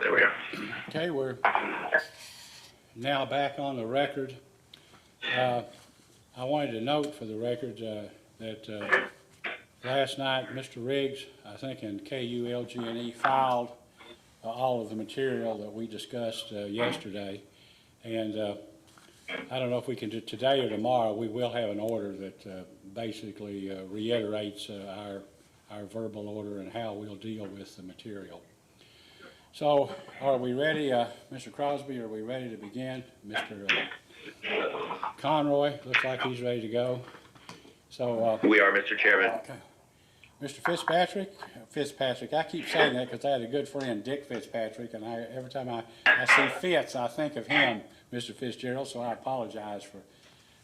There we are. Okay, we're now back on the record. I wanted to note for the record that last night Mr. Riggs, I think in KU LG&E, filed all of the material that we discussed yesterday. And I don't know if we can do today or tomorrow. We will have an order that basically reiterates our verbal order and how we'll deal with the material. So, are we ready, Mr. Crosby? Are we ready to begin? Mr. Conroy looks like he's ready to go. So we are, Mr. Chairman. Okay. Mr. Fitzpatrick. I keep saying that because I had a good friend, Dick Fitzpatrick, and every time I see Fitz, I think of him, Mr. Fitzgerald. So I apologize for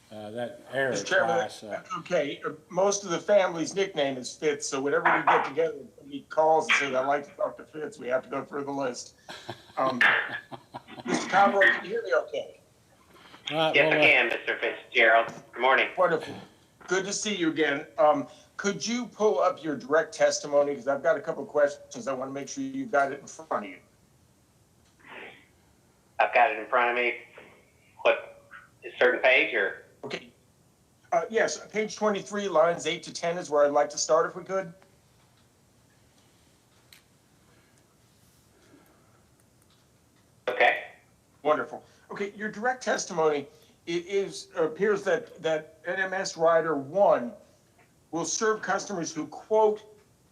that error. Mr. Chairman, okay. Most of the family's nickname is Fitz, so whenever we get together, he calls and says, "I'd like to talk to Fitz," we have to go through the list. Mr. Conroy, can you hear me okay? Yes, I can, Mr. Fitzgerald. Good morning. Wonderful. Good to see you again. Could you pull up your direct testimony? Because I've got a couple of questions. I want to make sure you've got it in front of you. I've got it in front of me. What, a certain page or? Okay. Yes, page 23, lines 8 to 10 is where I'd like to start if we could. Okay. Wonderful. Okay, your direct testimony, appears that NMS Rider 1 will serve customers who, quote,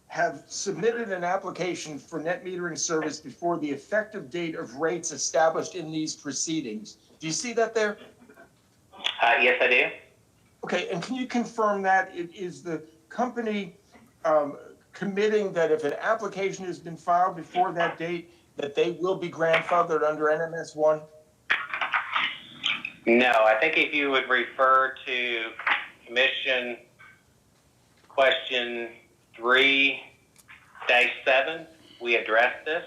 have submitted an application for net metering service before the effective date of rates established in these proceedings. Do you see that there? Yes, I do. Okay, and can you confirm that? Is the company committing that if an application has been filed before that date, that they will be grandfathered under NMS 1? No, I think if you would refer to Commission Question 3-7, we addressed this.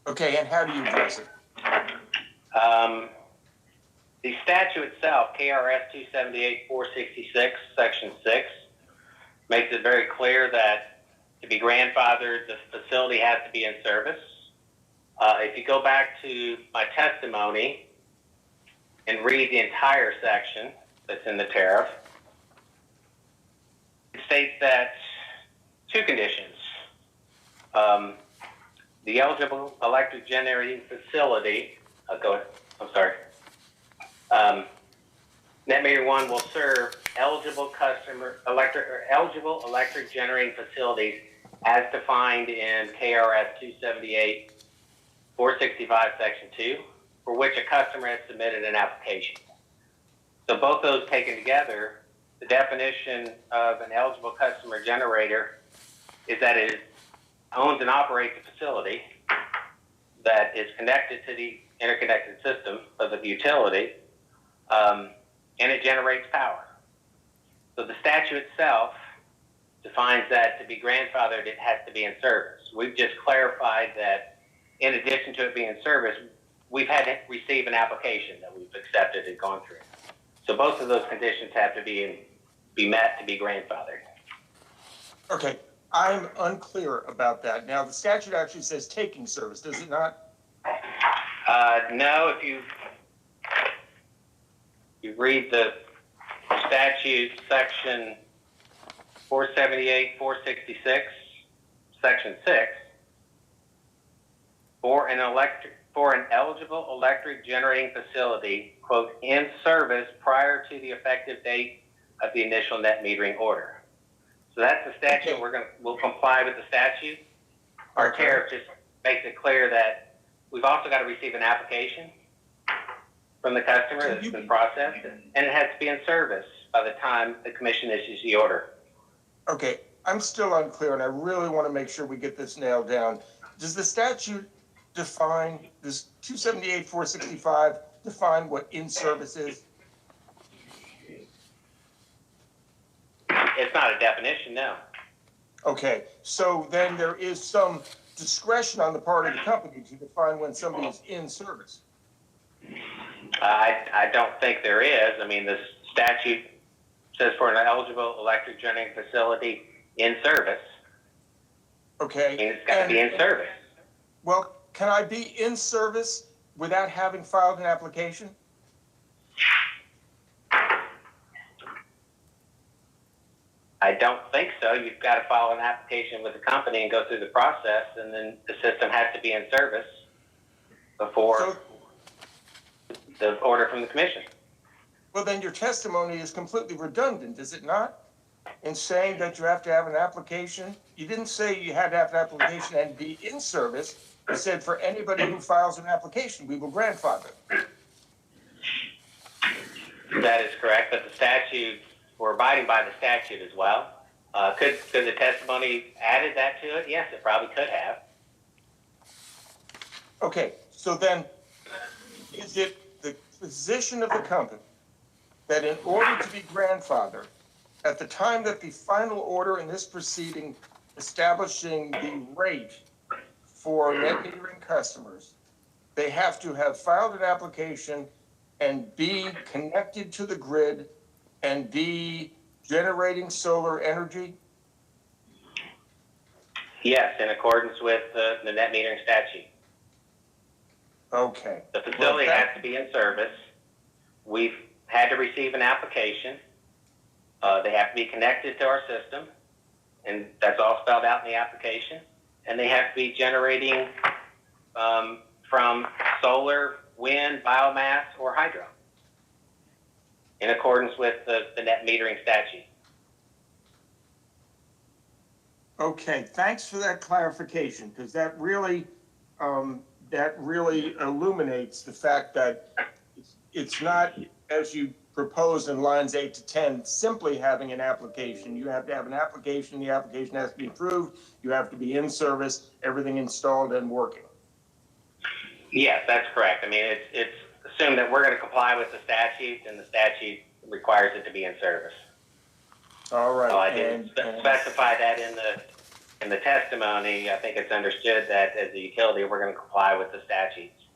Okay, and how do you address it? The statute itself, KRS 278-466, Section 6, makes it very clear that to be grandfathered, the facility has to be in service. If you go back to my testimony and read the entire section that's in the tariff, it states that two conditions. The eligible electric generating facility, Net Meter 1 will serve eligible electric generating facilities as defined in KRS 278-465 Section 2, for which a customer has submitted an application. So both those taken together, the definition of an eligible customer generator is that it owns and operates a facility that is connected to the interconnected system of the utility, and it generates power. So the statute itself defines that to be grandfathered, it has to be in service. We've just clarified that in addition to it being in service, we've had to receive an application that we've accepted and gone through. So both of those conditions have to be met to be grandfathered. Okay, I'm unclear about that. Now, the statute actually says taking service, does it not? No, if you read the statute, section 478-466, section 6, for an eligible electric generating facility, quote, in service prior to the effective date of the initial net metering order. So that's the statute. Okay. We'll comply with the statute. Our tariff just makes it clear that we've also got to receive an application from the customer that's been processed, and it has to be in service by the time the commission issues the order. Okay, I'm still unclear, and I really want to make sure we get this nailed down. Does the statute define, this 278-465, define what in service is? It's not a definition, no. Okay, so then there is some discretion on the part of the company to define when somebody is in service. I don't think there is. I mean, the statute says for an eligible electric generating facility in service. Okay. I mean, it's got to be in service. Well, can I be in service without having filed an application? I don't think so. You've got to file an application with the company and go through the process, and then the system has to be in service before the order from the commission. Well, then your testimony is completely redundant, is it not? In saying that you have to have an application, you didn't say you had to have an application and be in service. You said for anybody who files an application, we will grandfather. That is correct, but the statute, we're abiding by the statute as well. Could the testimony added that to it? Yes, it probably could have. Okay, so then is it the position of the company that in order to be grandfathered, at the time that the final order in this proceeding establishing the rate for net metering customers, they have to have filed an application and be connected to the grid and be generating solar energy? Yes, in accordance with the net metering statute. Okay. The facility has to be in service. We've had to receive an application. They have to be connected to our system, and that's all spelled out in the application. And they have to be generating from solar, wind, biomass, or hydro in accordance with the net metering statute. Okay, thanks for that clarification, because that really illuminates the fact that it's not, as you propose in lines 8 to 10, simply having an application. You have to have an application. The application has to be approved. You have to be in service, everything installed and working. Yes, that's correct. I mean, it's assumed that we're going to comply with the statute, and the statute requires it to be in service. All right. So I didn't specify that in the testimony. I think it's understood that as a utility, we're going to comply with the statutes.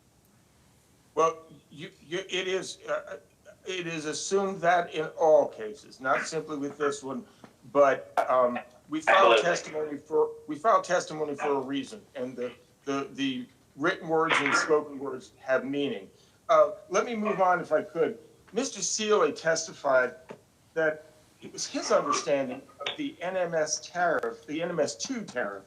Well, it is assumed that in all cases, not simply with this one, but we filed testimony for a reason, and the written words and spoken words have meaning. Let me move on if I could. Mr. Seeley testified that it was his understanding of the NMS tariff, the NMS2 tariff,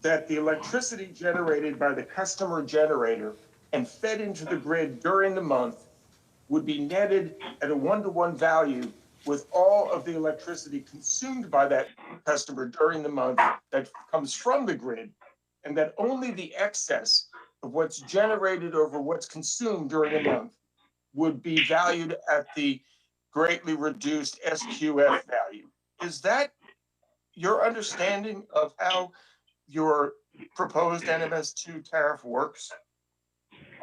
that the electricity generated by the customer generator and fed into the grid during the month would be netted at a 1-to-1 value with all of the electricity consumed by that customer during the month that comes from the grid, and that only the excess of what's generated over what's consumed during the month would be valued at the greatly reduced SQF value. Is that your understanding of how your proposed NMS2 tariff works?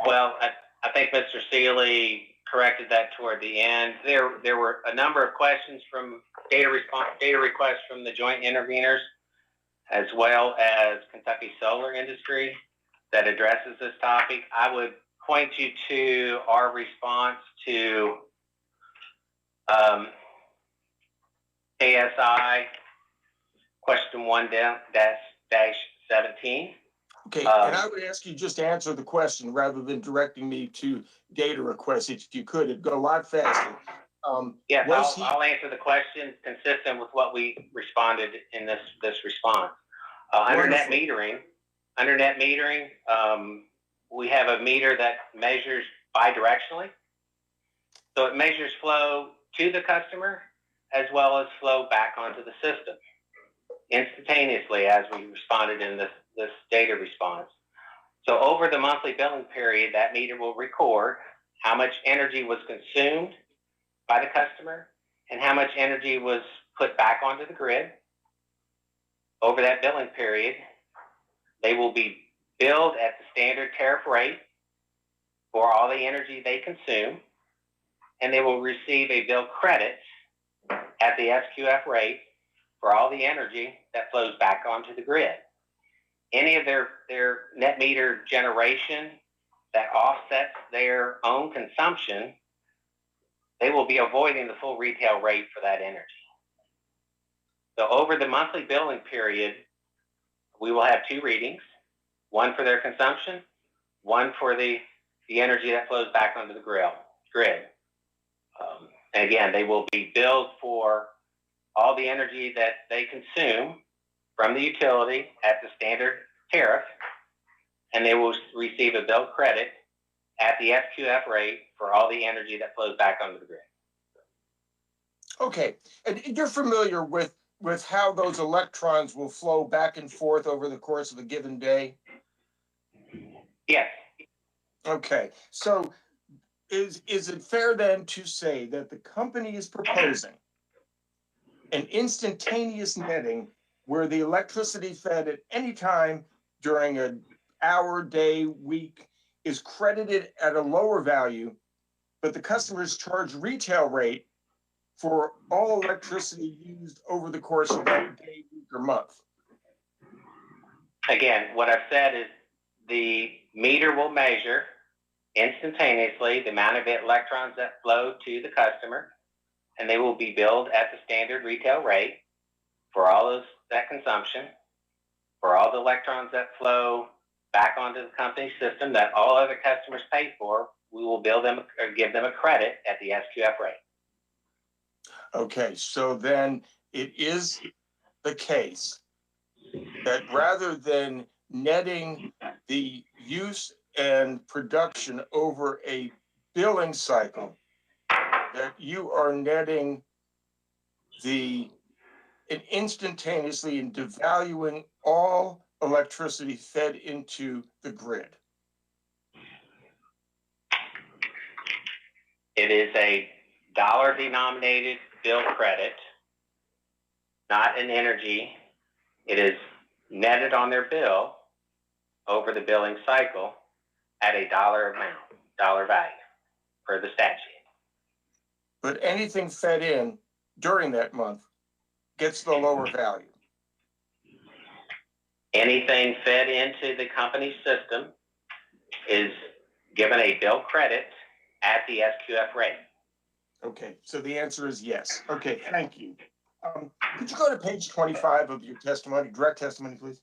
Well, I think Mr. Seeley corrected that toward the end. There were a number of questions from data requests from the joint interveners, as well as Kentucky Solar Industry, that addresses this topic. I would point you to our response to KSI question 1-17. Okay, and I would ask you just to answer the question rather than directing me to data requests. If you could, it'd go a lot faster. Yes, I'll answer the question consistent with what we responded in this response. Under net metering, we have a meter that measures bidirectionally. So it measures flow to the customer as well as flow back onto the system instantaneously, as we responded in this data response. So over the monthly billing period, that meter will record how much energy was consumed by the customer and how much energy was put back onto the grid. Over that billing period, they will be billed at the standard tariff rate for all the energy they consume, and they will receive a bill credit at the SQF rate for all the energy that flows back onto the grid. Any of their net meter generation that offsets their own consumption, they will be avoiding the full retail rate for that energy. So over the monthly billing period, we will have 2 readings. one for their consumption, one for the energy that flows back onto the grid. And again, they will be billed for all the energy that they consume from the utility at the standard tariff, and they will receive a bill credit at the SQF rate for all the energy that flows back onto the grid. Okay, and you're familiar with how those electrons will flow back and forth over the course of a given day? Yes. Okay, so is it fair then to say that the company is proposing an instantaneous netting where the electricity fed at any time during an hour, day, week is credited at a lower value, but the customers charge retail rate for all electricity used over the course of that day, week, or month? Again, what I've said is the meter will measure instantaneously the amount of electrons that flow to the customer, and they will be billed at the standard retail rate for all that consumption, for all the electrons that flow back onto the company system that all other customers pay for. We will bill them or give them a credit at the SQF rate. Okay, so then it is the case that rather than netting the use and production over a billing cycle, that you are netting and instantaneously and devaluing all electricity fed into the grid. It is a dollar denominated bill credit, not an energy. It is netted on their bill over the billing cycle at a dollar value per the statute. But anything fed in during that month gets the lower value. Anything fed into the company system is given a bill credit at the SQF rate. Okay, so the answer is yes. Okay, thank you. Could you go to page 25 of your testimony, direct testimony, please?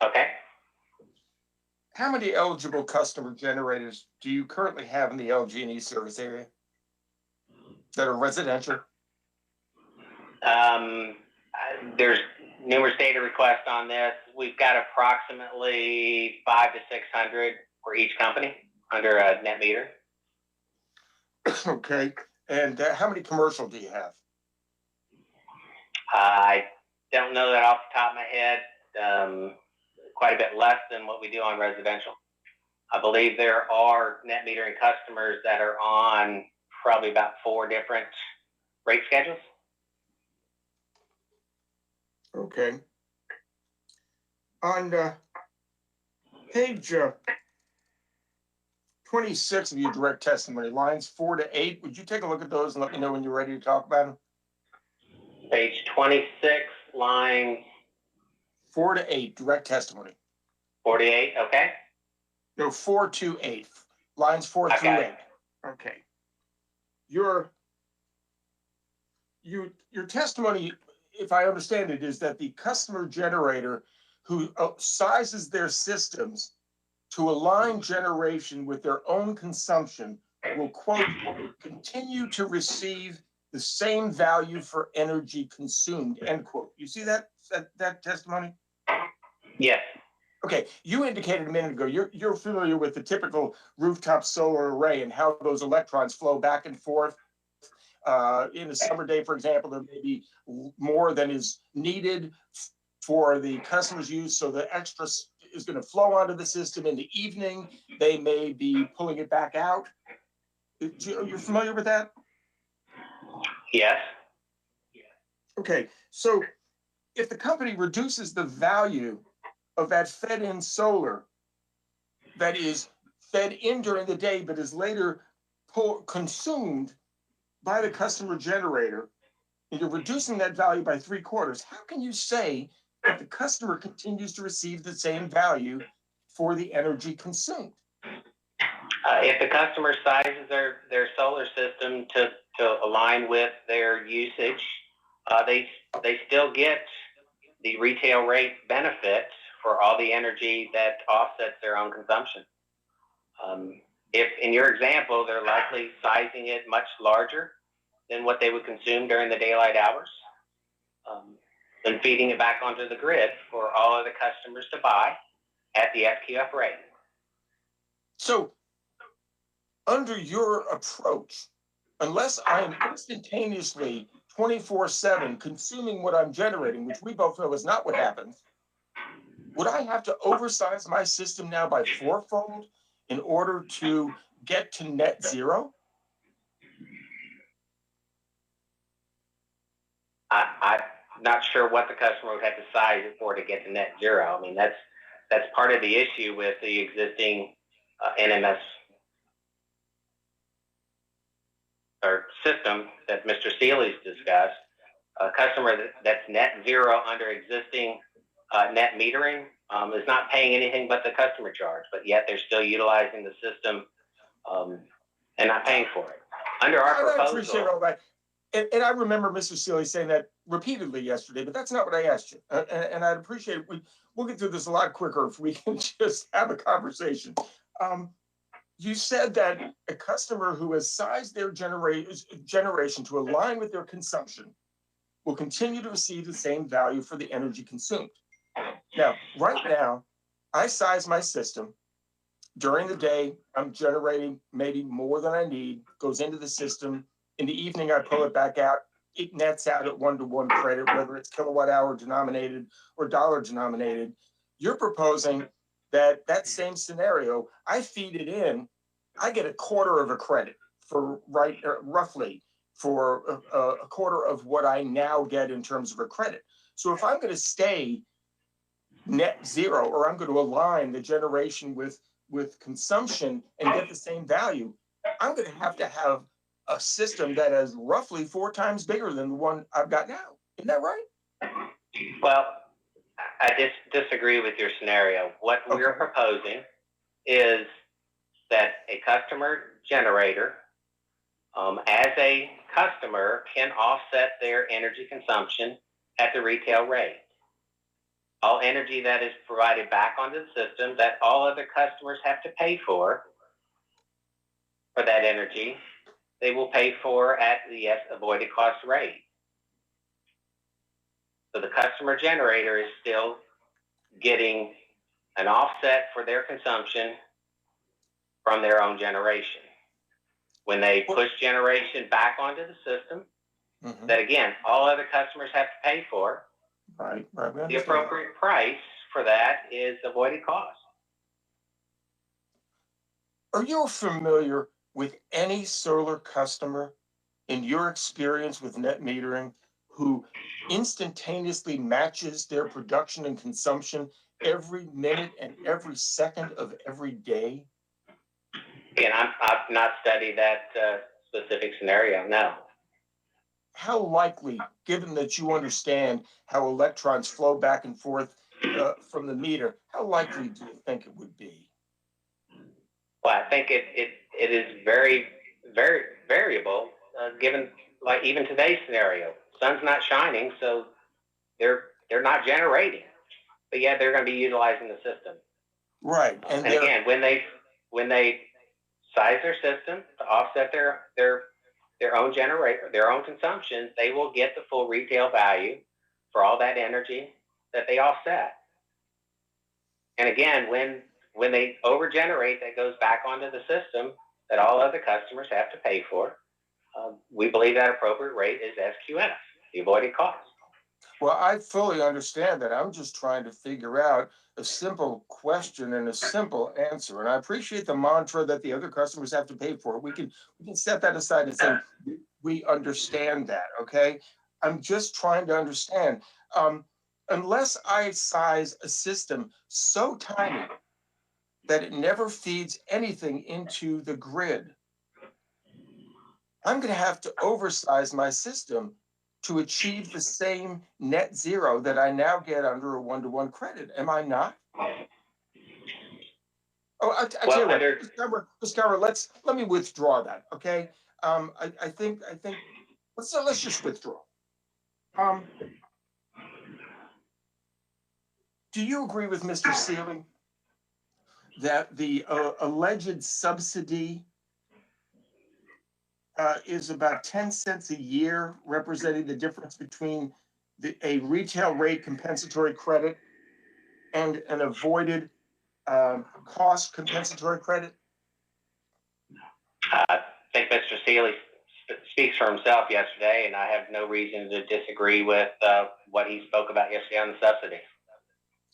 Okay. How many eligible customer generators do you currently have in the LG&E service area that are residential? There's numerous data requests on this. We've got approximately 500 to 600 for each company under a net meter. Okay, and how many commercial do you have? I don't know that off the top of my head. Quite a bit less than what we do on residential. I believe there are net metering customers that are on probably about 4 different rate schedules. Okay. On page 26 of your direct testimony, lines 4 to 8, would you take a look at those and let me know when you're ready to talk about them? Page 26, line 4 to 8, direct testimony. 48, okay. No, 4 to 8, lines 4 through 8. Okay. Your testimony, if I understand it, is that the customer generator who sizes their systems to align generation with their own consumption will, quote, continue to receive the same value for energy consumed, end quote. You see that testimony? Yes. Okay, you indicated a minute ago, you're familiar with the typical rooftop solar array and how those electrons flow back and forth. In a summer day, for example, there may be more than is needed for the customer's use, so the extra is going to flow onto the system in the evening. They may be pulling it back out. You're familiar with that? Yes. Okay, so if the company reduces the value of that fed-in solar that is fed in during the day but is later consumed by the customer generator, and you're reducing that value by 3/4, how can you say that the customer continues to receive the same value for the energy consumed? If the customer sizes their solar system to align with their usage, they still get the retail rate benefit for all the energy that offsets their own consumption. If in your example, they're likely sizing it much larger than what they would consume during the daylight hours, then feeding it back onto the grid for all of the customers to buy at the SQF rate. So, under your approach, unless I am instantaneously 24/7 consuming what I'm generating, which we both know is not what happens, would I have to oversize my system now by fourfold in order to get to net zero? I'm not sure what the customer would have to size it for to get to net zero. I mean, that's part of the issue with the existing NMS or system that Mr. Seeley's discussed. A customer that's net zero under existing net metering is not paying anything but the customer charge, but yet they're still utilizing the system and not paying for it. Under our proposal, I appreciate all that. And I remember Mr. Seeley saying that repeatedly yesterday, but that's not what I asked you. And I'd appreciate it. We'll get through this a lot quicker if we can just have a conversation. You said that a customer who has sized their generation to align with their consumption will continue to receive the same value for the energy consumed. Now, right now, I size my system. During the day, I'm generating maybe more than I need, goes into the system. In the evening, I pull it back out. It nets out at one-to-one credit, whether it's kilowatt hour denominated or dollar denominated. You're proposing that same scenario, I feed it in, I get a quarter of a credit for roughly for a quarter of what I now get in terms of a credit. So if I'm going to stay net zero, or I'm going to align the generation with consumption and get the same value, I'm going to have a system that is roughly 4 times bigger than the one I've got now. Isn't that right? Well, I disagree with your scenario. What we're proposing is that a customer generator, as a customer, can offset their energy consumption at the retail rate. All energy that is provided back onto the system that all other customers have to pay for that energy, they will pay for at the avoided cost rate. So the customer generator is still getting an offset for their consumption from their own generation. When they push generation back onto the system, that again, all other customers have to pay for, right. The appropriate price for that is avoided cost. Are you familiar with any solar customer in your experience with net metering who instantaneously matches their production and consumption every minute and every second of every day? Again, I've not studied that specific scenario, no. How likely, given that you understand how electrons flow back and forth from the meter, how likely do you think it would be? Well, I think it is very, very variable, given like even today's scenario. Sun's not shining, so they're not generating, but yeah, they're going to be utilizing the system. Right, and again, when they size their system to offset their own generator, their own consumption, they will get the full retail value for all that energy that they offset. And again, when they overgenerate, that goes back onto the system that all other customers have to pay for. We believe that appropriate rate is SQF, the avoided cost. Well, I fully understand that. I'm just trying to figure out a simple question and a simple answer. And I appreciate the mantra that the other customers have to pay for. We can set that aside and say, we understand that, okay? I'm just trying to understand. Unless I size a system so tiny that it never feeds anything into the grid, I'm going to have to oversize my system to achieve the same net zero that I now get under a one-to-one credit. Am I not? Oh, I tell you what, Mr. Cover, let me withdraw that, okay? I think, let's just withdraw. Um, do you agree with Mr. Sealy that the alleged subsidy is about 10 cents a year, representing the difference between a retail rate compensatory credit and an avoided cost compensatory credit? I think Mr. Sealy speaks for himself yesterday, and I have no reason to disagree with what he spoke about yesterday on the subsidy.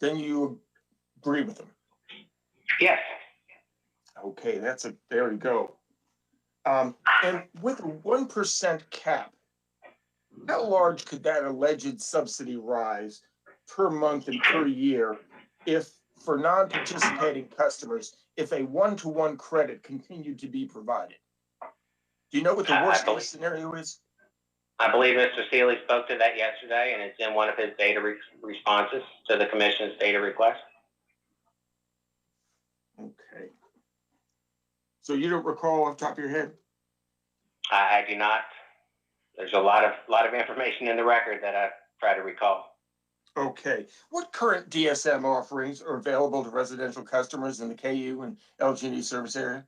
Then you agree with him? Yes. Okay, there we go. And with a 1% cap, how large could that alleged subsidy rise per month and per year if, for non-participating customers, if a one-to-one credit continued to be provided? Do you know what the worst case scenario is? I believe Mr. Sealy spoke to that yesterday, and it's in one of his data responses to the Commission's data request. Okay. So you don't recall off the top of your head? I do not. There's a lot of information in the record that I try to recall. Okay. What current DSM offerings are available to residential customers in the KU and LG&E service area?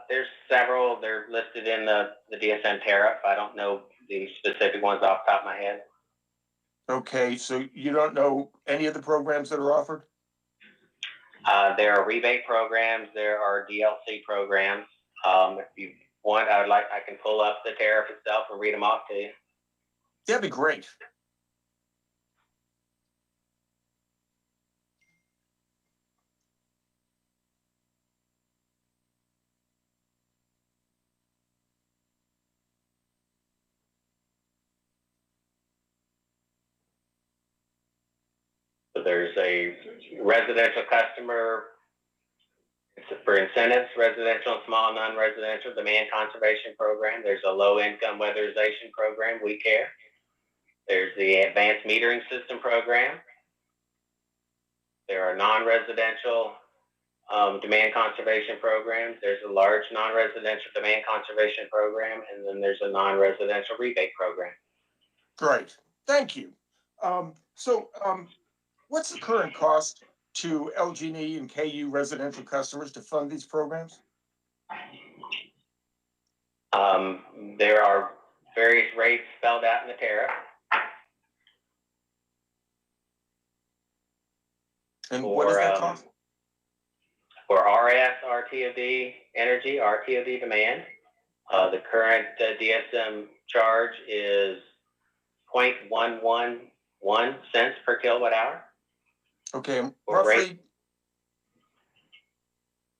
There's several. They're listed in the DSM tariff. I don't know the specific ones off the top of my head. Okay, so you don't know any of the programs that are offered? There are rebate programs. There are DLC programs. If you want, I can pull up the tariff itself and read them off to you. That'd be great. So there's a residential customer for incentives, residential and small non-residential demand conservation program. There's a low-income weatherization program, We Care. There's the advanced metering system program. There are non-residential demand conservation programs. There's a large non-residential demand conservation program, and then there's a non-residential rebate program. Great, thank you. What's the current cost to LG&E and KU residential customers to fund these programs? There are various rates spelled out in the tariff. And what does that cost? For RS, RTOD energy, RTOD demand, the current DSM charge is 0.111 cents per kilowatt hour. Okay, roughly,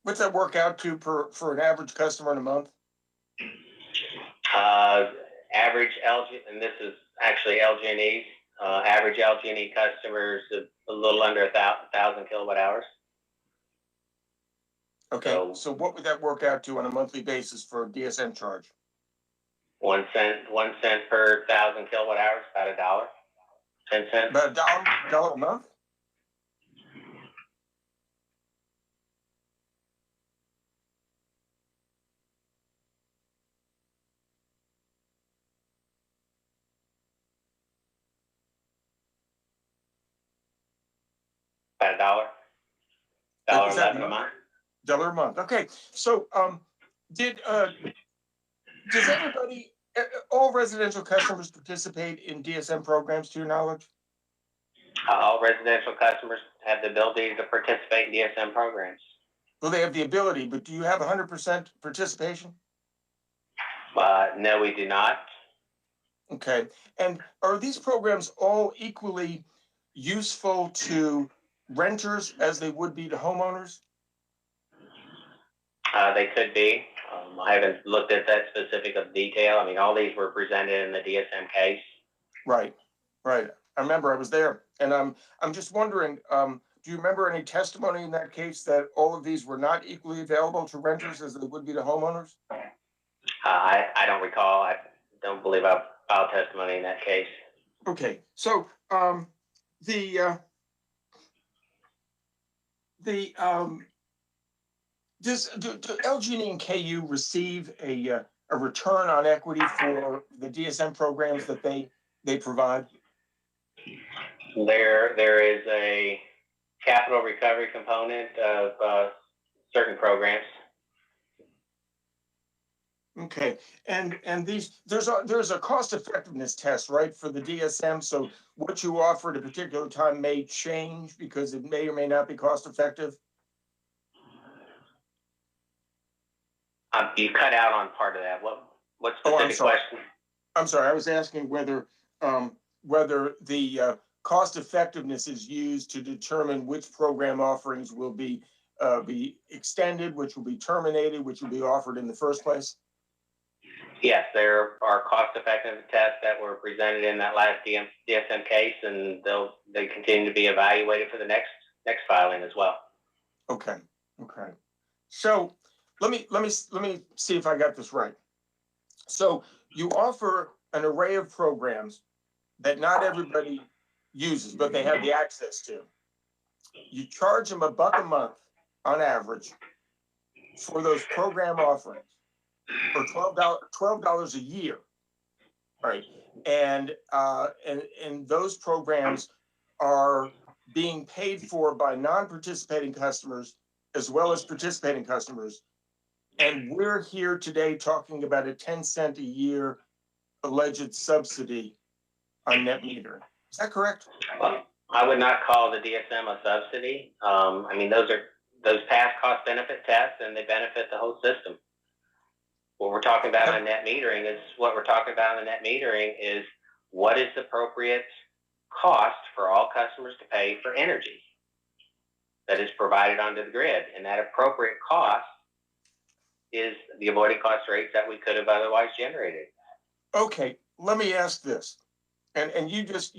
what's that work out to for an average customer in a month? Average LG, and this is actually LG&E, average LG&E customers a little under 1,000 kilowatt hours. Okay, so what would that work out to on a monthly basis for a DSM charge? 1 cent per 1,000 kilowatt hours, about $1. 10 cents. About $1 a month? About $1. $1.11 a month. $1 a month. Okay, so does everybody, all residential customers participate in DSM programs to your knowledge? All residential customers have the ability to participate in DSM programs. Well, they have the ability, but do you have 100% participation? No, we do not. Okay, and are these programs all equally useful to renters as they would be to homeowners? They could be. I haven't looked at that specific of detail. I mean, all these were presented in the DSM case. Right. I remember I was there, and I'm just wondering, do you remember any testimony in that case that all of these were not equally available to renters as they would be to homeowners? I don't recall. I don't believe I've filed testimony in that case. Okay, so the Do LG&E and KU receive a return on equity for the DSM programs that they provide? There is a capital recovery component of certain programs. Okay, and there's a cost effectiveness test, right, for the DSM. So what you offer at a particular time may change because it may or may not be cost effective. You cut out on part of that. What Oh, I'm specific sorry. question? I'm sorry. I was asking whether the cost effectiveness is used to determine which program offerings will be extended, which will be terminated, which will be offered in the first place. Yes, there are cost-effective tests that were presented in that last DSM case, and they continue to be evaluated for the next filing as well. Okay. Okay. So let me see if I got this right. So you offer an array of programs that not everybody uses, but they have the access to. You charge them $1 a month on average for those program offerings, or $12 a year, right? And those programs are being paid for by non-participating customers as well as participating customers. And we're here today talking about a 10-cent a year alleged subsidy on net metering. Is that correct? Well, I would not call the DSM a subsidy. I mean, those past cost benefit tests, and they benefit the whole system. What we're talking about on net metering is what is the appropriate cost for all customers to pay for energy that is provided onto the grid, and that appropriate cost is the avoided cost rates that we could have otherwise generated. Okay, let me ask this, and you just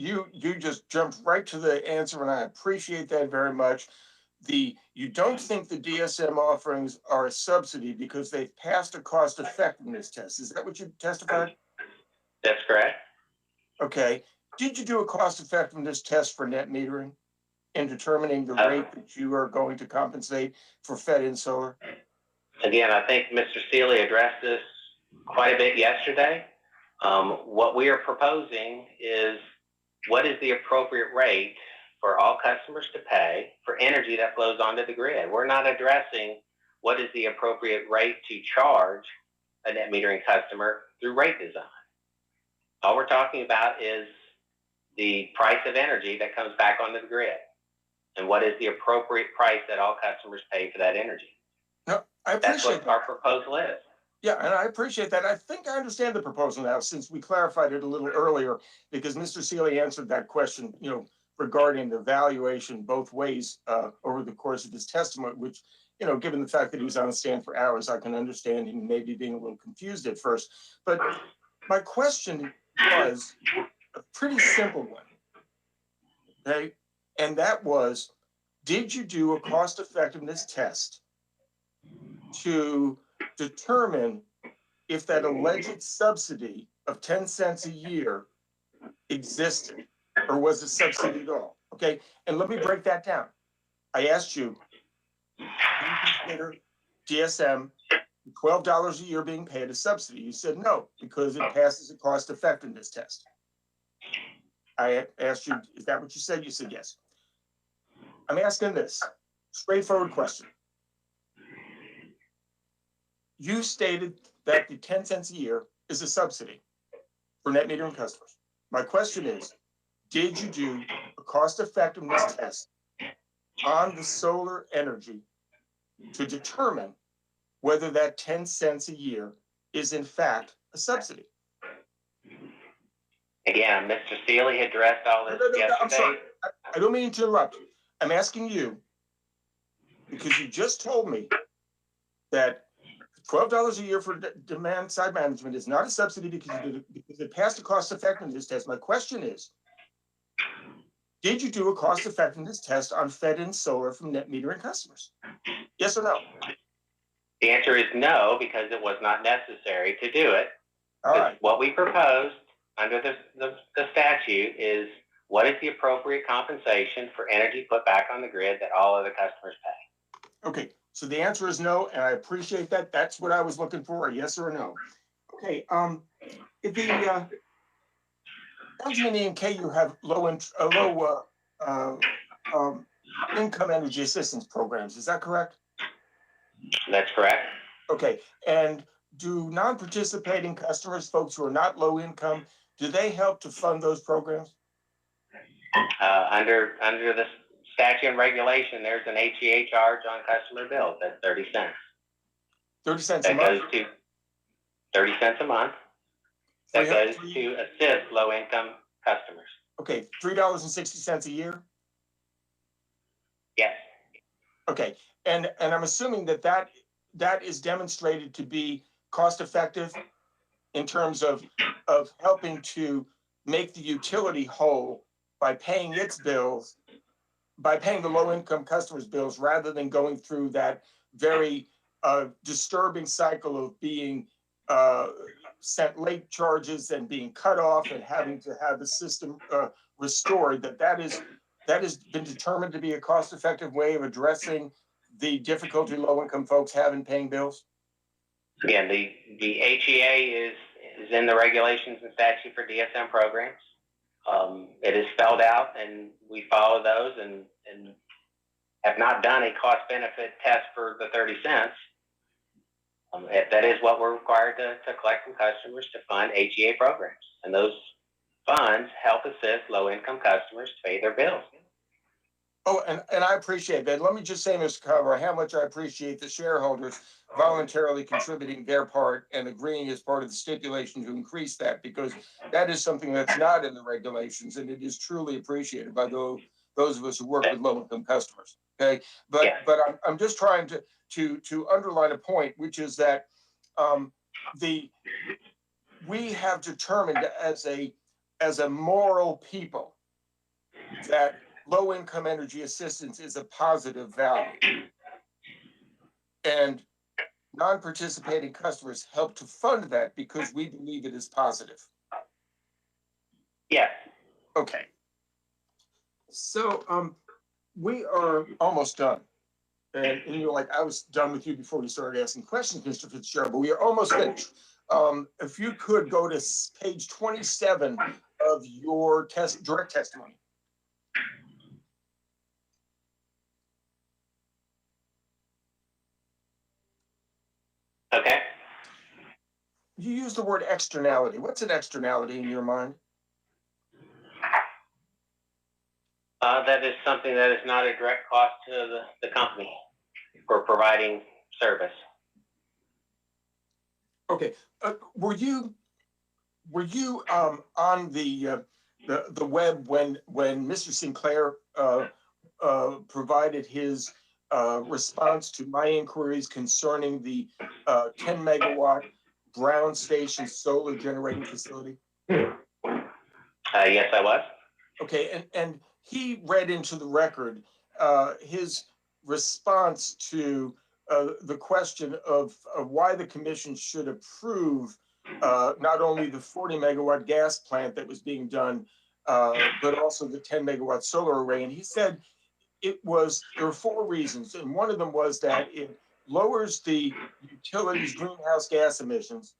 jumped right to the answer, and I appreciate that very much. You don't think the DSM offerings are a subsidy because they've passed a cost effectiveness test. Is that what you testified? That's correct. Okay. Did you do a cost effectiveness test for net metering in determining the rate that you are going to compensate for fed-in solar? Again, I think Mr. Seeley addressed this quite a bit yesterday. What we are proposing is what is the appropriate rate for all customers to pay for energy that flows onto the grid. We're not addressing what is the appropriate rate to charge a net metering customer through rate design. All we're talking about is the price of energy that comes back onto the grid, and what is the appropriate price that all customers pay for that energy. No, I appreciate That's what our proposal is. Yeah, and I appreciate that. I think I understand the proposal now, since we clarified it a little earlier, because Mr. Seeley answered that question, regarding the valuation both ways over the course of his testimony, which, given the fact that he was on the stand for hours, I can understand him maybe being a little confused at first. But my question was a pretty simple one, okay? And that was, did you do a cost effectiveness test to determine if that alleged subsidy of 10 cents a year existed, or was a subsidy at all? Okay, and let me break that down. I asked you, do you consider DSM $12 a year being paid a subsidy? You said no, because it passes a cost effectiveness test. I asked you, is that what you said? You said yes. I'm asking this straightforward question. You stated that the 10 cents a year is a subsidy for net metering customers. My question is, did you do a cost effectiveness test on the solar energy to determine whether that 10 cents a year is in fact a subsidy? Again, Mr. Seeley addressed all this yesterday. I'm sorry. I don't mean to interrupt you. I'm asking you, because you just told me that $12 a year for demand side management is not a subsidy because it passed a cost effectiveness test. My question is, did you do a cost effectiveness test on fed-in solar from net metering customers? Yes or no? The answer is no, because it was not necessary to do it. All right. What we proposed under the statute is what is the appropriate compensation for energy put back on the grid that all other customers pay. Okay. So the answer is no, and I appreciate that. That's what I was looking for, a yes or a no. Okay, if the LG&E and KU have low income energy assistance programs. Is that correct? That's correct. Okay, and do non-participating customers, folks who are not low income, do they help to fund those programs? Under the statute and regulation, there's an HEA charge on customer bills. That's 30 cents. 30 cents a That month? goes to 30 cents a month. That goes to assist low-income customers. Okay, $3.60 a year? Yes. Okay, and I'm assuming that is demonstrated to be cost effective in terms of helping to make the utility whole by paying its bills, by paying the low income customers' bills, rather than going through that very disturbing cycle of being sent late charges and being cut off and having to have the system restored. That has been determined to be a cost effective way of addressing the difficulty low income folks have in paying bills. Again, the HEA is in the regulations and statute for DSM programs. It is spelled out, and we follow those, and have not done a cost benefit test for the 30 cents. That is what we're required to collect from customers to fund HEA programs, and those funds help assist low-income customers to pay their bills. Oh, and I appreciate that. Let me just say, Mr. Carver, how much I appreciate the shareholders voluntarily contributing their part and agreeing as part of the stipulation to increase that, because that is something that's not in the regulations, and it is truly appreciated by those of us who work with low-income customers. Okay, but I'm just trying to underline a point, which is that we have determined as a moral people that low-income energy assistance is a positive value, and non-participating customers help to fund that because we believe it is positive. Yes. Okay. So we are almost done. And you're like, I was done with you before you started asking questions, Mr. Fitzgerald, but we are almost finished. If you could go to page 27 of your direct testimony. Okay. You use the word externality. What's an externality in your mind? That is something that is not a direct cost to the company for providing service. Okay. Were you on the web when Mr. Sinclair provided his response to my inquiries concerning the 10 megawatt Brown Station solar generating facility? Yes, I was. Okay, and he read into the record his response to the question of why the commission should approve not only the 40 megawatt gas plant that was being done, but also the 10 megawatt solar array. And he said there were 4 reasons. And one of them was that it lowers the utility's greenhouse gas emissions.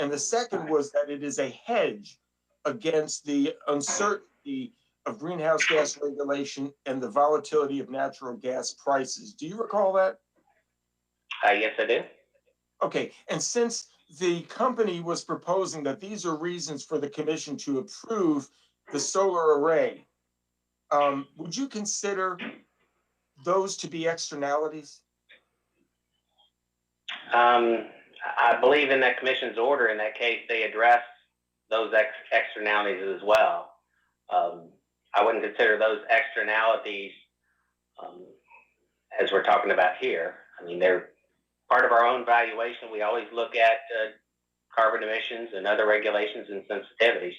And the second was that it is a hedge against the uncertainty of greenhouse gas regulation and the volatility of natural gas prices. Do you recall that? Yes, I do. Okay, and since the company was proposing that these are reasons for the commission to approve the solar array, would you consider those to be externalities? I believe in that commission's order, in that case, they address those externalities as well. I wouldn't consider those externalities as we're talking about here. I mean, they're part of our own valuation. We always look at carbon emissions and other regulations and sensitivities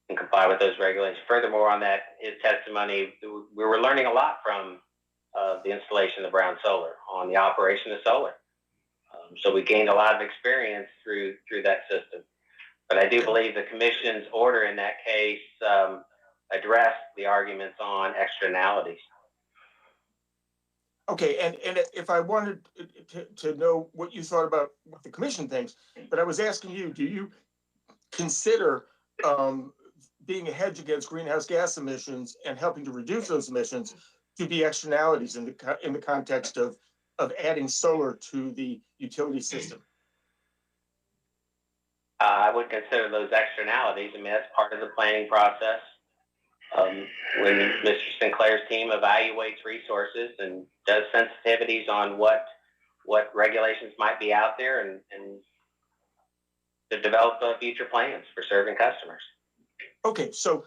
and comply with those regulations. Furthermore, on that, his testimony, we were learning a lot from the installation of Brown Solar on the operation of solar. So we gained a lot of experience through that system. But I do believe the commission's order in that case addressed the arguments on externalities. Okay, and if I wanted to know what you thought about what the commission thinks, but I was asking you, do you consider um, being a hedge against greenhouse gas emissions and helping to reduce those emissions to be externalities in the context of adding solar to the utility system? I would consider those externalities. I mean, that's part of the planning process. When Mr. Sinclair's team evaluates resources and does sensitivities on what regulations might be out there, and to develop future plans for serving customers. Okay, so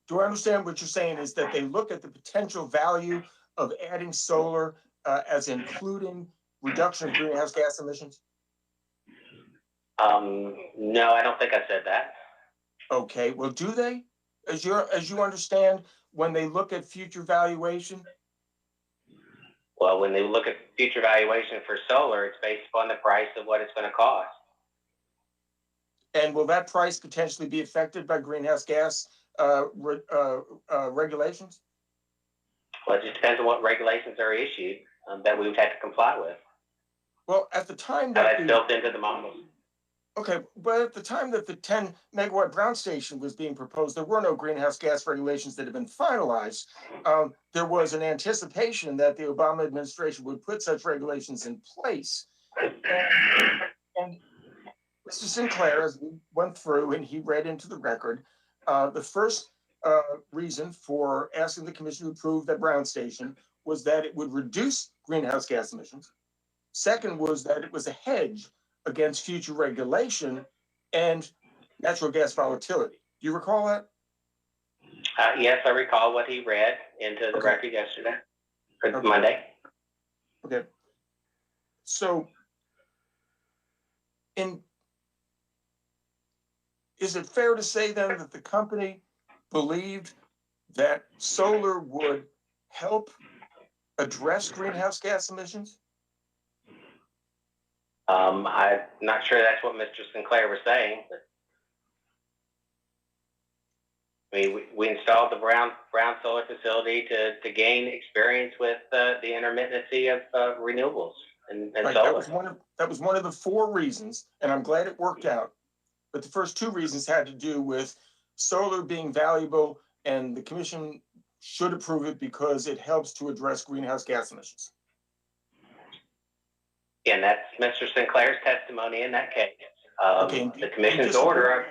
do I understand what you're saying is that they look at the potential value of adding solar as including reduction of greenhouse gas emissions? No, I don't think I said that. Okay, well, do they? As you understand, when they look at future valuation? Well, when they look at future valuation for solar, it's based upon the price of what it's going to cost. And will that price potentially be affected by greenhouse gas regulations? Well, it just depends on what regulations are issued that we would have to comply with. Well, at the time that's built into the models. Okay, but at the time that the 10 megawatt Brown station was being proposed, there were no greenhouse gas regulations that had been finalized. There was an anticipation that the Obama administration would put such regulations in place. And Mr. Sinclair, as we went through and he read into the record, the first reason for asking the commission to approve that Brown station was that it would reduce greenhouse gas emissions. Second was that it was a hedge against future regulation and natural gas volatility. Do you recall that? Yes, I recall what he read into the record yesterday, or Monday. Okay. So, is it fair to say then that the company believed that solar would help address greenhouse gas emissions? I'm not sure that's what Mr. Sinclair was saying, but I mean, we installed the Brown solar facility to gain experience with the intermittency of renewables and right, solar. That was one of the four reasons, and I'm glad it worked out. But the first two reasons had to do with solar being valuable, and the commission should approve it because it helps to address greenhouse gas emissions. And that's Mr. Sinclair's testimony in that case. The commission's order,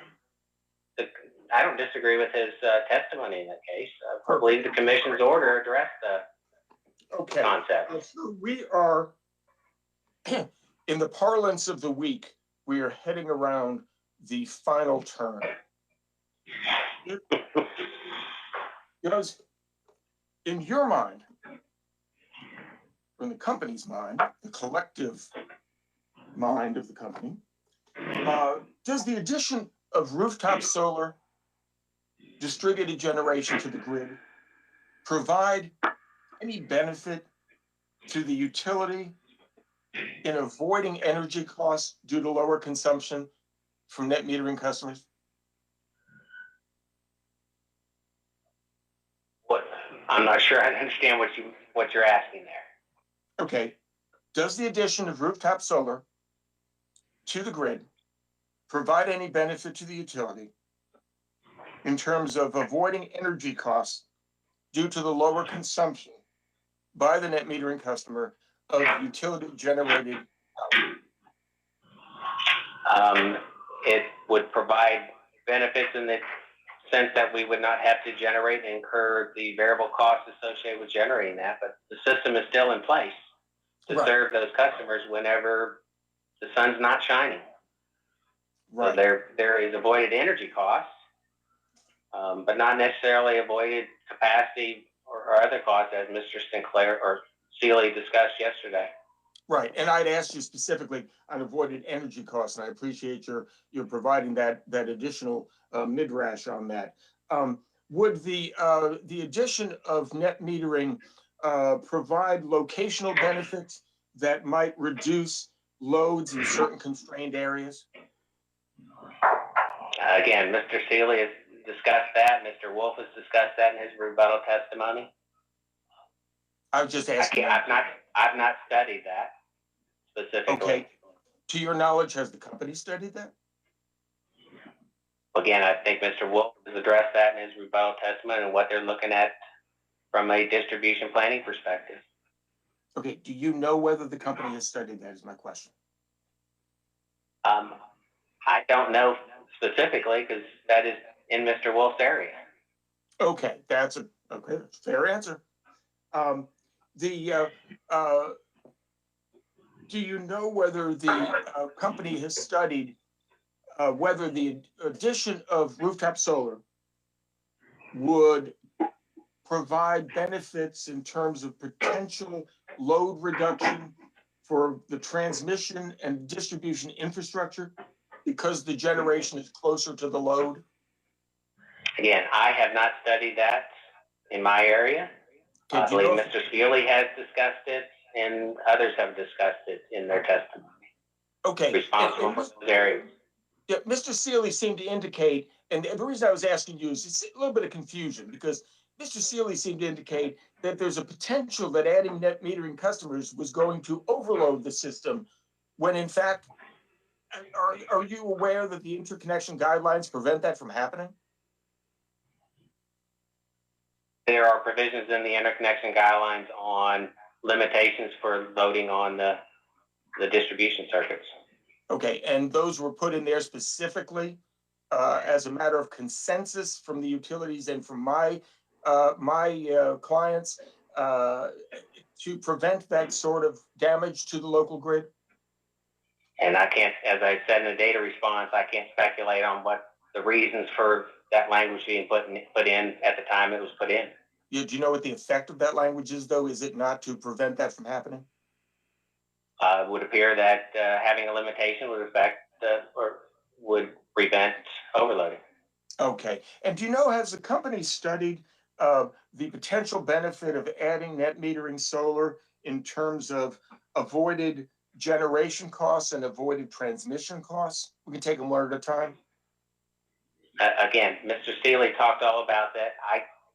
I don't disagree with his testimony in that case. I believe the commission's order addressed the concept. So we are, in the parlance of the week, we are heading around the final turn. Because in your mind, in the company's mind, the collective mind of the company, does the addition of rooftop solar distributed generation to the grid provide any benefit to the utility in avoiding energy costs due to lower consumption from net metering customers? I'm not sure I understand what you're asking there. Okay. Does the addition of rooftop solar to the grid provide any benefit to the utility in terms of avoiding energy costs due to the lower consumption by the net metering customer of utility generated power? It would provide benefits in the sense that we would not have to generate and incur the variable costs associated with generating that, but the system is still in place to serve those customers whenever the sun's not shining. Right. So there is avoided energy costs, but not necessarily avoided capacity or other costs, as Mr. Sinclair or Seeley discussed yesterday. Right, and I'd asked you specifically on avoided energy costs, and I appreciate your providing that additional midrash on that. Would the addition of net metering provide locational benefits that might reduce loads in certain constrained areas? Again, Mr. Seeley has discussed that. Mr. Wolf has discussed that in his rebuttal testimony. I was just asking. I've not studied that specifically. Okay. To your knowledge, has the company studied that? Again, I think Mr. Wolf has addressed that in his rebuttal testimony and what they're looking at from a distribution planning perspective. Okay. Do you know whether the company has studied that? Is my question. I don't know specifically because that is in Mr. Wolf's area. Okay, that's a fair answer. Do you know whether the company has studied whether the addition of rooftop solar would provide benefits in terms of potential load reduction for the transmission and distribution infrastructure because the generation is closer to the load? Again, I have not studied that in my area. Okay, I believe Mr. Seeley has discussed it and others have discussed it in their testimony. Okay. Responsible for those areas. Yeah, Mr. Seeley seemed to indicate, and the reason I was asking you is it's a little bit of confusion because Mr. Seeley seemed to indicate that there's a potential that adding net metering customers was going to overload the system when in fact, are you aware that the interconnection guidelines prevent that from happening? There are provisions in the interconnection guidelines on limitations for loading on the distribution circuits. Okay, and those were put in there specifically as a matter of consensus from the utilities and from my clients to prevent that sort of damage to the local grid? And I can't, as I said in the data response, I can't speculate on what the reasons for that language being put in at the time it was put in. Do you know what the effect of that language is, though? Is it not to prevent that from happening? It would appear that having a limitation would affect or would prevent overloading. Okay. And do you know, has the company studied the potential benefit of adding net metering solar in terms of avoided generation costs and avoided transmission costs? We can take them one at a time. Again, Mr. Seeley talked all about that.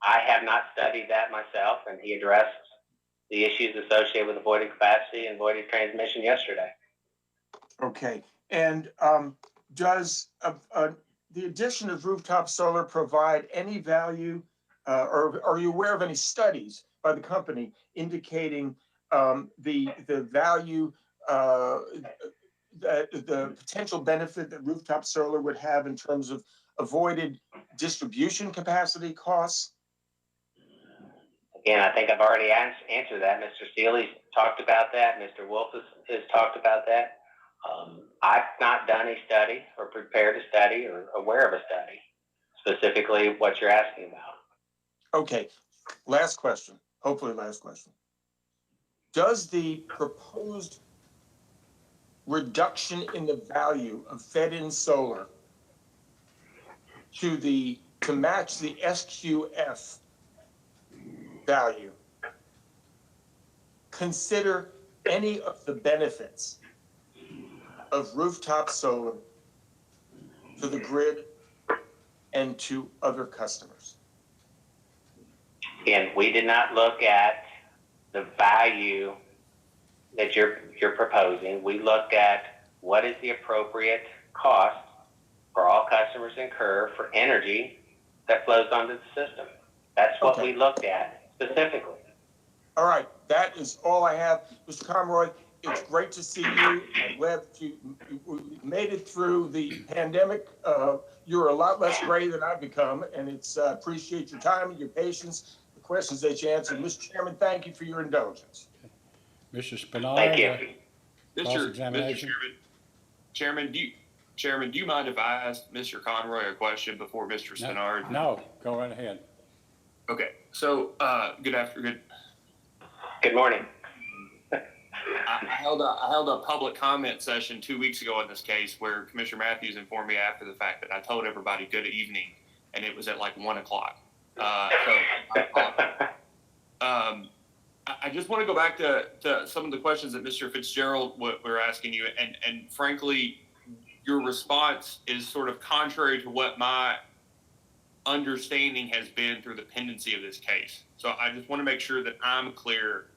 I have not studied that myself, and he addressed the issues associated with avoided capacity and avoided transmission yesterday. Okay. And does the addition of rooftop solar provide any value, or are you aware of any studies by the company indicating the value, the potential benefit that rooftop solar would have in terms of avoided distribution capacity costs? Again, I think I've already answered that. Mr. Seeley's talked about that. Mr. Wolf has talked about that. I've not done a study or prepared a study or aware of a study, specifically what you're asking about. Okay, last question, hopefully last question. Does the proposed reduction in the value of fed-in solar to match the SQF value consider any of the benefits of rooftop solar to the grid and to other customers? Again, we did not look at the value that you're proposing. We looked at what is the appropriate cost for all customers incur for energy that flows onto the system. That's what we looked at specifically. All right, that is all I have. Mr. Conroy, it's great to see you. I'm glad that you made it through the pandemic. You're a lot less gray than I've become, and it's appreciate your time and your patience, the questions that you answered. Mr. Chairman, thank you for your indulgence. Mr. Spinard. Thank you. Mr. Chairman, do you mind if I ask Mr. Conroy a question before Mr. Spinard? No, go right ahead. Okay, so good morning. I held a public comment session 2 weeks ago in this case where Commissioner Matthews informed me after the fact that I told everybody good evening, and it was at like 1 o'clock. I just want to go back to some of the questions that Mr. Fitzgerald were asking you, and frankly, your response is sort of contrary to what my understanding has been through the pendency of this case. So I just want to make sure that I'm clear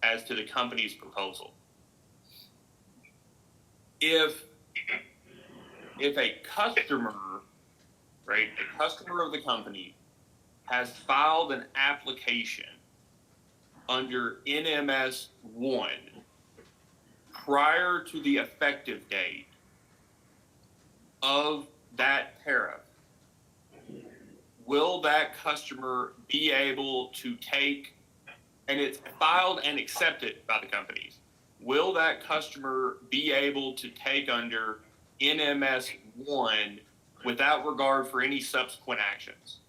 as to the company's proposal. If a customer, right, a customer of the company has filed an application under NMS 1 prior to the effective date of that tariff, will that customer be able to take, and it's filed and accepted by the companies, will that customer be able to take under NMS 1 without regard for any subsequent actions?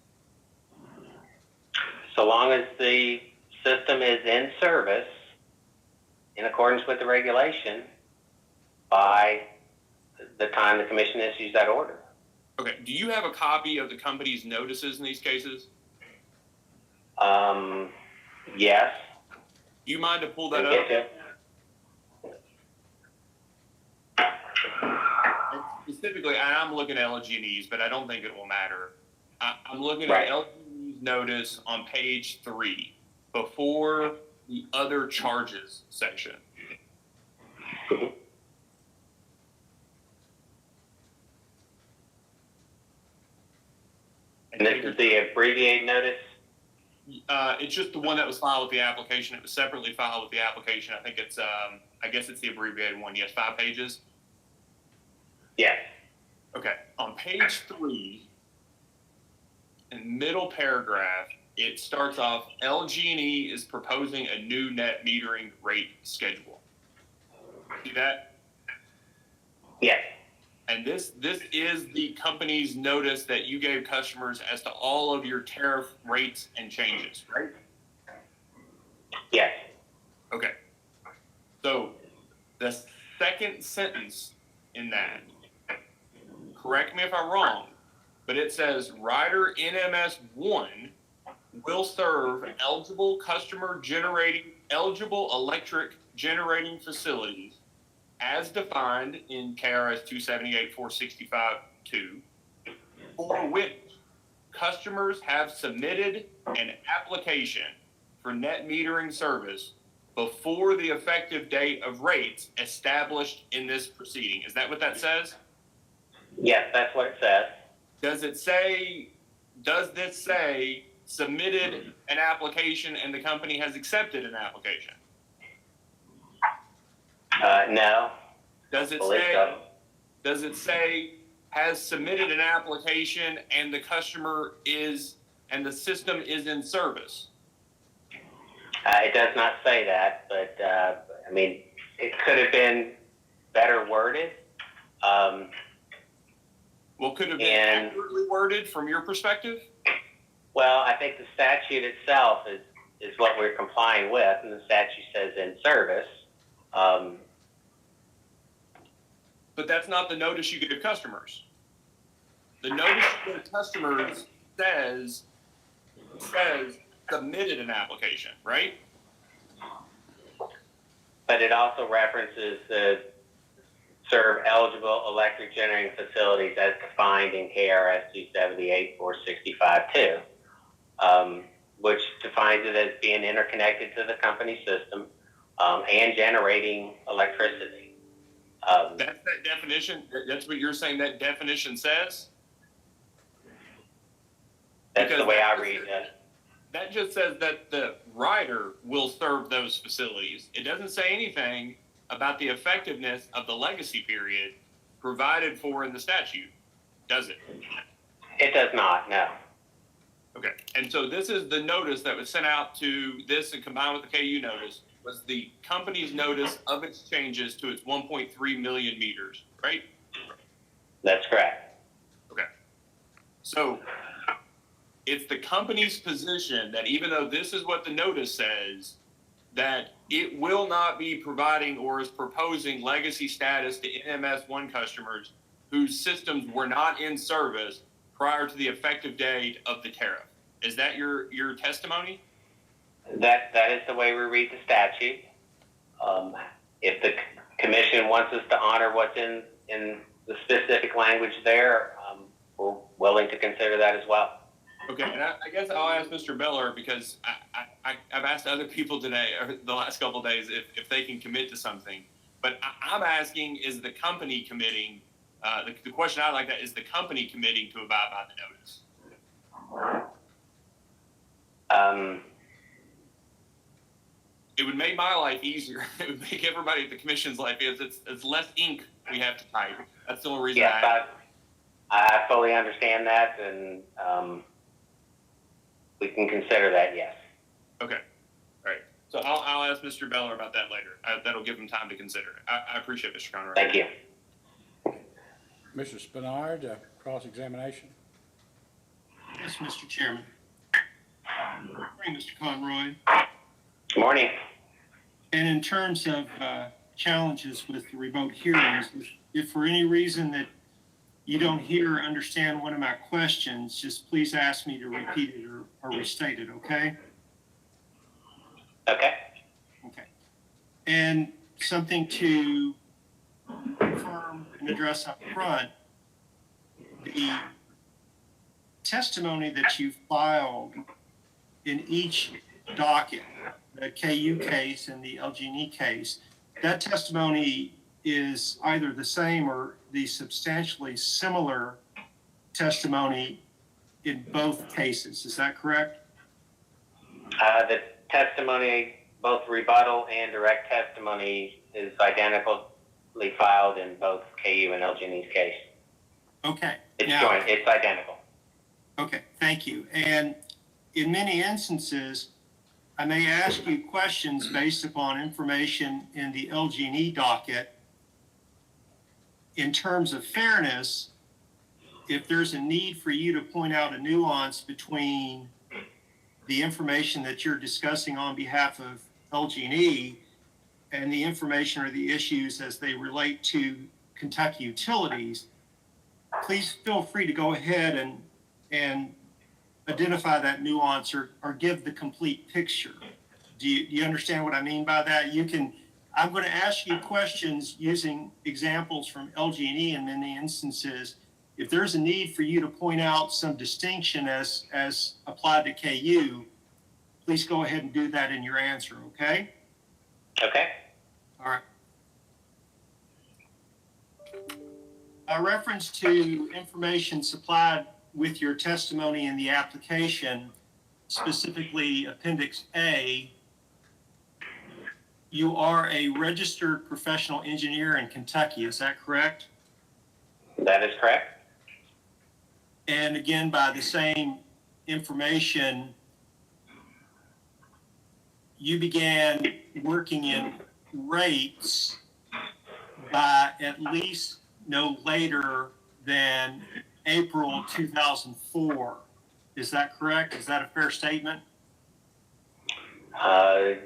So long as the system is in service in accordance with the regulation by the time the commission issues that order. Okay, do you have a copy of the company's notices in these cases? Yes. Do you mind to pull that up? And specifically, and I'm looking at LG&E's, but I don't think it will matter. I'm looking at LG&E's notice on page 3 before the other charges section. And this is the abbreviated notice? It's just the one that was filed with the application. It was separately filed with the application. I think it's, I guess it's the abbreviated one. Yes, 5 pages. Yes. Okay, on page 3, in middle paragraph, it starts off, LG&E is proposing a new net metering rate schedule. See that? Yes. And this is the company's notice that you gave customers as to all of your tariff rates and changes, right? Yes. Okay. So the second sentence in that, correct me if I'm wrong, but it says Rider NMS 1 will serve eligible electric generating facilities as defined in KRS 278-465-2, for which customers have submitted an application for net metering service before the effective date of rates established in this proceeding. Is that what that says? Yes, that's what it says. Does this say submitted an application and the company has accepted an application? No. Does it say has submitted an application and the customer is, and the system is in service? It does not say that, but I mean, it could have been better worded. Well, could have been accurately worded from your perspective? Well, I think the statute itself is what we're complying with, and the statute says in service. But that's not the notice you give customers. The notice you give customers says submitted an application, right? But it also references the serve eligible electric generating facilities as defined in KRS 278-465-2, which defines it as being interconnected to the company system and generating electricity. That's that definition. That's what you're saying that definition says? That's the way I read it. That just says that the rider will serve those facilities. It doesn't say anything about the effectiveness of the legacy period provided for in the statute, does it? It does not, no. Okay, and so this is the notice that was sent out to this and combined with the KU notice was the company's notice of its changes to its 1.3 million meters, right? That's correct. Okay. So it's the company's position that even though this is what the notice says, that it will not be providing or is proposing legacy status to NMS1 customers whose systems were not in service prior to the effective date of the tariff. Is that your testimony? That is the way we read the statute. If the commission wants us to honor what's in the specific language there, we're willing to consider that as well. Okay, and I guess I'll ask Mr. Miller because I've asked other people today, or the last couple of days, if they can commit to something. But I'm asking, is the company committing? The question I like that is the company committing to abide by the notice? It would make my life easier. It would make everybody at the commission's life easier. It's less ink we have to type. That's the only reason. Yes, I fully understand that, and we can consider that. Yes. Okay. All right. So I'll ask Mr. Beller about that later. That'll give him time to consider it. I appreciate it, Mr. Conrad. Thank you. Mr. Spinard, cross-examination. Yes, Mr. Chairman. Good morning, Mr. Conroy. Good morning. And in terms of challenges with the remote hearings, if for any reason that you don't hear or understand one of my questions, just please ask me to repeat it or restate it, okay? Okay. Okay. And something to confirm and address up front, the testimony that you filed in each docket, the KU case and the LG&E case, that testimony is either the same or the substantially similar testimony in both cases. Is that correct? The testimony, both rebuttal and direct testimony, is identically filed in both KU and LG&E's case. Okay. It's now, joint. It's identical. Okay, thank you. And in many instances, I may ask you questions based upon information in the LG&E docket. In terms of fairness, if there's a need for you to point out a nuance between the information that you're discussing on behalf of LG&E and the information or the issues as they relate to Kentucky Utilities, please feel free to go ahead and identify that nuance or give the complete picture. Do you understand what I mean by that? I'm going to ask you questions using examples from LG&E in many instances. If there's a need for you to point out some distinction as applied to KU, please go ahead and do that in your answer, okay? Okay. All right. A reference to information supplied with your testimony in the application, specifically Appendix A, you are a registered professional engineer in Kentucky, is that correct? That is correct. And again, by the same information, you began working in rates by at least no later than April 2004. Is that correct? Is that a fair statement?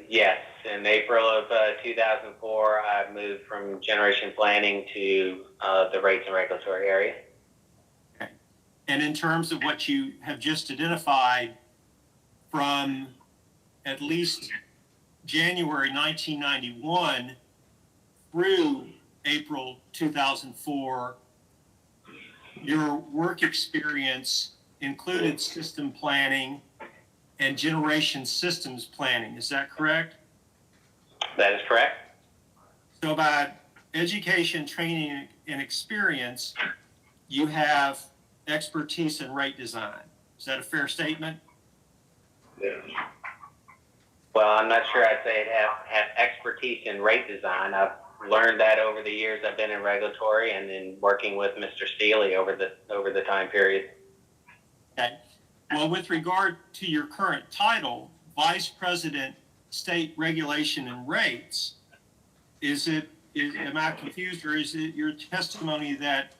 Yes. In April of 2004, I moved from generation planning to the rates and regulatory area. Okay. And in terms of what you have just identified, from at least January 1991 through April 2004, your work experience included system planning and generation systems planning. Is that correct? That is correct. So by education, training, and experience, you have expertise in rate design. Is that a fair statement? Well, I'm not sure I'd say I have expertise in rate design. I've learned that over the years I've been in regulatory and in working with Mr. Steele over the time period. Okay. Well, with regard to your current title, Vice President, State Regulation and Rates, am I confused, or is it your testimony that,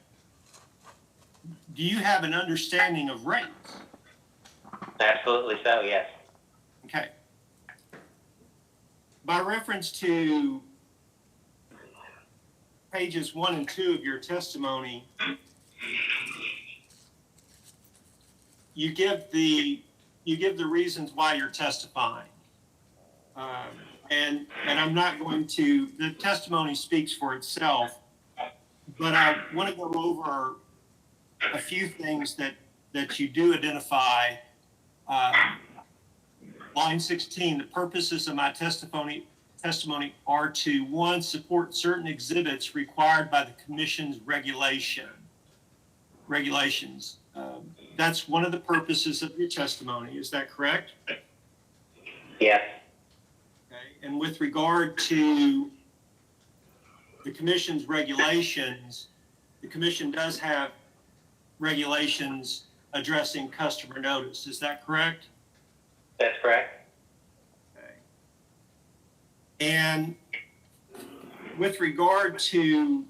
do you have an understanding of rates? Absolutely so, yes. Okay. By reference to pages 1 and 2 of your testimony, you give the reasons why you're testifying. And I'm not going to, the testimony speaks for itself, but I want to go over a few things that you do identify line 16, the purposes of my testimony are to, one, support certain exhibits required by the commission's regulations. That's one of the purposes of your testimony. Is that correct? Yes. Okay. And with regard to the commission's regulations, the commission does have regulations addressing customer notice. Is that correct? That's correct. Okay. And with regard to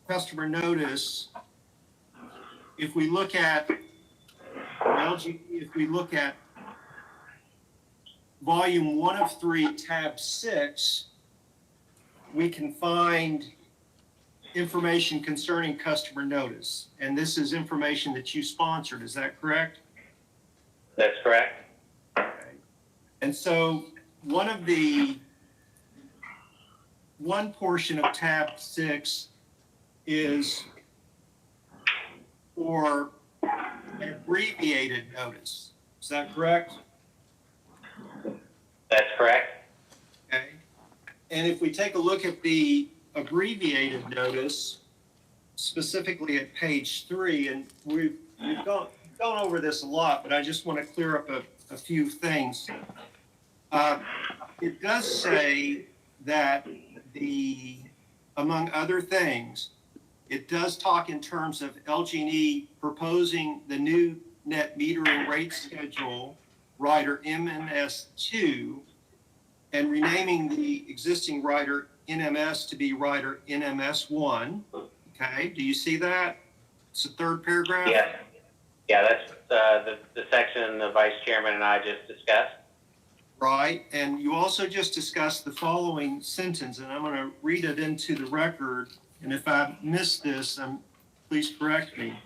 customer notice, if we look at LG, if we look at volume 1 of 3, tab 6, we can find information concerning customer notice. And this is information that you sponsored. Is that correct? That's correct. Okay. And so one portion of tab 6 is for an abbreviated notice. Is that correct? That's correct. Okay. And if we take a look at the abbreviated notice, specifically at page 3, and we've gone over this a lot, but I just want to clear up a few things. It does say that among other things, it does talk in terms of LG&E proposing the new net metering rate schedule, rider MMS2, and renaming the existing rider NMS to be rider NMS1. Okay, do you see that? It's the third paragraph? Yes. Yeah, that's the section the vice chairman and I just discussed. Right, and you also just discussed the following sentence, and I'm going to read it into the record, and if I miss this, please correct me.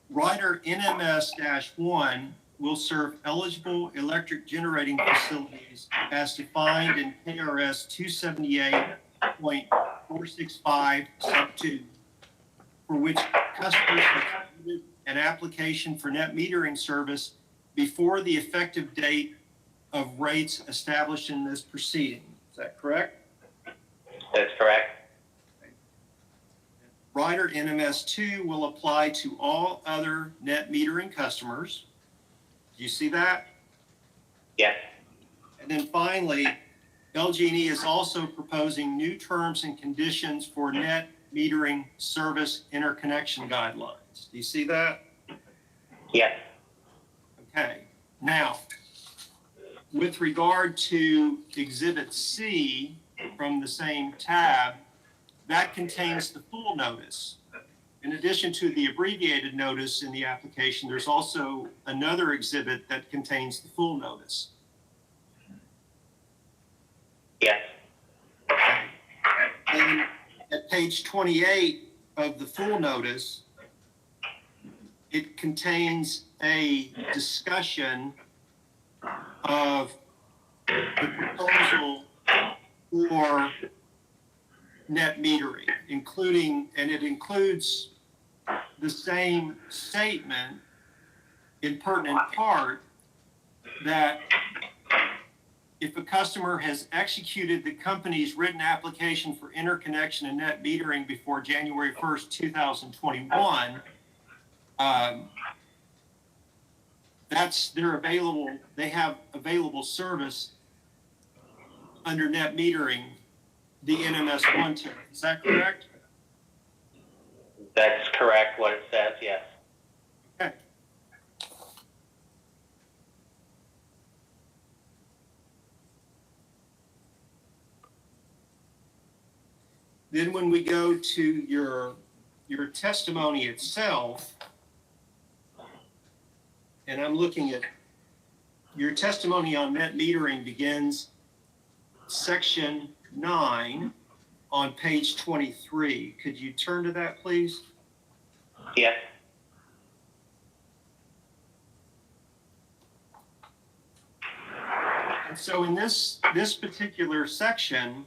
Rider NMS-1 will serve eligible electric generating facilities as defined in KRS 278.465 sub 2, for which customers have submitted an application for net metering service before the effective date of rates established in this proceeding. Is that correct? That's correct. Rider NMS2 will apply to all other net metering customers. Do you see that? Yes. And then finally, LG&E is also proposing new terms and conditions for net metering service interconnection guidelines. Do you see that? Yes. Okay. Now, with regard to Exhibit C from the same tab, that contains the full notice. In addition to the abbreviated notice in the application, there's also another exhibit that contains the full notice. Yes. And at page 28 of the full notice, it contains a discussion of the proposal for net metering, and it includes the same statement in pertinent part that if a customer has executed the company's written application for interconnection and net metering before January 1st, 2021, they have available service under net metering, the NMS1 tariff. Is that correct? That's correct, what it says, yes. Okay. Then when we go to your testimony itself, and I'm looking at your testimony on net metering begins section 9 on page 23. Could you turn to that, please? Yes. And so in this particular section,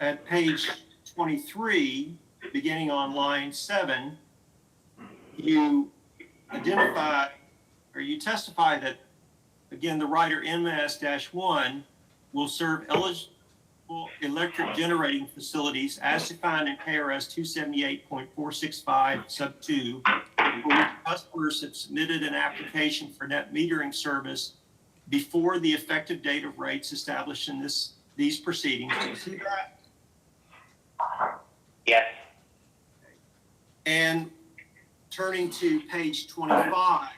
at page 23, beginning on line 7, you identify or you testify that, again, the rider MS-1 will serve eligible electric generating facilities as defined in KRS 278.465 sub 2, where customers have submitted an application for net metering service before the effective date of rates established in these proceedings. Do you see that? Yes. And turning to page 25,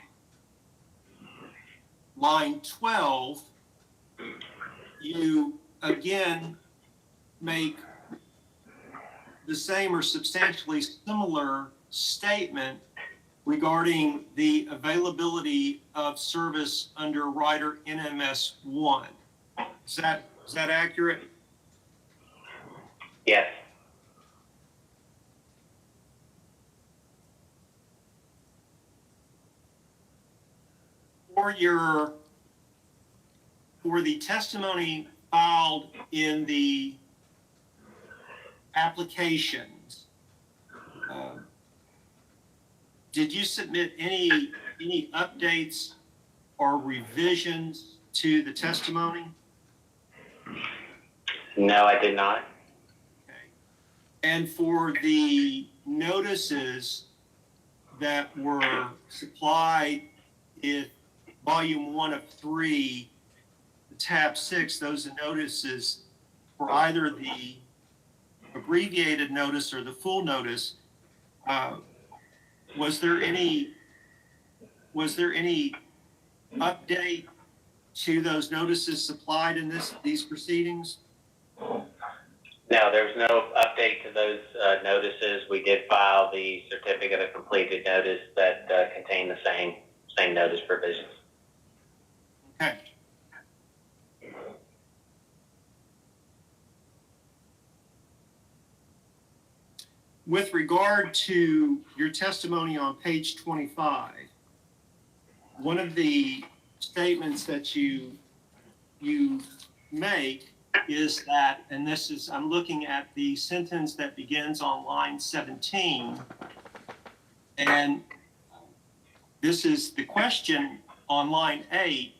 line 12, you again make the same or substantially similar statement regarding the availability of service under rider NMS 1. Is that accurate? Yes. For the testimony filed in the applications, did you submit any updates or revisions to the testimony? No, I did not. Okay. And for the notices that were supplied in volume 1 of 3, tab 6, those notices for either the abbreviated notice or the full notice, was there any update to those notices supplied in these proceedings? No, there's no update to those notices. We did file the certificate of completed notice that contained the same notice provisions. Okay. With regard to your testimony on page 25, one of the statements that you make is that, and this is, I'm looking at the sentence that begins on line 17, and this is the question on line 8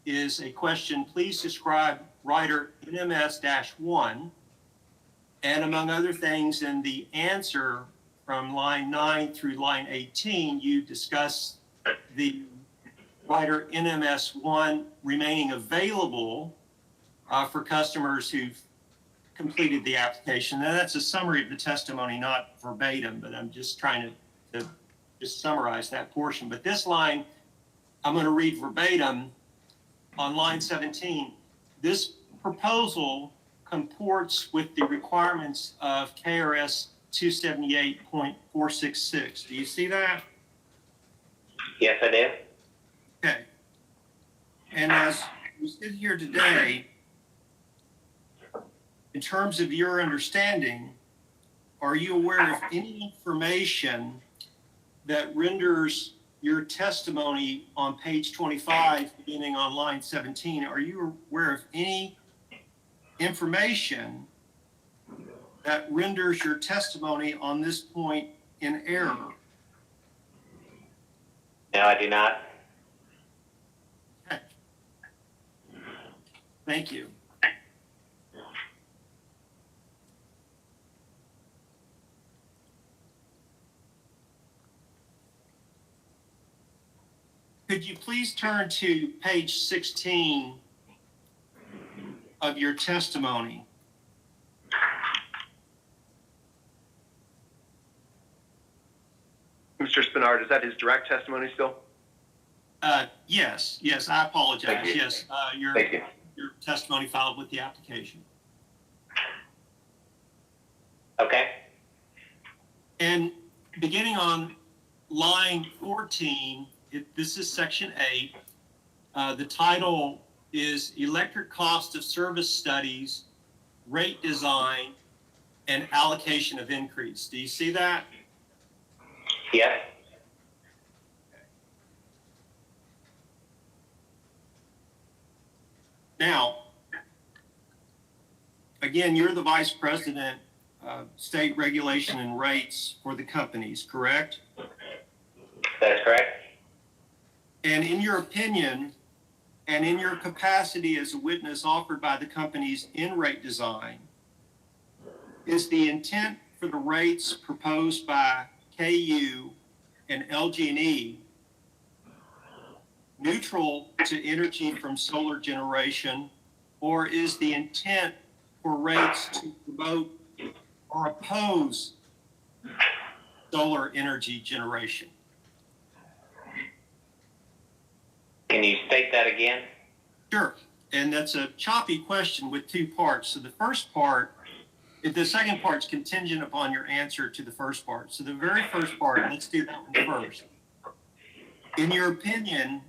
is a question, please describe rider NMS-1, and among other things in the answer from line 9 through line 18, you discuss the rider NMS-1 remaining available for customers who've completed the application. Now that's a summary of the testimony, not verbatim, but I'm just trying to just summarize that portion. But this line, I'm going to read verbatim on line 17. This proposal comports with the requirements of KRS 278.466. Do you see that? Yes, I did. Okay. And as we sit here today, in terms of your understanding, are you aware of any information that renders your testimony on page 25, beginning on line 17, are you aware of any information that renders your testimony on this point in error? No, I do not. Okay. Thank you. Could you please turn to page 16 of your testimony? Mr. Spinard, is that his direct testimony still? Yes, I apologize. Thank you. Yes, Thank you. your testimony filed with the application. Okay. And beginning on line 14, this is section 8. The title is Electric Cost of Service Studies, Rate Design, and Allocation of Increase. Do you see that? Yes. Now, again, you're the vice president of state regulation and rates for the companies, correct? That's correct. And in your opinion, and in your capacity as a witness offered by the company's in-rate design, is the intent for the rates proposed by KU and LG&E neutral to energy from solar generation, or is the intent for rates to promote or oppose solar energy generation? Can you state that again? Sure. And that's a choppy question with two parts. So the second part's contingent upon your answer to the first part. So the very first part, let's do that one first. In your opinion,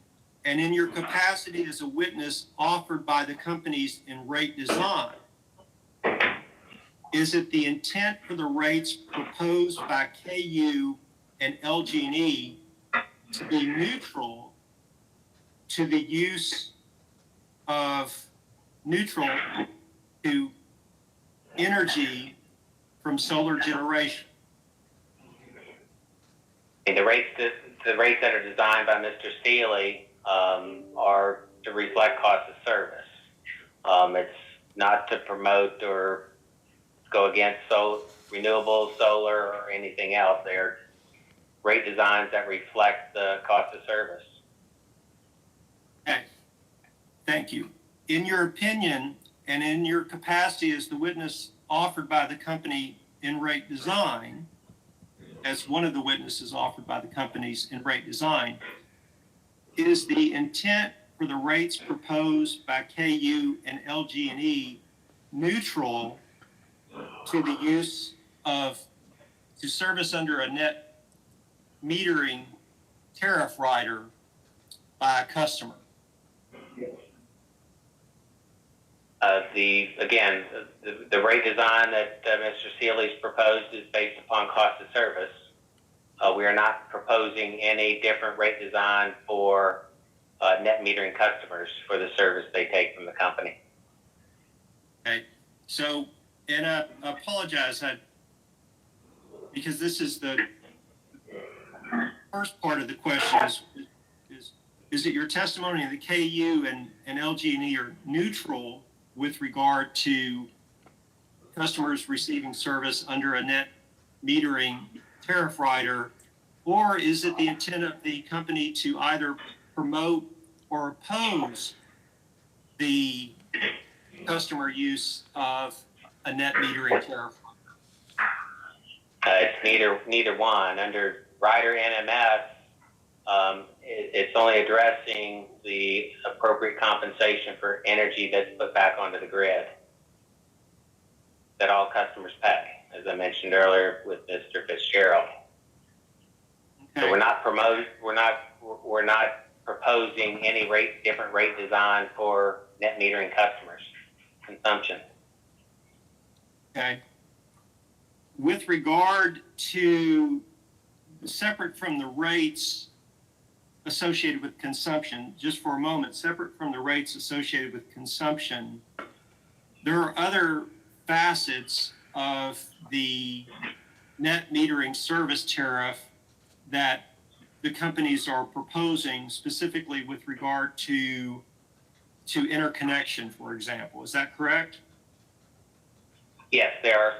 and in your capacity as a witness offered by the companies in rate design, is it the intent for the rates proposed by KU and LG&E to be neutral to the use of neutral to energy from solar generation? And the rates that are designed by Mr. Steely are to reflect cost of service. It's not to promote or go against renewable solar or anything else. They're rate designs that reflect the cost of service. Okay, thank you. In your opinion, and in your capacity as the witness offered by the company in rate design, as one of the witnesses offered by the companies in rate design, is the intent for the rates proposed by KU and LG&E neutral to the use to service under a net metering tariff rider by a customer? The rate design that Mr. Seeley's proposed is based upon cost of service. We are not proposing any different rate design for net metering customers for the service they take from the company. Okay, so, and I apologize, because this is the first part of the question is it your testimony that KU and LG&E are neutral with regard to customers receiving service under a net metering tariff rider, or is it the intent of the company to either promote or oppose the customer use of a net metering tariff rider? It's neither one. Under rider NMS, it's only addressing the appropriate compensation for energy that's put back onto the grid that all customers pay, as I mentioned earlier with Mr. Fitzgerald. Okay. So we're not proposing any different rate design for net metering customers' consumption. Okay. With regard to, separate from the rates associated with consumption, just for a moment, separate from the rates associated with consumption, there are other facets of the net metering service tariff that the companies are proposing, specifically with regard to interconnection, for example. Is that correct? Yes, there are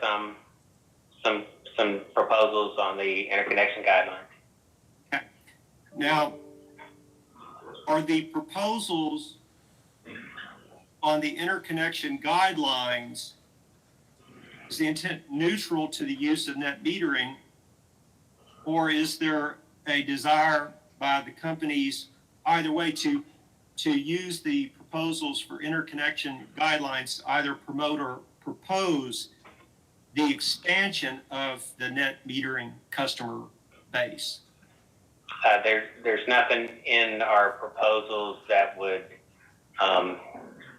some proposals on the interconnection guidelines. Okay. Now, are the proposals on the interconnection guidelines, is the intent neutral to the use of net metering, or is there a desire by the companies either way to use the proposals for interconnection guidelines to either promote or propose the expansion of the net metering customer base? There's nothing in our proposals that would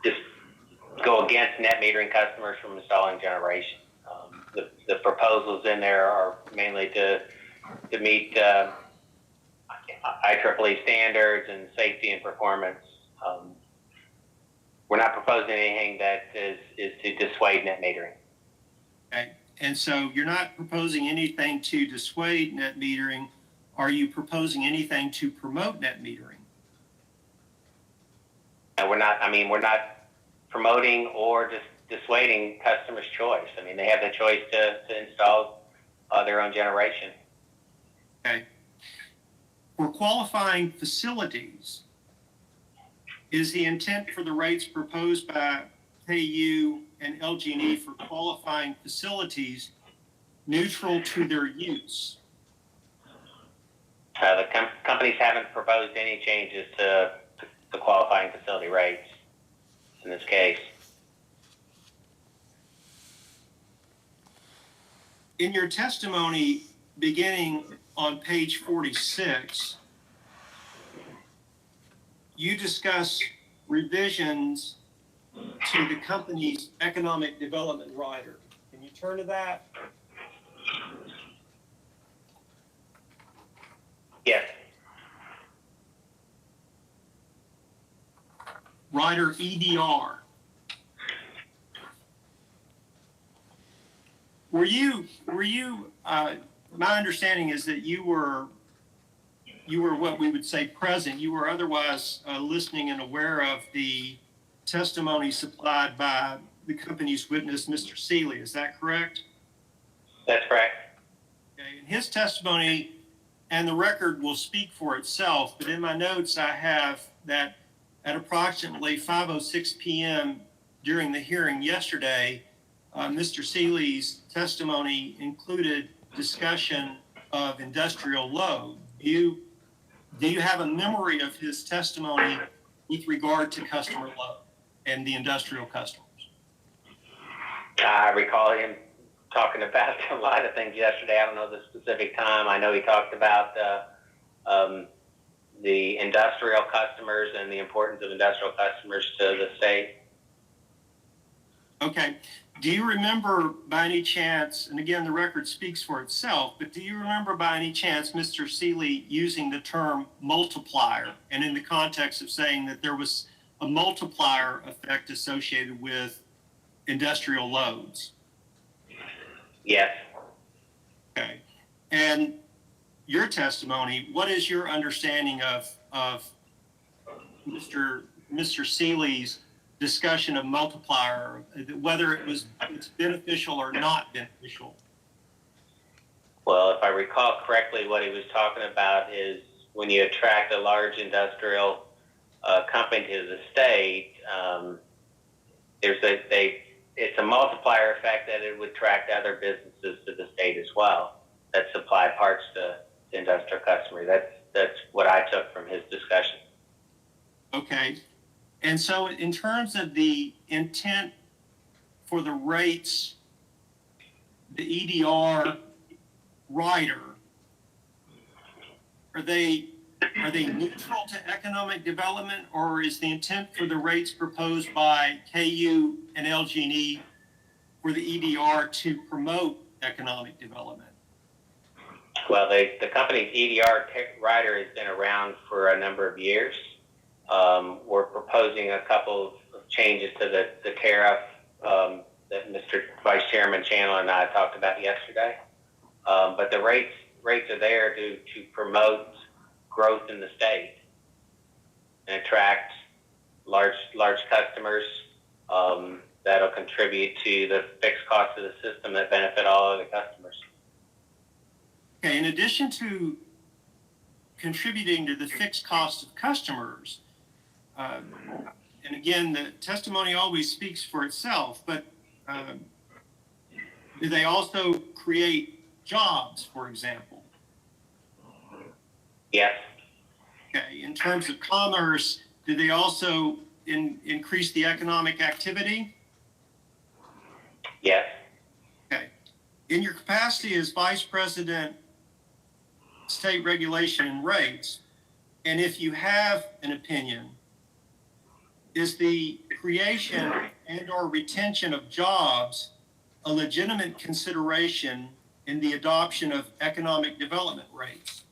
just go against net metering customers from installing generation. The proposals in there are mainly to meet IEEE standards and safety and performance. We're not proposing anything that is to dissuade net metering. Okay. And so you're not proposing anything to dissuade net metering. Are you proposing anything to promote net metering? we're not promoting or just dissuading customers' choice. I mean, they have the choice to install their own generation. Okay. For qualifying facilities, is the intent for the rates proposed by KU and LG&E for qualifying facilities neutral to their use? The companies haven't proposed any changes to the qualifying facility rates in this case. In your testimony, beginning on page 46, you discuss revisions to the company's economic development rider. Can you turn to that? Yes. Rider EDR. Were you, my understanding is that you were what we would say present. You were otherwise listening and aware of the testimony supplied by the company's witness, Mr. Seeley. Is that correct? That's correct. Okay. In his testimony, and the record will speak for itself, but in my notes I have that at approximately 5:06 p.m. during the hearing yesterday, Mr. Seeley's testimony included discussion of industrial load. Do you have a memory of his testimony with regard to customer load and the industrial customers? I recall him talking about a lot of things yesterday. I don't know the specific time. I know he talked about the industrial customers and the importance of industrial customers to the state. Okay. Do you remember by any chance, and again, the record speaks for itself, but do you remember by any chance Mr. Seeley using the term multiplier, and in the context of saying that there was a multiplier effect associated with industrial loads? Yes. Okay. And your testimony, what is your understanding of Mr. Seeley's discussion of multiplier, whether it's beneficial or not beneficial? Well, if I recall correctly, what he was talking about is when you attract a large industrial company to the state, it's a multiplier effect that it would attract other businesses to the state as well that supply parts to industrial customers. That's what I took from his discussion. Okay. And so in terms of the intent for the rates, the EDR rider, are they neutral to economic development, or is the intent for the rates proposed by KU and LG&E for the EDR to promote economic development? Well, the company's EDR rider has been around for a number of years. We're proposing a couple of changes to the tariff that Mr. Vice Chairman Chandler and I talked about yesterday. But the rates are there to promote growth in the state and attract large customers that'll contribute to the fixed cost of the system that benefit all of the customers. Okay, in addition to contributing to the fixed cost of customers, and again, the testimony always speaks for itself, but do they also create jobs, for example? Yes. Okay, in terms of commerce, do they also increase the economic activity? Yes. Okay. In your capacity as Vice President, State Regulation and Rates, and if you have an opinion, is the creation and or retention of jobs a legitimate consideration in the adoption of economic development rates?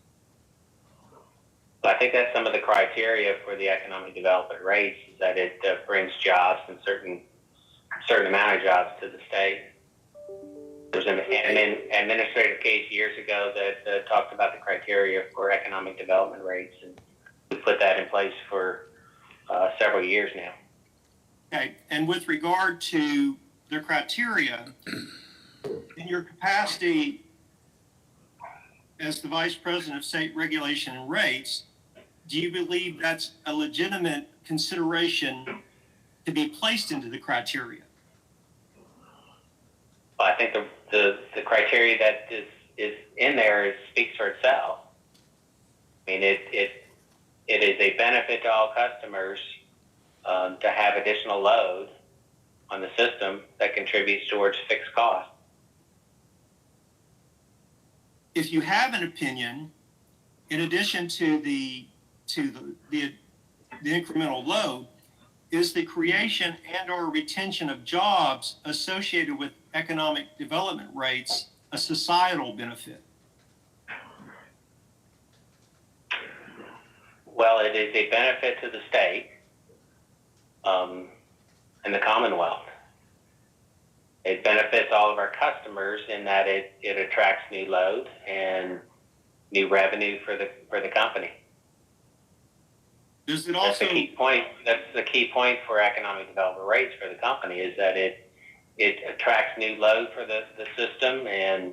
Well, I think that's some of the criteria for the economic development rates, is that it brings jobs and certain amount of jobs to the state. There's an administrative case years ago that talked about the criteria for economic development rates, and we put that in place for several years now. Okay, and with regard to the criteria, in your capacity as the Vice President of State Regulation and Rates, do you believe that's a legitimate consideration to be placed into the criteria? Well, I think the criteria that is in there speaks for itself. I mean, it is a benefit to all customers to have additional load on the system that contributes towards fixed costs. If you have an opinion, in addition to the incremental load, is the creation and or retention of jobs associated with economic development rates a societal benefit? Well, it is a benefit to the state and the Commonwealth. It benefits all of our customers in that it attracts new load and new revenue for the company. Does it That's also the key point. That's the key point for economic development rates for the company, is that it attracts new load for the system and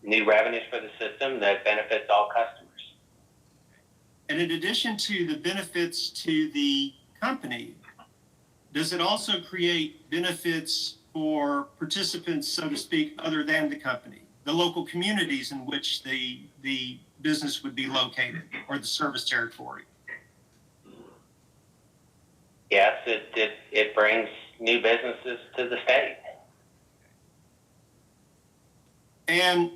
new revenues for the system that benefits all customers. And in addition to the benefits to the company, does it also create benefits for participants, so to speak, other than the company, the local communities in which the business would be located, or the service territory? Yes, it brings new businesses to the state. And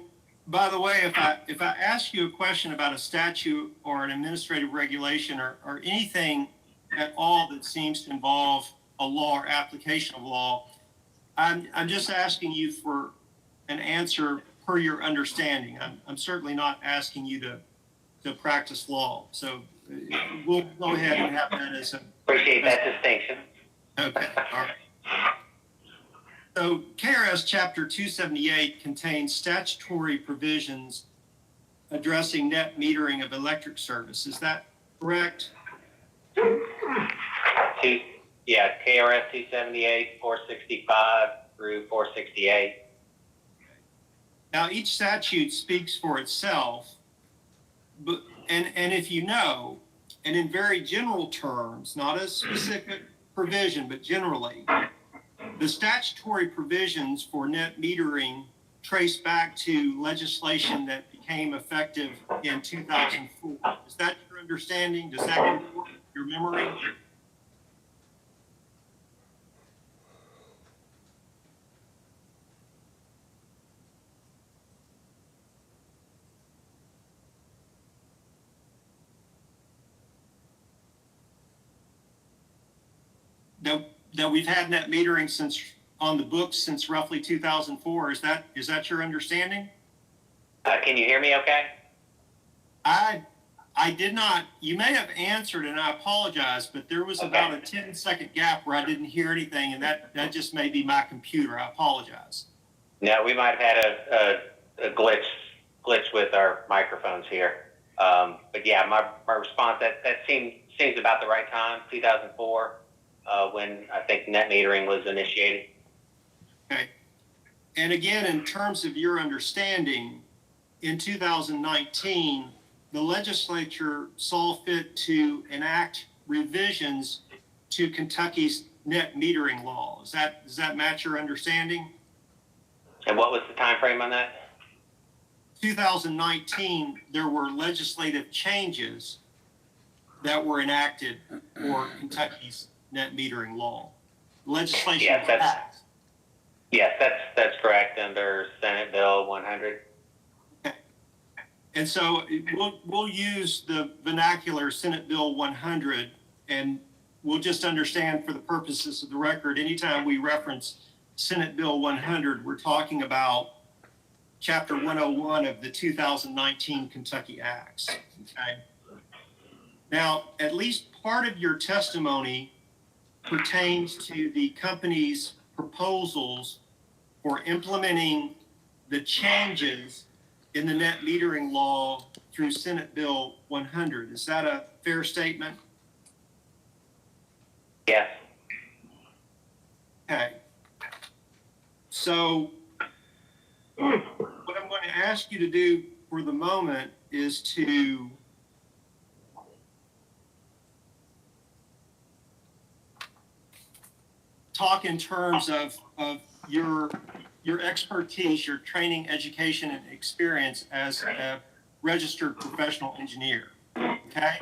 by the way, if I ask you a question about a statute or an administrative regulation or anything at all that seems to involve a law or application of law, I'm just asking you for an answer per your understanding. I'm certainly not asking you to practice law. So we'll go ahead and have that as a... Appreciate that distinction. Okay, all right. So KRS Chapter 278 contains statutory provisions addressing net metering of electric service. Is that correct? Yeah, KRS 278, 465 through 468. Now, each statute speaks for itself, but and if you know, and in very general terms, not a specific provision, but generally, the statutory provisions for net metering trace back to legislation that became effective in 2004. Is that your understanding? Does that comport with your memory? That we've had net metering since on the books since roughly 2004. Is that your understanding? Can you hear me okay? I did not. You may have answered, and I apologize, but there was about a 10-second gap where I didn't hear anything, and that just may be my computer. I apologize. No, we might have had a glitch with our microphones here. But yeah, my response that seems about the right time, 2004. When I think net metering was initiated. Okay. And again, in terms of your understanding, in 2019, the legislature saw fit to enact revisions to Kentucky's net metering law. Does that match your understanding? And what was the time frame on that? 2019, there were legislative changes that were enacted for Kentucky's net metering law. Legislation was passed. Yes, that's correct, under Senate Bill 100. Okay. And so we'll use the vernacular Senate Bill 100, and we'll just understand for the purposes of the record, anytime we reference Senate Bill 100, we're talking about Chapter 101 of the 2019 Kentucky Acts. Okay. Now, at least part of your testimony pertains to the company's proposals for implementing the changes in the net metering law through Senate Bill 100. Is that a fair statement? Yes. Okay. So what I'm going to ask you to do for the moment is to talk in terms of your expertise, your training, education, and experience as a registered professional engineer. Okay?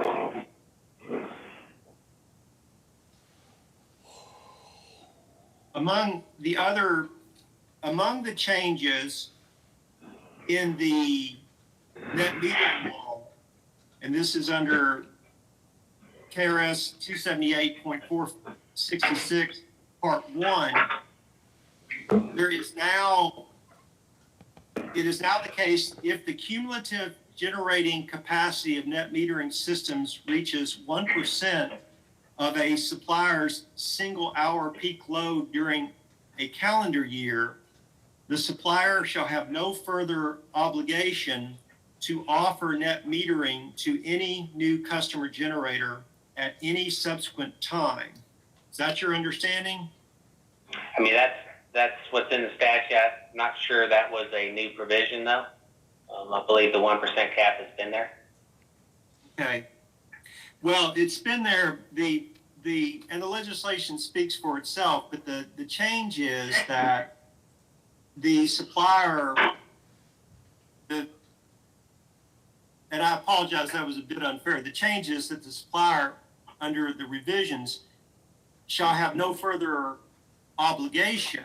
Among the changes in the net metering law, and this is under KRS 278.466, Part 1, it is now the case if the cumulative generating capacity of net metering systems reaches 1% of a supplier's single hour peak load during a calendar year, the supplier shall have no further obligation to offer net metering to any new customer generator at any subsequent time. Is that your understanding? I mean, that's what's in the statute. I'm not sure that was a new provision, though. I believe the 1% cap has been there. Okay. Well, it's been there. And the legislation speaks for itself, but the change is that the supplier, and I apologize, that was a bit unfair. The change is that the supplier, under the revisions, shall have no further obligation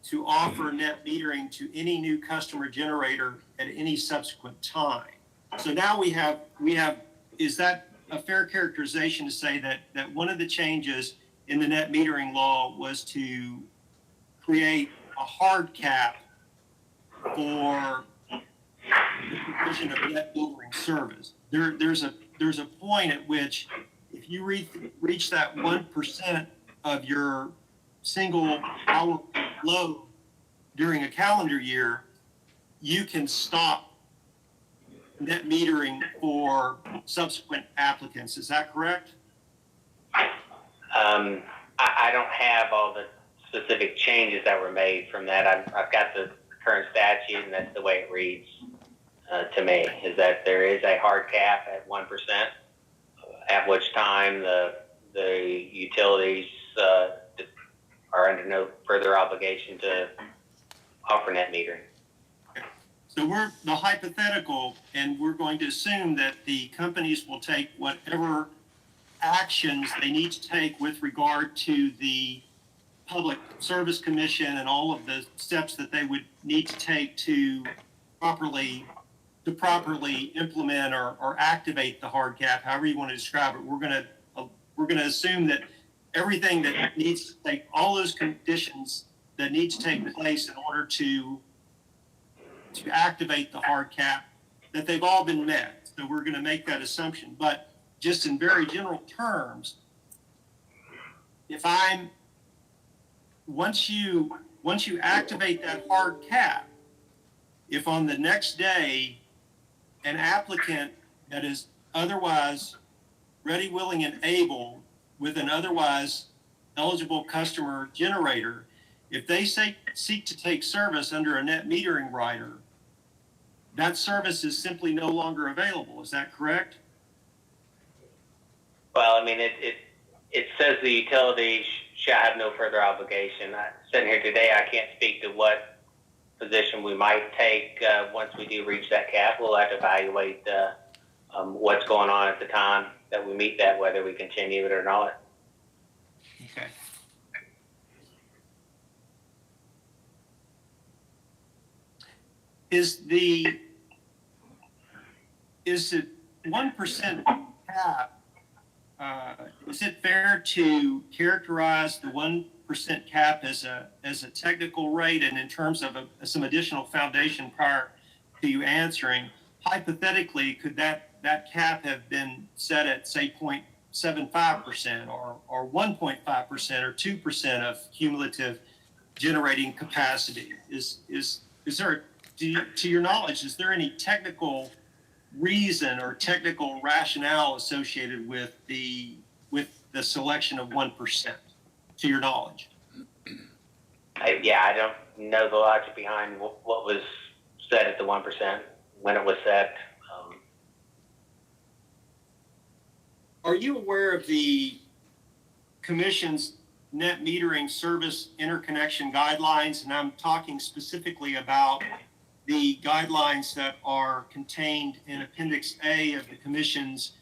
to offer net metering to any new customer generator at any subsequent time. So now we have, is that a fair characterization to say that one of the changes in the net metering law was to create a hard cap for the provision of net metering service? There's a point at which if you reach that 1% of your single hour load during a calendar year, you can stop net metering for subsequent applicants. Is that correct? I don't have all the specific changes that were made from that. I've got the current statute, and that's the way it reads to me, is that there is a hard cap at 1%, at which time the utilities are under no further obligation to offer net metering. So we're the hypothetical, and we're going to assume that the companies will take whatever actions they need to take with regard to the Public Service Commission and all of the steps that they would need to take to properly implement or activate the hard cap, however you want to describe it. We're going to assume that everything that needs to take, all those conditions that need to take place in order to activate the hard cap, that they've all been met. So we're going to make that assumption. But just in very general terms, once you activate that hard cap, if on the next day an applicant that is otherwise ready, willing, and able with an otherwise eligible customer generator, if they seek to take service under a net metering rider, that service is simply no longer available. Is that correct? Well, I mean, it says the utility shall have no further obligation. Sitting here today, I can't speak to what position we might take once we do reach that cap. We'll have to evaluate what's going on at the time that we meet that, whether we continue it or not. Okay. Is it 1% cap? Is it fair to characterize the 1% cap as a technical rate, and in terms of some additional foundation prior to you answering, hypothetically, could that cap have been set at, say, 0.75% or 1.5% or 2% of cumulative generating capacity? Is there, to your knowledge, is there any technical reason or technical rationale associated with the selection of 1%, to your knowledge? I don't know the logic behind what was said at the 1%, when it was set. Are you aware of the Commission's net metering service interconnection guidelines? And I'm talking specifically about the guidelines that are contained in Appendix A of the Commission's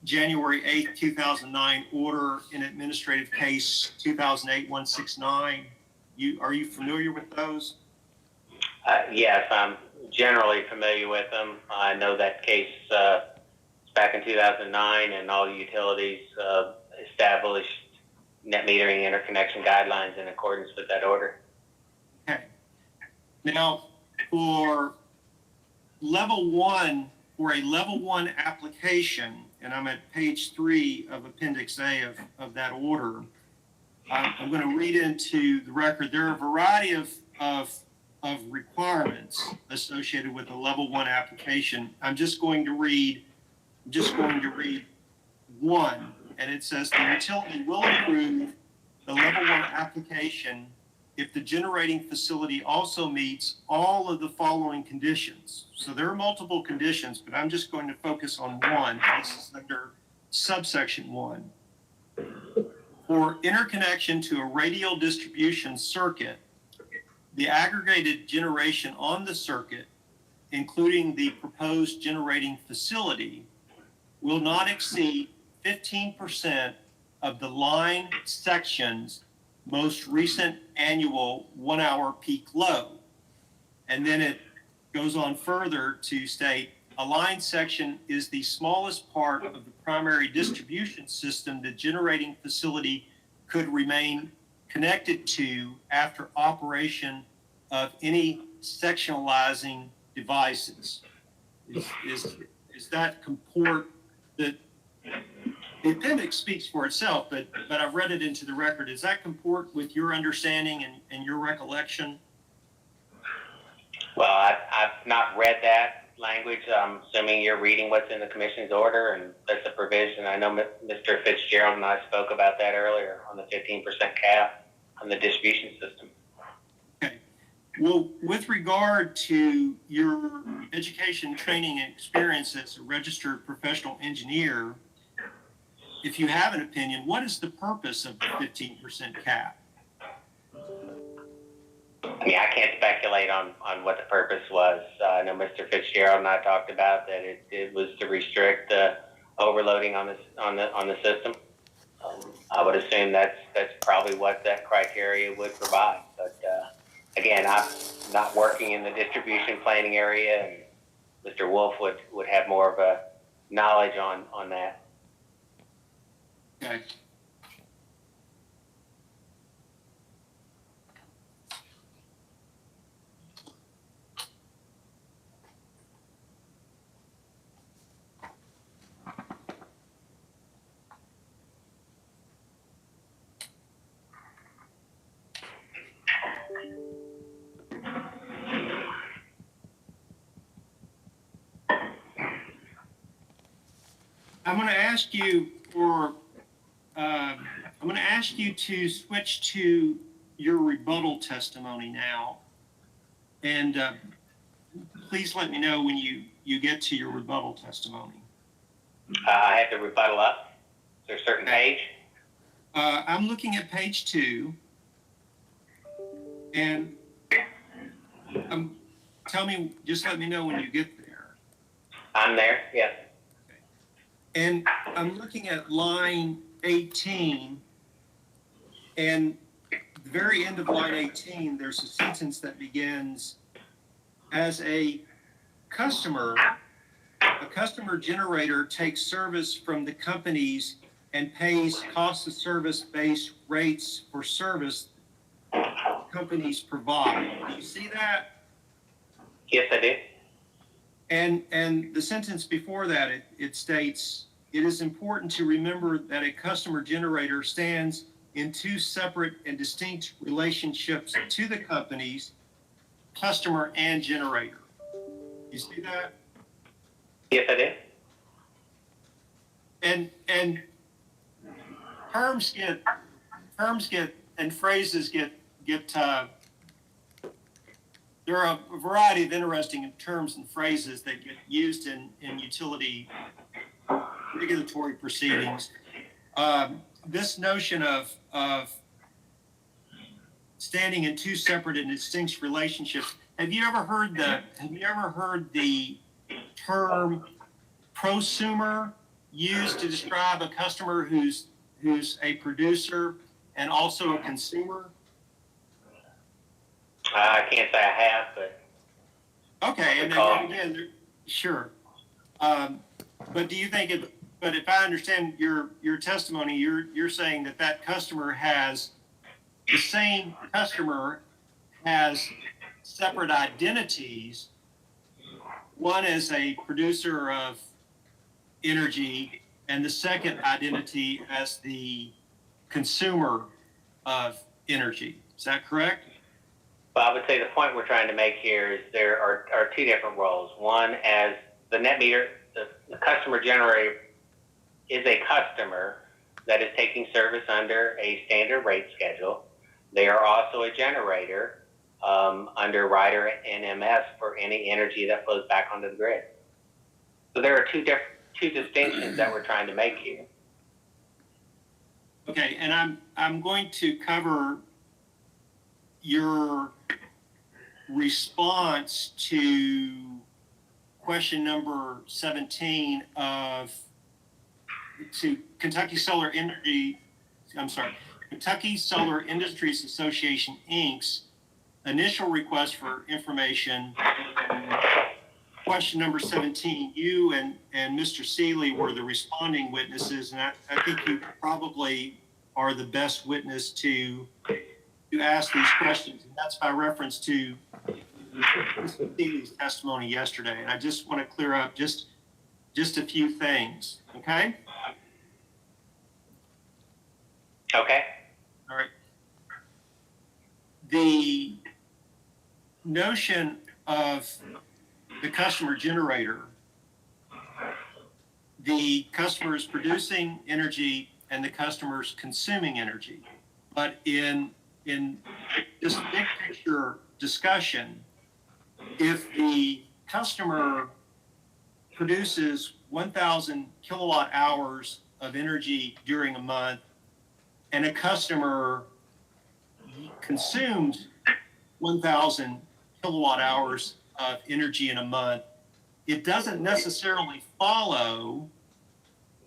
January 8th, 2009 order in administrative case 2008-169. Are you familiar with those? Yes, I'm generally familiar with them. I know that case back in 2009, and all the utilities established net metering interconnection guidelines in accordance with that order. Okay. Now, for level 1, for a level 1 application, and I'm at page 3 of Appendix A of that order, I'm going to read into the record. There are a variety of requirements associated with a level 1 application. I'm just going to read one, and it says the utility will approve the level 1 application if the generating facility also meets all of the following conditions. So there are multiple conditions, but I'm just going to focus on one. This is under subsection 1. For interconnection to a radial distribution circuit, the aggregated generation on the circuit, including the proposed generating facility, will not exceed 15% of the line section's most recent annual 1-hour peak load. And then it goes on further to state, a line section is the smallest part of the primary distribution system the generating facility could remain connected to after operation of any sectionalizing devices. Is that comport that the appendix speaks for itself, but I've read it into the record. Does that comport with your understanding and your recollection? Well, I've not read that language. I'm assuming you're reading what's in the Commission's order, and that's a provision. I know Mr. Fitzgerald and I spoke about that earlier on the 15% cap on the distribution system. Okay. Well, with regard to your education, training, and experience as a registered professional engineer, if you have an opinion, what is the purpose of the 15% cap? I mean, I can't speculate on what the purpose was. I know Mr. Fitzgerald and I talked about that it was to restrict the overloading on the system. I would assume that's probably what that criteria would provide. But again, I'm not working in the distribution planning area, and Mr. Wolf would have more of a knowledge on that. Okay. I'm going to ask you to switch to your rebuttal testimony now, and please let me know when you get to your rebuttal testimony. I have to rebuttal up. Is there a certain page? I'm looking at page 2, and just let me know when you get there. I'm there, yes. And I'm looking at line 18, and at the very end of line 18, there's a sentence that begins, as a customer generator takes service from the companies and pays cost of service based rates for service companies provide. Do you see that? Yes, I do. And the sentence before that, it states, it is important to remember that a customer generator stands in two separate and distinct relationships to the companies, customer and generator. You see that? Yes, I do. And terms get and phrases get there are a variety of interesting terms and phrases that get used in utility regulatory proceedings. This notion of standing in two separate and distinct relationships. Have you ever heard the term prosumer used to describe a customer who's a producer and also a consumer? I can't say I have, but Okay, and then again, sure. But do you think but if I understand your testimony, you're saying that customer the same customer has separate identities. One is a producer of energy, and the second identity as the consumer of energy. Is that correct? Well, I would say the point we're trying to make here is there are two different roles. One, as the net meter, the customer generator is a customer that is taking service under a standard rate schedule. They are also a generator under rider NMS for any energy that flows back onto the grid. So there are two distinctions that we're trying to make here. Okay, and I'm going to cover your response to question number 17 to Kentucky Solar Industries Association, Inc.'s initial request for information. Question number 17, you and Mr. Seeley were the responding witnesses, and I think you probably are the best witness to ask these questions, and that's by reference to Mr. Seeley's testimony yesterday. And I just want to clear up just a few things, okay? Okay. All right. The notion of the customer generator, the customer is producing energy and the customer is consuming energy. But in this big picture discussion, if the customer produces 1,000 kilowatt hours of energy during a month, and a customer consumes 1,000 kilowatt hours of energy in a month, it doesn't necessarily follow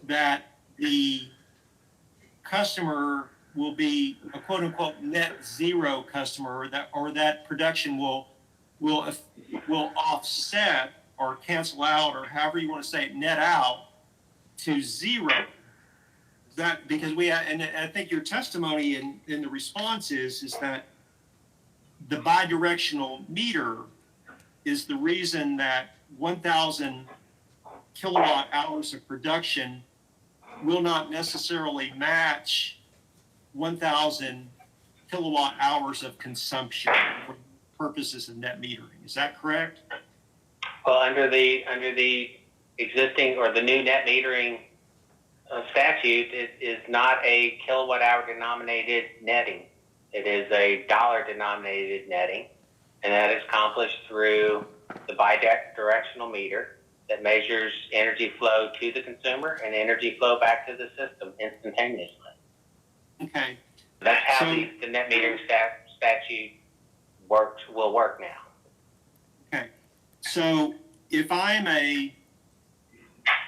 that the customer will be a quote unquote net zero customer, or that production will offset or cancel out, or however you want to say it, net out to zero. That because and I think your testimony in the response is that the bidirectional meter is the reason that 1,000 kilowatt hours of production will not necessarily match 1,000 kilowatt hours of consumption for purposes of net metering. Is that correct? Well, under the existing or the new net metering statute, it is not a kilowatt hour denominated netting. It is a dollar denominated netting, and that is accomplished through the bidirectional meter that measures energy flow to the consumer and energy flow back to the system instantaneously. Okay. That's how the net metering statute will work now. Okay. So if I'm a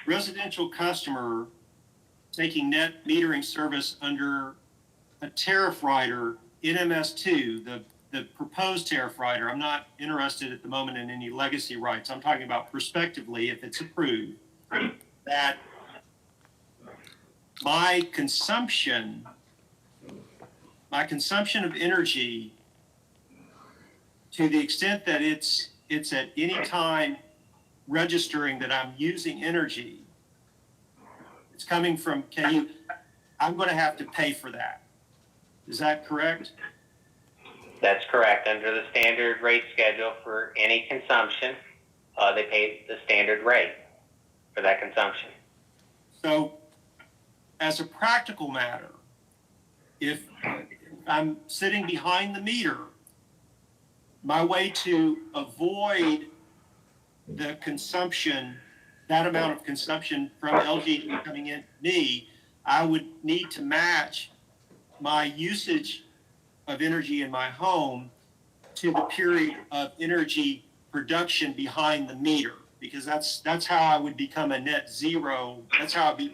residential customer taking net metering service under a tariff rider, NMS2, the proposed tariff rider, I'm not interested at the moment in any legacy rights. I'm talking about prospectively, if it's approved, that my consumption of energy, to the extent that it's at any time registering that I'm using energy, it's coming from, I'm going to have to pay for that. Is that correct? That's correct. Under the standard rate schedule for any consumption, they pay the standard rate for that consumption. So, as a practical matter, if I'm sitting behind the meter, my way to avoid the consumption, that amount of consumption from LG coming in me, I would need to match my usage of energy in my home to the period of energy production behind the meter, because that's how I would become a net zero. That's how I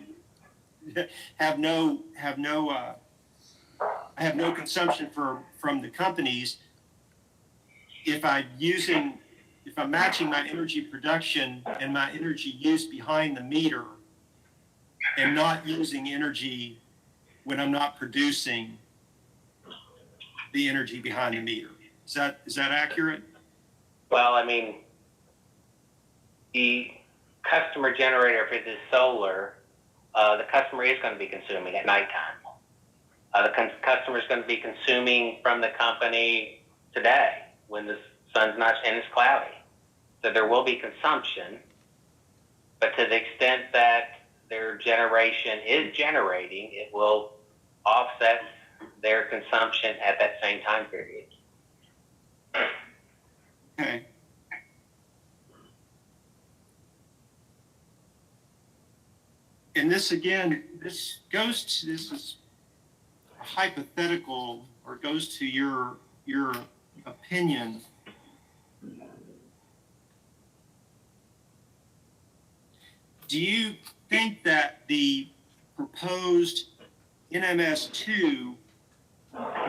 have no consumption from the companies if I'm matching my energy production and my energy use behind the meter and not using energy when I'm not producing the energy behind the meter. Is that accurate? Well, I mean, the customer generator, if it is solar, the customer is going to be consuming at nighttime. The customer is going to be consuming from the company today when the sun's not and it's cloudy. So there will be consumption, but to the extent that their generation is generating, it will offset their consumption at that same time period. Okay. And this again, this is hypothetical, or goes to your opinion. Do you think that the proposed NMS2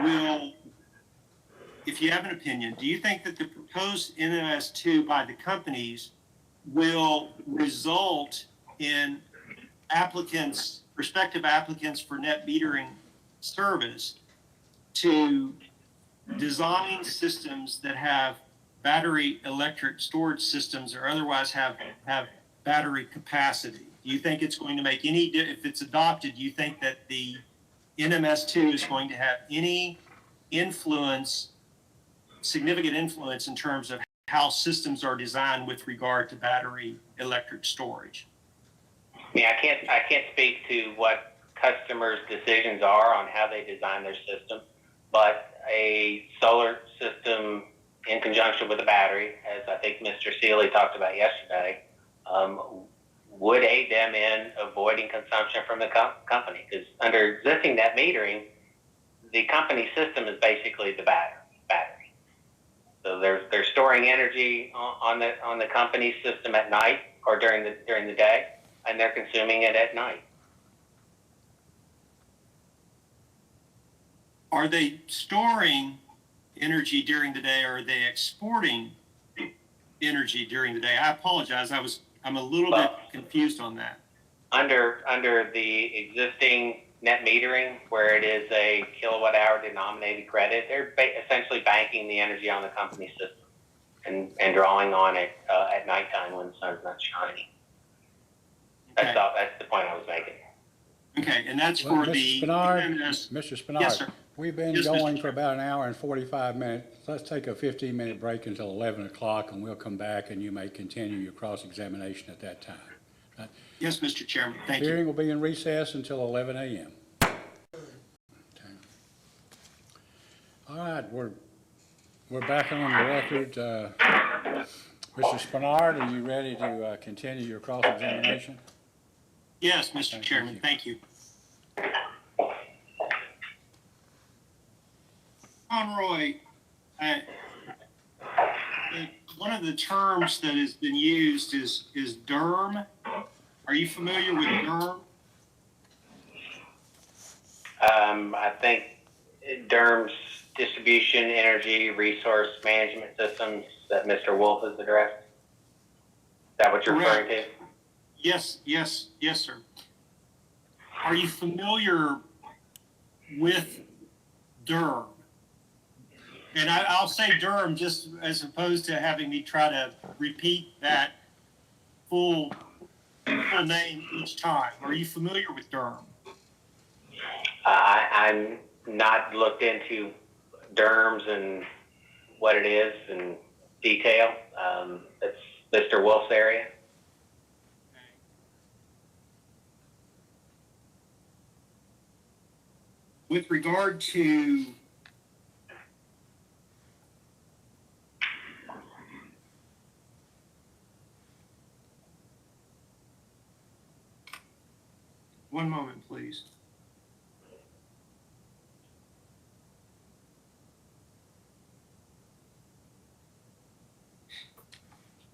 will, if you have an opinion, do you think that the proposed NMS2 by the companies will result in prospective applicants for net metering service to design systems that have battery electric storage systems or otherwise have battery capacity? Do you think it's going to make if it's adopted, do you think that the NMS2 is going to have any significant influence in terms of how systems are designed with regard to battery electric storage? I mean, I can't speak to what customers' decisions are on how they design their system, but a solar system in conjunction with a battery, as I think Mr. Seeley talked about yesterday, would aid them in avoiding consumption from the company. Because under existing net metering, the company system is basically the battery. So they're storing energy on the company system at night or during the day, and they're consuming it at night. Are they storing energy during the day, or are they exporting energy during the day? I apologize. I'm a little bit confused on that. Under the existing net metering, where it is a kilowatt hour denominated credit, they're essentially banking the energy on the company system and drawing on it at nighttime when the sun's not shining. Okay. That's the point I was making. Okay, and that's Well, for the Mr. Spinard, Yes, sir. we've been Yes, Mr. going for Chairman. about an hour and 45 minutes. Let's take a 15-minute break until 11 o'clock, and we'll come back, and you may continue your cross-examination at that time. Right? Yes, Mr. Chairman. Thank you. Hearing will be in recess until 11 a.m. Okay. All right, we're back on the record. Mr. Spinard, are you ready to continue your cross-examination? Yes, Mr. Thank Chairman. you. Thank you. Conroy, one of the terms that has been used is DERM. Are you familiar with DERM? I think DERM's distribution energy resource management systems that Mr. Wolf has addressed. Is that what you're referring to? Yes, sir. Are you familiar with DERM? And I'll say DERM just as opposed to having me try to repeat that full name each time. Are you familiar with DERM? I'm not looked into DERMs and what it is in detail. It's Mr. Wolf's area. with regard to one moment, please.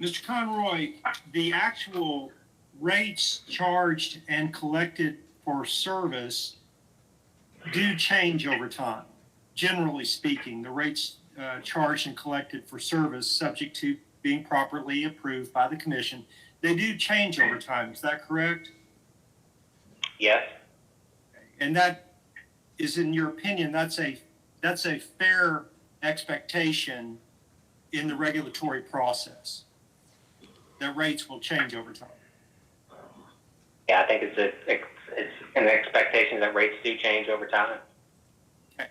Mr. Conroy, the actual rates charged and collected for service do change over time. Generally speaking, the rates charged and collected for service, subject to being properly approved by the commission, they do change over time. Is that correct? Yes. And that is, in your opinion, that's a fair expectation in the regulatory process, that rates will change over time. Yeah, I think it's an expectation that rates do change over time. Okay.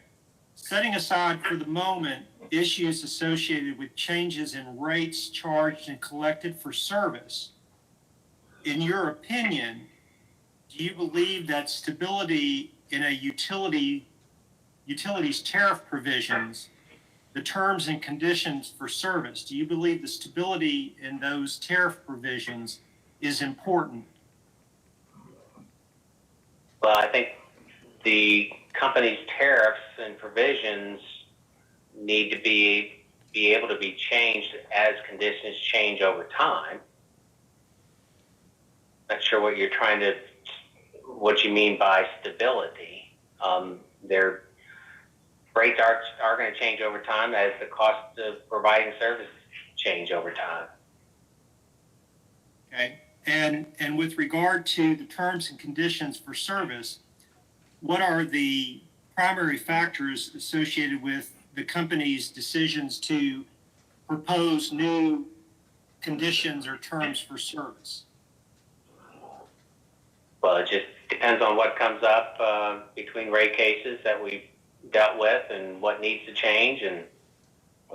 Setting aside for the moment issues associated with changes in rates charged and collected for service, in your opinion, do you believe that stability in a utility's tariff provisions, the terms and conditions for service, do you believe the stability in those tariff provisions is important? Well, I think the company's tariffs and provisions need to be able to be changed as conditions change over time. Not sure what what you mean by stability. Their rates are going to change over time as the cost of providing services change over time. Okay. And with regard to the terms and conditions for service, what are the primary factors associated with the company's decisions to propose new conditions or terms for service? Well, it just depends on what comes up between rate cases that we've dealt with and what needs to change, and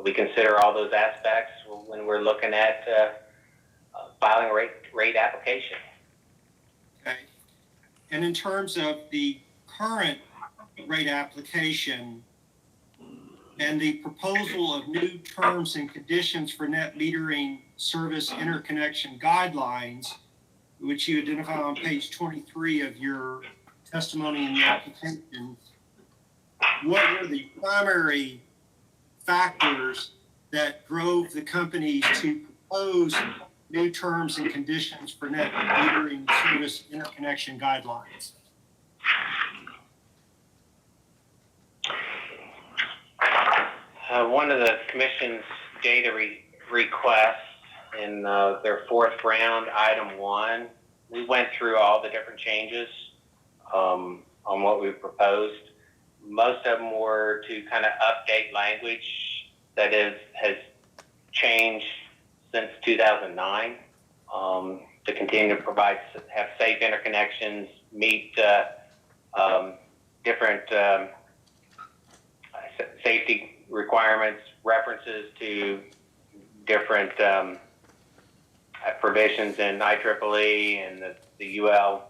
we consider all those aspects when we're looking at filing a rate application. Okay. And in terms of the current rate application and the proposal of new terms and conditions for net metering service interconnection guidelines, which you identify on page 23 of your testimony in the application, what were the primary factors that drove the companies to propose new terms and conditions for net metering service interconnection guidelines? One of the commission's data requests in their fourth round, item 1, we went through all the different changes on what we proposed. Most of them were to kind of update language that has changed since 2009 to continue to have safe interconnections, meet different safety requirements, references to different provisions in IEEE and the UL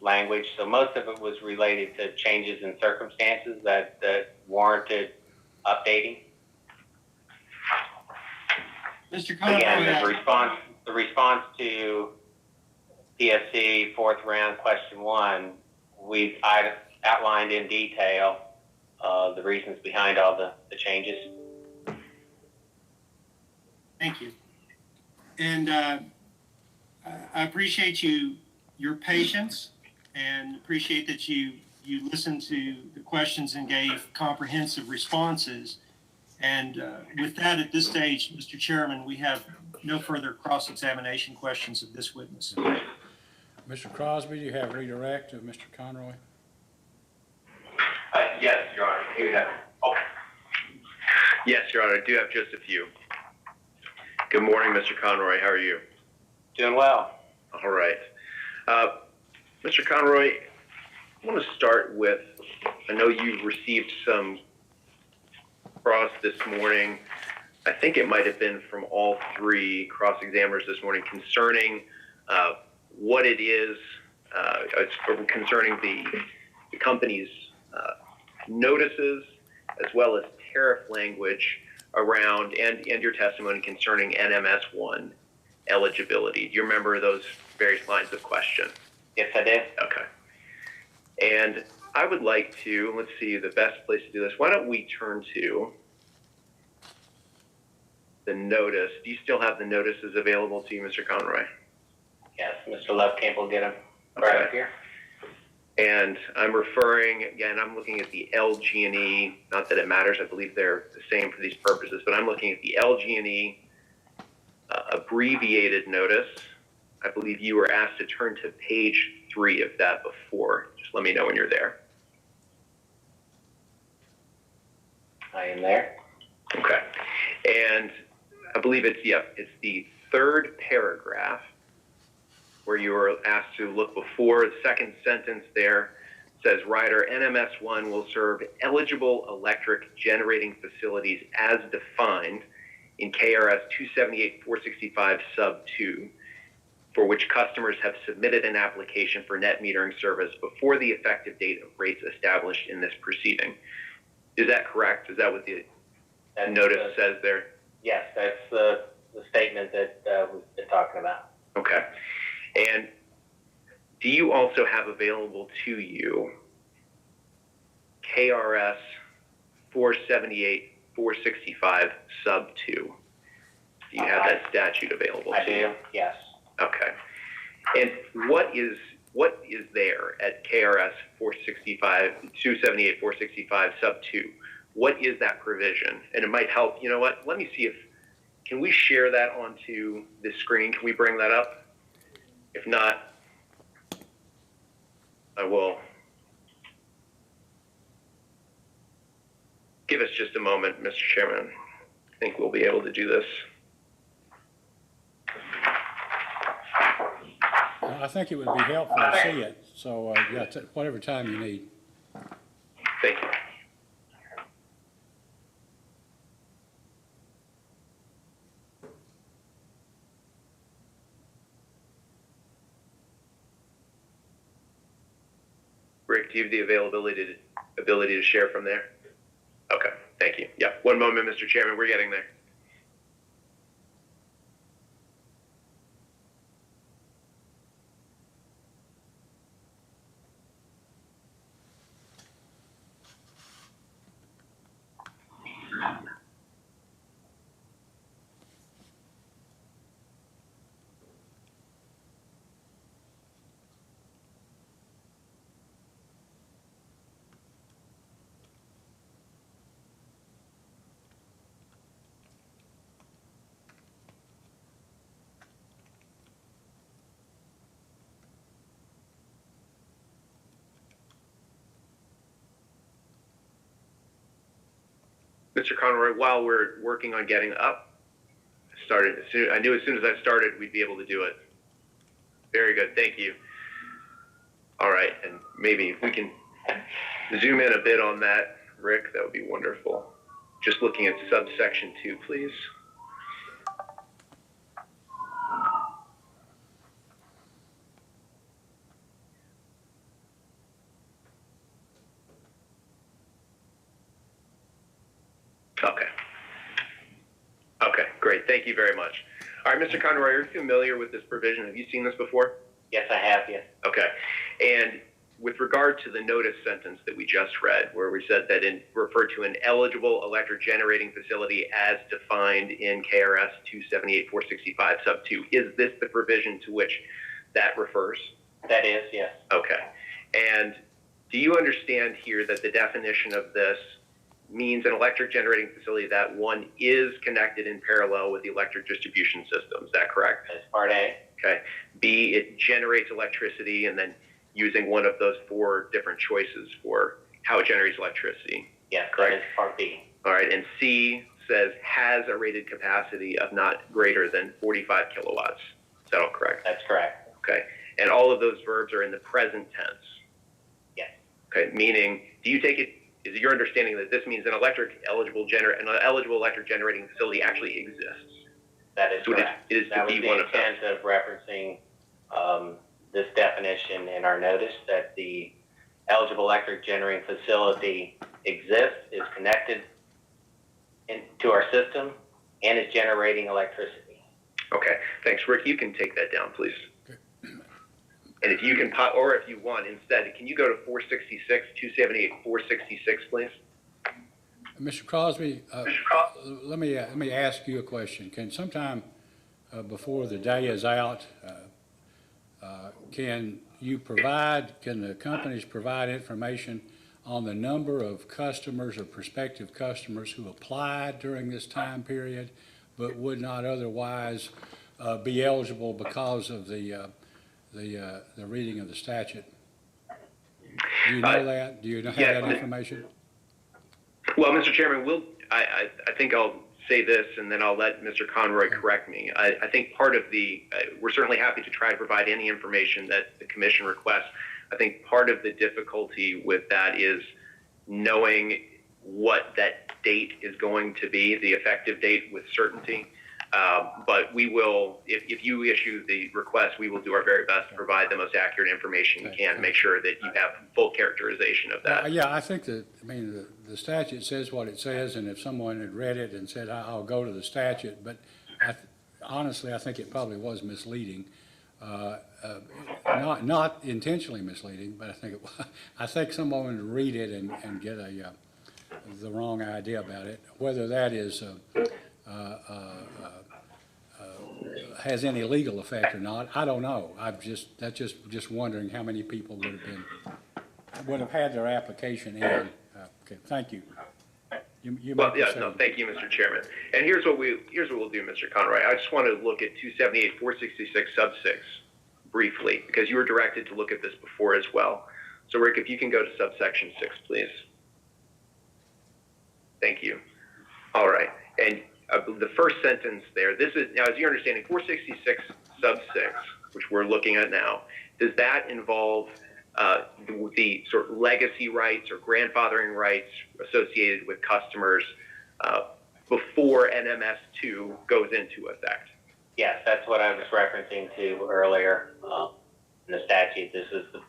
language. So most of it was related to changes in circumstances that warranted updating. Mr. Conroy, Again, the response to PSC fourth round question 1, we've outlined in detail the reasons behind all the changes. thank you. And I appreciate your patience, and appreciate that you listened to the questions and gave comprehensive responses. And with that, at this stage, Mr. Chairman, we have no further cross-examination questions of this witness. Mr. Crosby, do you have redirect of Mr. Conroy? Yes, Your Honor. Yes, Your Honor. I do have just a few. Good morning, Mr. Conroy. How are you? Doing well. All right. Mr. Conroy, I want to start with, I know you received some cross this morning. I think it might have been from all 3 cross-examiners this morning concerning what it is, concerning the company's notices as well as tariff language around, and your testimony concerning NMS1 eligibility. Do you remember those various lines of question? Yes, I did. Okay. And I would like to, let's see, the best place to do this. Why don't we turn to the notice? Do you still have the notices available to you, Mr. Conroy? Yes, Mr. Lovecamp will get them right Okay. up here. And I'm referring, again, I'm looking at the LG&E, not that it matters, I believe they're the same for these purposes, but I'm looking at the LG&E abbreviated notice. I believe you were asked to turn to page 3 of that before. Just let me know when you're there. I am there. Okay. And I believe it's the third paragraph where you were asked to look before. The second sentence there says, Rider NMS1 will serve eligible electric generating facilities as defined in KRS 278-465 sub 2, for which customers have submitted an application for net metering service before the effective date of rates established in this proceeding. Is that correct? Is that what the notice says there? Yes, that's the statement that we've been talking about. Okay. And do you also have available to you KRS 478-465 sub 2? Do you have that statute available I to you? do, yes. Okay. And what is there at KRS 278-465 sub 2? What is that provision? And it might help, you know what, let me see if, can we share that onto the screen? Can we bring that up? If not, I will. Give us just a moment, Mr. Chairman. I think we'll be able to do this. I think it would be helpful to see it, so, yeah, whatever time you need. Thank you. Rick, do you have the ability to share from there? Okay, thank you. Yeah, one moment, Mr. Chairman, we're getting there. Mr. Conroy, while we're working on getting up, I knew as soon as I started, we'd be able to do it. Very good, thank you. All right, and maybe if we can zoom in a bit on that, Rick, that would be wonderful. Just looking at subsection 2, please. Okay. Okay, great. Thank you very much. All right, Mr. Conroy, are you familiar with this provision? Have you seen this before? Yes, I have, yes. Okay. And with regard to the notice sentence that we just read, where we said that referred to an eligible electric generating facility as defined in KRS 278-465 sub 2, is this the provision to which that refers? That is, yes. Okay. And do you understand here that the definition of this means an electric generating facility that one is connected in parallel with the electric distribution system? Is that correct? That's part A. Okay. B, it generates electricity, and then using one of those 4 different choices for how it generates electricity. Yes, correct. that is part B. All right. And C says has a rated capacity of not greater than 45 kilowatts. Is that all correct? That's correct. Okay. And all of those verbs are in the present tense. Yes. Okay. Meaning, do you take it, is it your understanding that this means an eligible electric generating facility actually exists? That is So correct. it is to that was be the one of intent of referencing this definition in our notice, that the eligible electric generating facility exists, is connected to our system, and is generating electricity. Okay, thanks. Rick, you can take that down, please. Okay. And if you can, or if you want, instead, can you go to 466, 278, 466, please? Mr. Crosby, let me ask you a question. Can sometime before the day is out, can the companies provide information on the number of customers or prospective customers who applied during this time period but would not otherwise be eligible because of the reading of the statute? Do you know that? Do you have that information? Well, Mr. Chairman, I think I'll say this, and then I'll let Mr. Conroy correct me. I think part of we're certainly happy to try to provide any information that the commission requests. I think part of the difficulty with that is knowing what that date is going to be, the effective date with certainty. But we will, if you issue the request, we will do our very best to provide the most accurate information we can, make sure that you have full characterization of that. Yeah, I think the statute says what it says, and if someone had read it and said, I'll go to the statute, but honestly, I think it probably was misleading. Not intentionally misleading, but I think someone would read it and get the wrong idea about it. Whether that is has any legal effect or not, I don't know. That's just wondering how many people would have had their application in. Okay, thank you. Well, yeah, no, thank you, Mr. Chairman. And here's what we'll do, Mr. Conroy. I just want to look at 278, 466, sub 6 briefly, because you were directed to look at this before as well. So, Rick, if you can go to subsection 6, please. Thank you. All right. And the first sentence there, this is, now as you're understanding, 466 sub 6, which we're looking at now, does that involve the sort of legacy rights or grandfathering rights associated with customers before NMS 2 goes into effect? Yes, that's what I was referencing to earlier in the statute. This is the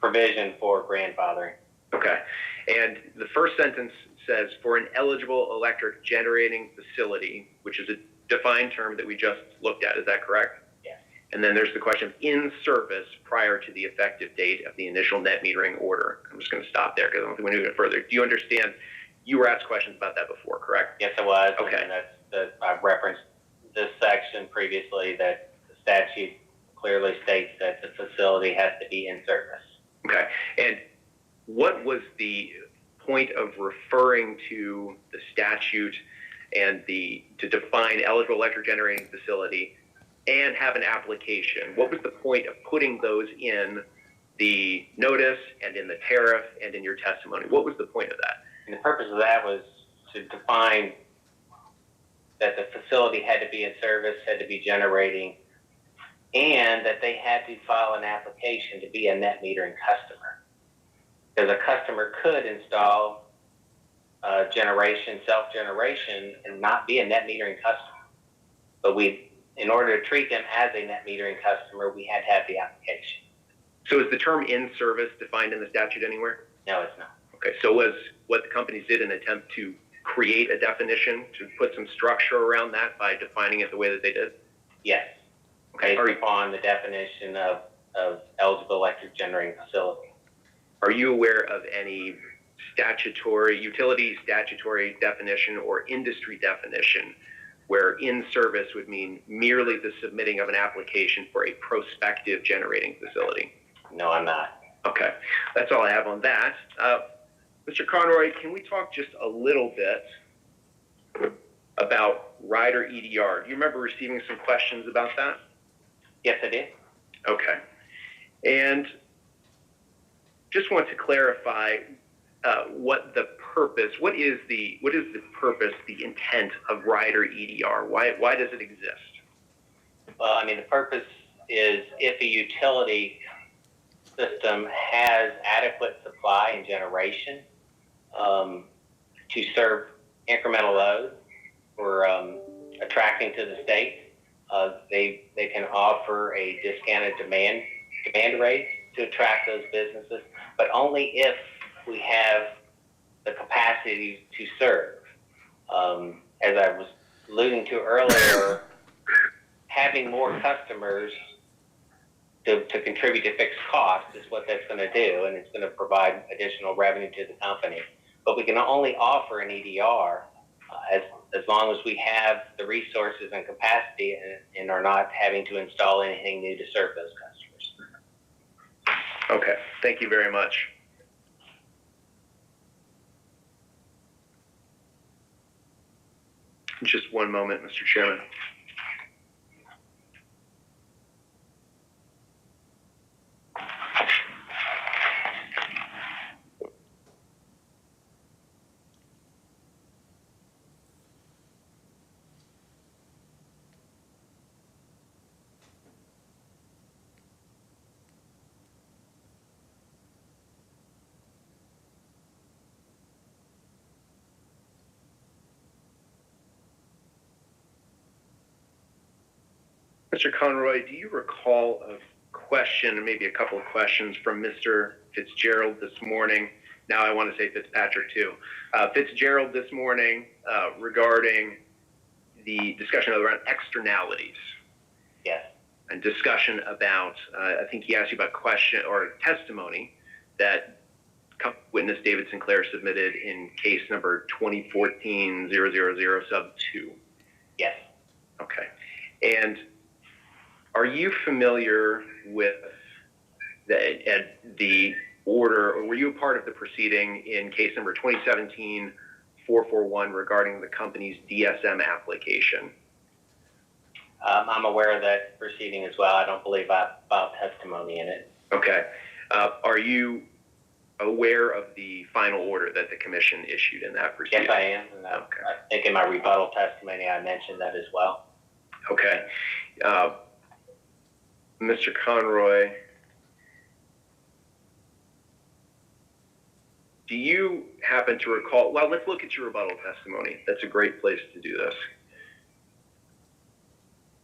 provision for grandfathering. Okay. And the first sentence says, for an eligible electric generating facility, which is a defined term that we just looked at. Is that correct? Yes. And then there's the question of in service prior to the effective date of the initial net metering order. I'm just going to stop there because I don't think we need to go further. Do you understand? You were asked questions about that before, correct? Yes, I was. Okay. And I referenced this section previously, that the statute clearly states that the facility has to be in service. Okay. And what was the point of referring to the statute and to define eligible electric generating facility and have an application? What was the point of putting those in the notice and in the tariff and in your testimony? What was the point of that? And the purpose of that was to define that the facility had to be in service, had to be generating, and that they had to file an application to be a net metering customer. Because a customer could install self-generation, and not be a net metering customer. But in order to treat them as a net metering customer, we had to have the application. So is the term in service defined in the statute anywhere? No, it's not. Okay, so was what the companies did an attempt to create a definition, to put some structure around that by defining it the way that they did? Yes. Okay. Based upon the definition of eligible electric generating facility. Are you aware of any utility statutory definition or industry definition where in service would mean merely the submitting of an application for a prospective generating facility? No, I'm not. Okay, that's all I have on that. Mr. Conroy, can we talk just a little bit about rider EDR? Do you remember receiving some questions about that? Yes, I did. Okay. And just want to clarify what is the purpose, the intent of rider EDR? Why does it exist? Well, I mean, the purpose is if a utility system has adequate supply and generation to serve incremental load or attracting to the state, they can offer a discounted demand rate to attract those businesses, but only if we have the capacity to serve. As I was alluding to earlier, having more customers to contribute to fixed costs is what that's going to do, and it's going to provide additional revenue to the company. But we can only offer an EDR as long as we have the resources and capacity and are not having to install anything new to serve those customers. Okay, thank you very much. Just one moment, Mr. Chairman. Mr. Conroy, do you recall a question, maybe a couple of questions from Mr. Fitzgerald this morning? Now I want to say Fitzpatrick too. Fitzgerald this morning regarding the discussion around externalities. Yes. And discussion about, I think he asked you about question or testimony that witness David Sinclair submitted in case number 2014-000 sub 2. Yes. Okay. And are you familiar with the order, or were you a part of the proceeding in case number 2017-441 regarding the company's DSM application? I'm aware of that proceeding as well. I don't believe I filed testimony in it. Okay. Are you aware of the final order that the commission issued in that proceeding? Yes, I am. And I think in my rebuttal testimony, I mentioned that as well. Okay. Mr. Conroy, do you happen to recall, well, let's look at your rebuttal testimony. That's a great place to do this.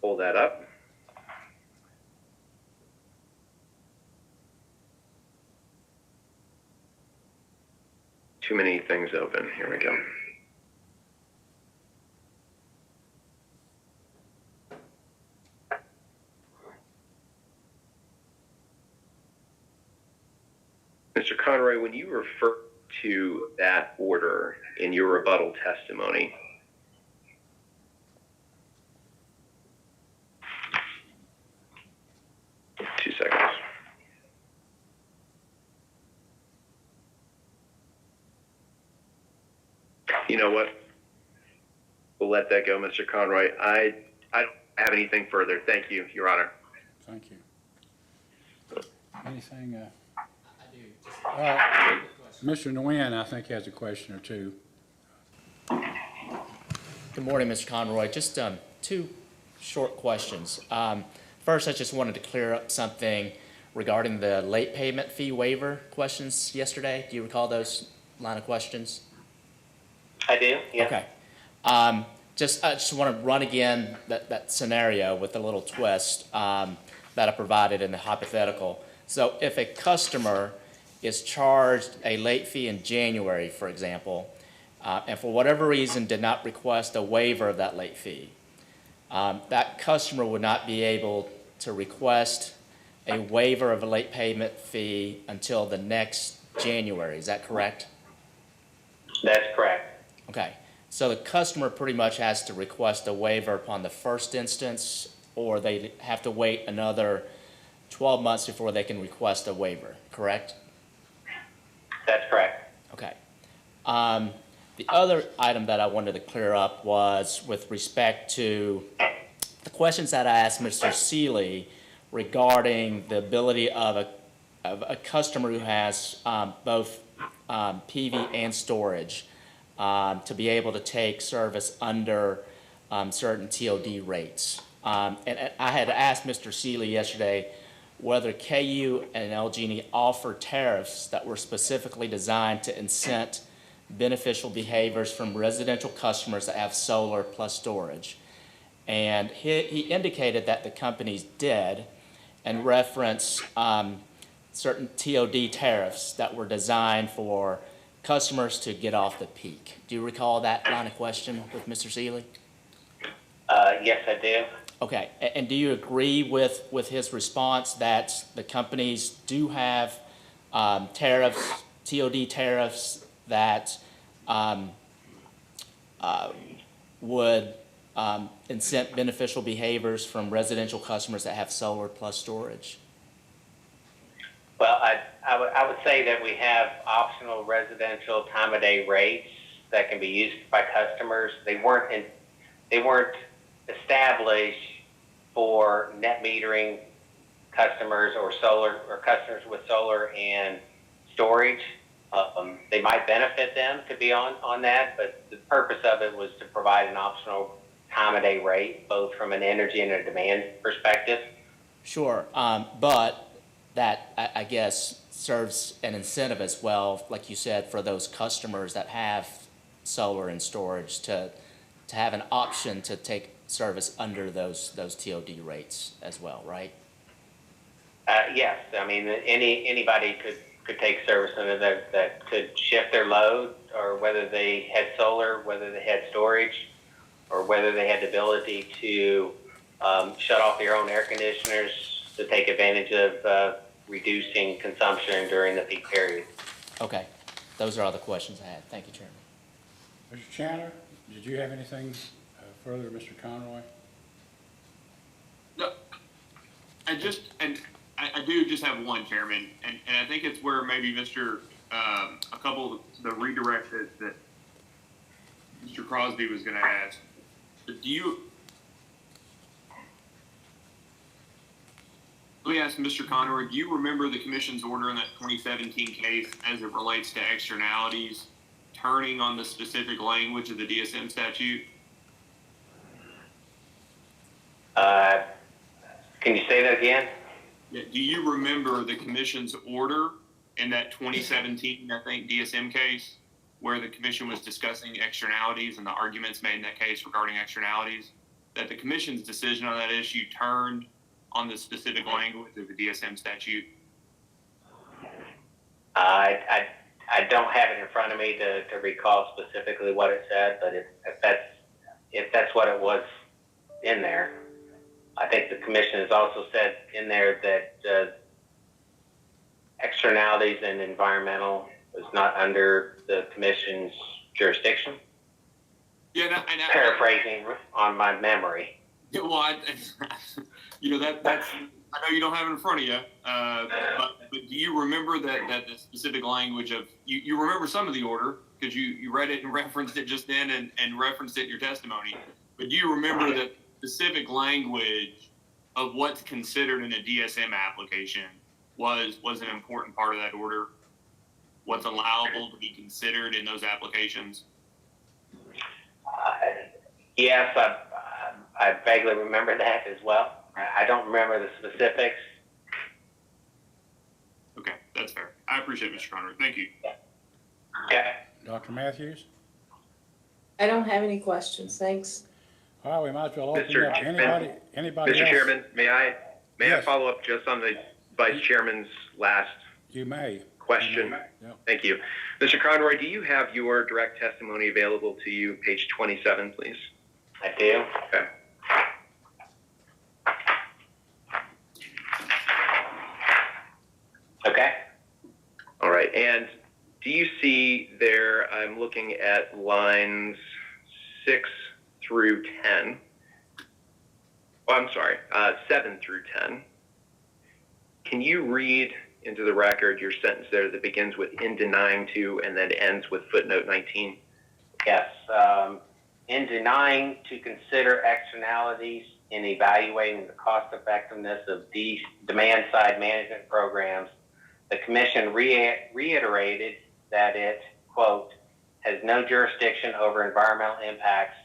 Pull that up. Too many things open. Here we go. Mr. Conroy, when you refer to that order in your rebuttal testimony, two seconds. You know what? We'll let that go, Mr. Conroy. I don't have anything further. Thank you, Your Honor. Thank you. Anything? I do. Mr. Nguyen, I think, has a question or two. Good morning, Mr. Conroy. Just two short questions. First, I just wanted to clear up something regarding the late payment fee waiver questions yesterday. Do you recall those line of questions? I do, yeah. Okay. I just want to run again that scenario with a little twist that I provided in the hypothetical. So if a customer is charged a late fee in January, for example, and for whatever reason did not request a waiver of that late fee, that customer would not be able to request a waiver of a late payment fee until the next January. Is that correct? That's correct. Okay. So the customer pretty much has to request a waiver upon the first instance, or they have to wait another 12 months before they can request a waiver, correct? That's correct. Okay. The other item that I wanted to clear up was with respect to the questions that I asked Mr. Seeley regarding the ability of a customer who has both PV and storage to be able to take service under certain TOD rates. And I had asked Mr. Seeley yesterday whether KU and LG&E offer tariffs that were specifically designed to incent beneficial behaviors from residential customers that have solar plus storage. And he indicated that the companies did, and referenced certain TOD tariffs that were designed for customers to get off the peak. Do you recall that line of question with Mr. Seeley? Yes, I do. Okay, and do you agree with his response that the companies do have tariffs, TOD tariffs that would incent beneficial behaviors from residential customers that have solar plus storage? Well, I would say that we have optional residential time of day rates that can be used by customers. They weren't established for net metering customers or solar or customers with solar and storage. They might benefit them to be on that, but the purpose of it was to provide an optional time of day rate, both from an energy and a demand perspective. Sure, but that, I guess, serves an incentive as well, like you said, for those customers that have solar and storage to have an option to take service under those TOD rates as well, right? Yes, I mean, anybody could take service under that could shift their load, or whether they had solar, whether they had storage, or whether they had the ability to shut off their own air conditioners to take advantage of reducing consumption during the peak period. Okay, those are all the questions I had. Thank you, Chairman. Mr. Chandler, did you have anything further, Mr. Conroy? No, I do just have one, Chairman, and I think it's where maybe a couple of the redirects that Mr. Crosby was going to ask. But let me ask Mr. Conroy, do you remember the Commission's order in that 2017 case as it relates to externalities turning on the specific language of the DSM statute? Can you say that again? Yeah, do you remember the Commission's order in that 2017, I think, DSM case, where the Commission was discussing externalities and the arguments made in that case regarding externalities, that the Commission's decision on that issue turned on the specific language of the DSM statute? I don't have it in front of me to recall specifically what it said, but if that's what it was in there, I think the Commission has also said in there that externalities and environmental is not under the Commission's jurisdiction. Yeah, Paraphrasing on my memory. Yeah, well, that's I know you don't have it in front of you, but do you remember that the specific language of you remember some of the order because you read it and referenced it just then and referenced it in your testimony, but do you remember the specific language of what's considered in a DSM application was an important part of that order? What's allowable to be considered in those applications? Yes, I vaguely remember that as well. I don't remember the specifics. Okay, that's fair. I appreciate it, Mr. Conroy. Thank you. Okay. Dr. Matthews? I don't have any questions, thanks. All right, we might as well open Mr. it up. Anybody Mr. else? Chairman, may I Yes. follow up just on the Vice Chairman's last You may. question? Yep. Thank you. Mr. Conroy, do you have your direct testimony available to you, page 27, please? I do. Okay. Okay. All right. And do you see there, I'm looking at lines 6 through 10. Oh, I'm sorry, 7 through 10. Can you read into the record your sentence there that begins with "in denying to" and then ends with footnote 19? Yes. In denying to consider externalities in evaluating the cost effectiveness of these demand side management programs, the Commission reiterated that it, quote, has no jurisdiction over environmental impacts,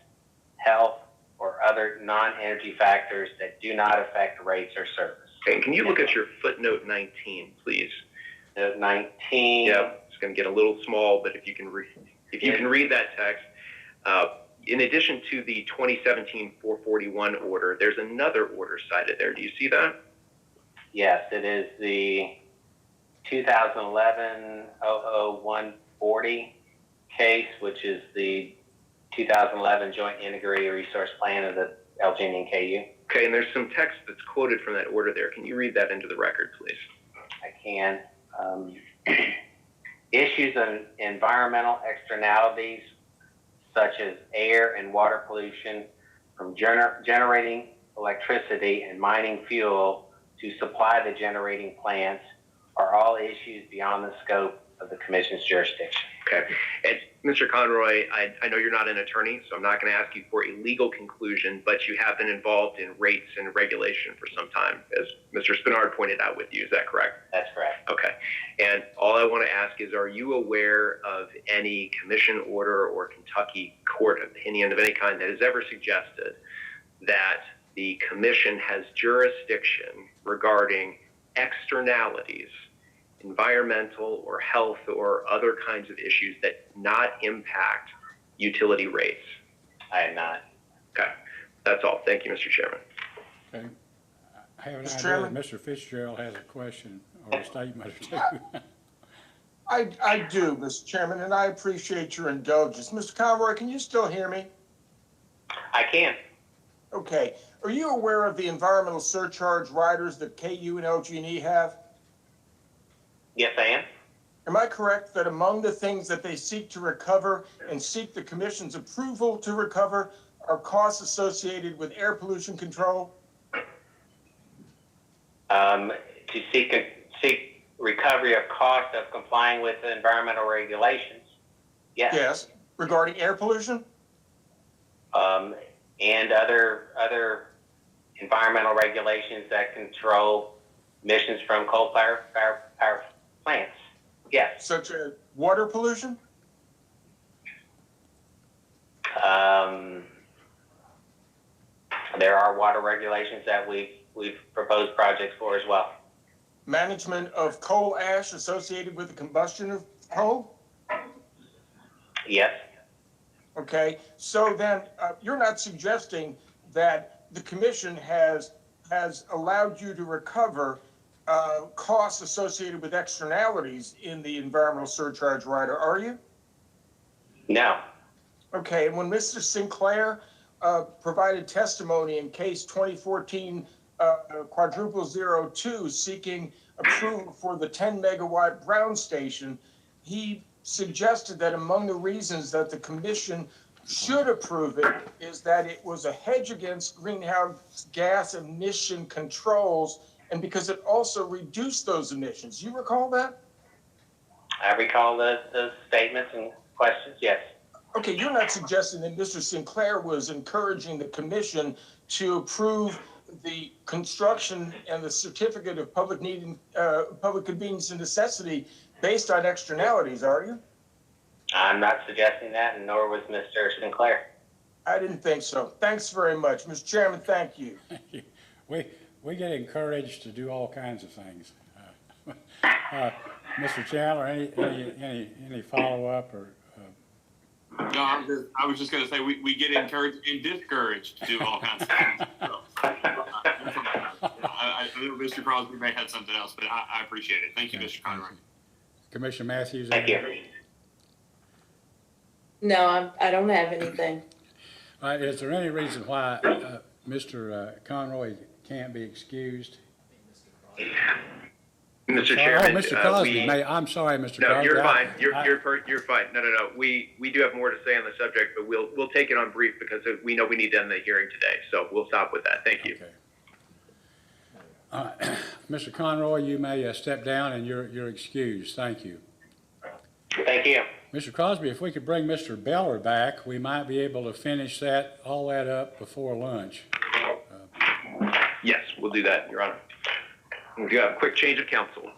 health, or other non-energy factors that do not affect rates or service. Okay, can you look at your footnote 19, please? Footnote 19. Yeah, it's going to get a little small, but if you can read that text. In addition to the 2017-441 order, there's another order cited there. Do you see that? Yes, it is the 2011-001 40 case, which is the 2011 Joint Integrated Resource Plan of the LG&E and KU. Okay, and there's some text that's quoted from that order there. Can you read that into the record, please? I can. Issues of environmental externalities such as air and water pollution from generating electricity and mining fuel to supply the generating plants are all issues beyond the scope of the Commission's jurisdiction. Okay. And Mr. Conroy, I know you're not an attorney, so I'm not going to ask you for a legal conclusion, but you have been involved in rates and regulation for some time, as Mr. Spinard pointed out with you. Is that correct? That's correct. Okay. And all I want to ask is, are you aware of any commission order or Kentucky court opinion of any kind that has ever suggested that the commission has jurisdiction regarding externalities, environmental or health or other kinds of issues that not impact utility rates? I am not. Okay, that's all. Thank you, Mr. Chairman. Okay. I have an Mr. idea Chairman? that Mr. Fitzgerald has a question or a statement or two. I do, Mr. Chairman, and I appreciate your indulgence. Mr. Conroy, can you still hear me? I can. Okay. Are you aware of the environmental surcharge riders that KU and LG&E have? Yes, I am. Am I correct that among the things that they seek to recover and seek the Commission's approval to recover are costs associated with air pollution control? To seek recovery of cost of complying with the environmental regulations. Yes. Yes. Regarding air pollution? And other environmental regulations that control emissions from coal power plants. Yes. Such as water pollution? There are water regulations that we've proposed projects for as well. Management of coal ash associated with the combustion of coal? Yes. Okay, so then you're not suggesting that the Commission has allowed you to recover costs associated with externalities in the environmental surcharge rider, are you? No. Okay, and when Mr. Sinclair provided testimony in case 2014 quadruple 02 seeking approval for the 10 megawatt Brown station, he suggested that among the reasons that the Commission should approve it is that it was a hedge against greenhouse gas emission controls and because it also reduced those emissions. You recall that? I recall the statements and questions, yes. Okay, you're not suggesting that Mr. Sinclair was encouraging the Commission to approve the construction and the certificate of public convenience and necessity based on externalities, are you? I'm not suggesting that, and nor was Mr. Sinclair. I didn't think so. Thanks very much. Mr. Chairman, thank you. We get encouraged to do all kinds of things. Mr. Chandler, any follow-up or? No, I was just going to say we get encouraged and discouraged to do all kinds of things. So, I know Mr. Crosby may have something else, but I appreciate it. Thank you, Mr. Conroy. Commissioner Matthews? Thank you. No, I don't have anything. All right, is there any reason why Mr. Conroy can't be excused? Mr. Chairman, Mr. Crosby, I'm sorry, Mr. no, Crosby. you're fine. You're fine. No. We do have more to say on the subject, but we'll take it on brief because we know we need to end the hearing today. So we'll stop with that. Thank you. Okay. All right. Mr. Conroy, you may step down and you're excused. Thank you. Thank you. Mr. Crosby, if we could bring Mr. Beller back, we might be able to finish all that up before lunch. Yes, we'll do that, Your Honor. We'll do a quick change of counsel.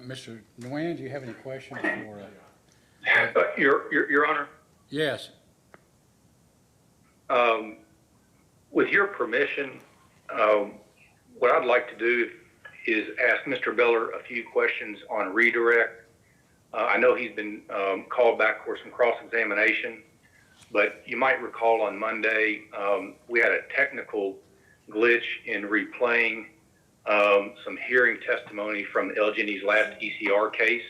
Mr. Nguyen, do you have any questions for? Your Honor. Yes. With your permission, what I'd like to do is ask Mr. Beller a few questions on redirect. I know he's been called back for some cross-examination, but you might recall on Monday, we had a technical glitch in replaying some hearing testimony from LG&E's last ECR case.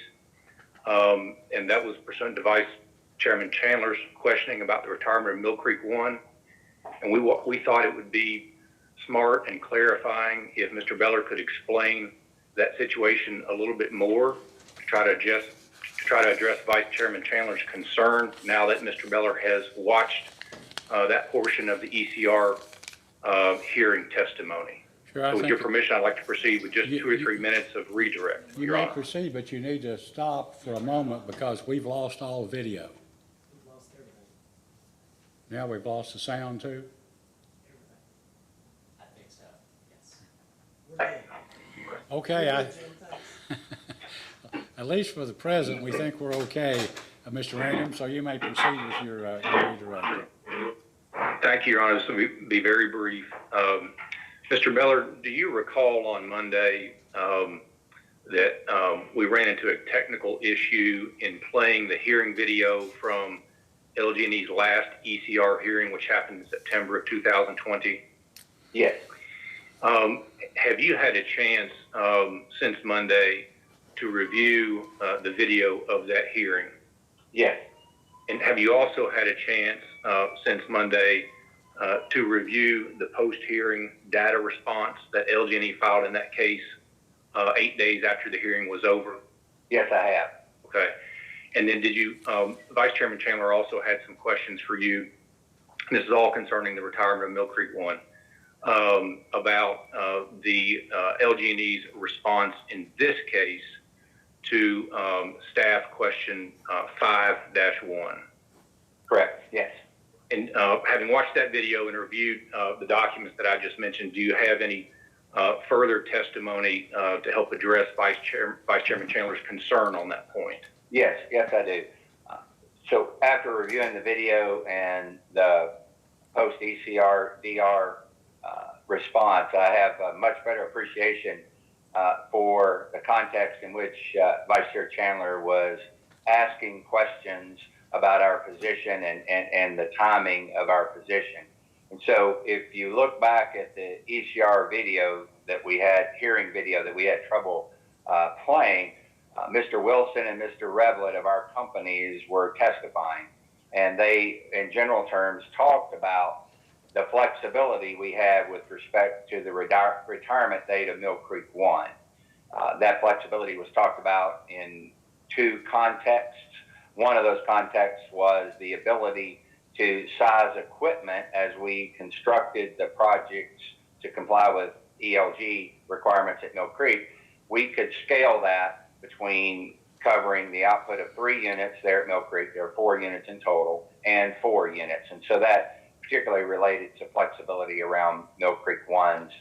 And that was pursuant to Vice Chairman Chandler's questioning about the retirement of Mill Creek 1. And we thought it would be smart and clarifying if Mr. Beller could explain that situation a little bit more to try to address Vice Chairman Chandler's concern now that Mr. Beller has watched that portion of the ECR hearing testimony. Sure, So with your permission, I'd like to proceed with just 2 or 3 minutes of redirect. You Your may Honor. proceed, but you need to stop for a moment because we've lost all video. Now we've lost the sound too? I think so, yes. Okay, at least for the present, we think we're okay, Mr. Ingham, so you may proceed with your redirect. Thank you, Your Honor. This will be very brief. Mr. Beller, do you recall on Monday that we ran into a technical issue in playing the hearing video from LG&E's last ECR hearing, which happened in September of 2020? Yes. Have you had a chance since Monday to review the video of that hearing? Yes. And have you also had a chance since Monday to review the post-hearing data response that LG&E filed in that case 8 days after the hearing was over? Yes, I have. Okay. And then did you, Vice Chairman Chandler also had some questions for you. And this is all concerning the retirement of Mill Creek 1, about the LG&E's response in this case to staff question 5-1. Correct. Yes. And having watched that video and reviewed the documents that I just mentioned, do you have any further testimony to help address Vice Chairman Chandler's concern on that point? Yes, I do. So after reviewing the video and the post-ECR DR response, I have a much better appreciation for the context in which Vice Chair Chandler was asking questions about our position and the timing of our position. And so if you look back at the ECR video that we had, hearing video that we had trouble playing, Mr. Wilson and Mr. Revlett of our companies were testifying. And they, in general terms, talked about the flexibility we have with respect to the retirement date of Mill Creek 1. That flexibility was talked about in 2 contexts. One of those contexts was the ability to size equipment as we constructed the projects to comply with ELG requirements at Mill Creek. We could scale that between covering the output of 3 units there at Mill Creek, there are 4 units in total, and 4 units. And so that particularly related to flexibility around Mill Creek 1's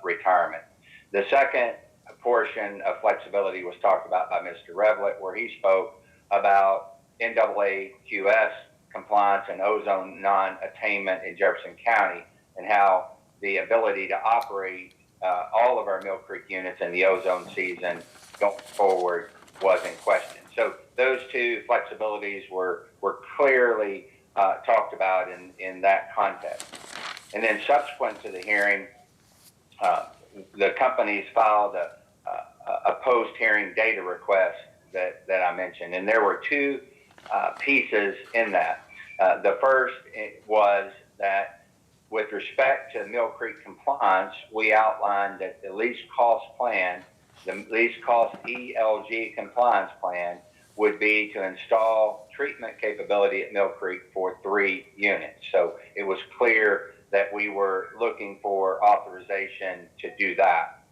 retirement. The second portion of flexibility was talked about by Mr. Revlett, where he spoke about NAAQS compliance and ozone non-attainment in Jefferson County, and how the ability to operate all of our Mill Creek units in the ozone season going forward was in question. So those 2 flexibilities were clearly talked about in that context. And then subsequent to the hearing, the companies filed a post-hearing data request that I mentioned, and there were 2 pieces in that. The first was that with respect to Mill Creek compliance, we outlined that the least cost plan, the least cost ELG compliance plan, would be to install treatment capability at Mill Creek for 3 units. So it was clear that we were looking for authorization to do that.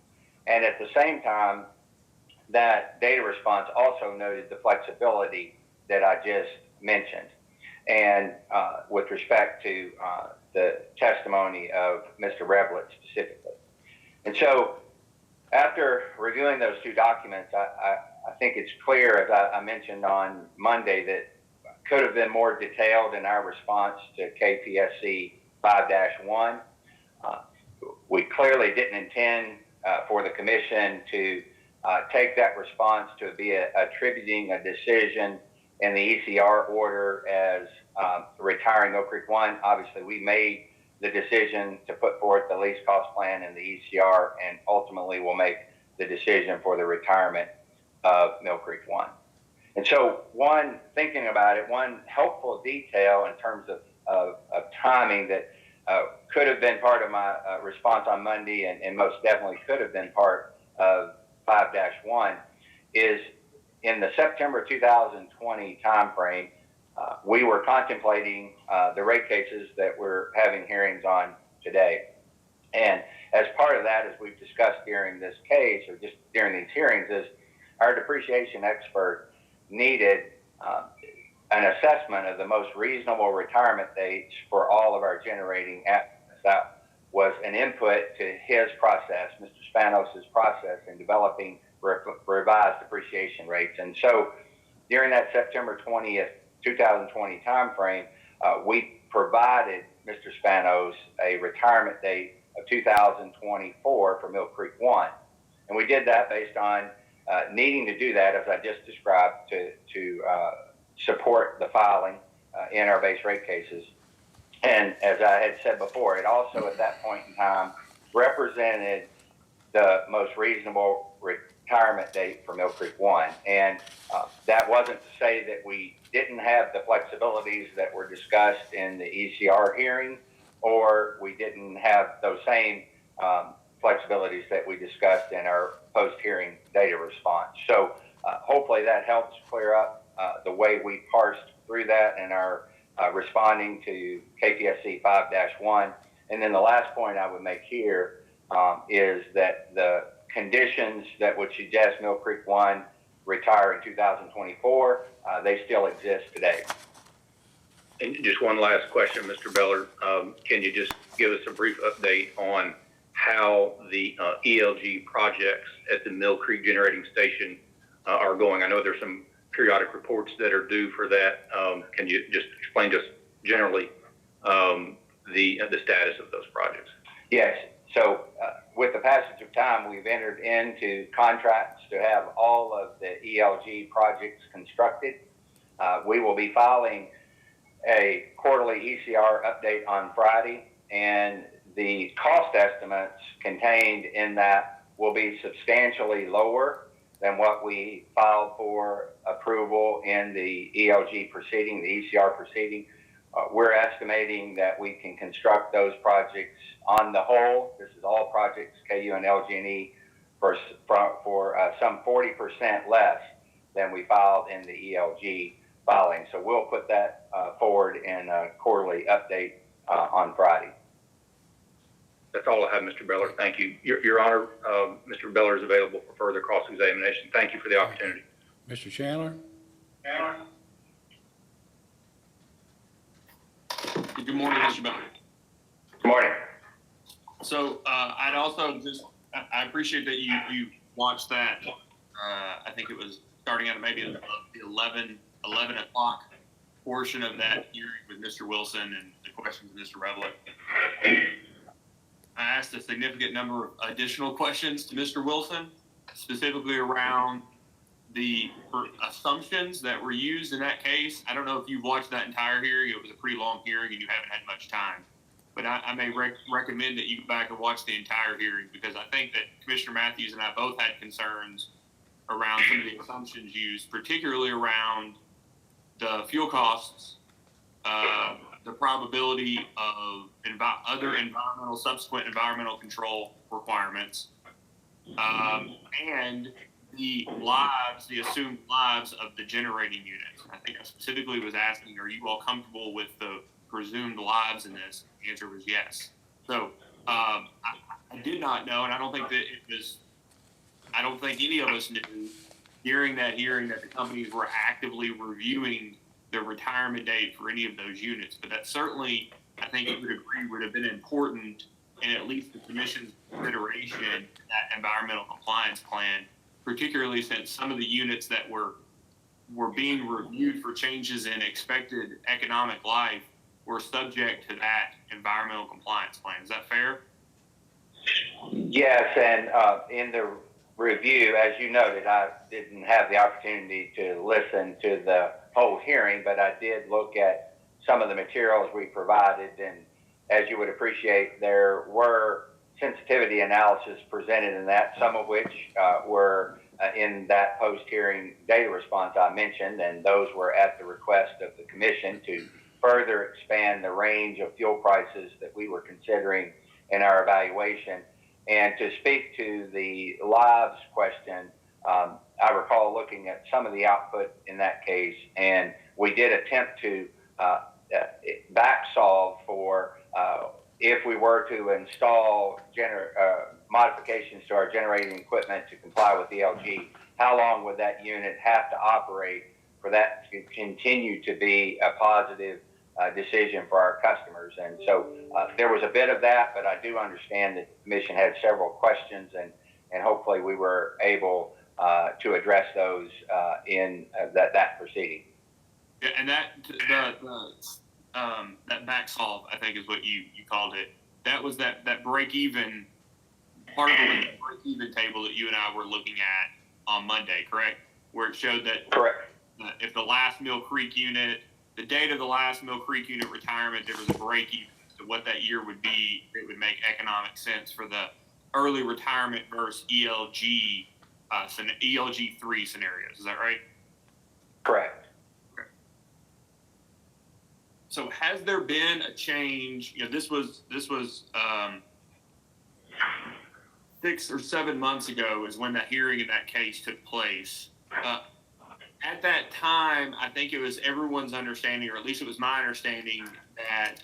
And at the same time, that data response also noted the flexibility that I just mentioned. And with respect to the testimony of Mr. Revlett specifically. And so after reviewing those 2 documents, I think it's clear, as I mentioned on Monday, that could have been more detailed in our response to KPSC 5-1. We clearly didn't intend for the commission to take that response to be attributing a decision in the ECR order as retiring Mill Creek 1. Obviously, we made the decision to put forth the least cost plan in the ECR, and ultimately will make the decision for the retirement of Mill Creek 1. And so thinking about it, one helpful detail in terms of timing that could have been part of my response on Monday, and most definitely could have been part of 5-1, is in the September 2020 timeframe, we were contemplating the rate cases that we're having hearings on today. And as part of that, as we've discussed during this case, or just during these hearings, is our depreciation expert needed an assessment of the most reasonable retirement dates for all of our generating assets. That was an input to his process, Mr. Spanos' process in developing revised depreciation rates. And so during that September 20th, 2020 timeframe, we provided Mr. Spanos a retirement date of 2024 for Mill Creek 1. And we did that based on needing to do that, as I just described, to support the filing in our base rate cases. And as I had said before, it also at that point in time represented the most reasonable retirement date for Mill Creek 1. And that wasn't to say that we didn't have the flexibilities that were discussed in the ECR hearing, or we didn't have those same flexibilities that we discussed in our post-hearing data response. So hopefully that helps clear up the way we parsed through that and are responding to KPSC 5-1. And then the last point I would make here is that the conditions that would suggest Mill Creek 1 retire in 2024, they still exist today. And just one last question, Mr. Beller. Can you just give us a brief update on how the ELG projects at the Mill Creek Generating Station are going? I know there's some periodic reports that are due for that. Can you just explain just generally the status of those projects? Yes. So with the passage of time, we've entered into contracts to have all of the ELG projects constructed. We will be filing a quarterly ECR update on Friday, and the cost estimates contained in that will be substantially lower than what we filed for approval in the ELG proceeding, the ECR proceeding. We're estimating that we can construct those projects on the whole. This is all projects, KU and LG&E, for some 40% less than we filed in the ELG filing. So we'll put that forward in a quarterly update on Friday. That's all I have, Mr. Beller. Thank you. Your Honor, Mr. Beller is available for further cross-examination. Thank you for the opportunity. Mr. Chandler? Good morning, Mr. Beller. Good morning. So I'd also I appreciate that you watched that. I think it was starting out maybe the 11 o'clock portion of that hearing with Mr. Wilson and the questions of Mr. Revelet. I asked a significant number of additional questions to Mr. Wilson, specifically around the assumptions that were used in that case. I don't know if you've watched that entire hearing. It was a pretty long hearing and you haven't had much time. But I may recommend that you go back and watch the entire hearing, because I think that Commissioner Matthews and I both had concerns around some of the assumptions used, particularly around the fuel costs, the probability of other subsequent environmental control requirements, and the assumed lives of the generating units. I think I specifically was asking, are you all comfortable with the presumed lives in this? The answer was yes. So I did not know, and I don't think any of us knew during that hearing that the companies were actively reviewing the retirement date for any of those units. But that certainly, I think you would agree, would have been important in at least the Commission's consideration in that environmental compliance plan, particularly since some of the units that were were being reviewed for changes in expected economic life were subject to that environmental compliance plan. Is that fair? Yes, and in the review, as you noted, I didn't have the opportunity to listen to the whole hearing, but I did look at some of the materials we provided, and as you would appreciate, there were sensitivity analysis presented in that, some of which were in that post-hearing data response I mentioned, and those were at the request of the commission to further expand the range of fuel prices that we were considering in our evaluation. And to speak to the lives question, I recall looking at some of the output in that case, and we did attempt to back solve for if we were to install modifications to our generating equipment to comply with the LG, how long would that unit have to operate for that to continue to be a positive decision for our customers? And so there was a bit of that, but I do understand that the commission had several questions, and hopefully we were able to address those in that proceeding. Yeah, and that back solve, I think is what you called it. That was that break even part of the break even table that you and I were looking at on Monday, correct? Where it showed that Correct. If the last Mill Creek unit, the date of the last Mill Creek unit retirement, there was a break even to what that year would be. It would make economic sense for the early retirement versus ELG, ELG 3 scenarios. Is that right? Correct. So has there been a change? You know, this was 6 or 7 months ago is when that hearing in that case took place. At that time, I think it was everyone's understanding, or at least it was my understanding, that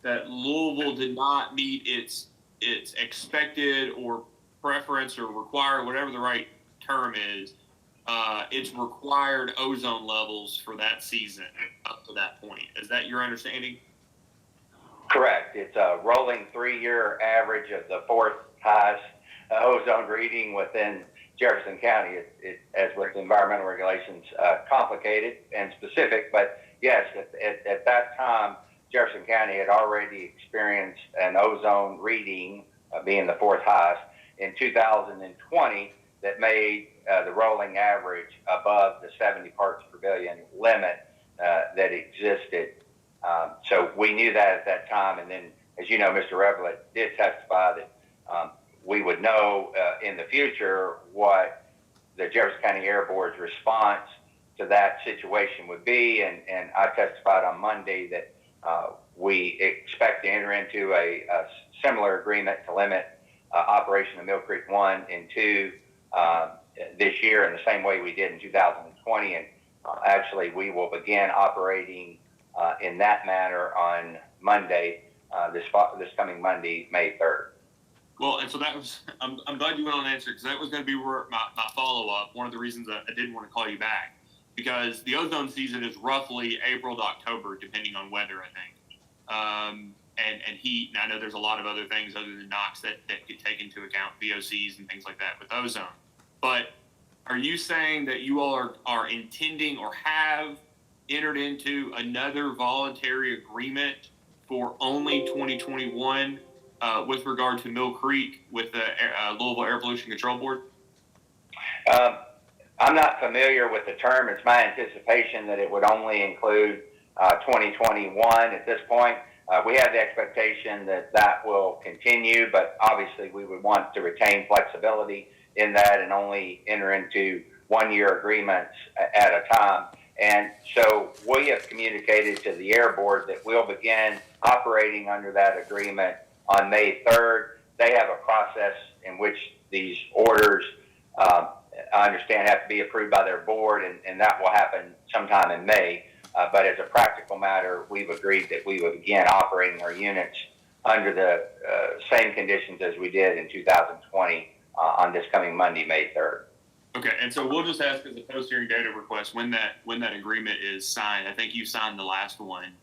that Louisville did not meet its expected or preference or required, whatever the right term is, its required ozone levels for that season up to that point. Is that your understanding? Correct. It's a rolling 3-year average of the fourth highest ozone reading within Jefferson County. As with environmental regulations, complicated and specific, but yes, at that time, Jefferson County had already experienced an ozone reading being the fourth highest in 2020 that made the rolling average above the 70 parts per billion limit that existed. So we knew that at that time, and then, as you know, Mr. Revelet did testify that we would know in the future what the Jefferson County Air Board's response to that situation would be, and I testified on Monday that we expect to enter into a similar agreement to limit operation of Mill Creek 1 and 2 this year in the same way we did in 2020, and actually we will begin operating in that manner on Monday, this coming Monday, May 3rd. Well, and so that was, I'm glad you went on and answered, because that was going to be where my follow-up, one of the reasons I didn't want to call you back, because the ozone season is roughly April to October, depending on weather, I think. And heat, and I know there's a lot of other things other than NOx that get taken into account, VOCs and things like that with ozone. But are you saying that you all are intending or have entered into another voluntary agreement for only 2021 with regard to Mill Creek with the Louisville Air Pollution Control Board? I'm not familiar with the term. It's my anticipation that it would only include 2021 at this point. We have the expectation that that will continue, but obviously we would want to retain flexibility in that and only enter into 1-year agreements at a time. And so we have communicated to the Air Board that we'll begin operating under that agreement on May 3rd. They have a process in which these orders, I understand, have to be approved by their board, and that will happen sometime in May. But as a practical matter, we've agreed that we would begin operating our units under the same conditions as we did in 2020 on this coming Monday, May 3rd. Okay, and so we'll just ask as a post-hearing data request when that agreement is signed. I think you signed the last one.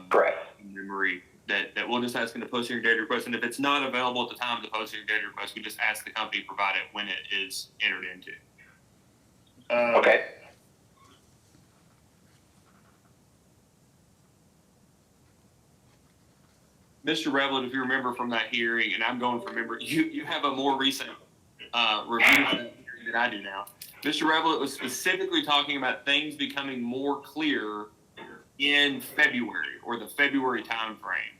Correct. Marie. that we'll just ask in the post hearing data request, and if it's not available at the time of the post hearing data request, we just ask the company to provide it when it is entered into. Okay. Mr. Revlin, if you remember from that hearing, and I'm going from memory, you have a more recent review of that hearing than I do now. Mr. Revlin was specifically talking about things becoming more clear in February or the February timeframe.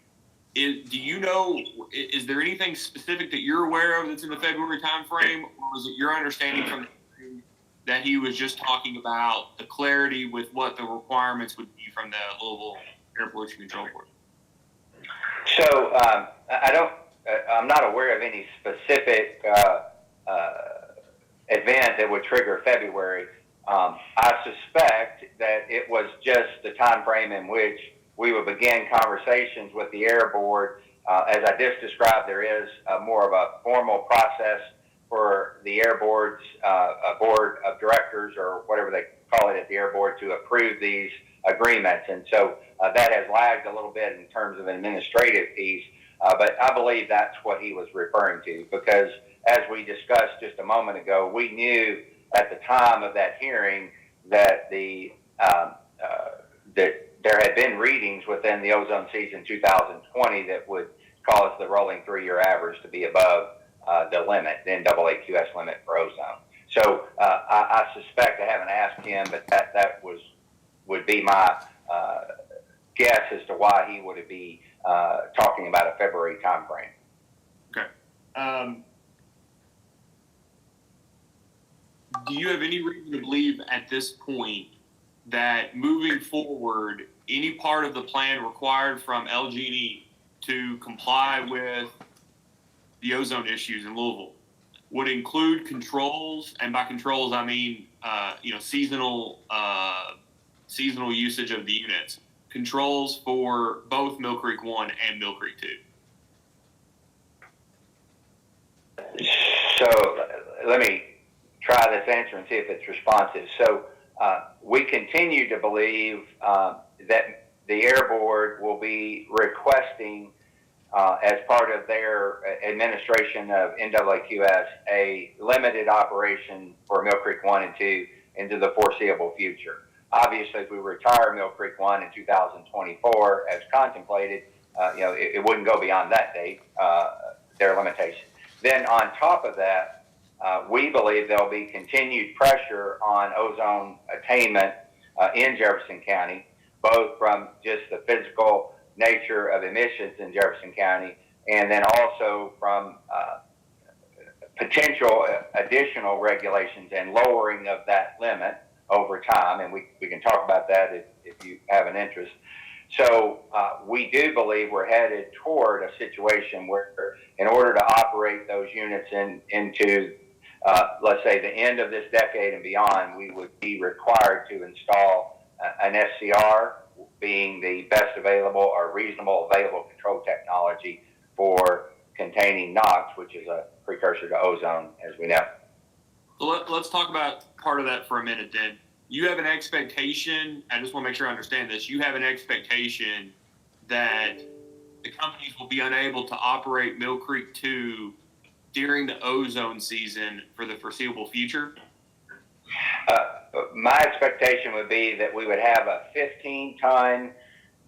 Do you know, is there anything specific that you're aware of that's in the February timeframe, or was it your understanding from the hearing that he was just talking about the clarity with what the requirements would be from the Louisville Air Pollution Control Board? So I'm not aware of any specific event that would trigger February. I suspect that it was just the time frame in which we would begin conversations with the Air Board. As I just described, there is more of a formal process for the Air Board's board of directors, or whatever they call it at the Air Board, to approve these agreements. And so that has lagged a little bit in terms of an administrative piece, but I believe that's what he was referring to, because as we discussed just a moment ago, we knew at the time of that hearing that that there had been readings within the ozone season 2020 that would cause the rolling 3-year average to be above the limit, the NAAQS limit for ozone. So I suspect, I haven't asked him, but that would be my guess as to why he would be talking about a February timeframe. Okay. Do you have any reason to believe at this point that moving forward, any part of the plan required from LG&E to comply with the ozone issues in Louisville would include controls? And by controls, I mean, seasonal usage of the units. Controls for both Mill Creek 1 and Mill Creek 2. So let me try this answer and see if it's responsive. So we continue to believe that the Air Board will be requesting, as part of their administration of NAAQS, a limited operation for Mill Creek 1 and 2 into the foreseeable future. Obviously, if we retire Mill Creek 1 in 2024, as contemplated, it wouldn't go beyond that date, their limitation. Then on top of that, we believe there'll be continued pressure on ozone attainment in Jefferson County, both from just the physical nature of emissions in Jefferson County, and then also from potential additional regulations and lowering of that limit over time. And we can talk about that if you have an interest. So we do believe we're headed toward a situation where, in order to operate those units into let's say the end of this decade and beyond, we would be required to install an SCR, being the best available or reasonable available control technology for containing NOx, which is a precursor to ozone, as we know. So let's talk about part of that for a minute then. You have an expectation, I just want to make sure I understand this, you have an expectation that the companies will be unable to operate Mill Creek 2 during the ozone season for the foreseeable future? My expectation would be that we would have a 15-ton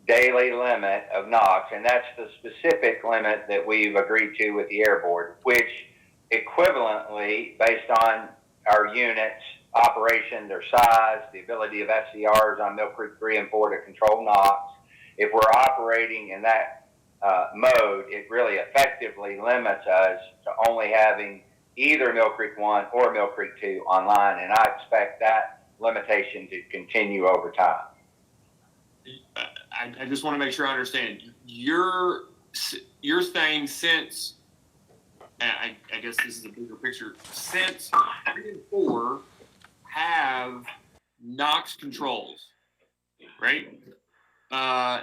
daily limit of NOx, and that's the specific limit that we've agreed to with the Air Board, which equivalently, based on our units' operation, their size, the ability of SCRs on Mill Creek 3 and 4 to control NOx, if we're operating in that mode, it really effectively limits us to only having either Mill Creek 1 or Mill Creek 2 online, and I expect that limitation to continue over time. I just want to make sure I understand. You're saying since, I guess this is a bigger picture, since 3 and 4 have NOx controls, right?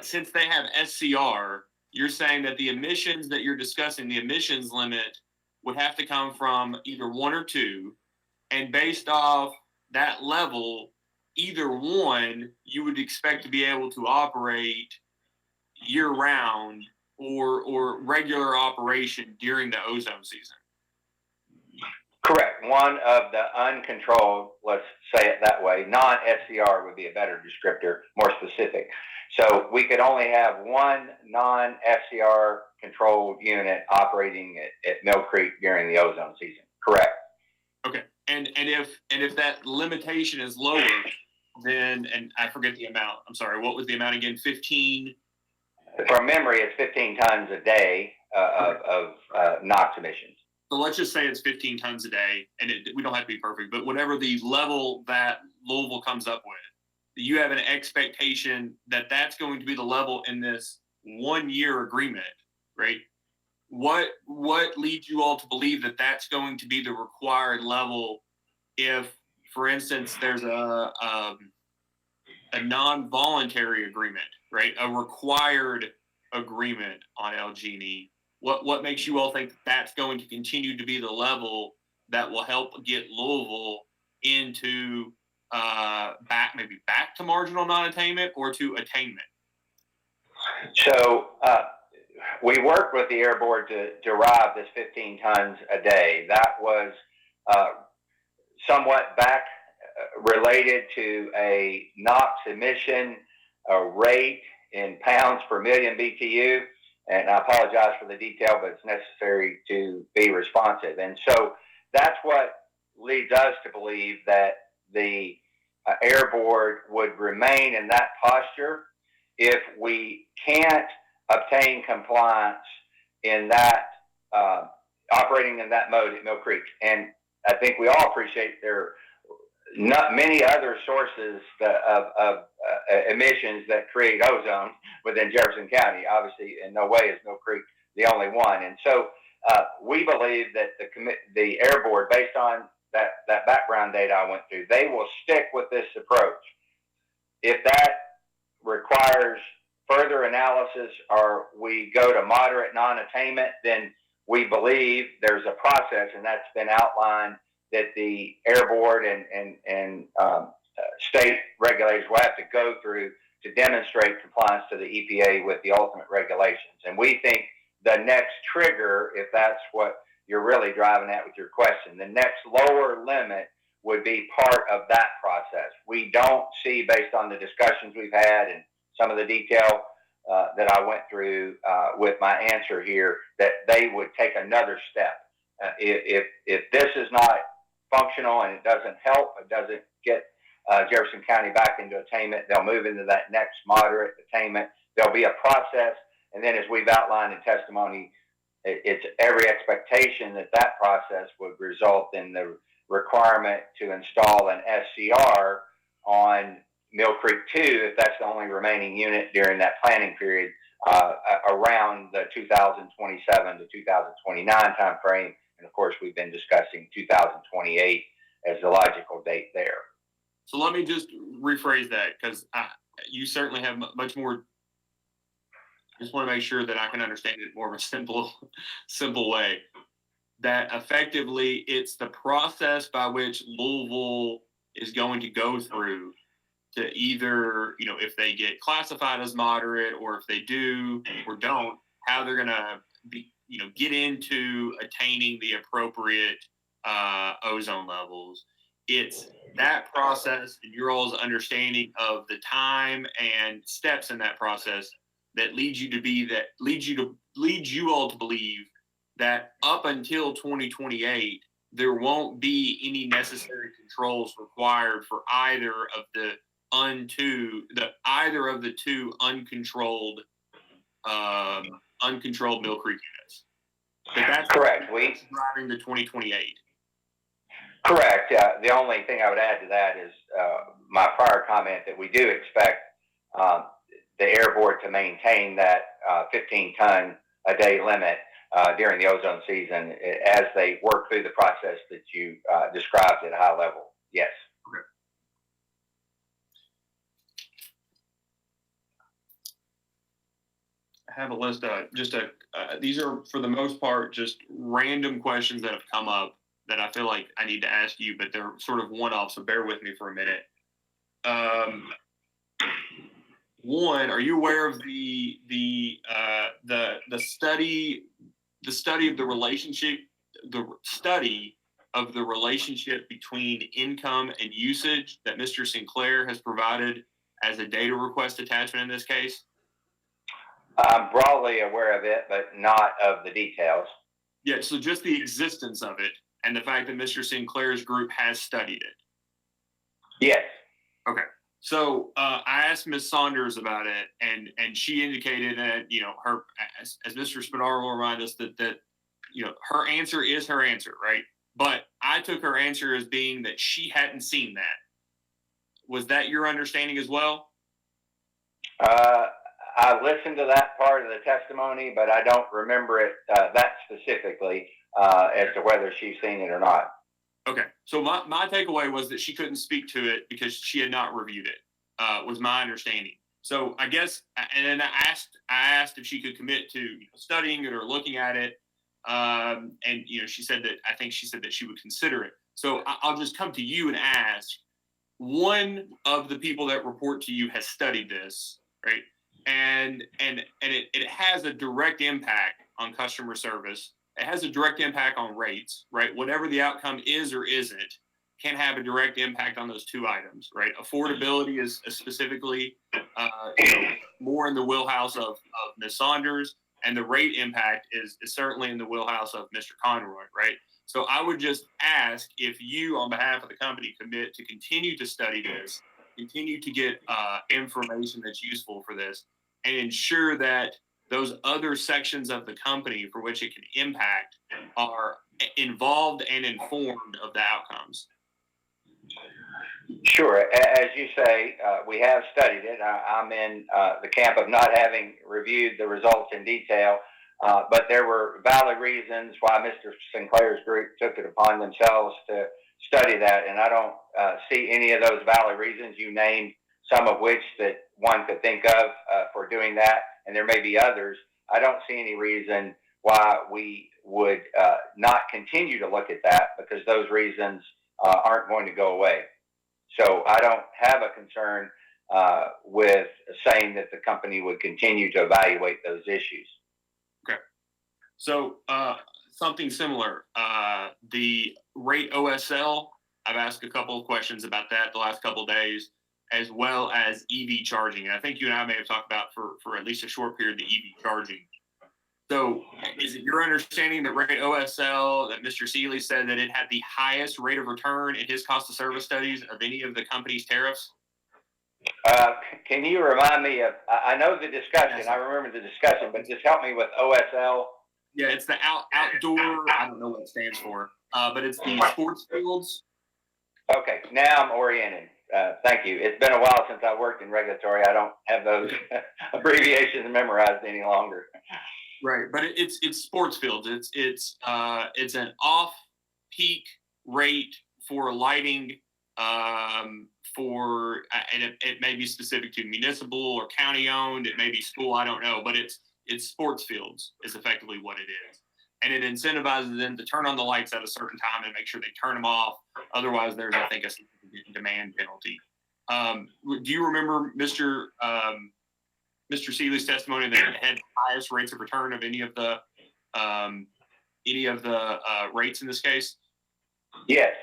Since they have SCR, you're saying that the emissions that you're discussing, the emissions limit, would have to come from either 1 or 2, and based off that level, either one you would expect to be able to operate year-round or regular operation during the ozone season? Correct. One of the uncontrolled, let's say it that way, non-SCR would be a better descriptor, more specific. So we could only have one non-SCR controlled unit operating at Mill Creek during the ozone season. Correct. Okay. And if that limitation is lower, then, and I forget the amount. I'm sorry. What was the amount again? 15? From memory, it's 15 tons a day of NOx emissions. So let's just say it's 15 tons a day, and we don't have to be perfect, but whatever the level that Louisville comes up with, you have an expectation that that's going to be the level in this 1 year agreement, right? What leads you all to believe that that's going to be the required level if, for instance, there's a non-voluntary agreement, right? A required agreement on LG&E. What makes you all think that that's going to continue to be the level that will help get Louisville into back to marginal non-attainment or to attainment? So we worked with the Air Board to derive this 15 tons a day. That was somewhat back related to a NOx emission rate in pounds per million BTU. And I apologize for the detail, but it's necessary to be responsive. And so that's what leads us to believe that the Air Board would remain in that posture if we can't obtain compliance in that, operating in that mode at Mill Creek. And I think we all appreciate there are not many other sources of emissions that create ozone within Jefferson County. Obviously, in no way is Mill Creek the only one. And so we believe that the Air Board, based on that background data I went through, they will stick with this approach. If that requires further analysis or we go to moderate non-attainment, then we believe there's a process, and that's been outlined, that the Air Board and state regulators will have to go through to demonstrate compliance to the EPA with the ultimate regulations. And we think the next trigger, if that's what you're really driving at with your question, the next lower limit would be part of that process. We don't see, based on the discussions we've had and some of the detail that I went through with my answer here, that they would take another step. If this is not functional and it doesn't help, it doesn't get Jefferson County back into attainment, they'll move into that next moderate attainment. There'll be a process, and then as we've outlined in testimony, it's every expectation that that process would result in the requirement to install an SCR on Mill Creek 2, if that's the only remaining unit during that planning period, around the 2027 to 2029 timeframe. And of course, we've been discussing 2028 as the logical date there. So let me just rephrase that, because you certainly have much more. I just want to make sure that I can understand it more of a simple way. That effectively, it's the process by which Louisville is going to go through to either, if they get classified as moderate, or if they do or don't, how they're going to be, get into attaining the appropriate ozone levels. It's that process and your all's understanding of the time and steps in that process that leads you all to believe that up until 2028, there won't be any necessary controls required for either of the two uncontrolled Mill Creek units. That's correct. That's driving the 2028. Correct. The only thing I would add to that is my prior comment that we do expect the Air Board to maintain that 15-ton a day limit during the ozone season as they work through the process that you described at a high level. Yes. Okay. I have a list of these are for the most part just random questions that have come up that I feel like I need to ask you, but they're sort of one-off, so bear with me for a minute. One, are you aware of the study of the relationship between income and usage that Mr. Sinclair has provided as a data request attachment in this case? I'm broadly aware of it, but not of the details. Yeah, so just the existence of it and the fact that Mr. Sinclair's group has studied it. Yes. Okay. So I asked Ms. Saunders about it, and she indicated that, her, as Mr. Spadaro will remind us, that her answer is her answer, right? But I took her answer as being that she hadn't seen that. Was that your understanding as well? I listened to that part of the testimony, but I don't remember it that specifically as to whether she's seen it or not. Okay. So my takeaway was that she couldn't speak to it because she had not reviewed it, was my understanding. So I guess, and then I asked if she could commit to studying it or looking at it. And, she said that she would consider it. So I'll just come to you and ask, one of the people that report to you has studied this, right? And it has a direct impact on customer service. It has a direct impact on rates, right? Whatever the outcome is or isn't can have a direct impact on those two items, right? Affordability is specifically more in the wheelhouse of Ms. Saunders, and the rate impact is certainly in the wheelhouse of Mr. Conroy, right? So I would just ask if you, on behalf of the company, commit to continue to study this, continue to get information that's useful for this, and ensure that those other sections of the company for which it can impact are involved and informed of the outcomes. Sure. As you say, we have studied it. I'm in the camp of not having reviewed the results in detail, but there were valid reasons why Mr. Sinclair's group took it upon themselves to study that, and I don't see any of those valid reasons. You named some of which that one could think of for doing that, and there may be others. I don't see any reason why we would not continue to look at that, because those reasons aren't going to go away. So I don't have a concern with saying that the company would continue to evaluate those issues. Okay. So something similar, the rate OSL, I've asked a couple of questions about that the last couple of days, as well as EV charging. And I think you and I may have talked about for at least a short period the EV charging. So is it your understanding that rate OSL, that Mr. Seeley said that it had the highest rate of return in his cost of service studies of any of the company's tariffs? Can you remind me of, I know the discussion, yes. I remember the discussion, but just help me with OSL. Yeah, it's the outdoor, I don't know what it stands for, but it's the sports fields. Okay, now I'm oriented. Thank you. It's been a while since I worked in regulatory. I don't have those abbreviations memorized any longer. Right, but it's sports fields. It's an off-peak rate for lighting and it may be specific to municipal or county-owned. It may be school. I don't know, but it's sports fields is effectively what it is, and it incentivizes them to turn on the lights at a certain time and make sure they turn them off. Otherwise, there's, I think, a demand penalty. Do you remember Mr. Seeley's testimony that it had the highest rates of return of any of the rates in this case? Yes.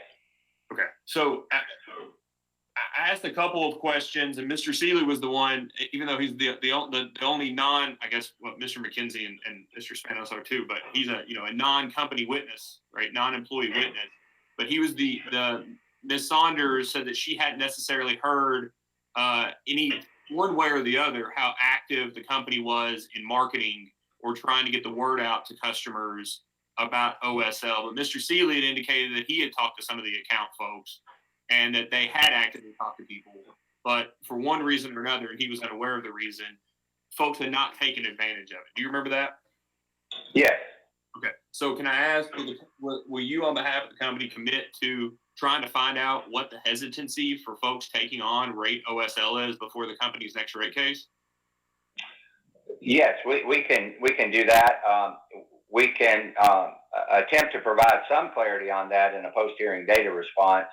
Okay. So I asked a couple of questions, and Mr. Seeley was the one, even though he's the only non, I guess, what Mr. McKenzie and Mr. Spanos are too, but he's a non-company witness, right? Non-employee witness. But he was the Ms. Saunders said that she hadn't necessarily heard any one way or the other how active the company was in marketing or trying to get the word out to customers about OSL. But Mr. Seeley had indicated that he had talked to some of the account folks and that they had actively talked to people. But for one reason or another, and he was unaware of the reason, folks had not taken advantage of it. Do you remember that? Yes. Okay. So can I ask, will you on behalf of the company commit to trying to find out what the hesitancy for folks taking on rate OSL is before the company's next rate case? Yes, we can do that. We can attempt to provide some clarity on that in a post-hearing data response,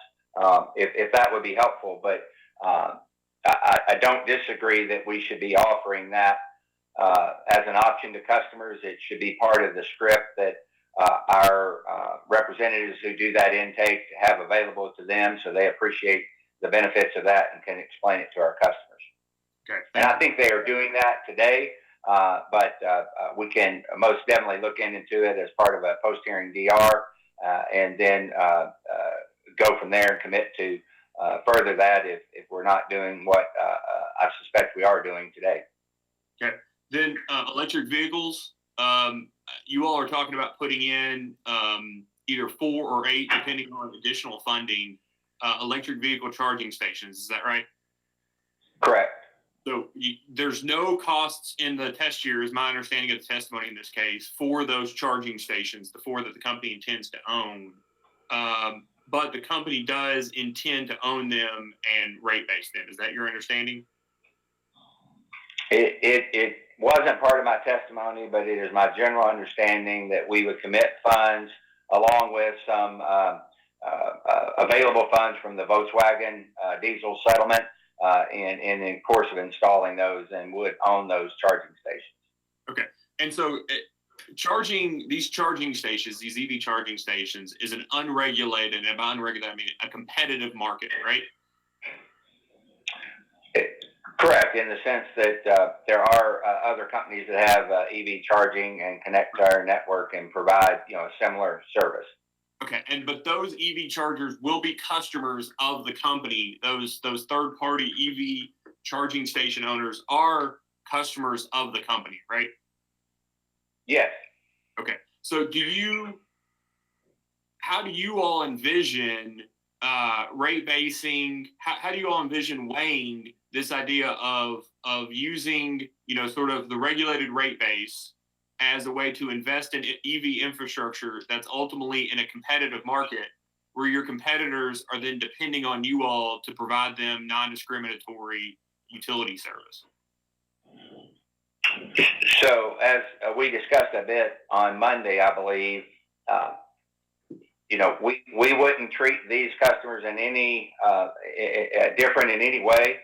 if that would be helpful. But I don't disagree that we should be offering that as an option to customers. It should be part of the script that our representatives who do that intake have available to them, so they appreciate the benefits of that and can explain it to our customers. Okay. And I think they are doing that today, but we can most definitely look into it as part of a post-hearing DR, and then go from there and commit to further that if we're not doing what I suspect we are doing today. Okay. Then electric vehicles, you all are talking about putting in either 4 or 8, depending on additional funding, electric vehicle charging stations. Is that right? Correct. So there's no costs in the test year, is my understanding of the testimony in this case, for those charging stations, the 4 that the company intends to own. But the company does intend to own them and rate base them. Is that your understanding? It wasn't part of my testimony, but it is my general understanding that we would commit funds along with some available funds from the Volkswagen diesel settlement in the course of installing those, and would own those charging stations. Okay. And so these charging stations, these EV charging stations, is an unregulated, and by unregulated I mean a competitive market, right? Correct, in the sense that there are other companies that have EV charging and connect to our network and provide, a similar service. Okay, but those EV chargers will be customers of the company. Those third-party EV charging station owners are customers of the company, right? Yes. Okay, so how do you all envision rate basing? How do you all envision weighing this idea of using, sort of the regulated rate base as a way to invest in EV infrastructure that's ultimately in a competitive market where your competitors are then depending on you all to provide them non-discriminatory utility service? So as we discussed a bit on Monday, I believe, we wouldn't treat these customers in any different in any way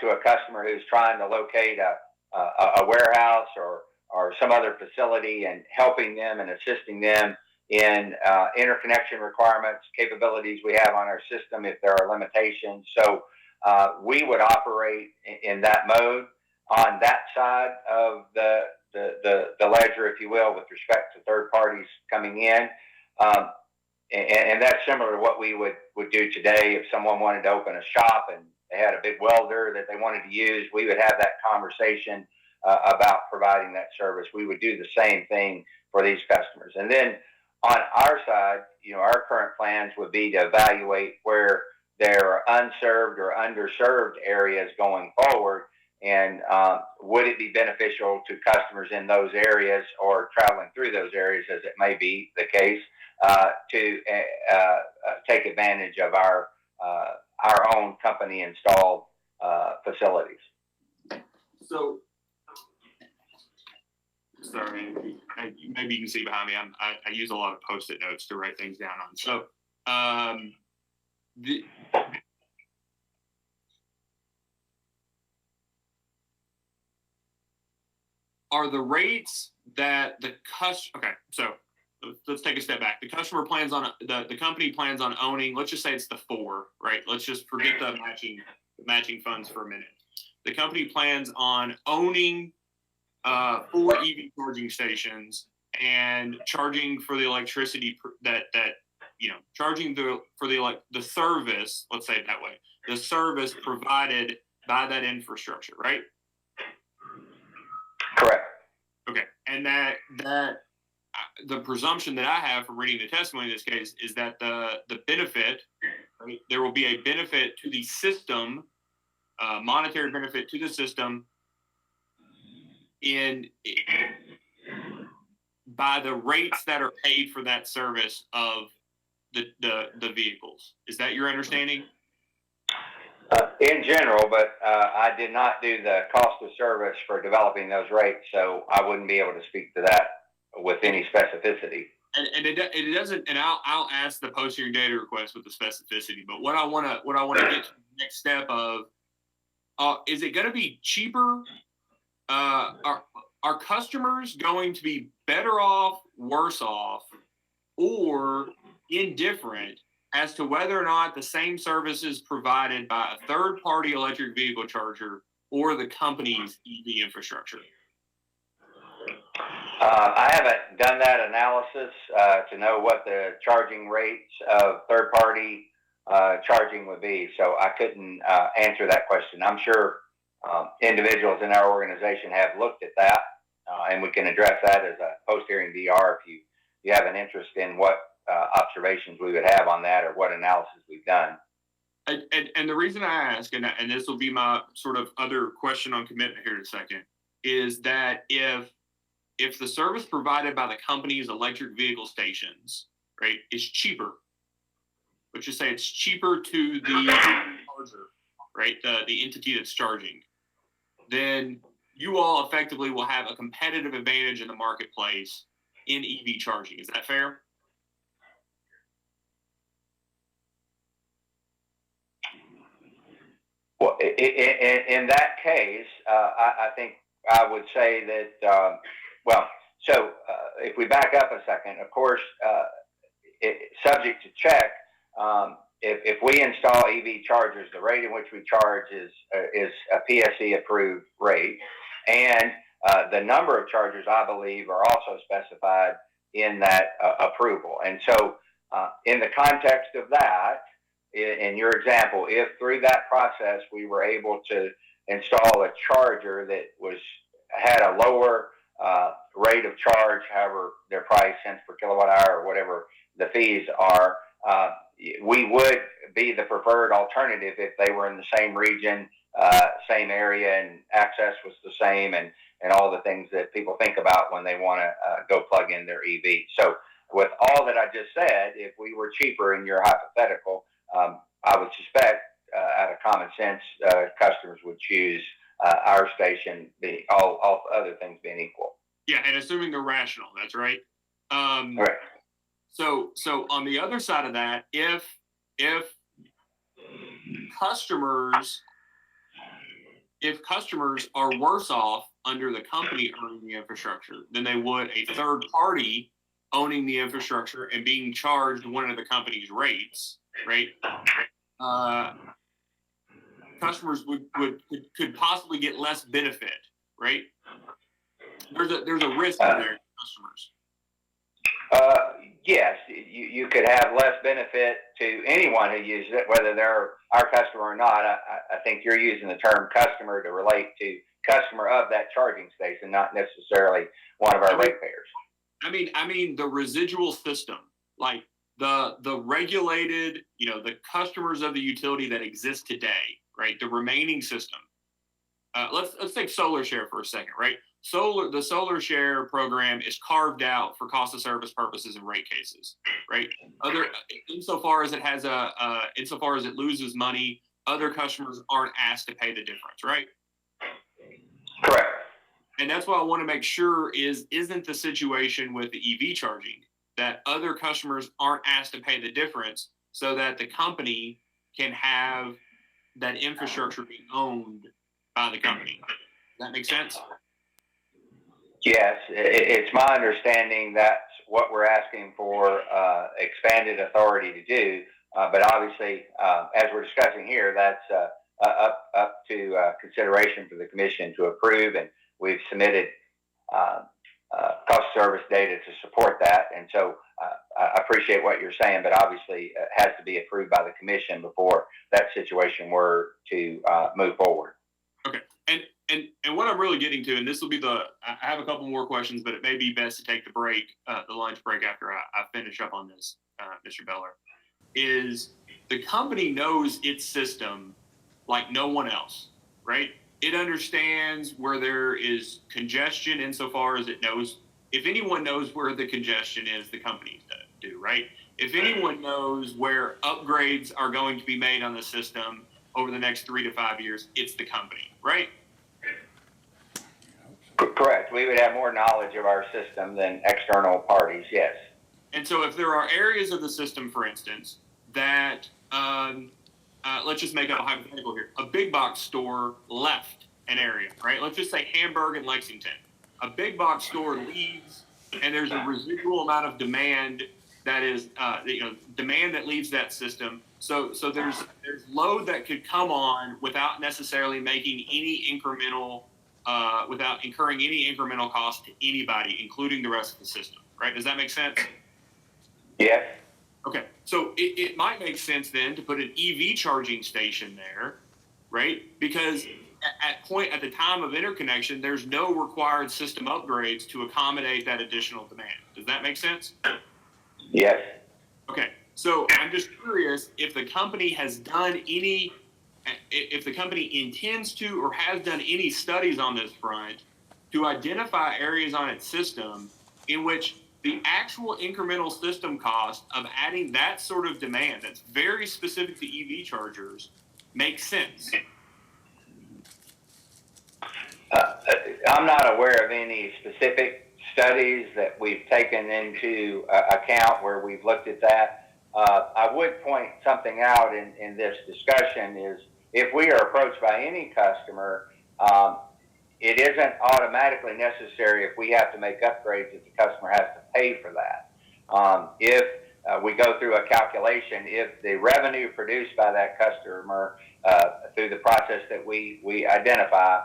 to a customer who's trying to locate a warehouse or some other facility, and helping them and assisting them in interconnection requirements, capabilities we have on our system if there are limitations. So we would operate in that mode on that side of the ledger, if you will, with respect to third parties coming in. And that's similar to what we would do today. If someone wanted to open a shop and they had a big welder that they wanted to use, we would have that conversation about providing that service. We would do the same thing for these customers. And then on our side, our current plans would be to evaluate where there are unserved or underserved areas going forward, and would it be beneficial to customers in those areas or traveling through those areas, as it may be the case, to take advantage of our own company installed facilities. So, sorry, maybe you can see behind me. I use a lot of Post-it notes to write things down on. So, are the rates that the okay, so let's take a step back. The customer plans on the company plans on owning, let's just say it's the 4, right? Let's just forget the matching funds for a minute. The company plans on owning 4 EV charging stations and charging for the electricity charging for the service, let's say it that way, the service provided by that infrastructure, right? Correct. Okay, and that the presumption that I have from reading the testimony in this case is that the benefit, right, there will be a benefit to the system, monetary benefit to the system by the rates that are paid for that service of the vehicles. Is that your understanding? In general, but I did not do the cost of service for developing those rates, so I wouldn't be able to speak to that with any specificity. And it doesn't. And I'll ask the post-hearing data request with the specificity. But what I want to get to the next step of is it going to be cheaper? Are customers going to be better off, worse off, or indifferent as to whether or not the same service is provided by a third-party electric vehicle charger or the company's EV infrastructure? I haven't done that analysis to know what the charging rates of third-party charging would be, so I couldn't answer that question. I'm sure individuals in our organization have looked at that, and we can address that as a post-hearing DR if you have an interest in what observations we would have on that or what analysis we've done. And the reason I ask, and this will be my sort of other question on commitment here in a second, is that if the service provided by the company's electric vehicle stations, right, is cheaper, let's just say it's cheaper to the charger, right, the entity that's charging, then you all effectively will have a competitive advantage in the marketplace in EV charging. Is that fair? Well, in that case, I think I would say that, if we back up a second, of course, subject to check, if we install EV chargers, the rate in which we charge is a PSC approved rate, and the number of chargers, I believe, are also specified in that approval. And so, in the context of that, in your example, if through that process we were able to install a charger that had a lower rate of charge, however their price, cents per kilowatt hour, or whatever the fees are, we would be the preferred alternative if they were in the same region, same area, and access was the same, and all the things that people think about when they want to go plug in their EV. So with all that I just said, if we were cheaper in your hypothetical, I would suspect, out of common sense, customers would choose our station, all other things being equal. Yeah, and assuming they're rational, that's right. Right. So on the other side of that, if customers are worse off under the company owning the infrastructure than they would a third party owning the infrastructure and being charged one of the company's rates, right? Customers could possibly get less benefit, right? There's a risk in there to customers. Yes, you could have less benefit to anyone who uses it, whether they're our customer or not. I think you're using the term customer to relate to customer of that charging station, not necessarily one of our ratepayers. I mean the residual system, like the regulated, the customers of the utility that exist today, right? The remaining system. Let's take Solar Share for a second, right? The Solar Share program is carved out for cost of service purposes and rate cases, right? Insofar as it loses money, other customers aren't asked to pay the difference, right? Correct. And that's what I want to make sure isn't the situation with the EV charging, that other customers aren't asked to pay the difference so that the company can have that infrastructure be owned by the company. Does that make sense? Yes, it's my understanding that's what we're asking for expanded authority to do. But obviously, as we're discussing here, that's up to consideration for the commission to approve, and we've submitted cost service data to support that. And so I appreciate what you're saying, but obviously it has to be approved by the commission before that situation were to move forward. Okay. And what I'm really getting to, and this will be I have a couple more questions, but it may be best to take the break, the lunch break after I finish up on this, Mr. Beller, is the company knows its system like no one else, right? It understands where there is congestion insofar as it knows. If anyone knows where the congestion is, the companies do, right? If anyone knows where upgrades are going to be made on the system over the next 3 to 5 years, it's the company, right? Correct. We would have more knowledge of our system than external parties, yes. And so if there are areas of the system, for instance, that let's just make up a hypothetical here. A big box store left an area, right? Let's just say Hamburg and Lexington. A big box store leaves, and there's a residual amount of demand that is, demand that leaves that system. So there's load that could come on without necessarily making any incremental, without incurring any incremental cost to anybody, including the rest of the system, right? Does that make sense? Yes. Okay, so it might make sense then to put an EV charging station there, right? Because at the time of interconnection, there's no required system upgrades to accommodate that additional demand. Does that make sense? Yes. Okay, so I'm just curious if the company has done any, if the company intends to or has done any studies on this front to identify areas on its system in which the actual incremental system cost of adding that sort of demand that's very specific to EV chargers makes sense. I'm not aware of any specific studies that we've taken into account where we've looked at that. I would point something out in this discussion is if we are approached by any customer, it isn't automatically necessary if we have to make upgrades that the customer has to pay for that. If we go through a calculation, if the revenue produced by that customer through the process that we identify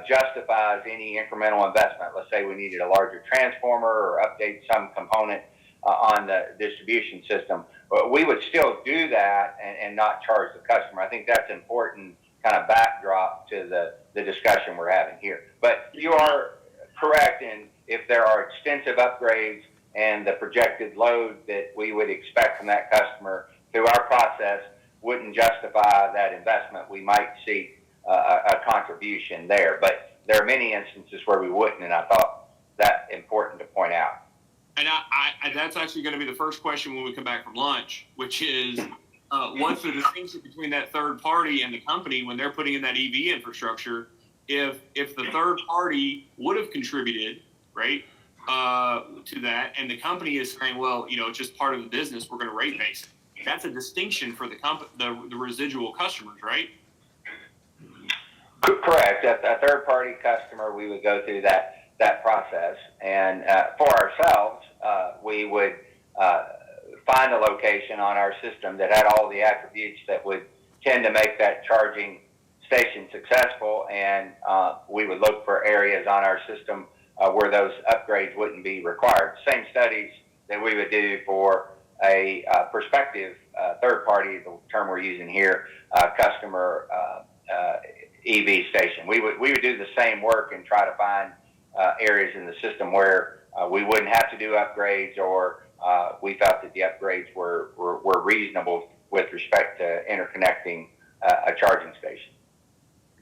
justifies any incremental investment, let's say we needed a larger transformer or update some component on the distribution system, we would still do that and not charge the customer. I think that's important kind of backdrop to the discussion we're having here. But you are correct in if there are extensive upgrades and the projected load that we would expect from that customer through our process wouldn't justify that investment, we might seek a contribution there. But there are many instances where we wouldn't, and I thought that important to point out. And I that's actually going to be the first question when we come back from lunch, which is, what's the distinction between that third party and the company when they're putting in that EV infrastructure? If the third party would have contributed, right, to that, and the company is saying, well, it's just part of the business, we're going to rate base it. That's a distinction for the residual customers, right? Correct. A third party customer, we would go through that process, and for ourselves, we would find a location on our system that had all the attributes that would tend to make that charging station successful, and we would look for areas on our system where those upgrades wouldn't be required. Same studies that we would do for a prospective third party, the term we're using here, customer EV station. We would do the same work and try to find areas in the system where we wouldn't have to do upgrades, or we felt that the upgrades were reasonable with respect to interconnecting a charging station.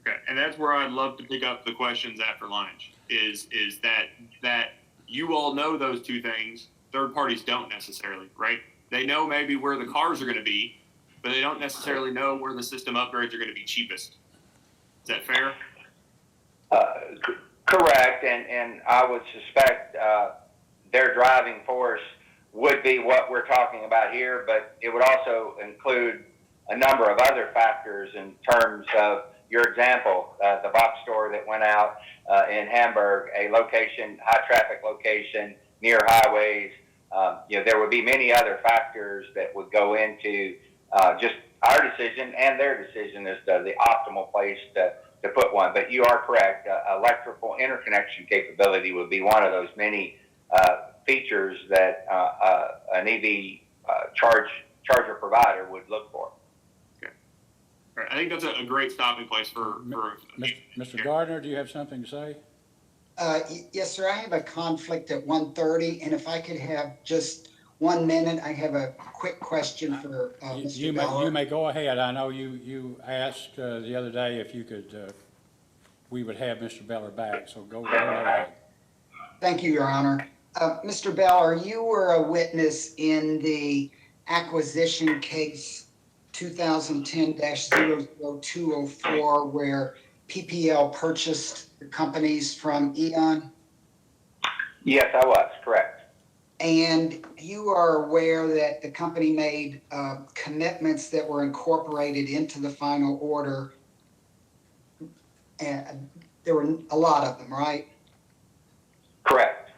Okay, and that's where I'd love to pick up the questions after lunch. Is that you all know those two things, third parties don't necessarily, right? They know maybe where the cars are going to be, but they don't necessarily know where the system upgrades are going to be cheapest. Is that fair? Correct, and I would suspect their driving force would be what we're talking about here, but it would also include a number of other factors in terms of your example, the box store that went out in Hamburg, a location, high traffic location near highways. There would be many other factors that would go into just our decision and their decision as to the optimal place to put one. But you are correct. Electrical interconnection capability would be one of those many features that an EV charger provider would look for. Okay. All right. I think that's a great stopping place for Mr. Gardner, do you have something to say? Yes, sir. I have a conflict at 1:30, and if I could have just 1 minute, I have a quick question for Mr. Beller. You may go ahead. I know you asked the other day if you could, we would have Mr. Beller back, so go ahead. Thank you, Your Honor. Mr. Beller, you were a witness in the acquisition case 2010-00204 where PPL purchased the companies from E.ON? Yes, I was, correct. And you are aware that the company made commitments that were incorporated into the final order. And there were a lot of them, right? Correct.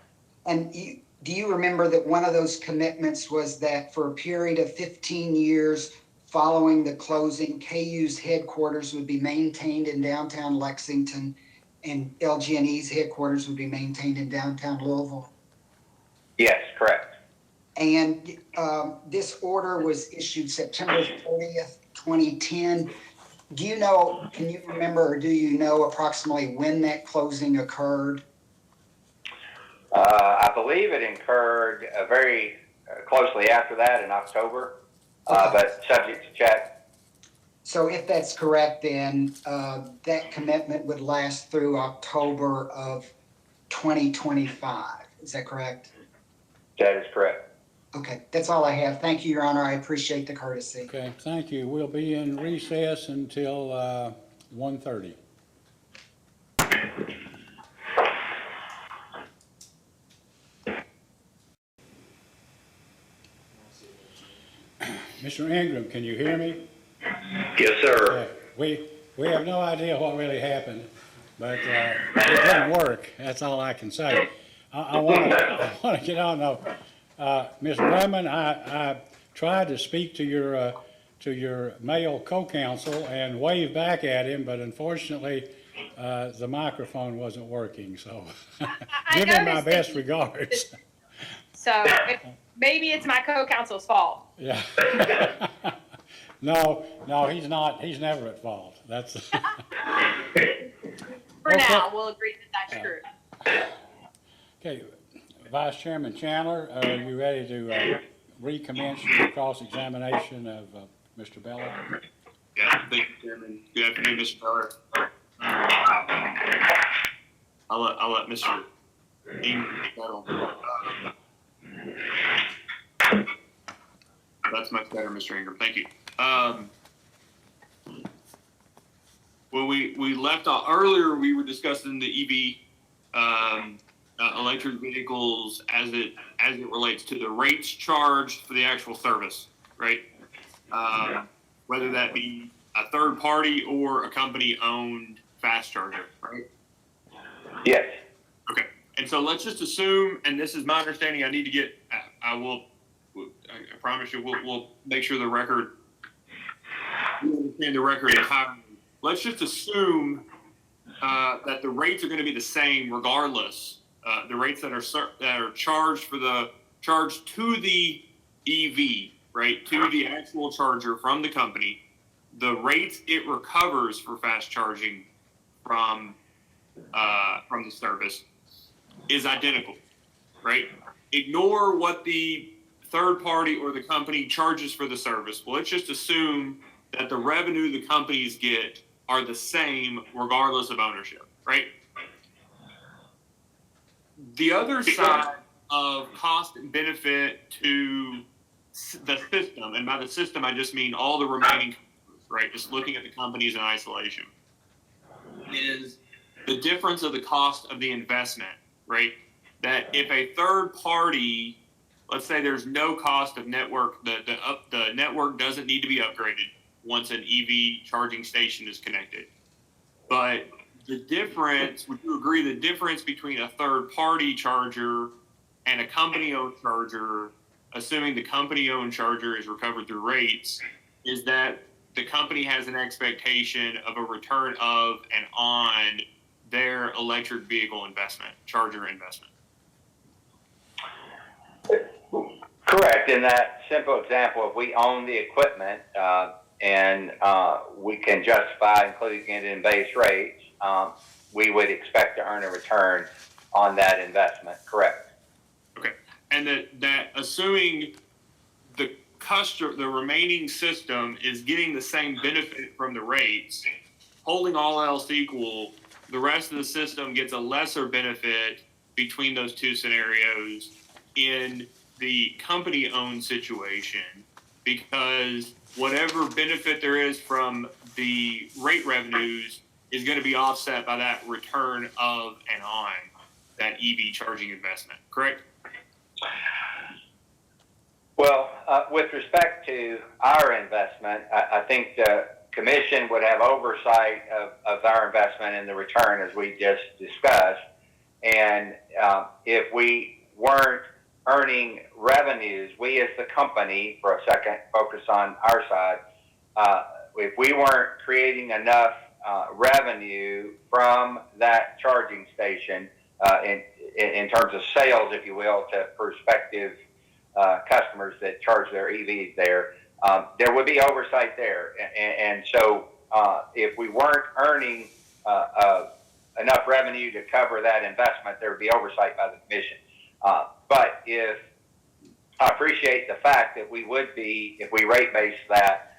And do you remember that one of those commitments was that for a period of 15 years following the closing, KU's headquarters would be maintained in downtown Lexington and LG&E's headquarters would be maintained in downtown Louisville? Yes, correct. And this order was issued September 30th, 2010. Do you know, can you remember, or do you know approximately when that closing occurred? I believe it incurred very closely after that in October, but subject to check. So if that's correct, then that commitment would last through October of 2025. Is that correct? That is correct. Okay, that's all I have. Thank you, Your Honor. I appreciate the courtesy. Okay, thank you. We'll be in recess until 1:30. Mr. Ingram, can you hear me? Yes, sir. We have no idea what really happened, but it didn't work. That's all I can say. I want to get on though. Ms. Brumman, I tried to speak to your male co-counsel and wave back at him, but unfortunately, the microphone wasn't working. So give him my best regards. So maybe it's my co-counsel's fault. Yeah. No, he's not. He's never at fault. That's. For Okay. now, we'll agree that that's true. Okay, Vice Chairman Chandler, are you ready to recommence your cross-examination of Mr. Bella? Yeah, thank you, Chairman. Good afternoon, Mr. Miller. I'll let Mr. Ingram settle. That's much better, Mr. Ingram. Thank you. When we left off earlier, we were discussing the EV electric vehicles as it relates to the rates charged for the actual service, right? Whether that be a third party or a company owned fast charger, right? Yes. Okay. And so let's just assume, and this is my understanding, I need to get, I promise you, we'll make sure the record, we understand the record entirely. Let's just assume that the rates are going to be the same regardless. The rates that are charged to the EV, right, to the actual charger from the company, the rates it recovers for fast charging from the service is identical, right? Ignore what the third party or the company charges for the service. Well, let's just assume that the revenue the companies get are the same regardless of ownership, right? The other side of cost and benefit to the system, and by the system I just mean all the remaining companies, right? Just looking at the companies in isolation, is the difference of the cost of the investment, right? That if a third party, let's say there's no cost of network, the network doesn't need to be upgraded once an EV charging station is connected. But the difference, would you agree, the difference between a third party charger and a company owned charger, assuming the company owned charger is recovered through rates, is that the company has an expectation of a return of and on their electric vehicle investment, charger investment? Correct. In that simple example, if we own the equipment and we can justify including it in base rates, we would expect to earn a return on that investment. Correct. Okay. And that assuming the remaining system is getting the same benefit from the rates, holding all else equal, the rest of the system gets a lesser benefit between those two scenarios in the company-owned situation, because whatever benefit there is from the rate revenues is going to be offset by that return of and on that EV charging investment, correct? With respect to our investment, I think the commission would have oversight of our investment and the return as we just discussed. And if we weren't earning revenues, we as the company, for a second, focus on our side, if we weren't creating enough revenue from that charging station in terms of sales, if you will, to prospective customers that charge their EVs there, there would be oversight there. And so if we weren't earning enough revenue to cover that investment, there would be oversight by the commission. But if I appreciate the fact that we would be, if we rate base that,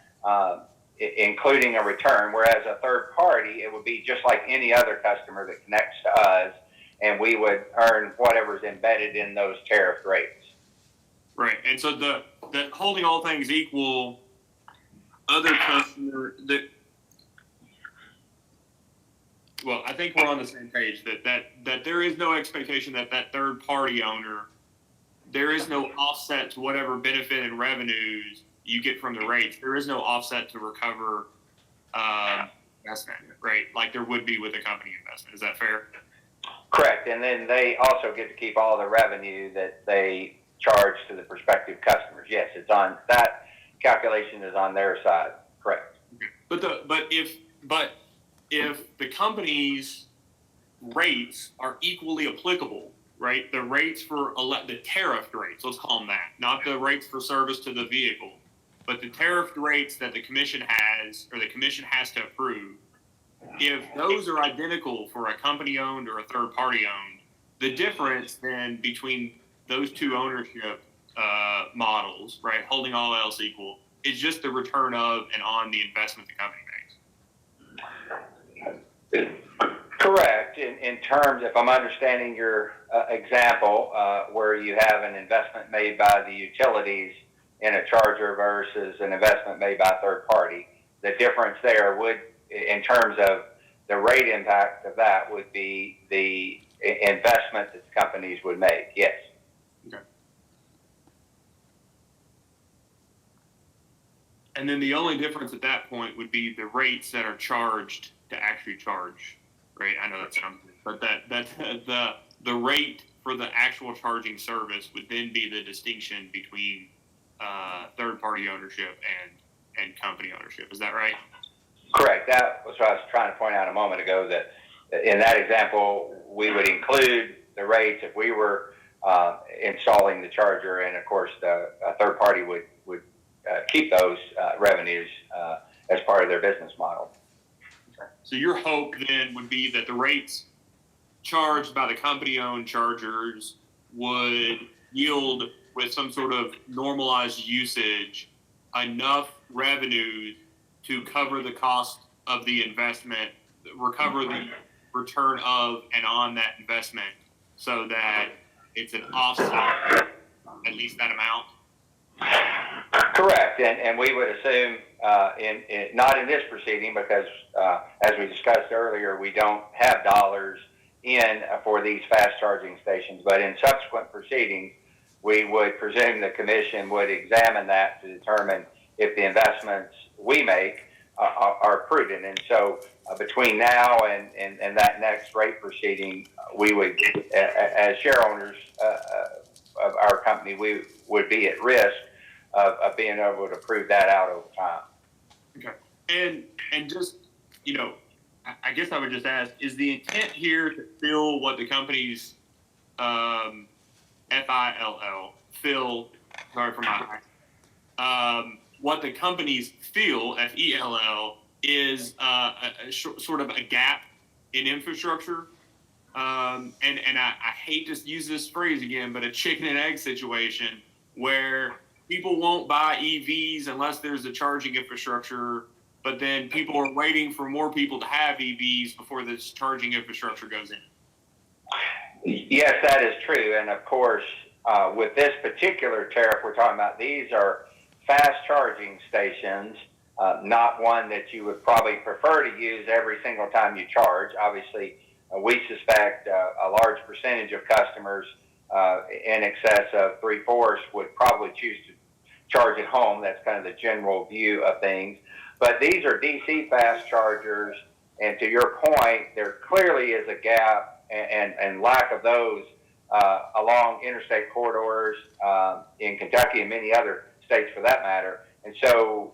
including a return, whereas a third party, it would be just like any other customer that connects to us, and we would earn whatever's embedded in those tariff rates. Right. And so the holding all things equal, other customer that, well, I think we're on the same page that there is no expectation that third party owner, there is no offset to whatever benefit and revenues you get from the rates. There is no offset to recover investment, right? Like there would be with a company investment. Is that fair? Correct. And then they also get to keep all the revenue that they charge to the prospective customers. Yes, it's on that calculation is on their side. Correct. Okay. But if the company's rates are equally applicable, right? The rates for the tariff rates, let's call them that, not the rates for service to the vehicle, but the tariff rates that the commission has or the commission has to approve. If those are identical for a company owned or a third party owned, the difference then between those two ownership models, right, holding all else equal, is just the return of and on the investment the company makes. Correct. In terms, if I'm understanding your example, where you have an investment made by the utilities in a charger versus an investment made by a third party, the difference there would, in terms of the rate impact of that, would be the investment that the companies would make. Yes. Okay. And then the only difference at that point would be the rates that are charged to actually charge, right? I know that sounds good, but the rate for the actual charging service would then be the distinction between third party ownership and company ownership. Is that right? Correct. That was what I was trying to point out a moment ago, that in that example, we would include the rates if we were installing the charger, and of course, the third party would keep those revenues as part of their business model. Okay. So your hope then would be that the rates charged by the company-owned chargers would yield, with some sort of normalized usage, enough revenue to cover the cost of the investment, recover the return of and on that investment, so that it's an offset, at least that amount? Correct. And we would assume, not in this proceeding, because as we discussed earlier, we don't have dollars in for these fast charging stations, but in subsequent proceedings, we would presume the commission would examine that to determine if the investments we make are prudent. And so between now and that next rate proceeding, we would, as share owners of our company, we would be at risk of being able to prove that out over time. Okay. And just, I guess I would just ask, is the intent here to fill what the company's FILL, sorry for my what the companies feel, FELL, is sort of a gap in infrastructure. And I hate to use this phrase again, but a chicken and egg situation where people won't buy EVs unless there's a charging infrastructure, but then people are waiting for more people to have EVs before this charging infrastructure goes in. Yes, that is true. And of course, with this particular tariff we're talking about, these are fast charging stations, not one that you would probably prefer to use every single time you charge. Obviously, we suspect a large percentage of customers, in excess of 3/4, would probably choose charge at home. That's kind of the general view of things. But these are DC fast chargers, and to your point, there clearly is a gap and lack of those along interstate corridors in Kentucky and many other states for that matter. And so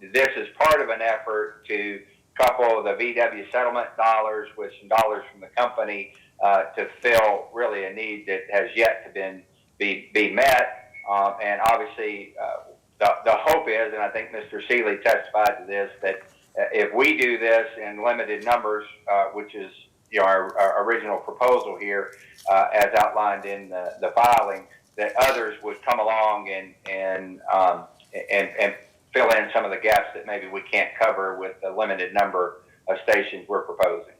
this is part of an effort to couple the VW settlement dollars with some dollars from the company to fill really a need that has yet to be met. And obviously, the hope is, and I think Mr. Seeley testified to this, that if we do this in limited numbers, which is our original proposal here, as outlined in the filing, that others would come along and fill in some of the gaps that maybe we can't cover with the limited number of stations we're proposing.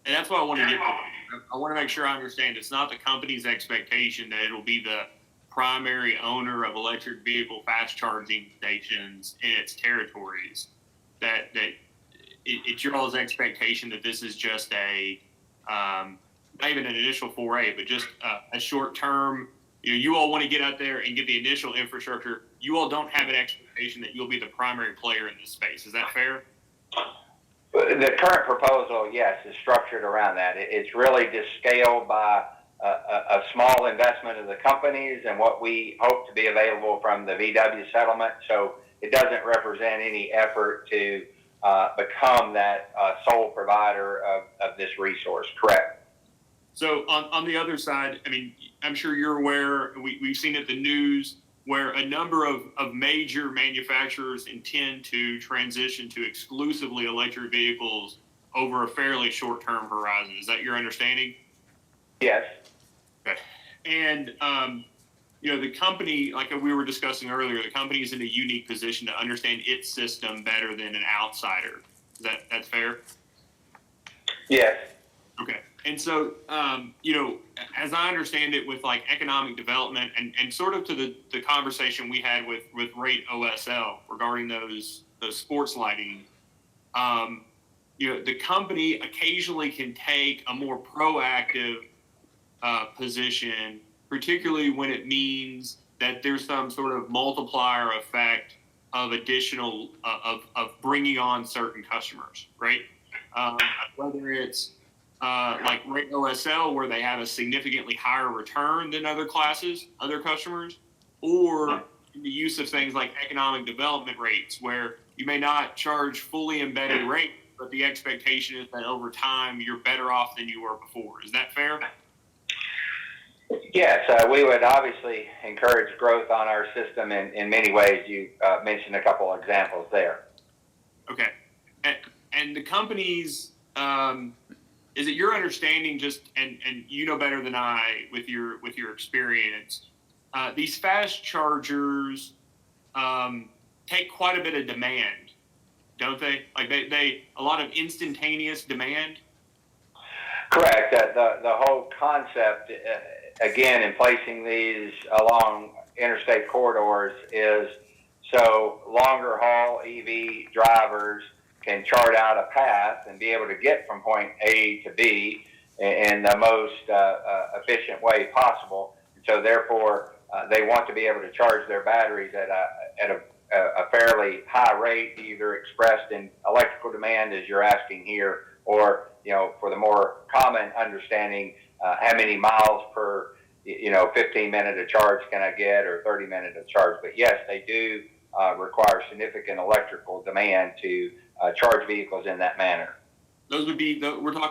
And that's what I want to get to. I want to make sure I understand. It's not the company's expectation that it'll be the primary owner of electric vehicle fast charging stations in its territories. That it's your all's expectation that this is just a not even an initial foray, but just a short term. You all want to get out there and get the initial infrastructure. You all don't have an expectation that you'll be the primary player in this space. Is that fair? The current proposal, yes, is structured around that. It's really just scaled by a small investment of the companies and what we hope to be available from the VW settlement. So it doesn't represent any effort to become that sole provider of this resource, correct? So on the other side, I mean, I'm sure you're aware, we've seen it in the news, where a number of major manufacturers intend to transition to exclusively electric vehicles over a fairly short-term horizon. Is that your understanding? Yes. Okay. And, the company, like we were discussing earlier, the company is in a unique position to understand its system better than an outsider. That's fair? Yes. Okay. And so, as I understand it, with like economic development and sort of to the conversation we had with Rate OSL regarding those sports lighting, the company occasionally can take a more proactive position, particularly when it means that there's some sort of multiplier effect of additional of bringing on certain customers, right? Whether it's like Rate OSL, where they have a significantly higher return than other customers, or in the use of things like economic development rates, where you may not charge fully embedded rate, but the expectation is that over time you're better off than you were before. Is that fair? Yes, we would obviously encourage growth on our system in many ways. You mentioned a couple of examples there. Okay. And the companies, is it your understanding, and you know better than I with your experience, these fast chargers take quite a bit of demand, don't they? Like they a lot of instantaneous demand. Correct. The whole concept, again, in placing these along interstate corridors is so longer haul EV drivers can chart out a path and be able to get from point A to B in the most efficient way possible. So therefore, they want to be able to charge their batteries at a fairly high rate, either expressed in electrical demand, as you're asking here, or for the more common understanding, how many miles per 15-minute of charge can I get, or 30-minute of charge. But yes, they do require significant electrical demand to charge vehicles in that manner. Those would be we're not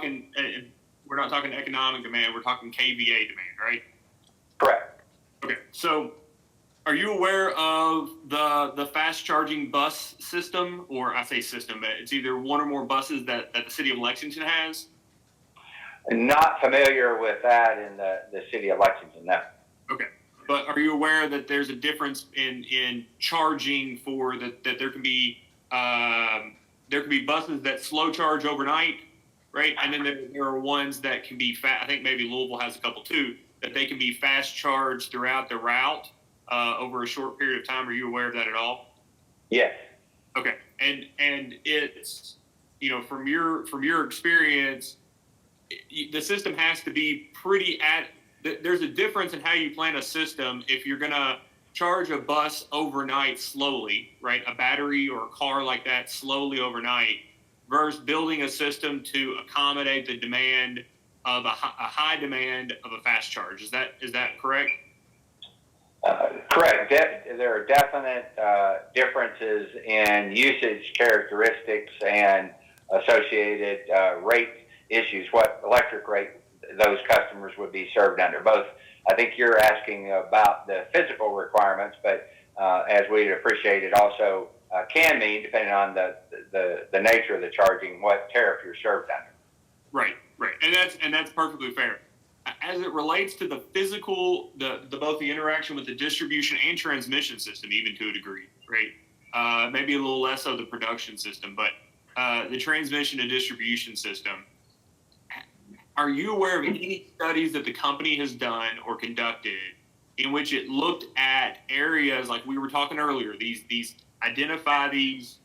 talking economic demand, we're talking KVA demand, right? Correct. Okay. So are you aware of the fast charging bus system, or I say system, but it's either one or more buses that the city of Lexington has? Not familiar with that in the city of Lexington, no. Okay. But are you aware that there's a difference in charging for that there can be buses that slow charge overnight, right? And then there are ones that can be I think maybe Louisville has a couple too, that they can be fast charged throughout the route over a short period of time. Are you aware of that at all? Yes. Okay. And it's from your experience, the system has to be there's a difference in how you plan a system if you're gonna charge a bus overnight slowly, right? A battery or a car like that slowly overnight versus building a system to accommodate the demand of a high demand of a fast charge. Is that correct? Correct. There are definite differences in usage characteristics and associated rate issues, what electric rate those customers would be served under. Both, I think you're asking about the physical requirements, but as we'd appreciate, it also can mean, depending on the nature of the charging, what tariff you're served under. Right. And that's perfectly fair. As it relates to the physical, both the interaction with the distribution and transmission system, even to a degree, right? Maybe a little less so the production system, but the transmission and distribution system. Are you aware of any studies that the company has done or conducted in which it looked at areas like we were talking earlier? These identify these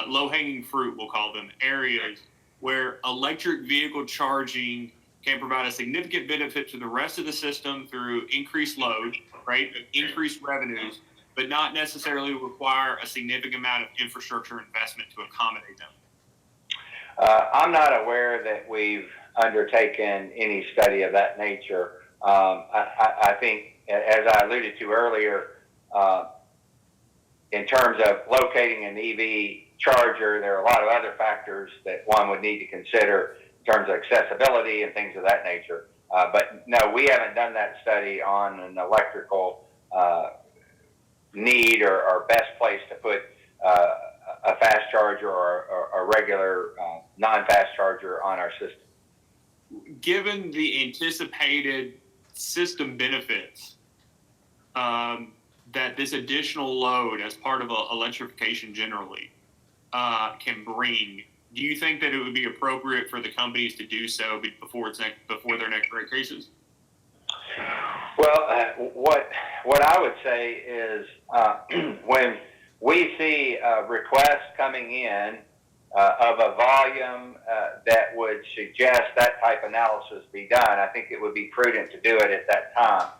low-hanging fruit, we'll call them, areas where electric vehicle charging can provide a significant benefit to the rest of the system through increased load, right? Increased revenues, but not necessarily require a significant amount of infrastructure investment to accommodate them. I'm not aware that we've undertaken any study of that nature. I think, as I alluded to earlier, in terms of locating an EV charger, there are a lot of other factors that one would need to consider in terms of accessibility and things of that nature. But no, we haven't done that study on an electrical need or best place to put a fast charger or a regular non-fast charger on our system. Given the anticipated system benefits that this additional load as part of electrification generally can bring, do you think that it would be appropriate for the companies to do so before their next rate cases? Well, what I would say is when we see requests coming in of a volume that would suggest that type of analysis be done, I think it would be prudent to do it at that time.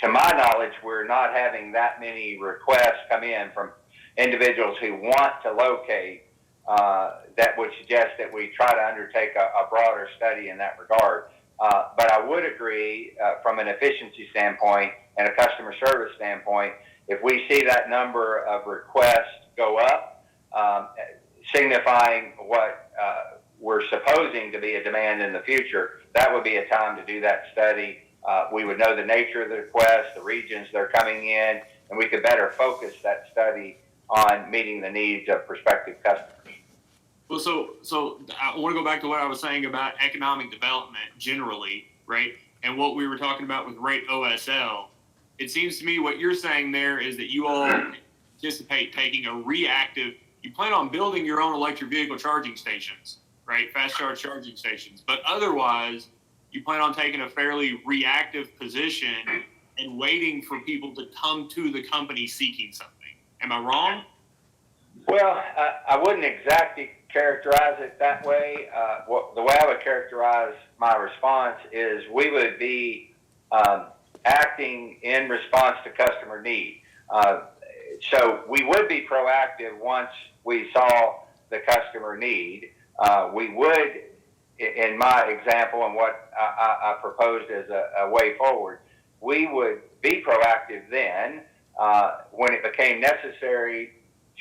To my knowledge, we're not having that many requests come in from individuals who want to locate that would suggest that we try to undertake a broader study in that regard. But I would agree from an efficiency standpoint and a customer service standpoint, if we see that number of requests go up, signifying what we're supposing to be a demand in the future, that would be a time to do that study. We would know the nature of the requests, the regions they're coming in, and we could better focus that study on meeting the needs of prospective customers. Well, so I want to go back to what I was saying about economic development generally, right? And what we were talking about with rate OSL. It seems to me what you're saying there is that you all anticipate taking a reactive, you plan on building your own electric vehicle charging stations, right? Fast charge charging stations. But otherwise, you plan on taking a fairly reactive position and waiting for people to come to the company seeking something. Am I wrong? Well, I wouldn't exactly characterize it that way. The way I would characterize my response is we would be acting in response to customer need. So we would be proactive once we saw the customer need. We would, in my example and what I proposed as a way forward, we would be proactive then when it became necessary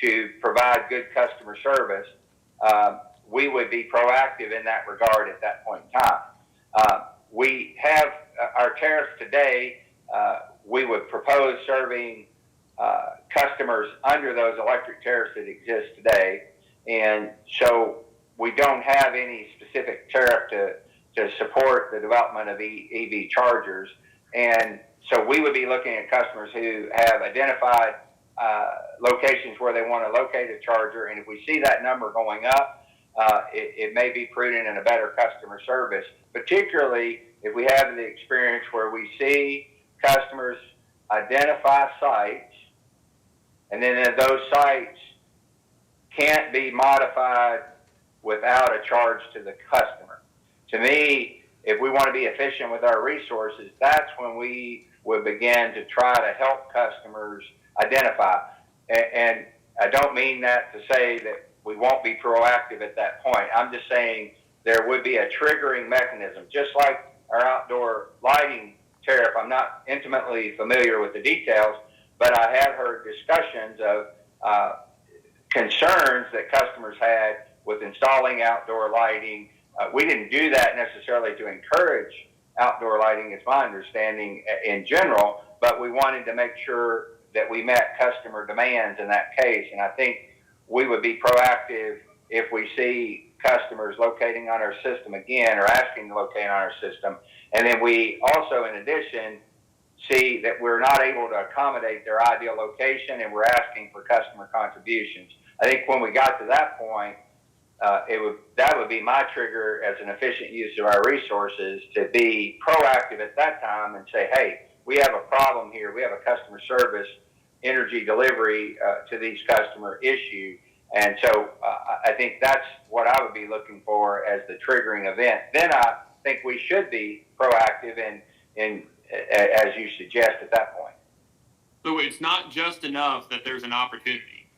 to provide good customer service. We would be proactive in that regard at that point in time. We have our tariffs today. We would propose serving customers under those electric tariffs that exist today. And so we don't have any specific tariff to support the development of EV chargers. And so we would be looking at customers who have identified locations where they want to locate a charger. And if we see that number going up, it may be prudent and a better customer service, particularly if we have the experience where we see customers identify sites, and then those sites can't be modified without a charge to the customer. To me, if we want to be efficient with our resources, that's when we would begin to try to help customers identify. And I don't mean that to say that we won't be proactive at that point. I'm just saying there would be a triggering mechanism, just like our outdoor lighting tariff. I'm not intimately familiar with the details, but I have heard discussions of concerns that customers had with installing outdoor lighting. We didn't do that necessarily to encourage outdoor lighting, it's my understanding in general, but we wanted to make sure that we met customer demands in that case. And I think we would be proactive if we see customers locating on our system again or asking to locate on our system. And then we also, in addition, see that we're not able to accommodate their ideal location and we're asking for customer contributions. I think when we got to that point, that would be my trigger as an efficient use of our resources to be proactive at that time and say, hey, we have a problem here. We have a customer service energy delivery to these customer issue. And so I think that's what I would be looking for as the triggering event. Then I think we should be proactive in as you suggest at that point. So it's not just enough that there's an opportunity.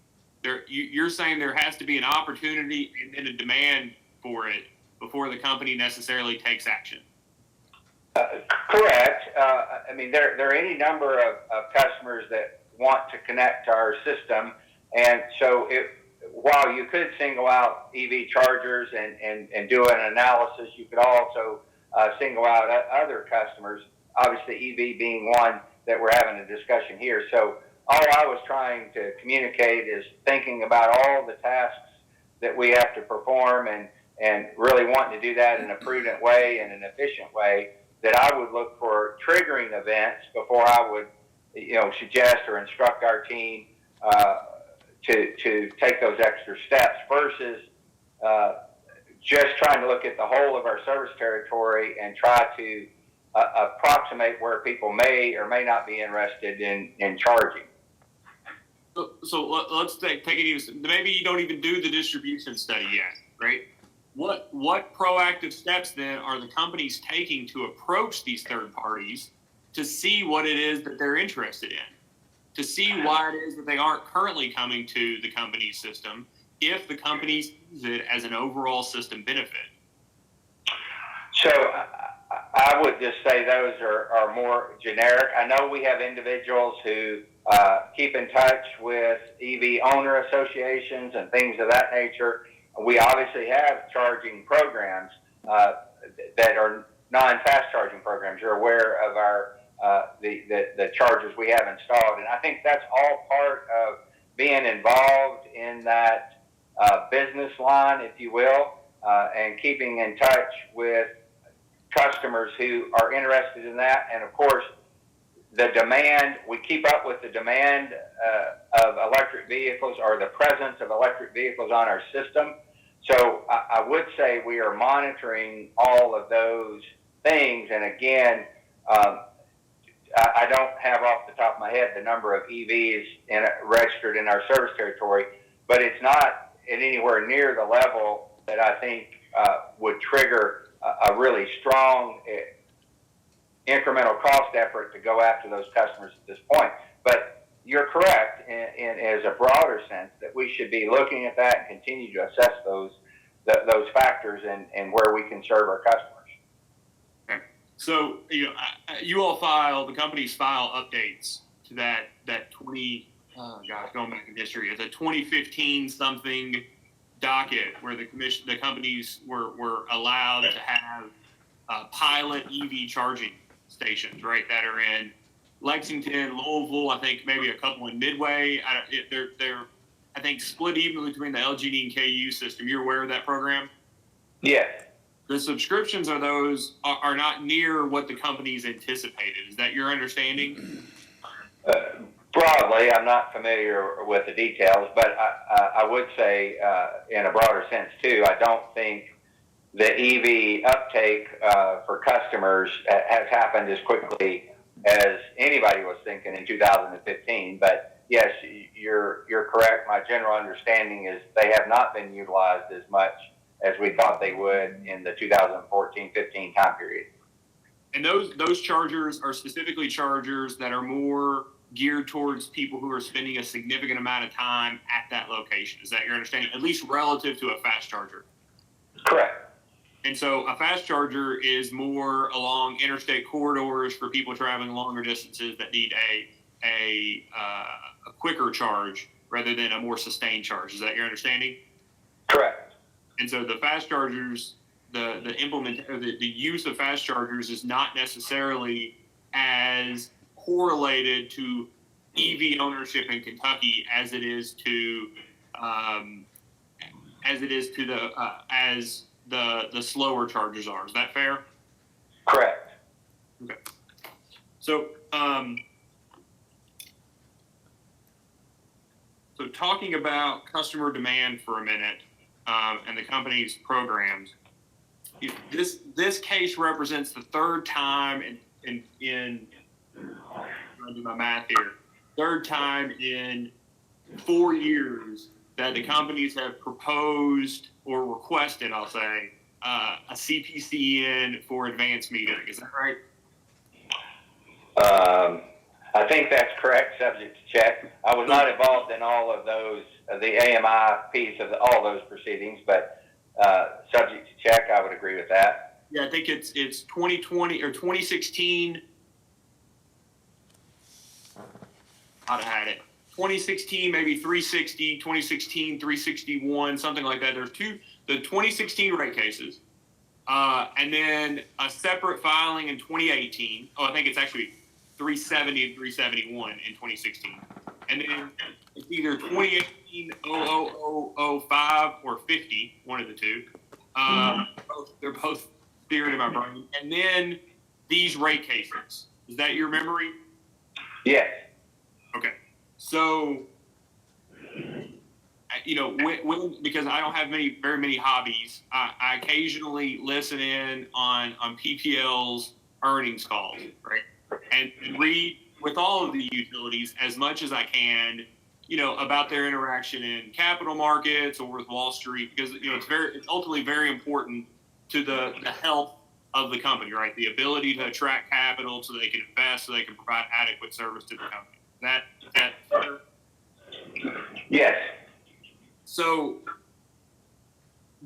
You're saying there has to be an opportunity and then a demand for it before the company necessarily takes action. Correct. I mean, there are any number of customers that want to connect to our system. And so while you could single out EV chargers and do an analysis, you could also single out other customers, obviously EV being one that we're having a discussion here. So all I was trying to communicate is thinking about all the tasks that we have to perform and really wanting to do that in a prudent way and an efficient way, that I would look for triggering events before I would, suggest or instruct our team to take those extra steps versus just trying to look at the whole of our service territory and try to approximate where people may or may not be interested in charging. So let's take it even. Maybe you don't even do the distribution study yet, right? What proactive steps then are the companies taking to approach these third parties to see what it is that they're interested in, to see why it is that they aren't currently coming to the company's system if the companies use it as an overall system benefit? So I would just say those are more generic. I know we have individuals who keep in touch with EV owner associations and things of that nature. We obviously have charging programs that are non-fast charging programs. You're aware of our the chargers we have installed, and I think that's all part of being involved in that business line, if you will, and keeping in touch with customers who are interested in that. And of course, the demand, we keep up with the demand of electric vehicles or the presence of electric vehicles on our system. So I would say we are monitoring all of those things. And again, I don't have off the top of my head the number of EVs registered in our service territory, but it's not at anywhere near the level that I think would trigger a really strong incremental cost effort to go after those customers at this point. But you're correct in as a broader sense that we should be looking at that and continue to assess those factors and where we can serve our customers. Okay. So you all the companies file updates to that 20. Going back in history, it's a 2015 something docket where the companies were allowed to have pilot EV charging stations, right, that are in Lexington, Louisville, I think maybe a couple in Midway. They're I think split evenly between the LG&E and KU system. You're aware of that program? Yes. The subscriptions are are not near what the companies anticipated. Is that your understanding? Broadly, I'm not familiar with the details, but I would say in a broader sense too, I don't think the EV uptake for customers has happened as quickly as anybody was thinking in 2015. But yes, you're correct. My general understanding is they have not been utilized as much as we thought they would in the 2014-15 time period. And those chargers are specifically chargers that are more geared towards people who are spending a significant amount of time at that location. Is that your understanding? At least relative to a fast charger. Correct. And so a fast charger is more along interstate corridors for people traveling longer distances that need a quicker charge rather than a more sustained charge. Is that your understanding? Correct. And so the fast chargers, the use of fast chargers is not necessarily as correlated to EV ownership in Kentucky as it is to the slower chargers are. Is that fair? Correct. Okay. So so talking about customer demand for a minute, and the company's programs, this case represents the third time in I'm gonna do my math here, third time in 4 years that the companies have proposed or requested, I'll say, a CPCN for advanced metering. Is that right? I think that's correct, subject to check. I was not involved in all of those, the AMI piece of all those proceedings, but subject to check, I would agree with that. Yeah, I think it's 2020 or 2016. I'd have had it. 2016, maybe 360, 2016, 361, something like that. There's the 2016 rate cases, and then a separate filing in 2018. Oh, I think it's actually 370 and 371 in 2016. And then it's either 2018 00005 or 50, one of the two. They're both buried in my brain. And then these rate cases. Is that your memory? Yes. Okay. So, when because I don't have very many hobbies, I occasionally listen in on PPL's earnings calls, right? And read with all of the utilities as much as I can, about their interaction in capital markets or with Wall Street, because it's ultimately very important to the health of the company, right? The ability to attract capital so they can invest, so they can provide adequate service to the company. Is that fair? Yes. So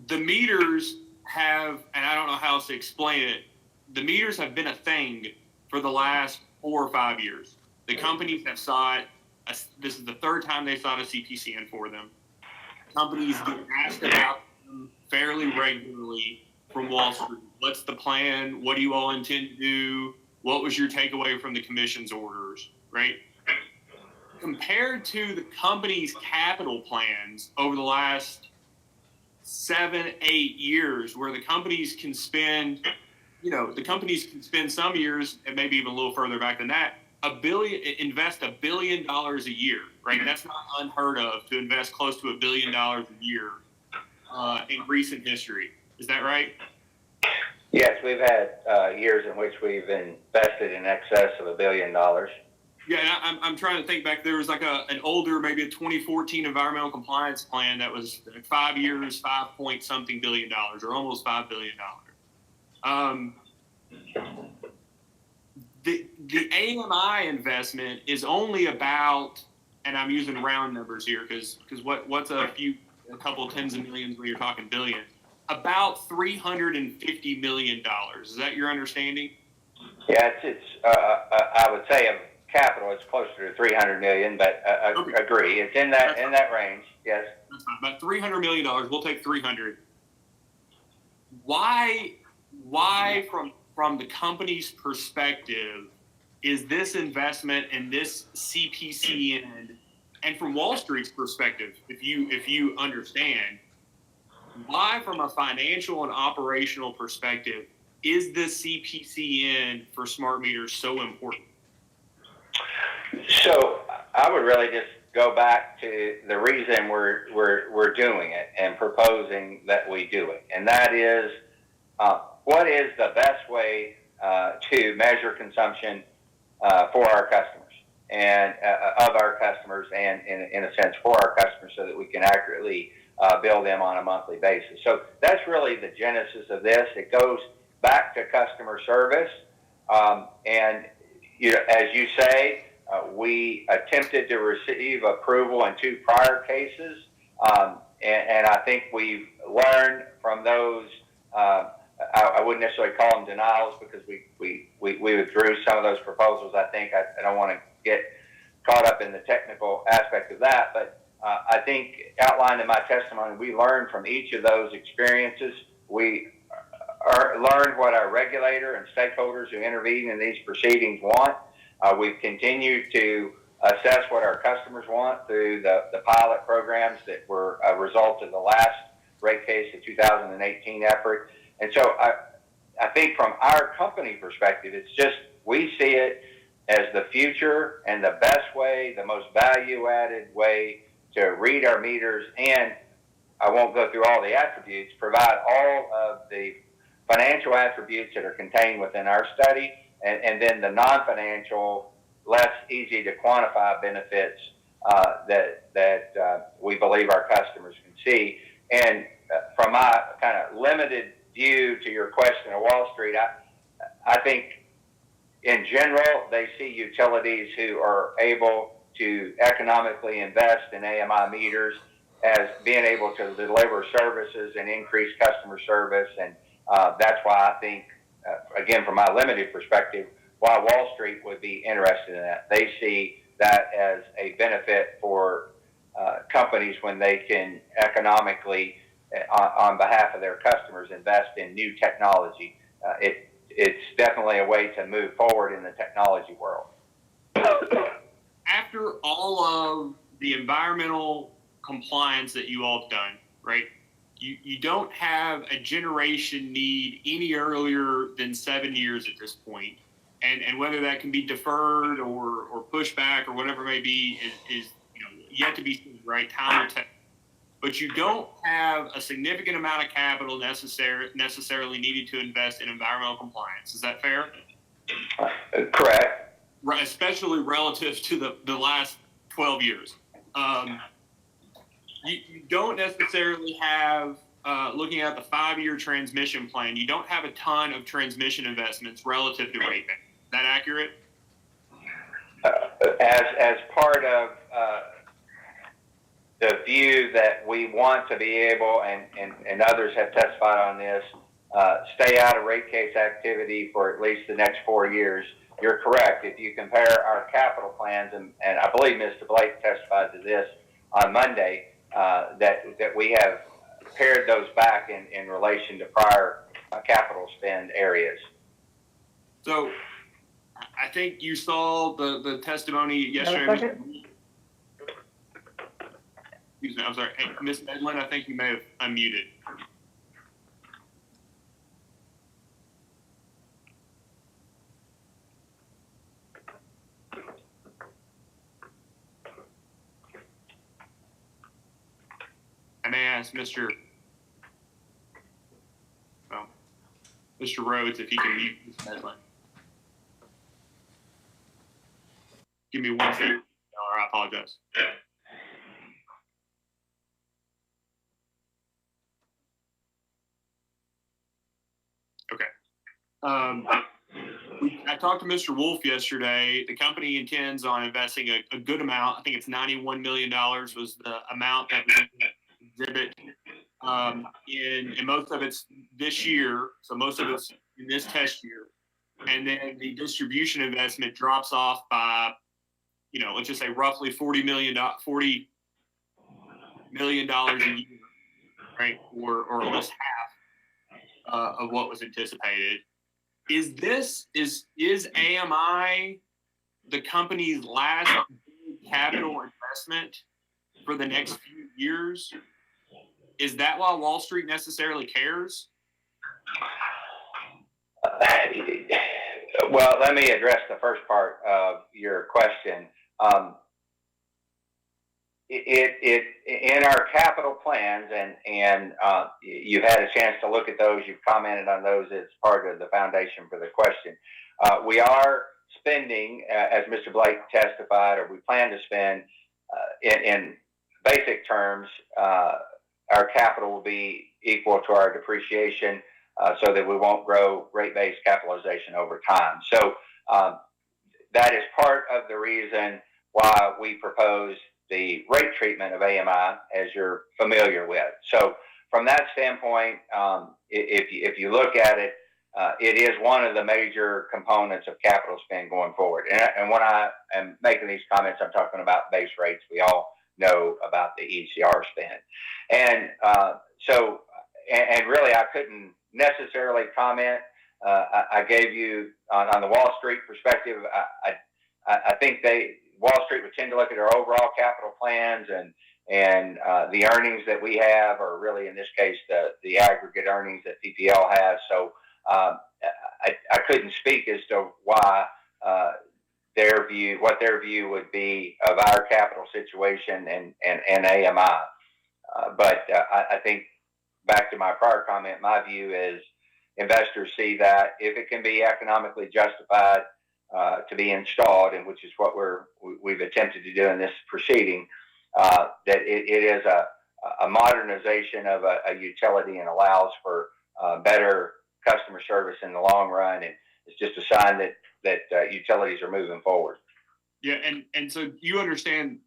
the meters have, and I don't know how else to explain it, the meters have been a thing for the last 4 or 5 years. The companies have sought, this is the third time they sought a CPCN for them. Companies get asked about them fairly regularly from Wall Street. What's the plan? What do you all intend to do? What was your takeaway from the commission's orders, right? Compared to the company's capital plans over the last 7, 8 years, where the companies can spend, some years, and maybe even a little further back than that, invest $1 billion a year, right? That's not unheard of to invest close to $1 billion a year in recent history. Is that right? Yes, we've had years in which we've invested in excess of $1 billion. Yeah, I'm trying to think back. There was like an older, maybe a 2014 environmental compliance plan that was 5 years, $5-point-something billion, or almost $5 billion. The AMI investment is only about, and I'm using round numbers here because what's a couple of tens of millions when you're talking billions? About $350 million. Is that your understanding? Yeah, it's I would say of capital, it's closer to 300 million, but Okay. agree, it's in that range. Yes. That's fine. About $300 million. We'll take 300. Why from the company's perspective is this investment and this CPCN, and from Wall Street's perspective, if you understand, why from a financial and operational perspective is this CPCN for smart meters so important? So I would really just go back to the reason we're doing it and proposing that we do it, and that is what is the best way to measure consumption for our customers and of our customers, and in a sense for our customers, so that we can accurately bill them on a monthly basis. So that's really the genesis of this. It goes back to customer service. And as you say, we attempted to receive approval in 2 prior cases, and I think we've learned from those. I wouldn't necessarily call them denials because we withdrew some of those proposals. I think I don't want to get caught up in the technical aspect of that, but I think outlined in my testimony, we learned from each of those experiences. We learned what our regulator and stakeholders who intervene in these proceedings want. We've continued to assess what our customers want through the pilot programs that were a result of the last rate case, the 2018 effort. And so I think from our company perspective, it's just, we see it as the future and the best way, the most value-added way to read our meters, and I won't go through all the attributes, provide all of the financial attributes that are contained within our study, and then the non-financial, less easy to quantify benefits that we believe our customers can see. And from my kind of limited view to your question of Wall Street, I think in general, they see utilities who are able to economically invest in AMI meters as being able to deliver services and increase customer service. And that's why I think, again, from my limited perspective, why Wall Street would be interested in that. They see that as a benefit for companies when they can economically, on behalf of their customers, invest in new technology. It's definitely a way to move forward in the technology world. After all of the environmental compliance that you all have done, right? You don't have a generation need any earlier than 7 years at this point. And whether that can be deferred or pushed back or whatever it may be is yet to be seen, right? Time will tell. But you don't have a significant amount of capital necessarily needed to invest in environmental compliance. Is that fair? Correct. Right, especially relative to the last 12 years. You don't necessarily have, looking at the 5-year transmission plan, you don't have a ton of transmission investments relative to rate base. Is that accurate? As part of the view that we want to be able, and others have testified on this, stay out of rate case activity for at least the next 4 years. You're correct. If you compare our capital plans, and I believe Mr. Blake testified to this on Monday, that we have pared those back in relation to prior capital spend areas. So I think you saw the testimony yesterday. Excuse me, I'm sorry. Hey, Ms. Medlin, I think you may have unmuted. I may ask Mr. Rhodes if he can mute Ms. Medlin. Give me 1 second, or I apologize. Okay. I talked to Mr. Wolf yesterday. The company intends on investing a good amount. I think it's $91 million was the amount that was in the exhibit. And most of it's this year, so most of it's in this test year. And then the distribution investment drops off by, let's just say roughly $40 million a year, right? Or almost half of what was anticipated. Is AMI the company's last capital investment for the next few years? Is that why Wall Street necessarily cares? Well, let me address the first part of your question. In our capital plans, and you've had a chance to look at those, you've commented on those as part of the foundation for the question. We are spending, as Mr. Blake testified, or we plan to spend, in basic terms, our capital will be equal to our depreciation. so that we won't grow rate-based capitalization over time. So that is part of the reason why we propose the rate treatment of AMI, as you're familiar with. So from that standpoint, if you look at it, it is one of the major components of capital spend going forward. And when I am making these comments, I'm talking about base rates. We all know about the ECR spend. And and really, I couldn't necessarily comment. I gave you on the Wall Street perspective. I think Wall Street would tend to look at our overall capital plans and the earnings that we have, or really in this case the aggregate earnings that PPL has. So I couldn't speak as to why what their view would be of our capital situation and AMI. But I think, back to my prior comment, my view is investors see that if it can be economically justified to be installed, and which is what we've attempted to do in this proceeding, that it is a modernization of a utility and allows for better customer service in the long run, and it's just a sign that utilities are moving forward. Yeah, and so you understand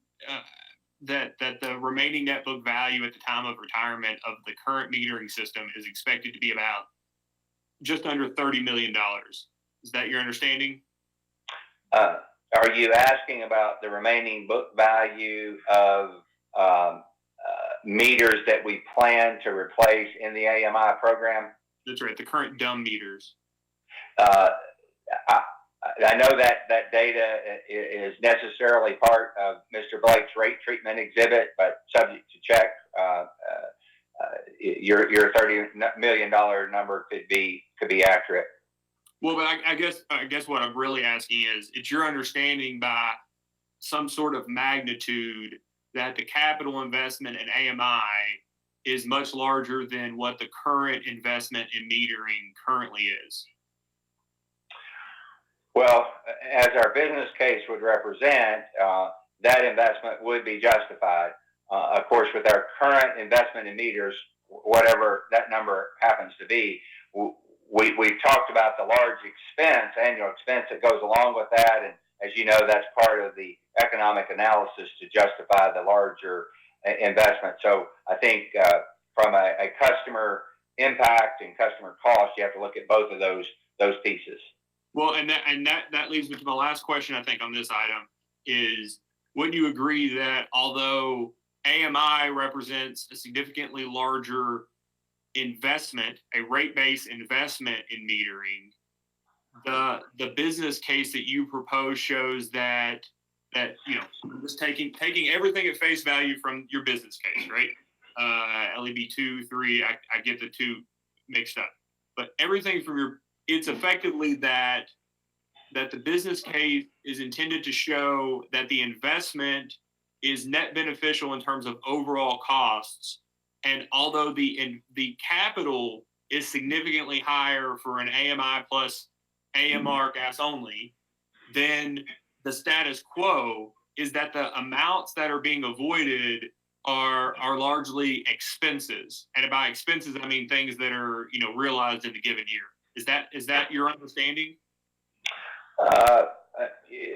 that the remaining net book value at the time of retirement of the current metering system is expected to be about just under $30 million. Is that your understanding? Are you asking about the remaining book value of meters that we plan to replace in the AMI program? That's right, the current dumb meters. I know that data is necessarily part of Mr. Blake's rate treatment exhibit, but subject to check. Your $30 million number could be accurate. Well, but I guess what I'm really asking is, it's your understanding by some sort of magnitude that the capital investment in AMI is much larger than what the current investment in metering currently is? Well, as our business case would represent, that investment would be justified. Of course, with our current investment in meters, whatever that number happens to be, we've talked about the large annual expense that goes along with that. And as you know, that's part of the economic analysis to justify the larger investment. So I think from a customer impact and customer cost, you have to look at both of those pieces. Well, and that leads me to my last question, I think, on this item is, would you agree that although AMI represents a significantly larger investment, a rate-based investment in metering, the business case that you propose shows that just taking everything at face value from your business case, right? LEB 2, 3, I get the two mixed up, but everything from it's effectively that the business case is intended to show that the investment is net beneficial in terms of overall costs. And although the capital is significantly higher for an AMI plus AMR gas only, then the status quo is that the amounts that are being avoided are largely expenses. And by expenses, I mean things that are realized in a given year. Is that your understanding? I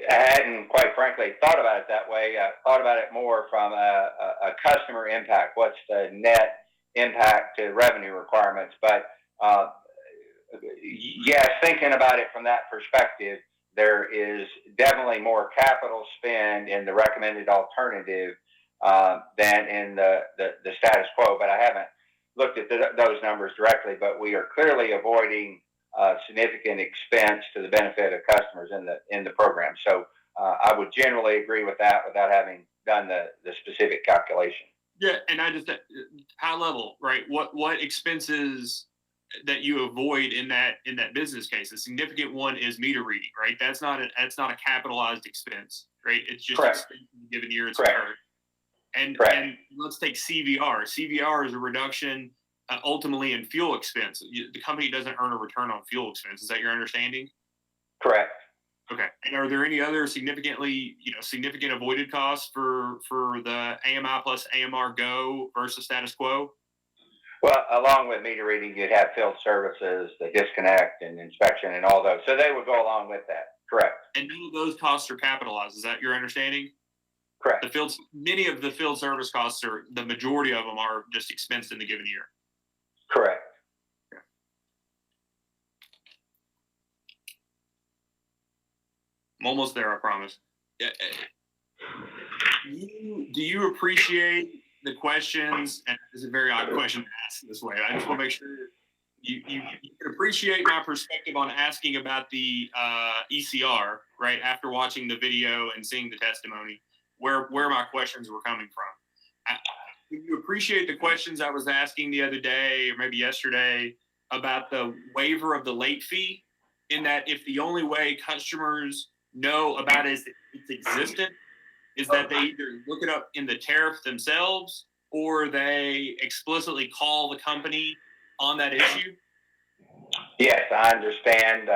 hadn't, quite frankly, thought about it that way. I thought about it more from a customer impact. What's the net impact to revenue requirements? But yes, thinking about it from that perspective, there is definitely more capital spend in the recommended alternative than in the status quo. But I haven't looked at those numbers directly, but we are clearly avoiding significant expense to the benefit of customers in the program. So I would generally agree with that without having done the specific calculation. Yeah, and I just high level, right? What expenses that you avoid in that business case? A significant one is meter reading, right? That's not a capitalized expense, right? It's just expense in a given year it's incurred. And let's take CVR. CVR is a reduction ultimately in fuel expense. The company doesn't earn a return on fuel expense. Is that your understanding? Correct. Okay. And are there any other significant avoided costs for the AMI plus AMR Go versus status quo? Well, along with meter reading, you'd have field services, the disconnect and inspection and all those. So they would go along with that. Correct. And none of those costs are capitalized. Is that your understanding? Correct. Many of the field service costs the majority of them are just expensed in the given year. Correct. I'm almost there, I promise. Do you appreciate the questions? And it's a very odd question to ask this way. I just want to make sure you can appreciate my perspective on asking about the ECR, right, after watching the video and seeing the testimony, where my questions were coming from. Do you appreciate the questions I was asking the other day or maybe yesterday about the waiver of the late fee, in that if the only way customers know about its existence is that they either look it up in the tariff themselves or they explicitly call the company on that issue? Yes, I understand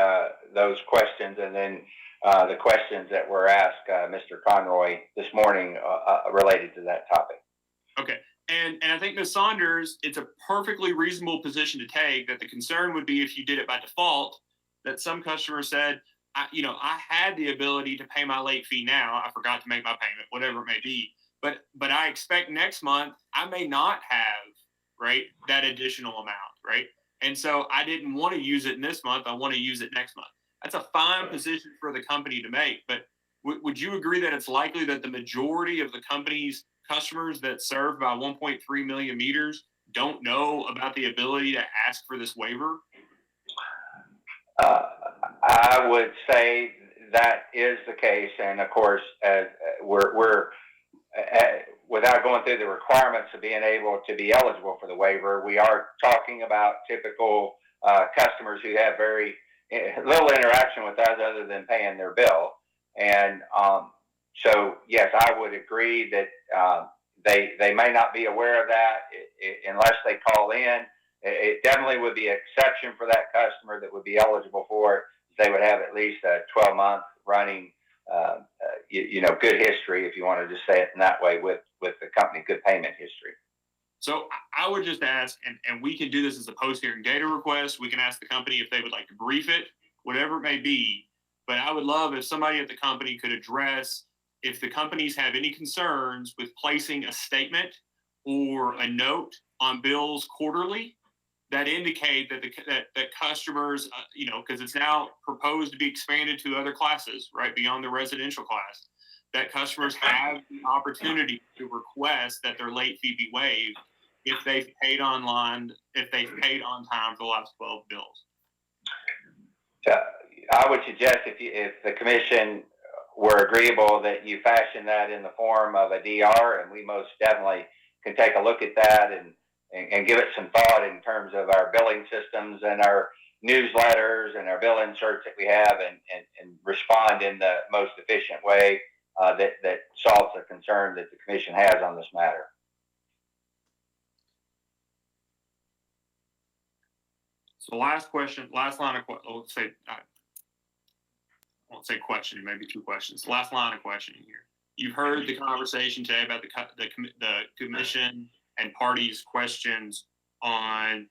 those questions, and then the questions that were asked Mr. Conroy this morning related to that topic. Okay. And I think, Ms. Saunders, it's a perfectly reasonable position to take that the concern would be if you did it by default, that some customer said, I had the ability to pay my late fee now. I forgot to make my payment, whatever it may be. But I expect next month I may not have, right, that additional amount, right? And so I didn't want to use it this month. I want to use it next month. That's a fine position for the company to make. But would you agree that it's likely that the majority of the company's customers that serve by 1.3 million meters don't know about the ability to ask for this waiver? I would say that is the case, and of course, we're without going through the requirements of being able to be eligible for the waiver, we are talking about typical customers who have very little interaction with us other than paying their bill. And so, yes, I would agree that they may not be aware of that unless they call in. It definitely would be an exception for that customer that would be eligible for it. They would have at least a 12-month running, good history, if you want to just say it in that way, with the company, good payment history. So I would just ask, and we can do this as a post-hearing data request. We can ask the company if they would like to brief it, whatever it may be. But I would love if somebody at the company could address if the companies have any concerns with placing a statement or a note on bills quarterly that indicate that customers, because it's now proposed to be expanded to other classes, right, beyond the residential class, that customers have the opportunity to request that their late fee be waived if they've paid on time for the last 12 bills. I would suggest if the commission were agreeable that you fashion that in the form of a DR, and we most definitely can take a look at that and give it some thought in terms of our billing systems and our newsletters and our bill inserts that we have, and respond in the most efficient way that solves the concern that the commission has on this matter. So last line of question, I won't say question, maybe two questions. Last line of questioning here. You've heard the conversation today about the commission and parties' questions on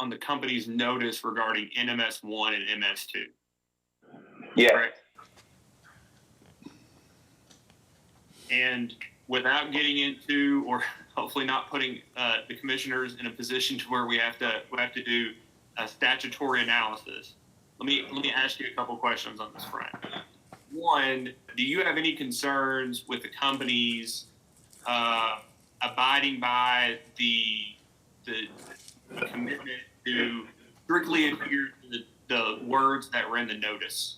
the company's notice regarding NMS1 and MS2. Yeah. Correct? And without getting into, or hopefully not putting the commissioners in a position to where we have to do a statutory analysis, let me ask you a couple questions on this front. One, do you have any concerns with the companies abiding by the commitment to strictly adhere to the words that were in the notice?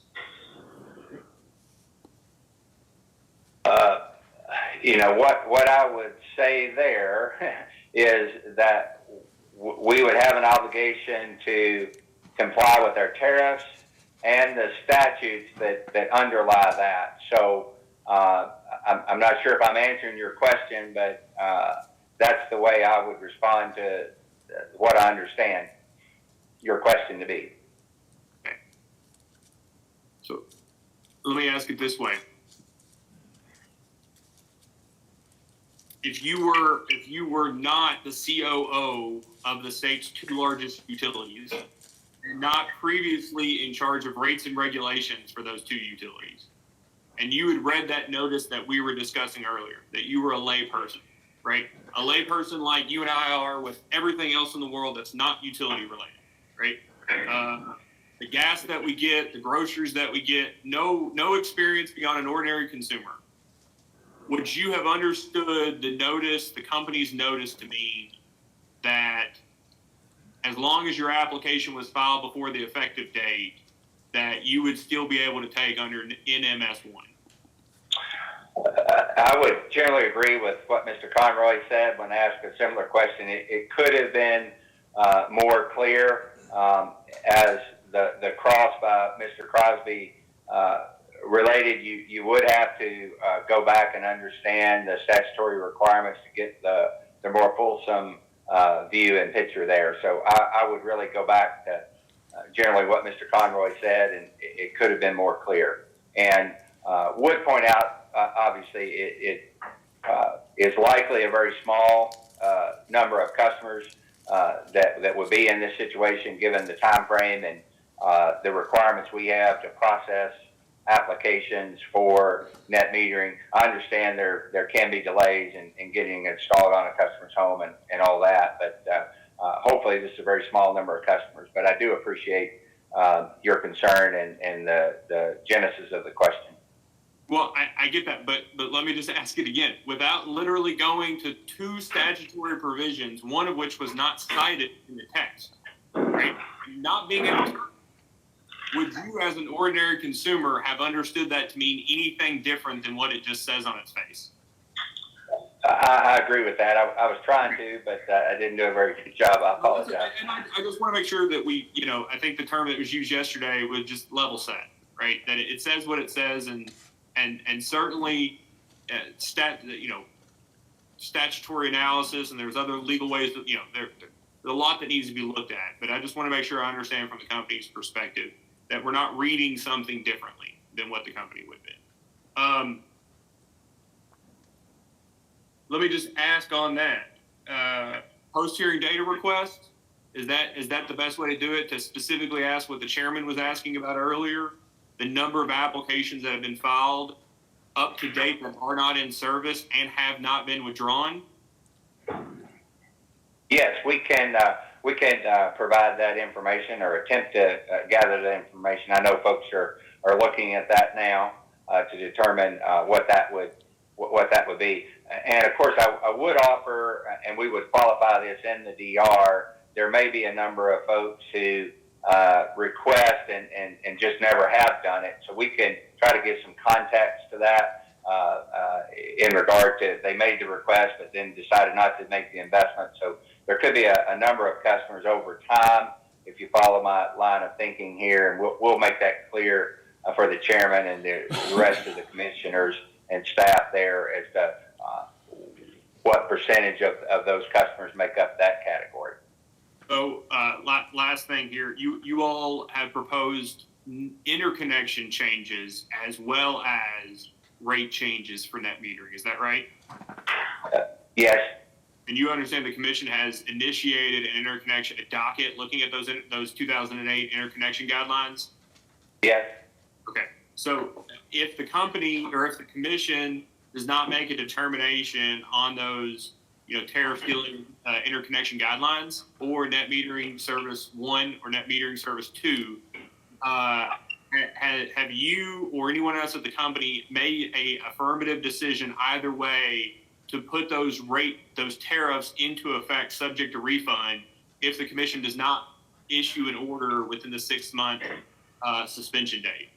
What I would say there is that we would have an obligation to comply with our tariffs and the statutes that underlie that. So I'm not sure if I'm answering your question, but that's the way I would respond to what I understand your question to be. So let me ask it this way. if you were not the COO of the state's two largest utilities, and not previously in charge of rates and regulations for those two utilities, and you had read that notice that we were discussing earlier, that you were a layperson, right? A layperson like you and I are with everything else in the world that's not utility related, right? The gas that we get, the groceries that we get, no experience beyond an ordinary consumer. Would you have understood the notice, the company's notice to mean that as long as your application was filed before the effective date, that you would still be able to take under NMS 1? I would generally agree with what Mr. Conroy said when asked a similar question. It could have been more clear as the cross by Mr. Crosby related. You would have to go back and understand the statutory requirements to get the more fulsome view and picture there. So I would really go back to generally what Mr. Conroy said, and it could have been more clear. And would point out, obviously, it is likely a very small number of customers that would be in this situation, given the time frame and the requirements we have to process applications for net metering. I understand there can be delays in getting installed on a customer's home and all that, but hopefully this is a very small number of customers. But I do appreciate your concern and the genesis of the question. Well, I get that, but let me just ask it again. Without literally going to two statutory provisions, one of which was not cited in the text, right? Not being able to, would you as an ordinary consumer have understood that to mean anything different than what it just says on its face? I agree with that. I was trying to, but I didn't do a very good job. I apologize. And I just want to make sure that we, I think the term that was used yesterday was just level set, right? That it says what it says, and certainly, statutory analysis, and there's other legal ways that, there's a lot that needs to be looked at. But I just want to make sure I understand from the company's perspective that we're not reading something differently than what the company would be. Let me just ask on that. Post-hearing data request, is that the best way to do it? To specifically ask what the chairman was asking about earlier, the number of applications that have been filed up to date that are not in service and have not been withdrawn? Yes, we can provide that information or attempt to gather that information. I know folks are looking at that now to determine what that would be. And of course, I would offer, and we would qualify this in the DR. There may be a number of folks who request and just never have done it. So we can try to give some context to that in regard to they made the request but then decided not to make the investment. So there could be a number of customers over time, if you follow my line of thinking here, and we'll make that clear for the chairman and the rest of the commissioners and staff there as to what percentage of those customers make up that category. So last thing here, you all have proposed interconnection changes as well as rate changes for net metering. Is that right? Yes. And you understand the commission has initiated an interconnection, a docket looking at those 2008 interconnection guidelines? Yes. Okay. So if the company or if the commission does not make a determination on those, tariff ceiling interconnection guidelines or net metering service 1 or net metering service 2, have you or anyone else at the company made a affirmative decision either way to put those tariffs into effect subject to refund if the commission does not issue an order within the 6-month suspension date?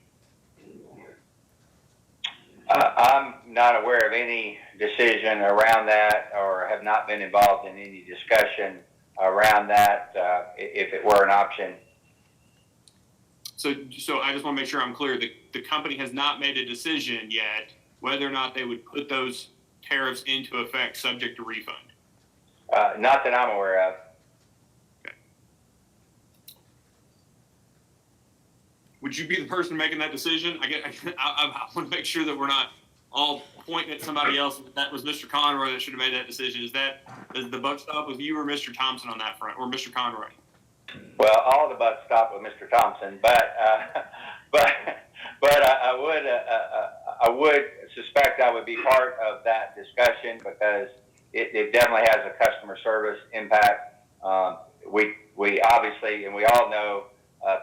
I'm not aware of any decision around that or have not been involved in any discussion around that if it were an option. So I just want to make sure I'm clear. The company has not made a decision yet whether or not they would put those tariffs into effect subject to refund. Not that I'm aware of. Okay. Would you be the person making that decision? I want to make sure that we're not I'll point at somebody else. That was Mr. Conroy that should have made that decision. Is the buck stop with you or Mr. Thompson on that front, or Mr. Conroy? Well, all the bucks stop with Mr. Thompson, but I would suspect I would be part of that discussion because it definitely has a customer service impact. We obviously, and we all know,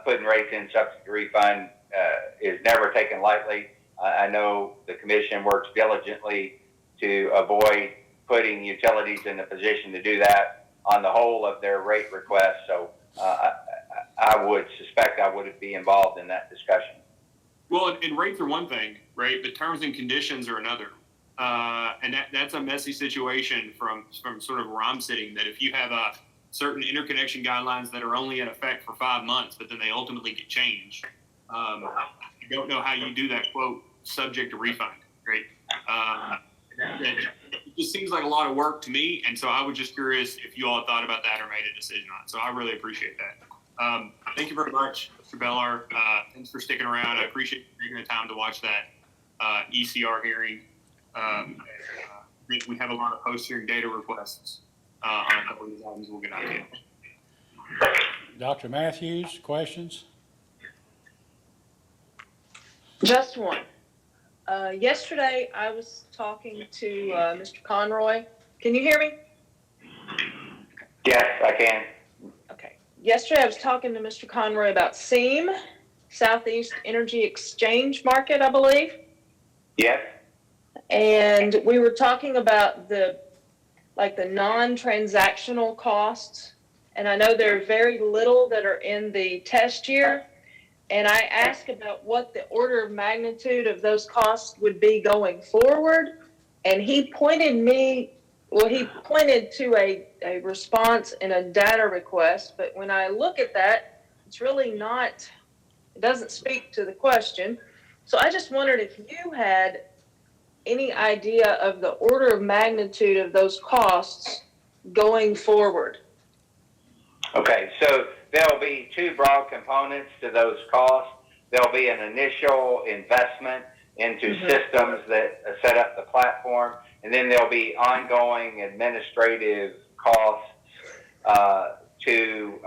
putting rates in subject to refund is never taken lightly. I know the commission works diligently to avoid putting utilities in a position to do that on the whole of their rate request. So I would suspect I would be involved in that discussion. Well, and rates are one thing, right? But terms and conditions are another. And that's a messy situation from sort of where I'm sitting, that if you have certain interconnection guidelines that are only in effect for 5 months, but then they ultimately get changed, I don't know how you do that, quote, subject to refund, right? It just seems like a lot of work to me, and so I was just curious if you all thought about that or made a decision on it. So I really appreciate that. Thank you very much, Mr. Bellar. Thanks for sticking around. I appreciate you taking the time to watch that ECR hearing. I think we have a lot of post-hearing data requests on a couple of these items we'll get out to. Dr. Matthews, questions? Just one. Yesterday, I was talking to Mr. Conroy. Can you hear me? Yes, I can. Okay. Yesterday, I was talking to Mr. Conroy about SEAM, Southeast Energy Exchange Market, I believe. Yes. And we were talking about the non-transactional costs. And I know there are very little that are in the test year. And I asked about what the order of magnitude of those costs would be going forward. And he pointed to a response in a data request. But when I look at that, it's really not, it doesn't speak to the question. So I just wondered if you had any idea of the order of magnitude of those costs going forward. Okay, so there'll be two broad components to those costs. There'll be an initial investment into systems that set up the platform, and then there'll be ongoing administrative costs to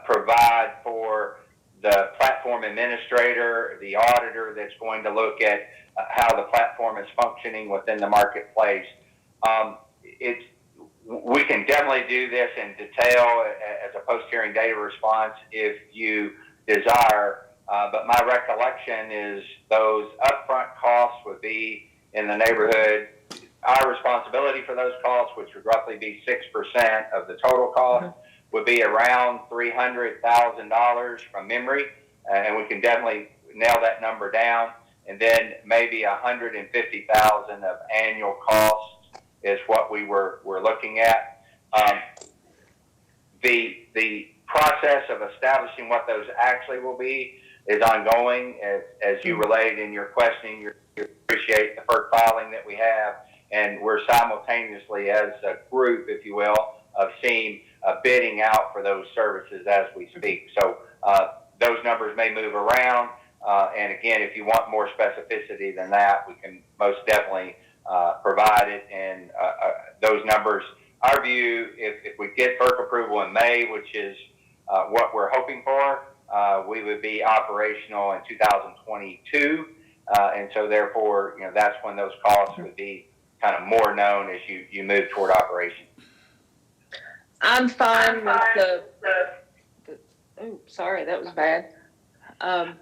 provide for the platform administrator, the auditor that's going to look at how the platform is functioning within the marketplace. We can definitely do this in detail as a post-hearing data response if you desire, but my recollection is those upfront costs would be in the neighborhood. Our responsibility for those costs, which would roughly be 6% of the total cost, would be around $300,000 from memory, and we can definitely nail that number down. And then maybe $150,000 of annual costs is what we were looking at. The process of establishing what those actually will be is ongoing. As you relayed in your questioning, you appreciate the FERC filing that we have, and we're simultaneously, as a group, if you will, of SEAM bidding out for those services as we speak. So those numbers may move around, and again, if you want more specificity than that, we can most definitely provide it. And those numbers, our view, if we get FERC approval in May, which is what we're hoping for, we would be operational in 2022. And so therefore, that's when those costs would be kind of more known as you move toward operation. I'm fine with oh, sorry, that was bad. I'm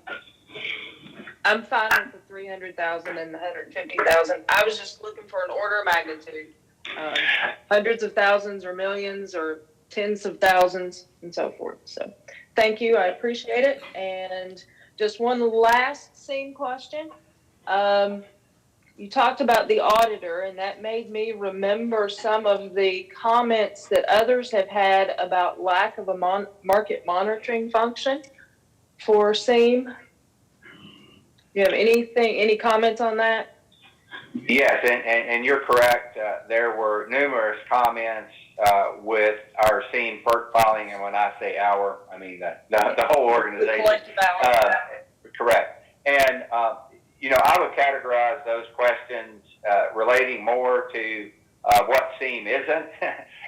fine with the 300,000 and the 150,000. I was just looking for an order of magnitude, hundreds of thousands or millions or tens of thousands and so forth. So thank you. I appreciate it. And just one last SEAM question. You talked about the auditor, and that made me remember some of the comments that others have had about lack of a market monitoring function for SEAM. Do you have any comments on that? Yes, and you're correct. There were numerous comments with our SEAM FERC filing, and when I say I mean the whole organization. The collective hour. Correct. And I would categorize those questions relating more to what SEAM isn't.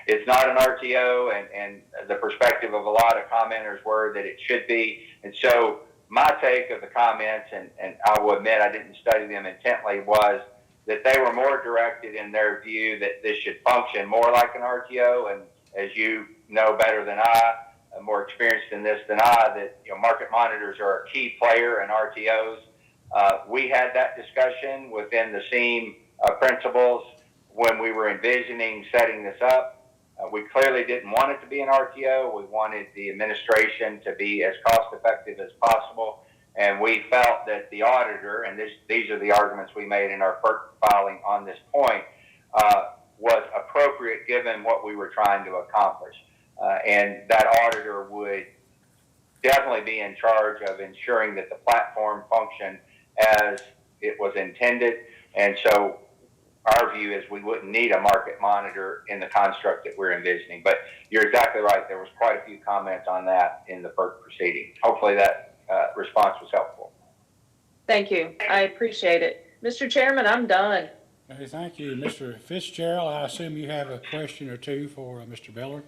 It's not an RTO, and the perspective of a lot of commenters were that it should be. And so my take of the comments, and I will admit I didn't study them intently, was that they were more directed in their view that this should function more like an RTO. And as you know better than I, more experienced in this than I, that market monitors are a key player in RTOs. We had that discussion within the SEAM principles when we were envisioning setting this up. We clearly didn't want it to be an RTO. We wanted the administration to be as cost effective as possible. And we felt that the auditor, and these are the arguments we made in our FERC filing on this point, was appropriate given what we were trying to accomplish. And that auditor would definitely be in charge of ensuring that the platform functioned as it was intended. And so our view is we wouldn't need a market monitor in the construct that we're envisioning. But you're exactly right. There was quite a few comments on that in the FERC proceeding. Hopefully that response was helpful. Thank you. I appreciate it. Mr. Chairman, I'm done. Okay, thank you. Mr. Fitzgerald, I assume you have a question or two for Mr. Beller?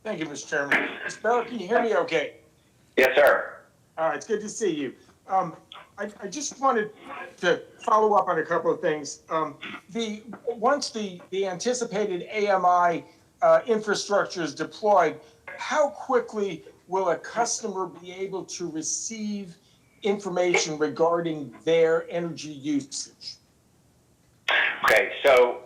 Thank you, Mr. Chairman. Mr. Beller, can you hear me okay? Yes, sir. All right, it's good to see you. I just wanted to follow up on a couple of things. Once the anticipated AMI infrastructure is deployed, how quickly will a customer be able to receive information regarding their energy usage? Okay, so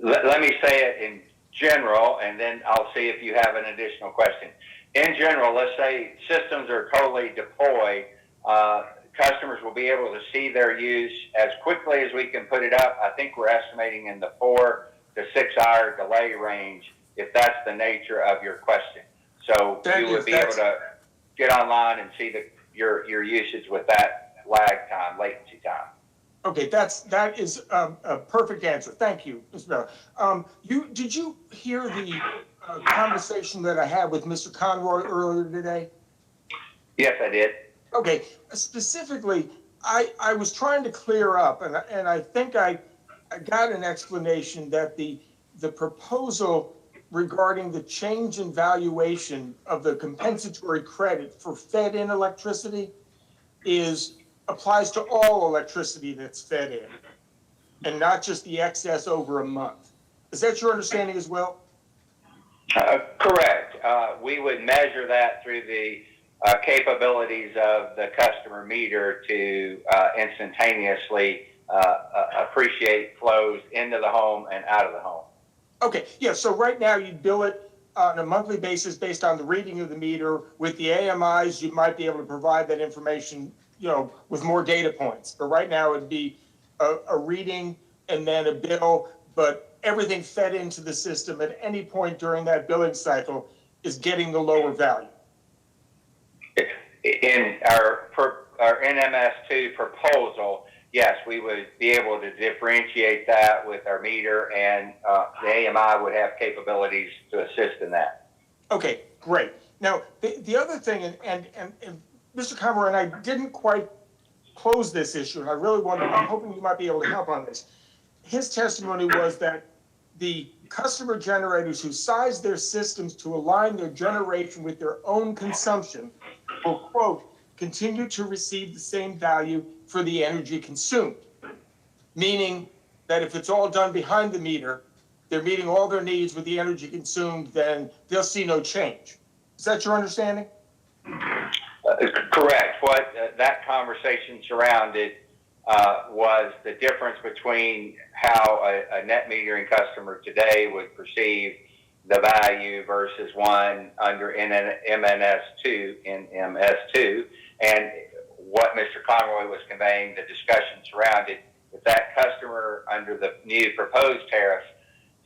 let me say it in general, and then I'll see if you have an additional question. In general, let's say systems are totally deployed, customers will be able to see their use as quickly as we can put it up. I think we're estimating in the 4 to 6 hour delay range, if that's the nature of your question. So you would be able to get online and see your usage with that lag time, latency time. Okay, that is a perfect answer. Thank you, Mr. Beller. Did you hear the conversation that I had with Mr. Conroy earlier today? Yes, I did. Okay, specifically, I was trying to clear up, and I think I got an explanation that the proposal regarding the change in valuation of the compensatory credit for fed-in electricity applies to all electricity that's fed in, and not just the excess over a month. Is that your understanding as well? Correct. We would measure that through the capabilities of the customer meter to instantaneously appreciate flows into the home and out of the home. Okay, yeah, so right now you bill it on a monthly basis based on the reading of the meter. With the AMIs, you might be able to provide that information, with more data points. But right now it'd be a reading and then a bill, but everything fed into the system at any point during that billing cycle is getting the lower value. In our NMS2 proposal, yes, we would be able to differentiate that with our meter, and the AMI would have capabilities to assist in that. Okay, great. Now, the other thing, and Mr. Conroy and I didn't quite close this issue, and I'm hoping you might be able to help on this. His testimony was that the customer generators who size their systems to align their generation with their own consumption will, quote, continue to receive the same value for the energy consumed. Meaning that if it's all done behind the meter, they're meeting all their needs with the energy consumed, then they'll see no change. Is that your understanding? Correct. What that conversation surrounded was the difference between how a net metering customer today would perceive the value versus one under NMS2, and what Mr. Conroy was conveying, the discussion surrounded if that customer under the new proposed tariff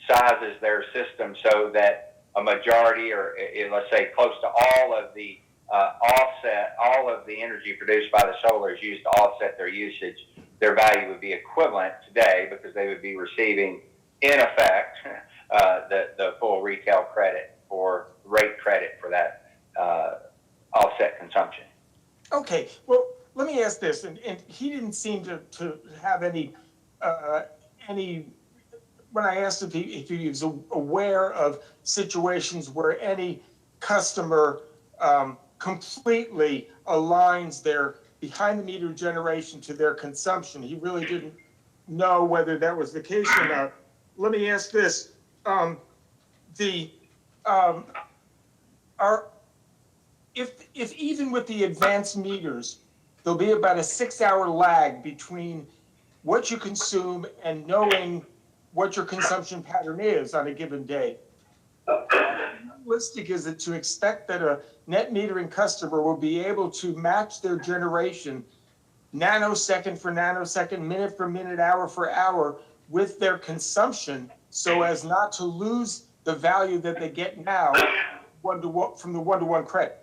sizes their system so that a majority, or let's say close to all of the all of the energy produced by the solar is used to offset their usage, their value would be equivalent today because they would be receiving, in effect, the full retail credit or rate credit for that offset consumption. Okay, well, let me ask this, and he didn't seem to have any, when I asked if he was aware of situations where any customer completely aligns their behind the meter generation to their consumption. He really didn't know whether that was the case or not. Let me ask this. The are if even with the advanced meters, there'll be about a 6-hour lag between what you consume and knowing what your consumption pattern is on a given day. How realistic is it to expect that a net metering customer will be able to match their generation nanosecond for nanosecond, minute for minute, hour for hour with their consumption so as not to lose the value that they get now from the one-to-one credit?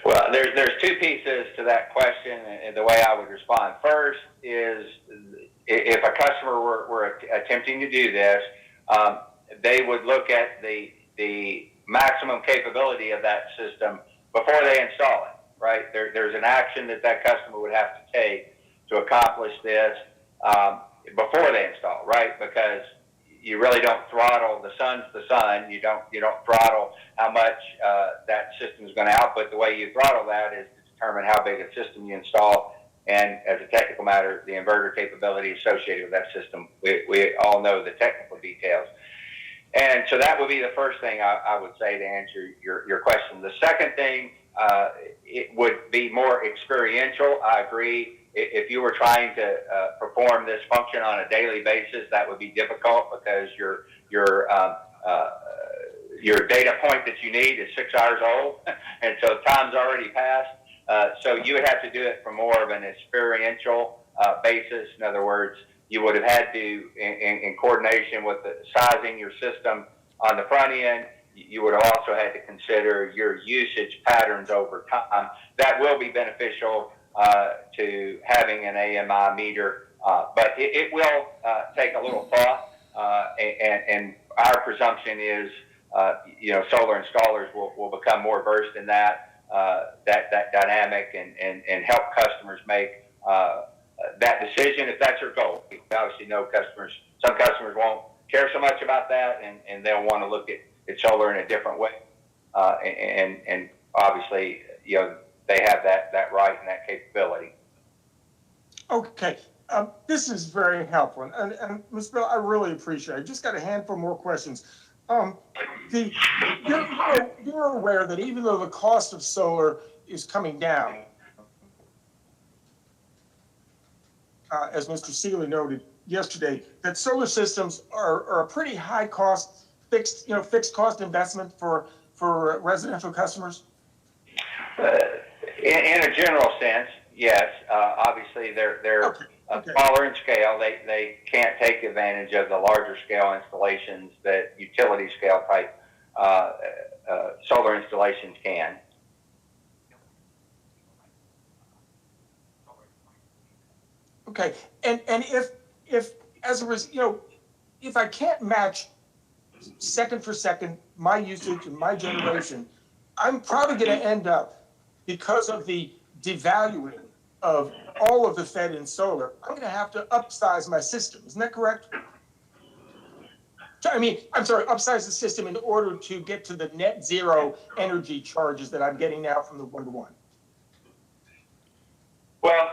Well, there's two pieces to that question, and the way I would respond. First is if a customer were attempting to do this, they would look at the maximum capability of that system before they install it, right? There's an action that customer would have to take to accomplish this before they install, right? Because you really don't throttle the sun's the sun. You don't throttle how much that system is going to output. The way you throttle that is to determine how big a system you install, and as a technical matter, the inverter capability associated with that system. We all know the technical details, and so that would be the first thing I would say to answer your question. The second thing, it would be more experiential. I agree. If you were trying to perform this function on a daily basis, that would be difficult because your data point that you need is 6 hours old, and so time's already passed. So you would have to do it from more of an experiential basis. In other words, you would have had to, in coordination with the sizing your system on the front end, you would have also had to consider your usage patterns over time. That will be beneficial to having an AMI meter, but it will take a little thought, and our presumption is, solar installers will become more versed in that dynamic and help customers make that decision if that's their goal. We obviously know some customers won't care so much about that, and they'll want to look at solar in a different way, and obviously, they have that right and that capability. Okay, this is very helpful, and Ms. Bill, I really appreciate it. I just got a handful more questions. You're aware that even though the cost of solar is coming down, as Mr. Seeley noted yesterday, that solar systems are a pretty high cost, fixed cost investment for residential customers? In a general sense, yes. Obviously, they're Okay. smaller in scale. They can't take advantage of the larger scale installations that utility scale type solar installations can. Okay, and if as a result, if I can't match second for second my usage and my generation, I'm probably going to end up, because of the devaluing of all of the fed-in solar, I'm going to have to upsize my system. Isn't that correct? I'm sorry, upsize the system in order to get to the net zero energy charges that I'm getting now from the one-to-one. Well,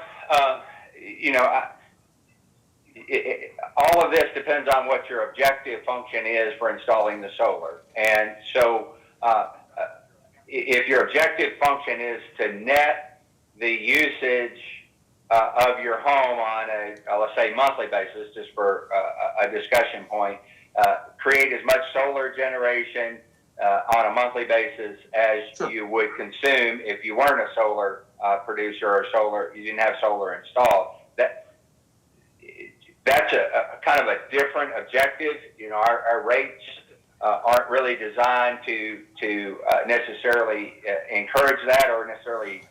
all of this depends on what your objective function is for installing the solar. And so if your objective function is to net the usage of your home on let's say, monthly basis, just for a discussion point, create as much solar generation on a monthly basis as you would consume if you weren't a solar producer or you didn't have solar installed. That's a kind of a different objective. Our rates aren't really designed to necessarily encourage that or necessarily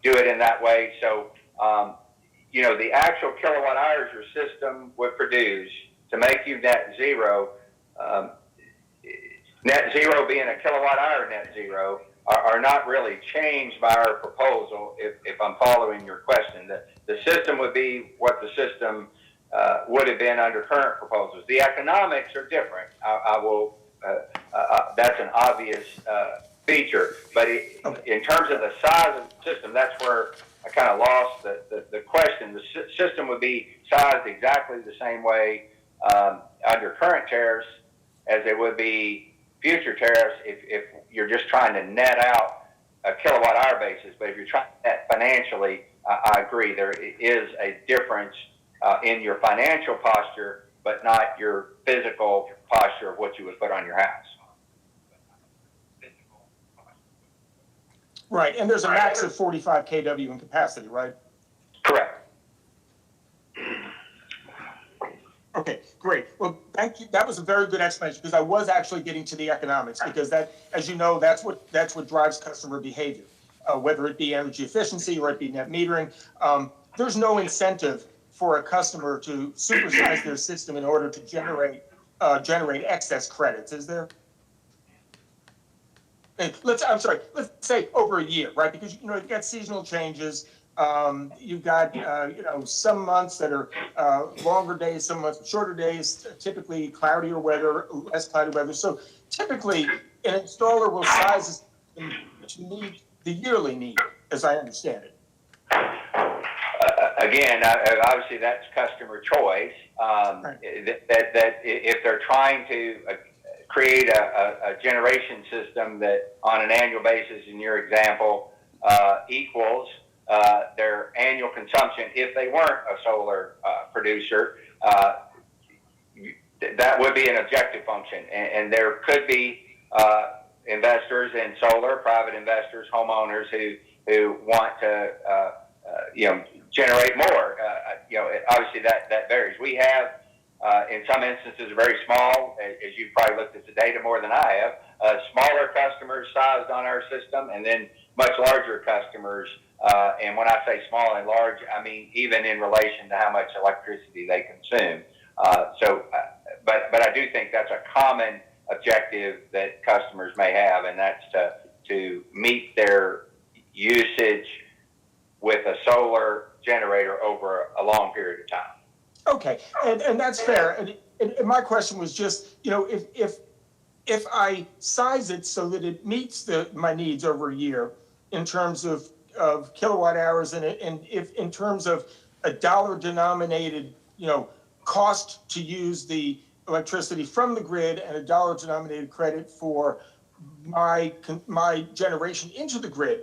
do it in that way. So, the actual kilowatt hours your system would produce to make you net zero net zero being a kilowatt hour net zero are not really changed by our proposal, if I'm following your question. The system would be what the system would have been under current proposals. The economics are different. I will, that's an obvious feature, but in terms of the size of the system, that's where I kind of lost the question. The system would be sized exactly the same way under current tariffs as it would be future tariffs if you're just trying to net out a kilowatt hour basis. But if you're trying to net financially, I agree, there is a difference in your financial posture, but not your physical posture of what you would put on your house. Right, and there's a max of 45 kW in capacity, right? Correct. Okay, great. Well, thank you. That was a very good explanation because I was actually getting to the economics because that, as you know, that's what drives customer behavior, whether it be energy efficiency or it be net metering. There's no incentive for a customer to supersize their system in order to generate excess credits, is there? Let's say over a year, right? Because you get seasonal changes. You've got some months that are longer days, some months shorter days. Typically cloudier weather, less cloudy weather. So typically, an installer will size to meet the yearly need, as I understand it. Again, obviously that's customer choice. Right. That if they're trying to create a generation system that on an annual basis, in your example, equals their annual consumption, if they weren't a solar producer, that would be an objective function. And there could be investors in solar, private investors, homeowners who want to generate more. Obviously that varies. We have in some instances very small, as you've probably looked at the data more than I have, smaller customers sized on our system, and then much larger customers. And when I say small and large, I mean even in relation to how much electricity they consume. But I do think that's a common objective that customers may have, and that's to meet their usage with a solar generator over a long period of time. Okay, and that's fair. And my question was just, if I size it so that it meets my needs over a year in terms of kilowatt hours, and if in terms of a dollar denominated, cost to use the electricity from the grid and a dollar denominated credit for my generation into the grid,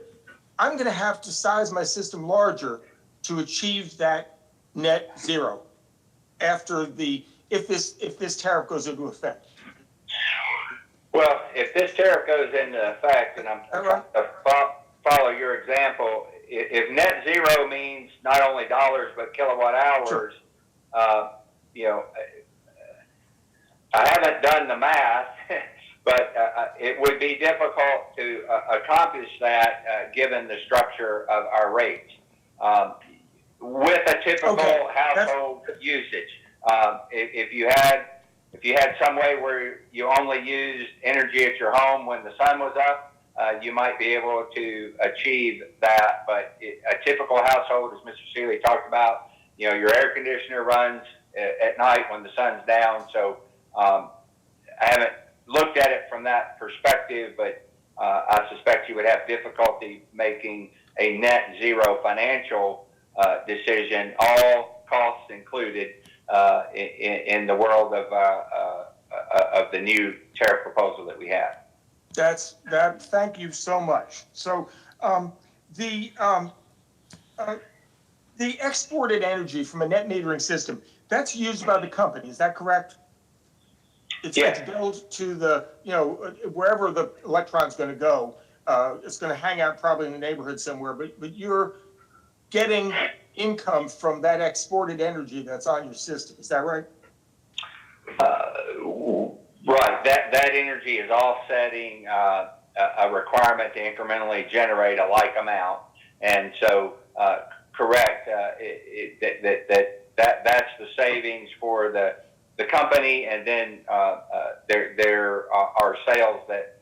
I'm going to have to size my system larger to achieve that net zero after if this tariff goes into effect. Well, if this tariff goes into effect, and I'm trying to follow your example, if net zero means not only dollars but kilowatt hours, sure. I haven't done the math, but it would be difficult to accomplish that given the structure of our rates. With a typical household usage, if you had some way where you only used energy at your home when the sun was up, you might be able to achieve that. But a typical household, as Mr. Seeley talked about, your air conditioner runs at night when the sun's down. So I haven't looked at it from that perspective, but I suspect you would have difficulty making a net zero financial decision, all costs included, in the world of the new tariff proposal that we have. Thank you so much. So the exported energy from a net metering system, that's used by the company, is that correct? It's billed to the, wherever the electron's going to go. It's going to hang out probably in the neighborhood somewhere, but you're getting income from that exported energy that's on your system. Is that right? Right. That energy is offsetting a requirement to incrementally generate a like amount, and so correct. That's the savings for the the company, and then there are sales that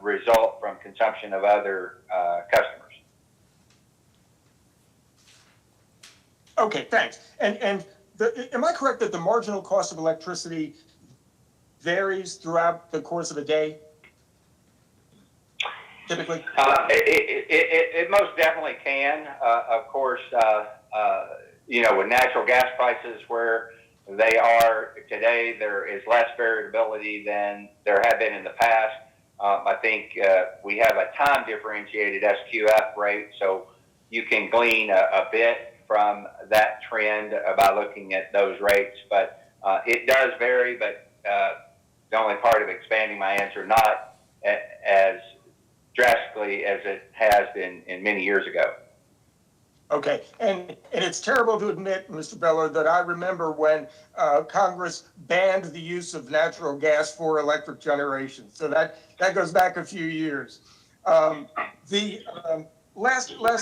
result from consumption of other customers. Okay, thanks. And am I correct that the marginal cost of electricity varies throughout the course of a day? Typically? It most definitely can. Of course, with natural gas prices where they are today, there is less variability than there have been in the past. I think we have a time differentiated SQF rate, so you can glean a bit from that trend by looking at those rates. But it does vary, but the only part of expanding my answer, not as drastically as it has been in many years ago. Okay, and it's terrible to admit, Mr. Beller, that I remember when Congress banned the use of natural gas for electric generation. So that goes back a few years. Last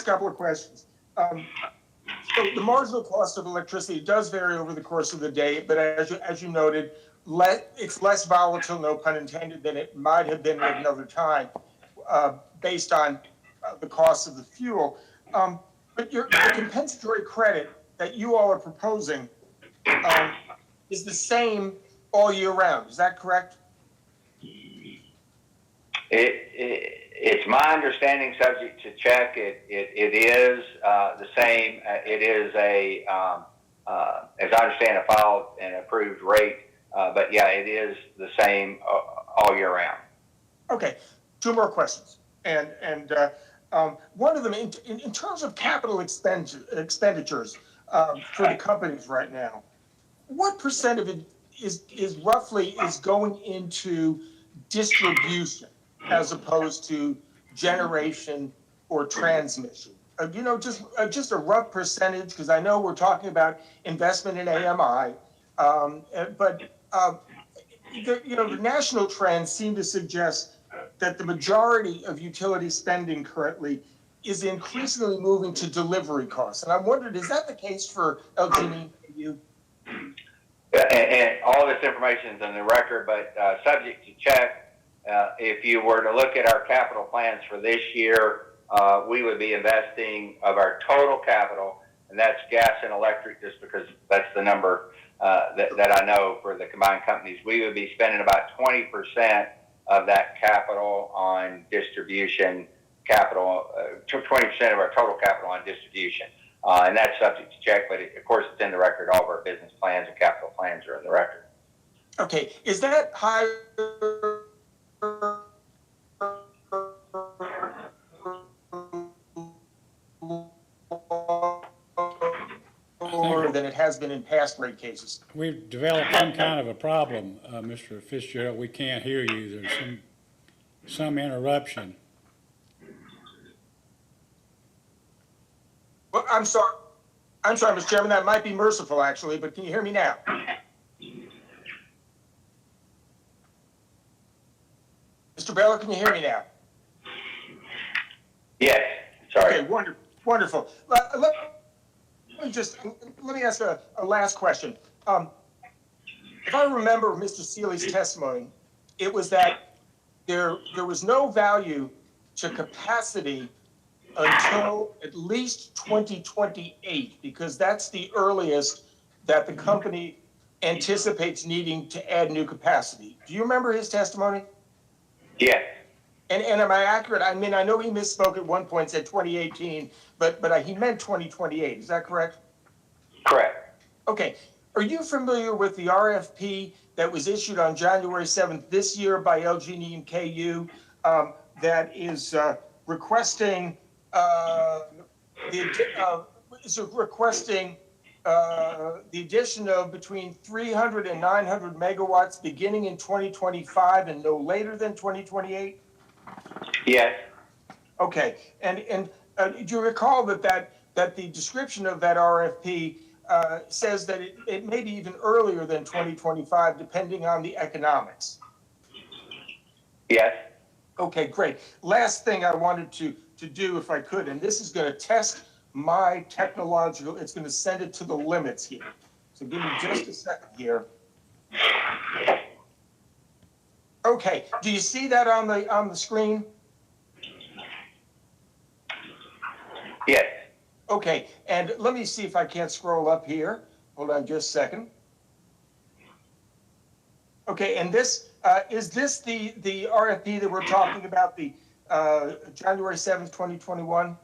couple of questions. So the marginal cost of electricity does vary over the course of the day, but as you noted, it's less volatile, no pun intended, than it might have been at another time, based on the cost of the fuel. But your compensatory credit that you all are proposing is the same all year round. Is that correct? It's my understanding, subject to check, it is the same. It is as I understand, a filed and approved rate. But yeah, it is the same all year round. Okay, two more questions. And one of them, in terms of capital expenditures for the companies right now, what percent of it is roughly going into distribution as opposed to generation or transmission? Just a rough percentage, because I know we're talking about investment in AMI, but the national trends seem to suggest that the majority of utility spending currently is increasingly moving to delivery costs. And I wondered, is that the case for LG&E? And all this information is in the record, but subject to check, if you were to look at our capital plans for this year, we would be investing of our total capital, and that's gas and electric, just because that's the number that I know for the combined companies. We would be spending about 20% of that capital on distribution capital, 20% of our total capital on distribution. And that's subject to check, but of course it's in the record. All of our business plans and capital plans are in the record. Okay, is that higher than it has been in past rate cases? We've developed some kind of a problem, Mr. Fitzgerald. We can't hear you. There's some interruption. Well, I'm sorry, Mr. Chairman, that might be merciful actually, but can you hear me now? Mr. Beller, can you hear me now? Yes, sorry. Okay, wonderful. Let me ask a last question. If I remember Mr. Seeley's testimony, it was that there was no value to capacity until at least 2028, because that's the earliest that the company anticipates needing to add new capacity. Do you remember his testimony? Yes. And am I accurate? I mean, I know he misspoke at one point, said 2018, but he meant 2028. Is that correct? Correct. Okay. Are you familiar with the RFP that was issued on January 7th this year by LG&E and KU that is requesting the addition of between 300 and 900 megawatts beginning in 2025 and no later than 2028? Yes. Okay, and do you recall that the description of that RFP says that it may be even earlier than 2025, depending on the economics? Yes. Okay, great. Last thing I wanted to do, if I could, and this is going to test my technological, it's going to send it to the limits here. So give me just a second here. Okay, do you see that on the screen? Yes. Okay, and let me see if I can't scroll up here. Hold on just a second. Okay, and this, is this the RFP that we're talking about, the January 7th, 2021?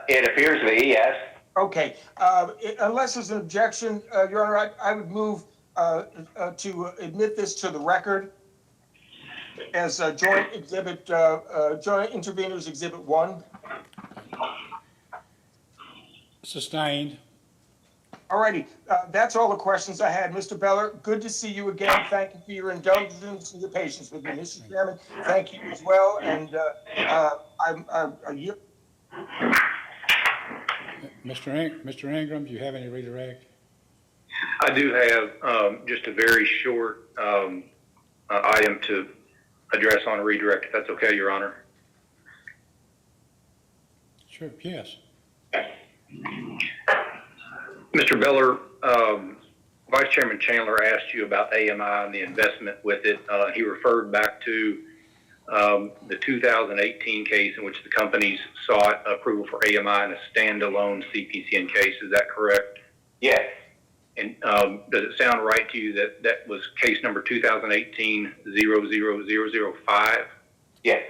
It appears to be, yes. Okay, unless there's an objection, Your Honor, I would move to admit this to the record as a joint exhibit, joint interveners exhibit 1. Sustained. All righty, that's all the questions I had. Mr. Beller, good to see you again. Thank you for your indulgence and your patience with me. Mr. Chairman, thank you as well. And Mr. Ingram, do you have any redirect? I do have just a very short item to address on a redirect, if that's okay, Your Honor. Sure, yes. Mr. Beller, Vice Chairman Chandler asked you about AMI and the investment with it. He referred back to the 2018 case in which the companies sought approval for AMI in a standalone CPCN case. Is that correct? Yes. And does it sound right to you that that was case number 2018-00005? Yes.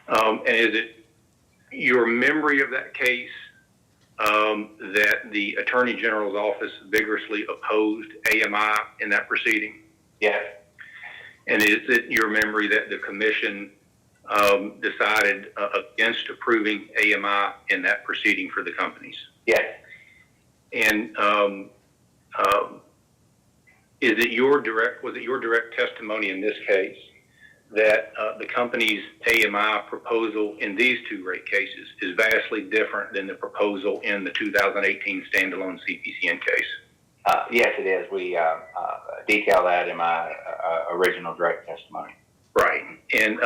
And is it your memory of that case that the Attorney General's office vigorously opposed AMI in that proceeding? Yes. And is it your memory that the commission decided against approving AMI in that proceeding for the companies? Yes. And was it your direct testimony in this case that the company's AMI proposal in these two rate cases is vastly different than the proposal in the 2018 standalone CPCN case? Yes, it is. We detail that in my original direct testimony. Right. And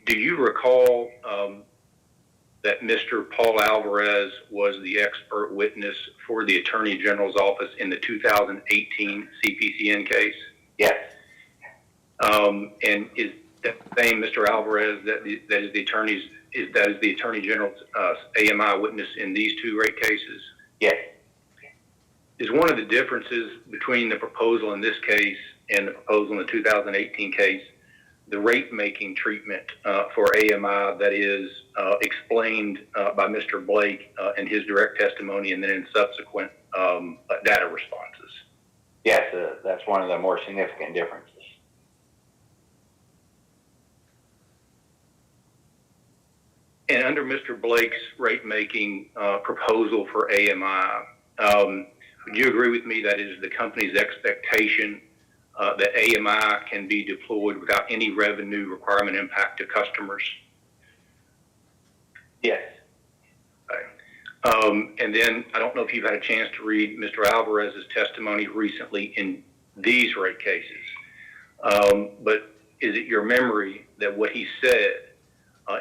do you recall that Mr. Paul Alvarez was the expert witness for the Attorney General's office in the 2018 CPCN case? Yes. And is that same Mr. Alvarez that is the Attorney General's AMI witness in these two rate cases? Yes. Is one of the differences between the proposal in this case and the proposal in the 2018 case the rate-making treatment for AMI that is explained by Mr. Blake in his direct testimony and then in subsequent data responses? Yes, that's one of the more significant differences. And under Mr. Blake's rate-making proposal for AMI, would you agree with me that it is the company's expectation that AMI can be deployed without any revenue requirement impact to customers? Yes. Okay. And then I don't know if you've had a chance to read Mr. Alvarez's testimony recently in these rate cases, but is it your memory that what he said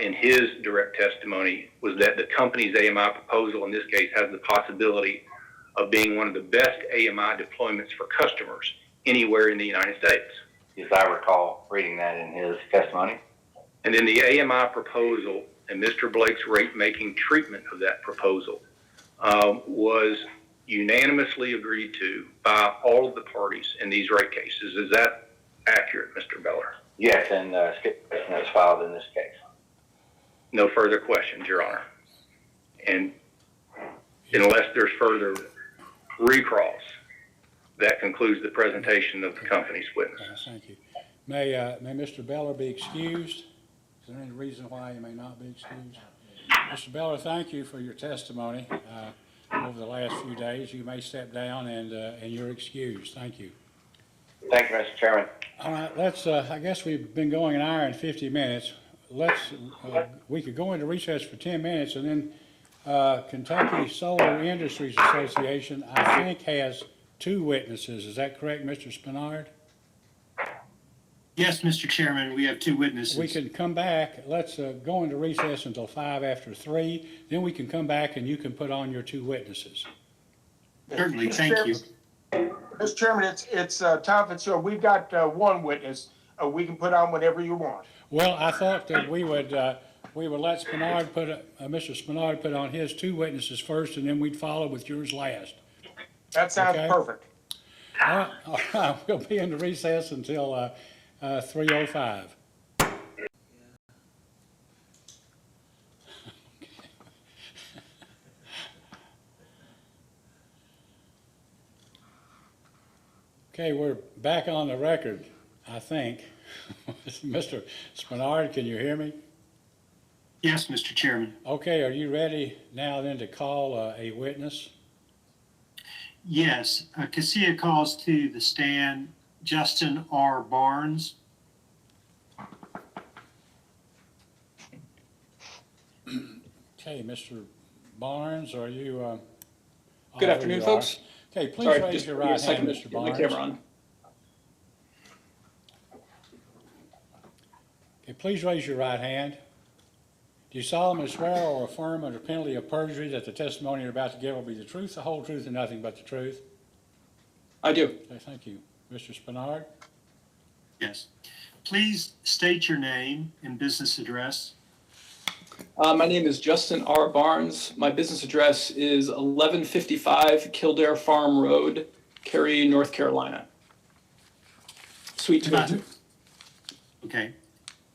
in his direct testimony was that the company's AMI proposal in this case has the possibility of being one of the best AMI deployments for customers anywhere in the United States? Yes, I recall reading that in his testimony. And then the AMI proposal and Mr. Blake's rate-making treatment of that proposal was unanimously agreed to by all of the parties in these rate cases. Is that accurate, Mr. Beller? Yes, and stipulation is filed in this case. No further questions, Your Honor. And unless there's further recross, that concludes the presentation of the company's witnesses. Thank you. May Mr. Beller be excused? Is there any reason why he may not be excused? Mr. Beller, thank you for your testimony over the last few days. You may step down and you're excused. Thank you. Thank you, Mr. Chairman. All right, let's, I guess we've been going an hour and 50 minutes. We could go into recess for 10 minutes and then Kentucky Solar Industries Association, I think, has 2 witnesses. Is that correct, Mr. Spinard? Yes, Mr. Chairman, we have 2 witnesses. We can come back. Let's go into recess until 5 after 3. Then we can come back and you can put on your 2 witnesses. Certainly, thank you. Mr. Chairman, it's Tom Fitzgerald. We've got one witness. We can put on whenever you want. Well, I thought that we would let Spinard Mr. Spinard put on his two witnesses first, and then we'd follow with yours last. That sounds Okay. perfect. All right, we'll be in the recess until 3:05. Okay, we're back on the record, I think. Mr. Spinard, can you hear me? Yes, Mr. Chairman. Okay, are you ready now then to call a witness? Yes, Cassia calls to the stand Justin R. Barnes. Okay, Mr. Barnes, are you? Good afternoon, folks. Okay, please Sorry, raise just your give me a right second hand, to Mr. get my Barnes. camera on. Okay, please raise your right hand. Do you solemnly swear or affirm under penalty of perjury that the testimony you're about to give will be the truth, the whole truth, and nothing but the truth? I do. Okay, thank you. Mr. Spinard? Yes. Please state your name and business address. My name is Justin R. Barnes. My business address is 1155 Kildare Farm Road, Cary, North Carolina. Suite 22. Okay.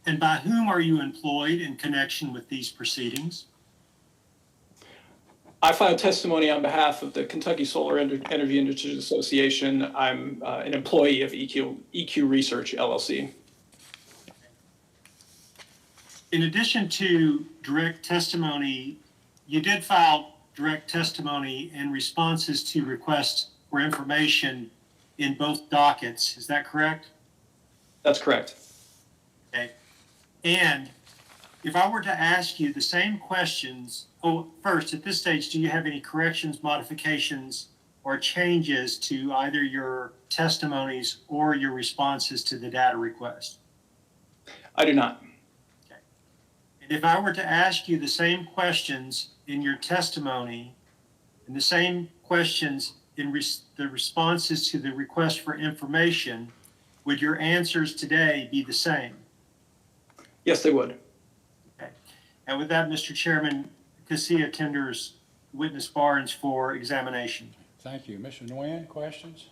And by whom are you employed in connection with these proceedings? I filed testimony on behalf of the Kentucky Solar Energy Industries Association. I'm an employee of EQ Research, LLC. In addition to direct testimony, you did file direct testimony and responses to requests for information in both dockets. Is that correct? That's correct. Okay. And if I were to ask you the same questions, first, at this stage, do you have any corrections, modifications, or changes to either your testimonies or your responses to the data request? I do not. Okay. And if I were to ask you the same questions in your testimony and the same questions in the responses to the request for information, would your answers today be the same? Yes, they would. Okay. And with that, Mr. Chairman, Cassia tenders witness Barnes for examination. Thank you. Mr. Nguyen, questions?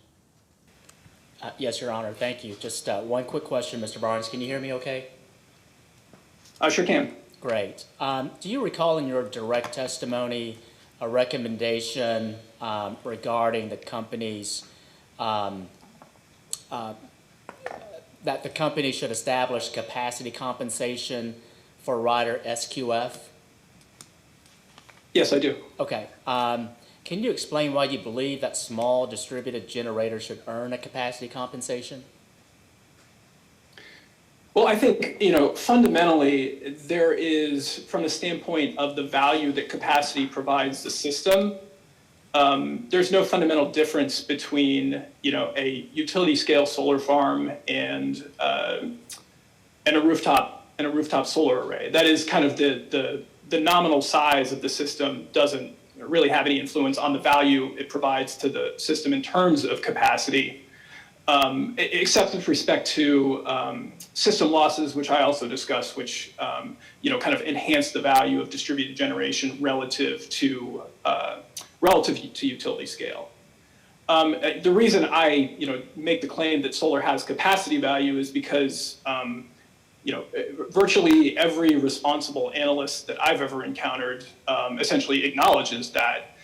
Yes, Your Honor, thank you. Just one quick question, Mr. Barnes. Can you hear me okay? I sure can. Great. Do you recall in your direct testimony a recommendation regarding the company's that the company should establish capacity compensation for rider SQF? Yes, I do. Okay. Can you explain why you believe that small distributed generators should earn a capacity compensation? Well, I think, fundamentally, there is, from the standpoint of the value that capacity provides the system, there's no fundamental difference between, a utility scale solar farm and a rooftop solar array. That is kind of the nominal size of the system doesn't really have any influence on the value it provides to the system in terms of capacity, except with respect to system losses, which I also discussed, which kind of enhance the value of distributed generation relative to utility scale. The reason I make the claim that solar has capacity value is because virtually every responsible analyst that I've ever encountered essentially acknowledges that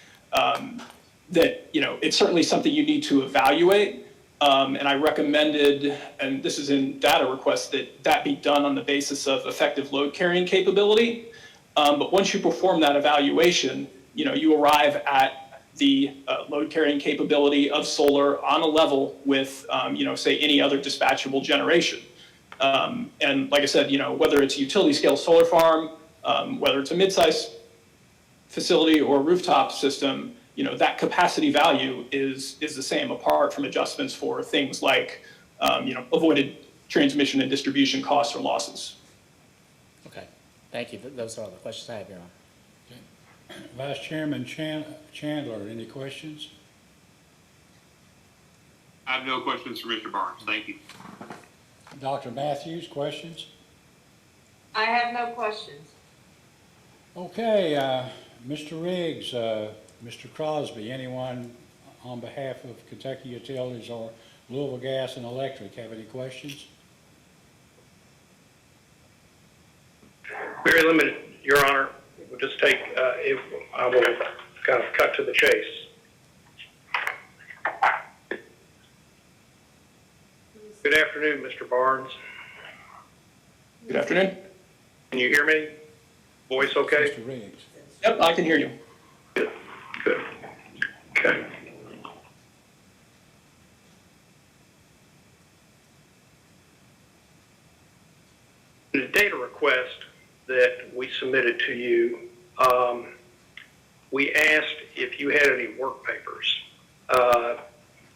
it's certainly something you need to evaluate. And I recommended, and this is in data requests, that be done on the basis of effective load carrying capability. But once you perform that evaluation, you arrive at the load carrying capability of solar on a level with, say, any other dispatchable generation. And like I said, whether it's a utility scale solar farm, whether it's a mid-sized facility or rooftop system, that capacity value is the same, apart from adjustments for things like, avoided transmission and distribution costs or losses. Okay, thank you. Those are all the questions I have, Your Honor. Vice Chairman Chandler, any questions? I have no questions for Mr. Barnes. Thank you. Dr. Matthews, questions? I have no questions. Okay, Mr. Riggs, Mr. Crosby, anyone on behalf of Kentucky Utilities or Louisville Gas and Electric have any questions? Very limited, Your Honor. We'll just take, I will kind of cut to the chase. Good afternoon, Mr. Barnes. Good afternoon. Can you hear me? Voice okay? Mr. Riggs. Yep, I can hear you. Good, good. Okay. The data request that we submitted to you, we asked if you had any work papers.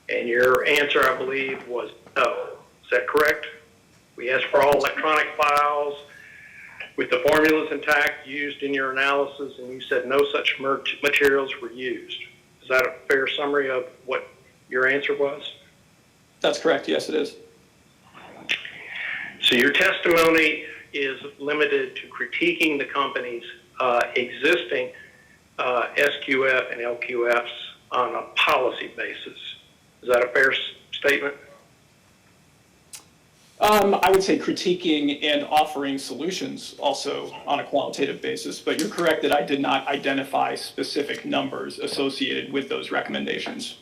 And your answer, I believe, was no. Is that correct? We asked for all electronic files with the formulas intact used in your analysis, and you said no such materials were used. Is that a fair summary of what your answer was? That's correct. Yes, it is. So your testimony is limited to critiquing the company's existing SQF and LQFs on a policy basis. Is that a fair statement? I would say critiquing and offering solutions also on a qualitative basis, but you're correct that I did not identify specific numbers associated with those recommendations.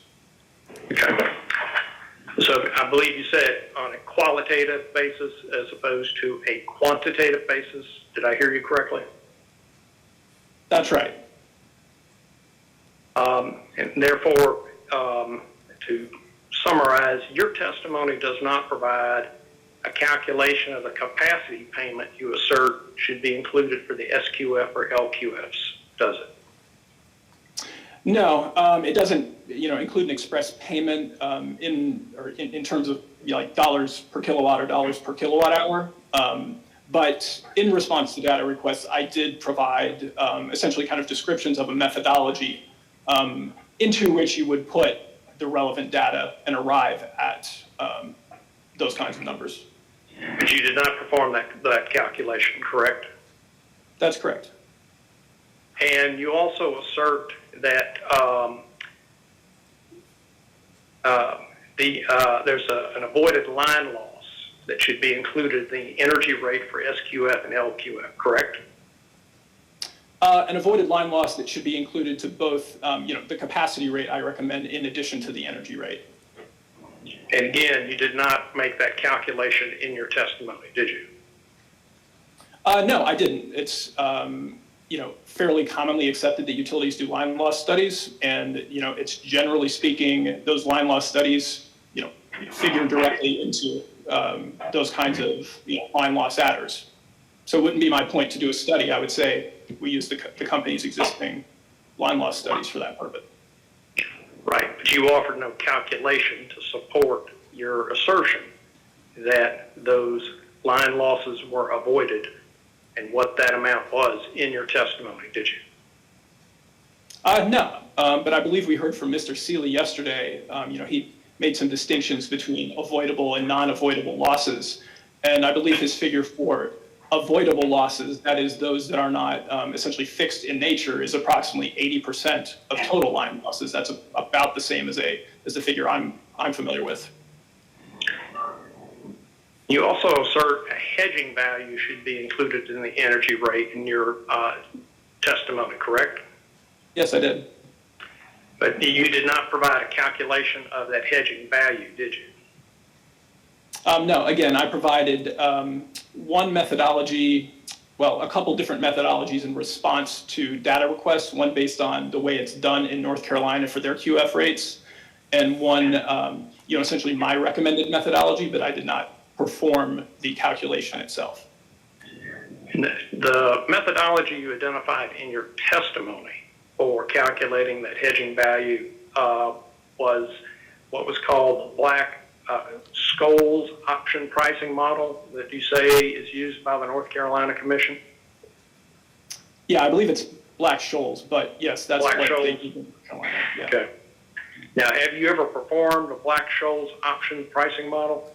Okay. So I believe you said on a qualitative basis as opposed to a quantitative basis. Did I hear you correctly? That's right. And therefore, to summarize, your testimony does not provide a calculation of the capacity payment you assert should be included for the SQF or LQFs, does it? No, it doesn't, include an express payment in terms of like dollars per kilowatt or dollars per kilowatt hour. But in response to data requests, I did provide essentially kind of descriptions of a methodology into which you would put the relevant data and arrive at those kinds of numbers. But you did not perform that calculation, correct? That's correct. And you also assert that there's an avoided line loss that should be included in the energy rate for SQF and LQF, correct? An avoided line loss that should be included to both, the capacity rate I recommend in addition to the energy rate. And again, you did not make that calculation in your testimony, did you? No, I didn't. It's, fairly commonly accepted that utilities do line loss studies, and, it's generally speaking, those line loss studies, figure directly into those kinds of line loss adders. So it wouldn't be my point to do a study. I would say we use the company's existing line loss studies for that purpose. Right, but you offered no calculation to support your assertion that those line losses were avoided and what that amount was in your testimony, did you? No, but I believe we heard from Mr. Seeley yesterday. He made some distinctions between avoidable and non-avoidable losses. And I believe his figure for avoidable losses, that is those that are not essentially fixed in nature, is approximately 80% of total line losses. That's about the same as the figure I'm familiar with. You also assert a hedging value should be included in the energy rate in your testimony, correct? Yes, I did. But you did not provide a calculation of that hedging value, did you? No, again, I provided one methodology, well, a couple different methodologies in response to data requests, one based on the way it's done in North Carolina for their QF rates, and one, essentially my recommended methodology, but I did not perform the calculation itself. The methodology you identified in your testimony for calculating that hedging value was what was called the Black Scholes option pricing model that you say is used by the North Carolina Commission? Yeah, I believe it's Black-Scholes, but yes, that's Black what Scholes. they use in North Carolina. Yeah. Okay. Now, have you ever performed a Black-Scholes option pricing model?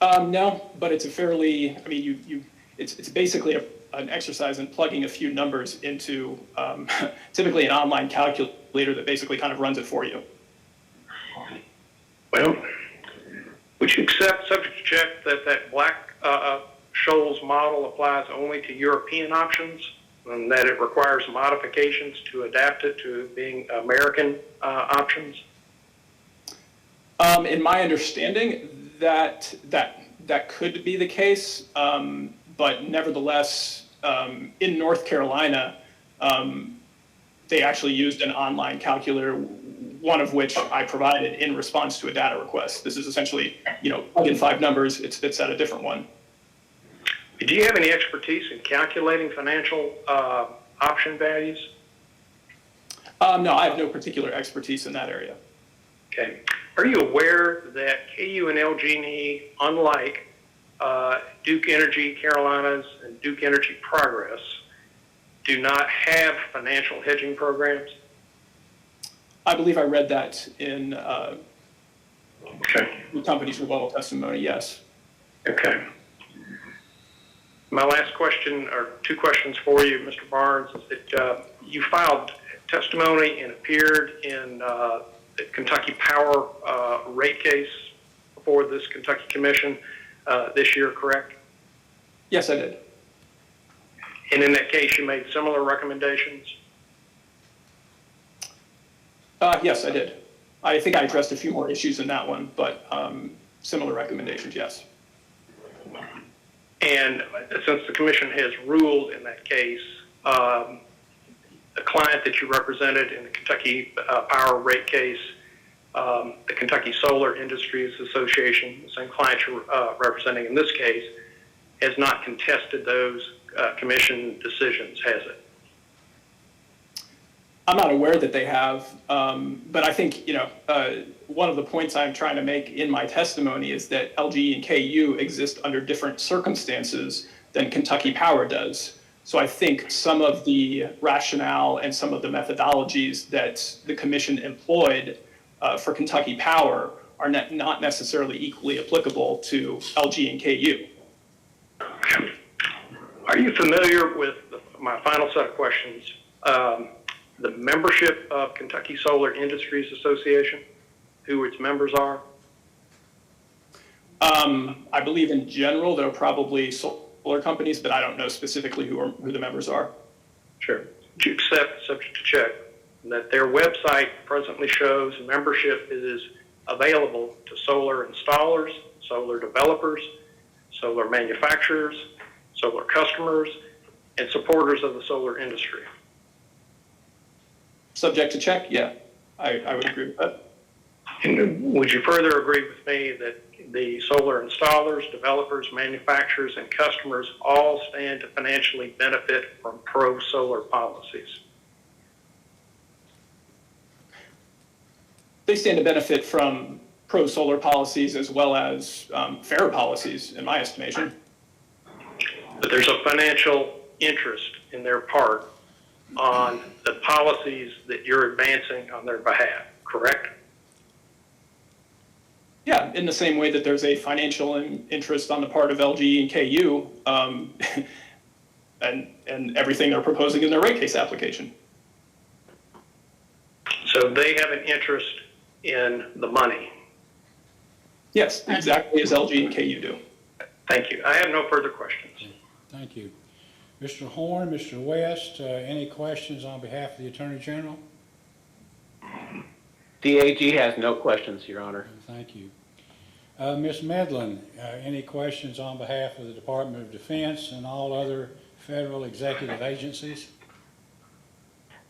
No, but it's a fairly, I mean, it's basically an exercise in plugging a few numbers into typically an online calculator that basically kind of runs it for you. Well, would you accept, subject to check, that Black-Scholes model applies only to European options and that it requires modifications to adapt it to being American options? In my understanding, that could be the case, but nevertheless, in North Carolina, they actually used an online calculator, one of which I provided in response to a data request. This is essentially, plug in 5 numbers, it spits out a different one. Do you have any expertise in calculating financial option values? No, I have no particular expertise in that area. Okay. Are you aware that KU and LG&E, unlike Duke Energy Carolinas and Duke Energy Progress, do not have financial hedging programs? I believe I read that in Okay. the company's rebuttal testimony, yes. Okay. My last question, or 2 questions for you, Mr. Barnes, is that you filed testimony and appeared in the Kentucky Power rate case before this Kentucky Commission this year, correct? Yes, I did. And in that case, you made similar recommendations? Yes, I did. I think I addressed a few more issues in that one, but similar recommendations, yes. And since the commission has ruled in that case, the client that you represented in the Kentucky Power rate case, the Kentucky Solar Industries Association, the same client you're representing in this case, has not contested those commission decisions, has it? I'm not aware that they have, but I think, one of the points I'm trying to make in my testimony is that LG and KU exist under different circumstances than Kentucky Power does. So I think some of the rationale and some of the methodologies that the commission employed for Kentucky Power are not necessarily equally applicable to LG and KU. Are you familiar with my final set of questions? The membership of Kentucky Solar Industries Association, who its members are? I believe in general there are probably solar companies, but I don't know specifically who the members are. Sure. Would you accept, subject to check, that their website presently shows membership is available to solar installers, solar developers, solar manufacturers, solar customers, and supporters of the solar industry? Subject to check, yeah, I would agree with that. And would you further agree with me that the solar installers, developers, manufacturers, and customers all stand to financially benefit from pro-solar policies? They stand to benefit from pro-solar policies as well as fair policies, in my estimation. But there's a financial interest in their part on the policies that you're advancing on their behalf, correct? Yeah, in the same way that there's a financial interest on the part of LG and KU and everything they're proposing in their rate case application. So they have an interest in the money. Yes, exactly as LG and KU do. Thank you. I have no further questions. Thank you. Mr. Horn, Mr. West, any questions on behalf of the Attorney General? DAG has no questions, Your Honor. Thank you. Ms. Medlin, any questions on behalf of the Department of Defense and all other federal executive agencies?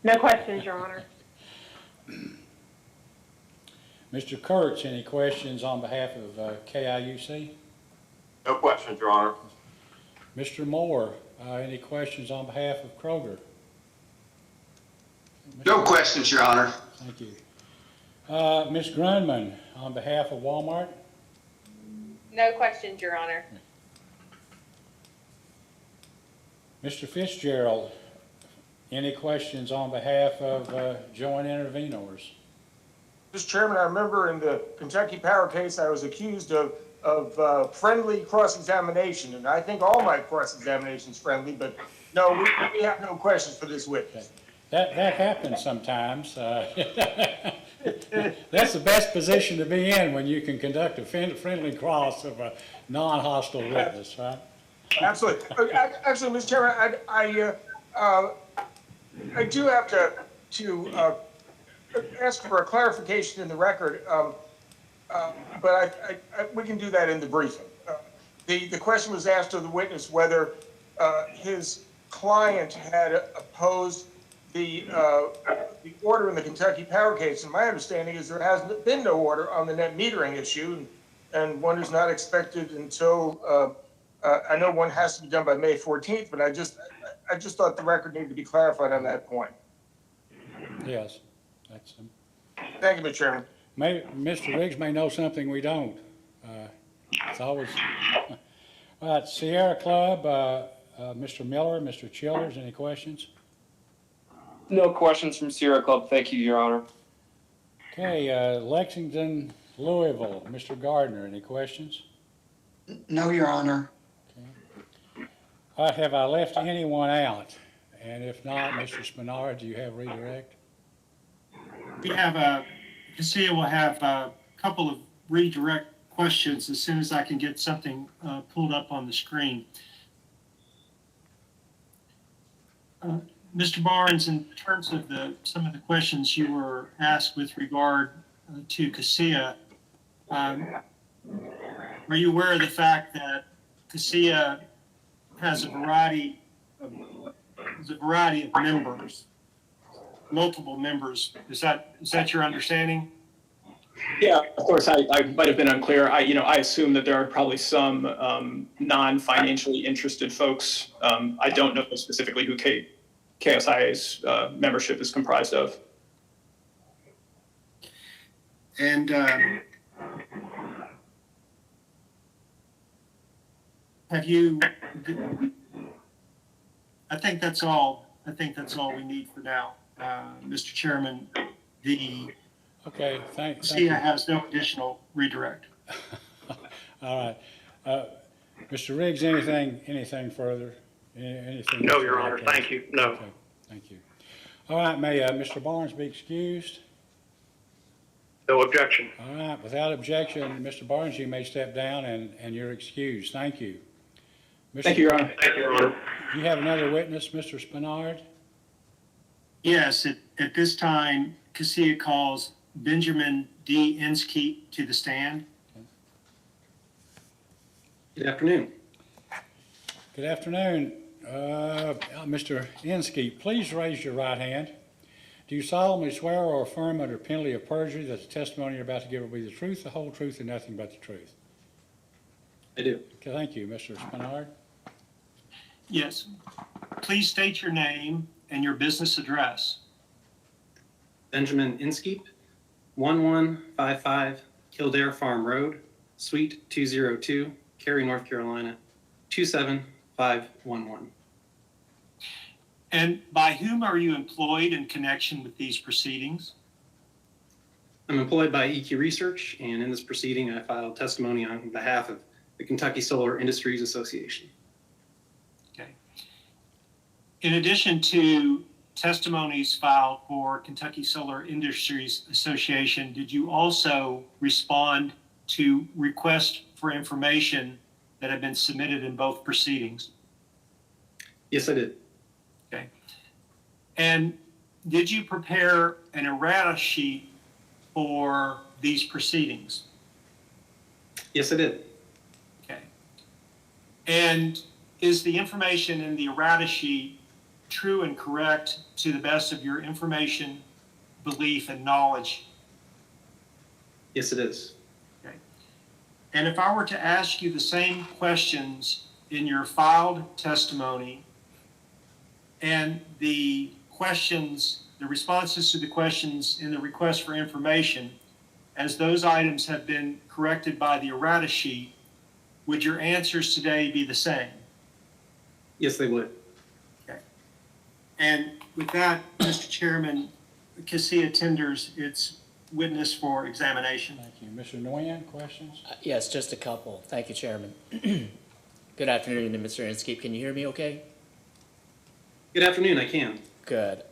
No questions, Your Honor. Mr. Kurtz, any questions on behalf of KIUC? No questions, Your Honor. Mr. Moore, any questions on behalf of Kroger? No questions, Your Honor. Thank you. Ms. Grunman, on behalf of Walmart? No questions, Your Honor. Mr. Fitzgerald, any questions on behalf of joint intervenors? Mr. Chairman, I remember in the Kentucky Power case, I was accused of friendly cross-examination, and I think all my cross-examination's friendly, but no, we have no questions for this witness. That happens sometimes. That's the best position to be in when you can conduct a friendly cross of a non-hostile witness, right? Absolutely. Actually, Mr. Chairman, I do have to ask for a clarification in the record, but we can do that in the briefing. The question was asked of the witness whether his client had opposed the order in the Kentucky Power case, and my understanding is there has been no order on the net metering issue, and one is not expected until I know one has to be done by May 14th, but I just thought the record needed to be clarified on that point. Yes, that's Thank you, Mr. Chairman. Mr. Riggs may know something we don't. It's always, all right, Sierra Club, Mr. Miller, Mr. Childers, any questions? No questions from Sierra Club. Thank you, Your Honor. Okay, Lexington, Louisville, Mr. Gardner, any questions? No, Your Honor. Have I left anyone out? And if not, Mr. Spinard, do you have redirect? We have Cassia will have a couple of redirect questions as soon as I can get something pulled up on the screen. Mr. Barnes, in terms of some of the questions you were asked with regard to Cassia, are you aware of the fact that Cassia has a variety of members, multiple members? Is that your understanding? Yeah, of course, I might have been unclear. I assume that there are probably some non-financially interested folks. I don't know specifically who KSI's membership is comprised of. And have you, I think that's all we need for now, Mr. Chairman. Okay, thank you. SIA has no additional redirect. All right. Mr. Riggs, anything further? Anything? No, Your Honor, thank you. No. Okay, thank you. All right, may Mr. Barnes be excused? No objection. All right, without objection, Mr. Barnes, you may step down and you're excused. Thank you. Thank you, Your Honor. Thank you, Your Honor. You have another witness, Mr. Spinard? Yes, at this time, Cassia calls Benjamin D. Inskeep to the stand. Good afternoon. Good afternoon. Mr. Inskeep, please raise your right hand. Do you solemnly swear or affirm under penalty of perjury that the testimony you're about to give will be the truth, the whole truth, and nothing but the truth? I do. Okay, thank you, Mr. Spinard. Yes. Please state your name and your business address. Benjamin Inskeep, 1155 Kildare Farm Road, Suite 202, Cary, North Carolina, 27511. And by whom are you employed in connection with these proceedings? I'm employed by EQ Research, and in this proceeding, I filed testimony on behalf of the Kentucky Solar Industries Association. Okay. In addition to testimonies filed for Kentucky Solar Industries Association, did you also respond to requests for information that have been submitted in both proceedings? Yes, I did. Okay. And did you prepare an errata sheet for these proceedings? Yes, I did. Okay. And is the information in the errata sheet true and correct to the best of your information, belief, and knowledge? Yes, it is. Okay. And if I were to ask you the same questions in your filed testimony and the responses to the questions in the request for information, as those items have been corrected by the errata sheet, would your answers today be the same? Yes, they would. Okay. And with that, Mr. Chairman, Cassia tenders its witness for examination. Thank you. Mr. Nguyen, questions? Yes, just a couple. Thank you, Chairman. Good afternoon, Mr. Inskeep. Can you hear me okay? Good afternoon, I can. Good.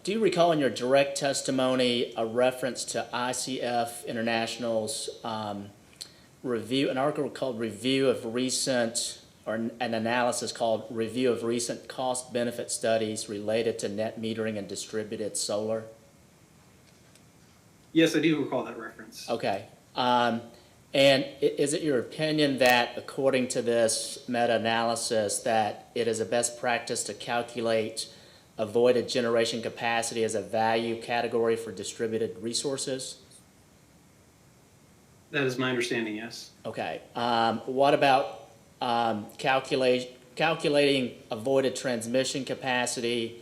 Do you recall in your direct testimony a reference to ICF International's an article called Review of Recent, or an analysis called Review of Recent Cost-Benefit Studies Related to Net Metering and Distributed Solar? Yes, I do recall that reference. Okay. And is it your opinion that, according to this meta-analysis, that it is a best practice to calculate avoided generation capacity as a value category for distributed resources? That is my understanding, yes. Okay. What about calculating avoided transmission capacity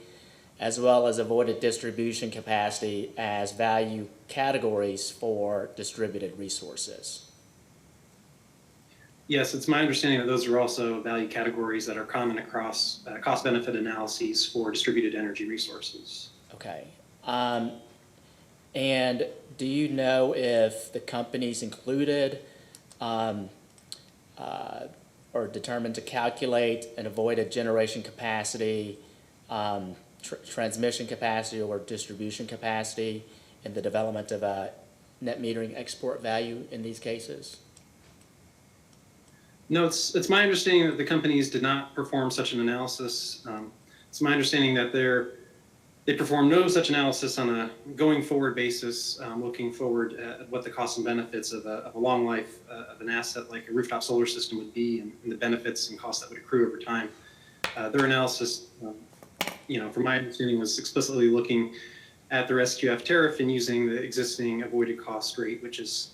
as well as avoided distribution capacity as value categories for distributed resources? Yes, it's my understanding that those are also value categories that are common across cost-benefit analyses for distributed energy resources. Okay. And do you know if the companies included or determined to calculate an avoided generation capacity, transmission capacity, or distribution capacity in the development of a net metering export value in these cases? No, it's my understanding that the companies did not perform such an analysis. It's my understanding that they perform no such analysis on a going forward basis, looking forward at what the costs and benefits of a long life of an asset like a rooftop solar system would be, and the benefits and costs that would accrue over time. Their analysis, from my understanding, was explicitly looking at their SQF tariff and using the existing avoided cost rate, which is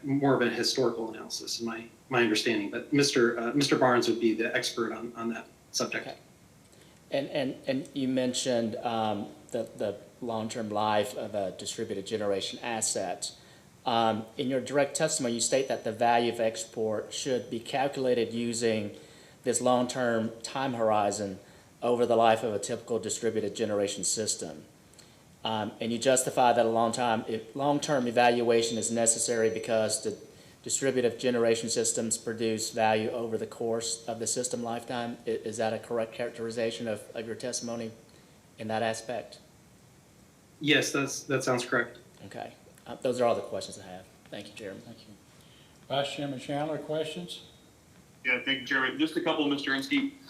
more of a historical analysis, in my understanding. But Mr. Barnes would be the expert on that subject. Okay. And you mentioned the long-term life of a distributed generation asset. In your direct testimony, you state that the value of export should be calculated using this long-term time horizon over the life of a typical distributed generation system. And you justify that a long-term evaluation is necessary because the distributive generation systems produce value over the course of the system lifetime. Is that a correct characterization of your testimony in that aspect? Yes, that sounds correct. Okay. Those are all the questions I have. Thank you, Chairman. Thank you. Vice Chairman Chandler, questions? Yeah, thank you, Chairman. Just a couple, Mr. Inskeep.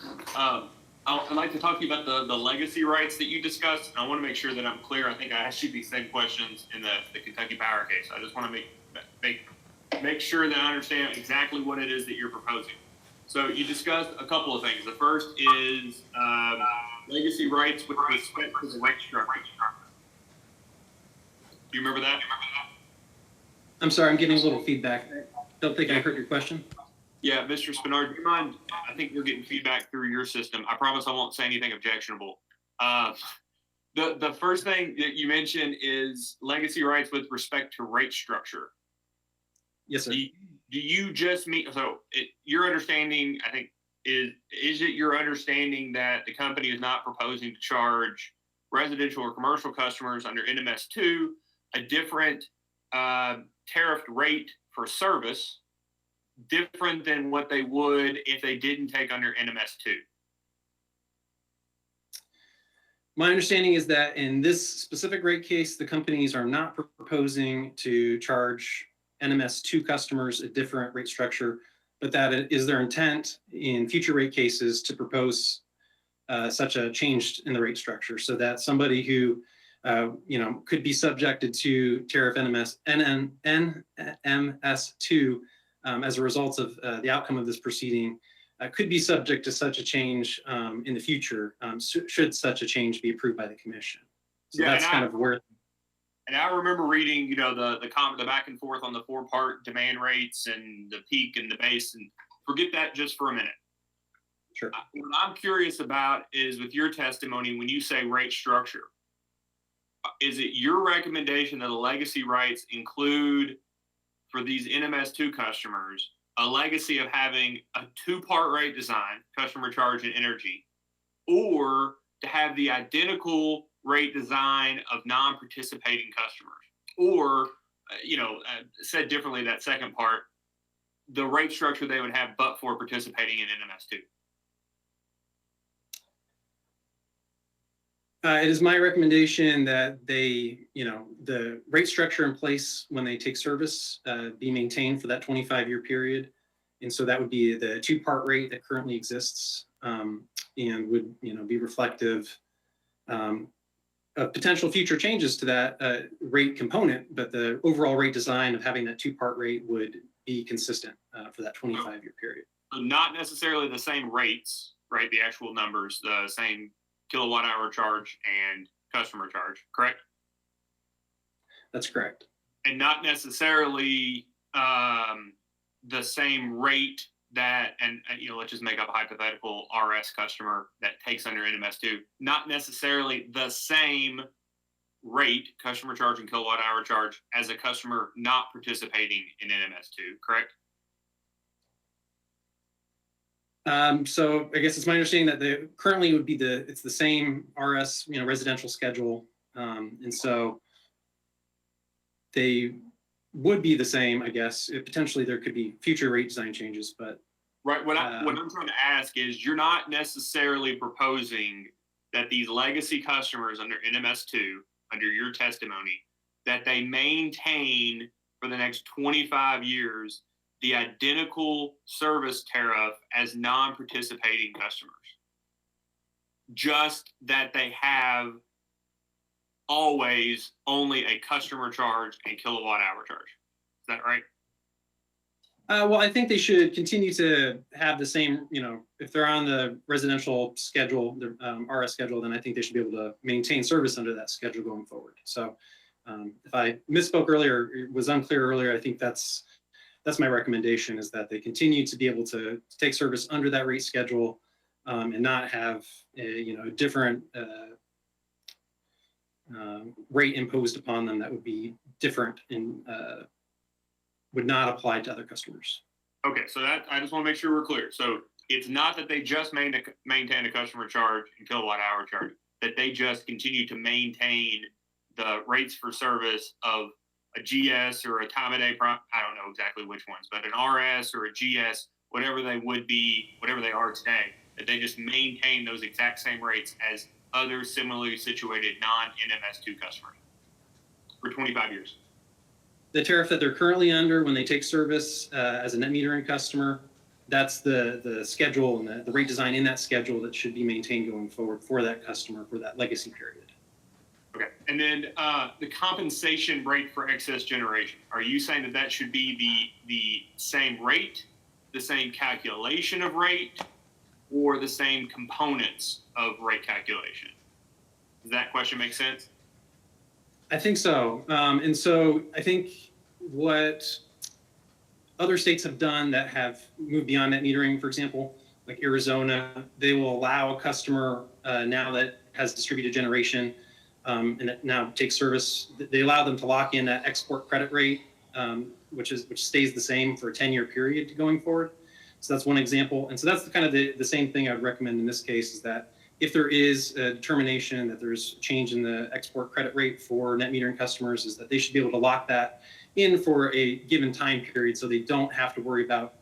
I'd like to talk to you about the legacy rights that you discussed. I want to make sure that I'm clear. I think I asked you these same questions in the Kentucky Power case. I just want to make sure that I understand exactly what it is that you're proposing. So you discussed a couple of things. The first is legacy rights with respect to the rate structure. Do you remember that? I'm sorry, I'm getting a little feedback. Don't think I heard your question. Yeah, Mr. Spinard, do you mind? I think we're getting feedback through your system. I promise I won't say anything objectionable. The first thing that you mentioned is legacy rights with respect to rate structure. Yes, sir. Do you just mean, your understanding, I think, is it your understanding that the company is not proposing to charge residential or commercial customers under NMS 2 a different tariffed rate for service different than what they would if they didn't take under NMS 2? My understanding is that in this specific rate case, the companies are not proposing to charge NMS 2 customers a different rate structure, but that it is their intent in future rate cases to propose such a change in the rate structure so that somebody who could be subjected to tariff NMS 2 as a result of the outcome of this proceeding could be subject to such a change in the future should such a change be approved by the commission. So that's kind of where. And I remember reading, the back and forth on the 4-part demand rates and the peak and the base, and forget that just for a minute. Sure. What I'm curious about is with your testimony, when you say rate structure, is it your recommendation that the legacy rights include for these NMS 2 customers a legacy of having a 2-part rate design, customer charge and energy, or to have the identical rate design of non-participating customers. Or, said differently, that second part, the rate structure they would have but for participating in NMS2. It is my recommendation that they, the rate structure in place when they take service be maintained for that 25-year period. And so that would be the two-part rate that currently exists, and would, be reflective of potential future changes to that rate component. But the overall rate design of having that two-part rate would be consistent for that 25-year period. So not necessarily the same rates, right? The actual numbers, the same kilowatt hour charge and customer charge, correct? That's correct. And not necessarily the same rate that, and let's just make up a hypothetical RS customer that takes under NMS2, not necessarily the same rate, customer charge and kilowatt hour charge, as a customer not participating in NMS2, correct? So I guess it's my understanding that the currently would be it's the same RS, residential schedule. And so they would be the same, I guess. Potentially there could be future rate design changes, but. Right. What I'm trying to ask is, you're not necessarily proposing that these legacy customers under NMS2, under your testimony, that they maintain for the next 25 years the identical service tariff as non-participating customers. Just that they have always only a customer charge and kilowatt hour charge. Is that right? Well, I think they should continue to have the same, if they're on the residential schedule, the RS schedule, then I think they should be able to maintain service under that schedule going forward. So if I misspoke earlier, it was unclear earlier, I think that's my recommendation, is that they continue to be able to take service under that rate schedule, and not have a different rate imposed upon them that would be different and would not apply to other customers. Okay, so that, I just want to make sure we're clear. So it's not that they just maintain a customer charge and kilowatt hour charge, that they just continue to maintain the rates for service of a GS or a time of day, I don't know exactly which ones, but an RS or a GS, whatever they would be, whatever they are today, that they just maintain those exact same rates as other similarly situated non-NMS2 customers for 25 years. The tariff that they're currently under when they take service as a net metering customer, that's the schedule and the rate design in that schedule that should be maintained going forward for that customer for that legacy period. Okay, and then the compensation rate for excess generation, are you saying that that should be the same rate, the same calculation of rate, or the same components of rate calculation? Does that question make sense? I think so. And so I think what other states have done that have moved beyond net metering, for example, like Arizona, they will allow a customer now that has distributed generation and that now takes service, they allow them to lock in that export credit rate, which stays the same for a 10-year period going forward. So that's one example. And so that's kind of the same thing I would recommend in this case, is that if there is a determination that there's a change in the export credit rate for net metering customers, is that they should be able to lock that in for a given time period so they don't have to worry about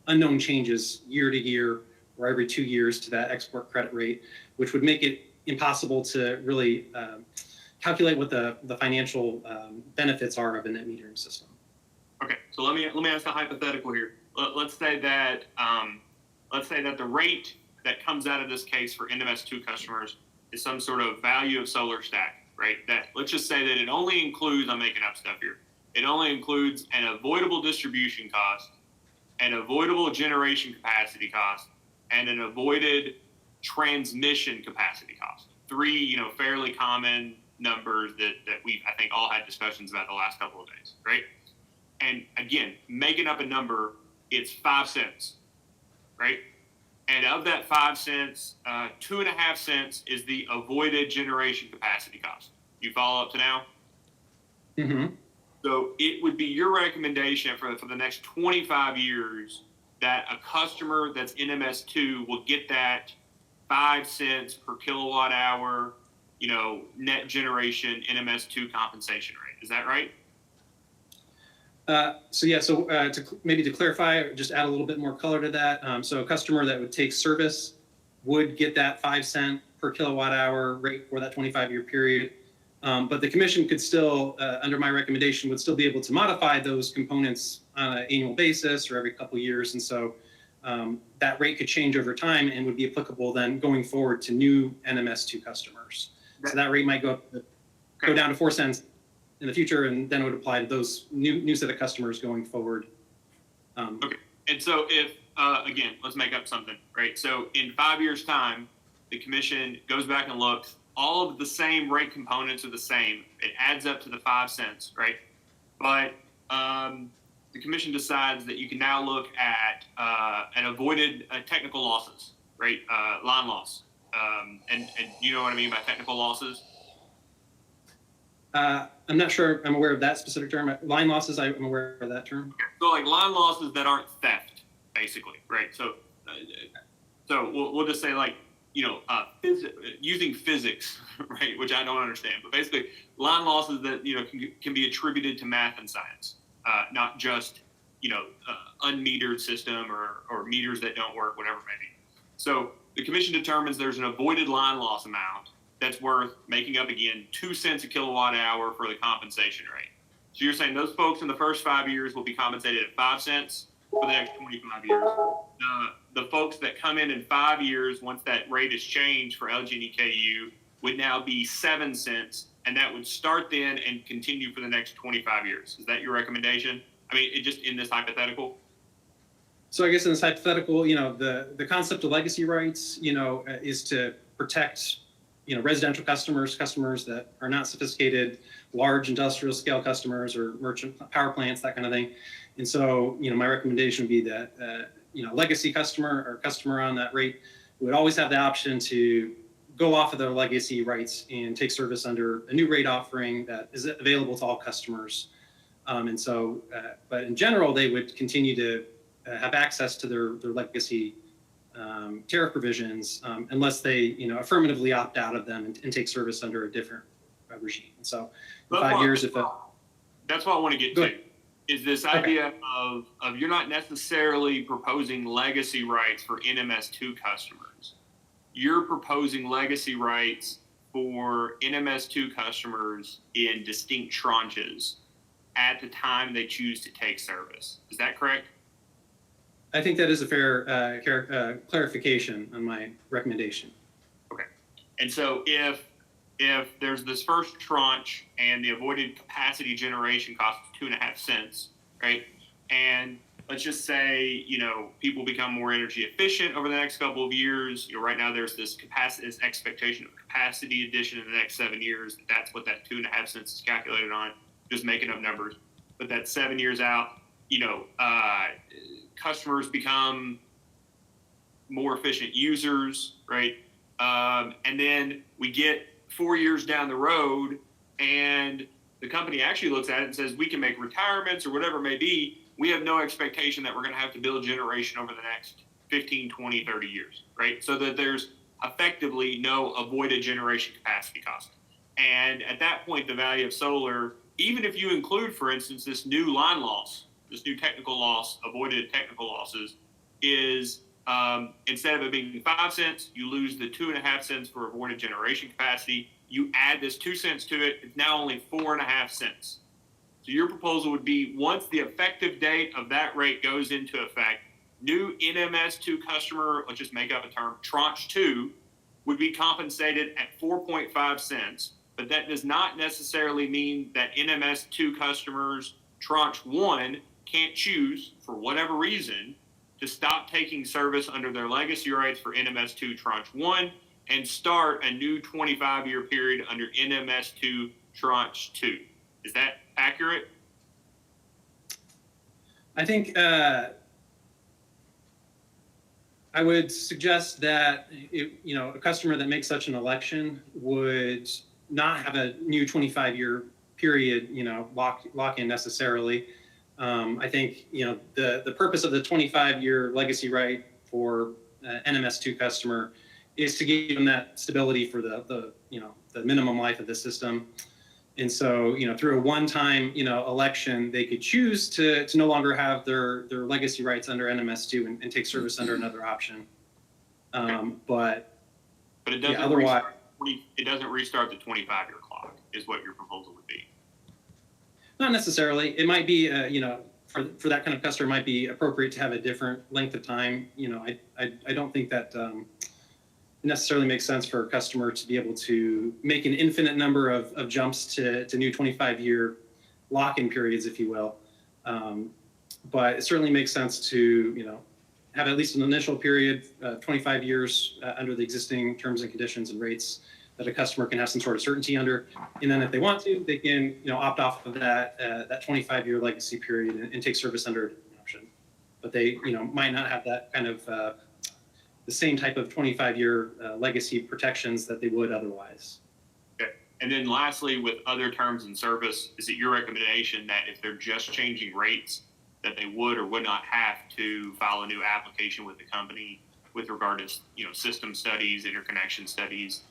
unknown changes year to year or every 2 years to that export credit rate, which would make it impossible to really calculate what the financial benefits are of a net metering system. Okay, so let me ask a hypothetical here. Let's say that the rate that comes out of this case for NMS2 customers is some sort of value of solar stack, right? That, let's just say that it only includes, I'm making up stuff here, it only includes an avoidable distribution cost, an avoidable generation capacity cost, and an avoided transmission capacity cost. Three, fairly common numbers that we've, I think, all had discussions about the last couple of days, right? And again, making up a number, it's 5 cents, right? And of that 5 cents, 2.5 cents is the avoided generation capacity cost. You follow up to now? Mm-hmm. So it would be your recommendation for the next 25 years that a customer that's NMS2 will get that 5 cents per kilowatt hour net generation NMS2 compensation rate. Is that right? Maybe to clarify, just add a little bit more color to that. So a customer that would take service would get that 5 cent per kilowatt hour rate for that 25-year period. But the commission could still, under my recommendation, would still be able to modify those components on an annual basis or every couple of years. And so that rate could change over time and would be applicable then going forward to new NMS2 customers. So that rate might go down to 4 cents in the future, and then it would apply to those new set of customers going forward. Okay. And so if, again, let's make up something, right? So in 5 years' time, the commission goes back and looks, all of the same rate components are the same. It adds up to the 5 cents, right? But the commission decides that you can now look at an avoided technical losses, right? Line loss. And you know what I mean by technical losses? I'm not sure I'm aware of that specific term. Line losses, I'm aware of that term. So like line losses that aren't theft, basically, right? So we'll just say like, using physics, right, which I don't understand, but basically line losses that, can be attributed to math and science, not just, unmetered system or meters that don't work, whatever it may be. So the commission determines there's an avoided line loss amount that's worth making up again 2 cents a kilowatt hour for the compensation rate. So you're saying those folks in the first 5 years will be compensated at 5 cents for the next 25 years. The folks that come in 5 years, once that rate is changed for LG&E KU, would now be 7 cents, and that would start then and continue for the next 25 years. Is that your recommendation? I mean, it just in this hypothetical? So I guess in this hypothetical, the concept of legacy rights, is to protect, residential customers that are not sophisticated, large industrial scale customers or merchant power plants, that kind of thing. And so, my recommendation would be that, legacy customer or customer on that rate would always have the option to go off of their legacy rights and take service under a new rate offering that is available to all customers. But in general, they would continue to have access to their legacy tariff provisions unless they, affirmatively opt out of them and take service under a different regime. And so, in 5 years, that's what I want to get to. Is this idea of you're not necessarily proposing legacy rights for NMS2 customers. You're proposing legacy rights for NMS2 customers in distinct tranches at the time they choose to take service. Is that correct? I think that is a fair clarification on my recommendation. Okay. And so if there's this first tranche and the avoided capacity generation costs 2.5 cents, right? And let's just say, people become more energy efficient over the next couple of years. Right now there's this expectation of capacity addition in the next 7 years. That's what that 2.5 cents is calculated on, just making up numbers. But that's 7 years out, customers become more efficient users, right? And then we get 4 years down the road and the company actually looks at it and says, we can make retirements or whatever it may be. We have no expectation that we're going to have to build generation over the next 15, 20, 30 years, right? So that there's effectively no avoided generation capacity cost. And at that point, the value of solar, even if you include, for instance, this new line loss, this new technical loss, avoided technical losses, is instead of it being 5 cents, you lose the 2.5 cents for avoided generation capacity. You add this 2 cents to it, it's now only 4.5 cents. So your proposal would be once the effective date of that rate goes into effect, new NMS2 customer, let's just make up a term, tranche 2, would be compensated at 4.5 cents. But that does not necessarily mean that NMS2 customers, tranche 1, can't choose, for whatever reason, to stop taking service under their legacy rights for NMS2 tranche 1 and start a new 25-year period under NMS2 tranche 2. Is that accurate? I think I would suggest that a customer that makes such an election would not have a new 25-year period, lock in necessarily. I think the purpose of the 25-year legacy right for NMS2 customer is to give them that stability for the minimum life of the system. And so, through a one-time, election, they could choose to no longer have their legacy rights under NMS2 and take service under another option. But it doesn't otherwise, it doesn't restart the 25-year clock, is what your proposal would be. not necessarily. It might be, for that kind of customer, it might be appropriate to have a different length of time. I don't think that necessarily makes sense for a customer to be able to make an infinite number of jumps to new 25-year lock-in periods, if you will. But it certainly makes sense to, have at least an initial period, 25 years under the existing terms and conditions and rates that a customer can have some sort of certainty under. And then if they want to, they can, opt off of that 25-year legacy period and take service under an option. But they, might not have that kind of the same type of 25-year legacy protections that they would otherwise. Okay. And then lastly, with other terms and service, is it your recommendation that if they're just changing rates, that they would or would not have to file a new application with the company with regard to, system studies, interconnection studies,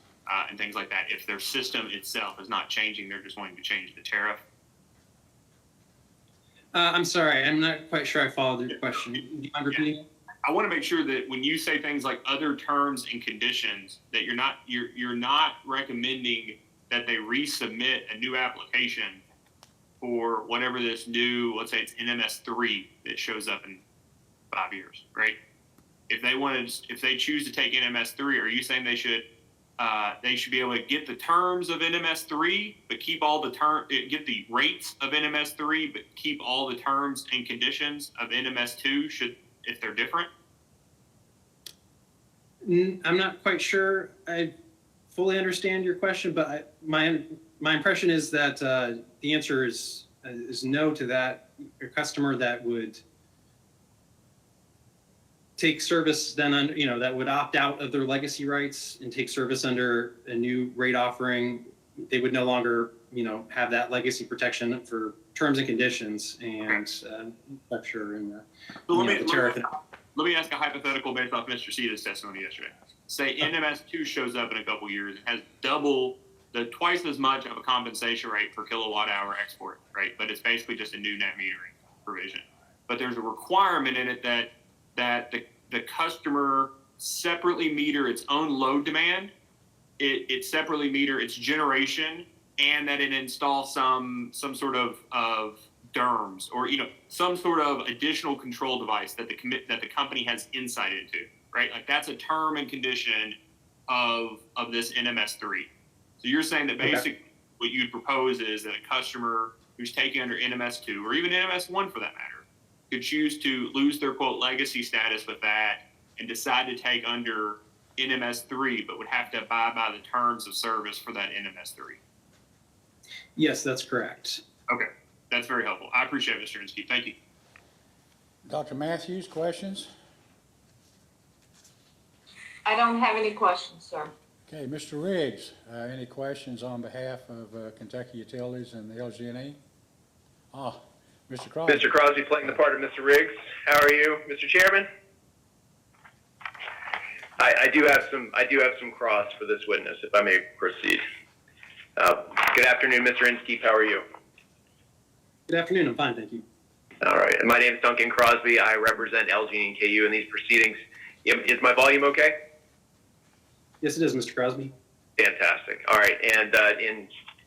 and things like that? If their system itself is not changing, they're just wanting to change the tariff? I'm sorry, I'm not quite sure I followed your question. Do you mind repeating it? I want to make sure that when you say things like other terms and conditions, that you're not recommending that they resubmit a new application for whatever this new, let's say it's NMS3 that shows up in 5 years, right? If they choose to take NMS3, are you saying they should be able to get the terms of NMS3, but keep all the get the rates of NMS3, but keep all the terms and conditions of NMS2 if they're different? I'm not quite sure I fully understand your question, but my impression is that the answer is no to that. A customer that would take service then, that would opt out of their legacy rights and take service under a new rate offering, they would no longer, have that legacy protection for terms and conditions and structure and the tariff. Let me ask a hypothetical based off Mr. Cita's testimony yesterday. Say NMS2 shows up in a couple years and has twice as much of a compensation rate per kilowatt hour export, right? But it's basically just a new net metering provision. But there's a requirement in it that the customer separately meter its own load demand, it separately meter its generation, and that it install some sort of DERMS or some sort of additional control device that the company has insight into, right? Like that's a term and condition of this NMS3. So you're saying that basically what you'd propose is that a customer who's taking under NMS2 or even NMS1 for that matter could choose to lose their quote legacy status with that and decide to take under NMS3, but would have to abide by the terms of service for that NMS3. Yes, that's correct. Okay. That's very helpful. I appreciate it, Mr. Inskeep. Thank you. Dr. Matthews, questions? I don't have any questions, sir. Okay, Mr. Riggs, any questions on behalf of Kentucky Utilities and the LG&E? Mr. Crosby. Mr. Crosby playing the part of Mr. Riggs. How are you, Mr. Chairman? I do have some cross for this witness, if I may proceed. Good afternoon, Mr. Inskeep. How are you? Good afternoon. I'm fine, thank you. All right. My name is Duncan Crosby. I represent LG&E and KU in these proceedings. Is my volume okay? Yes, it is, Mr. Crosby. Fantastic. All right. And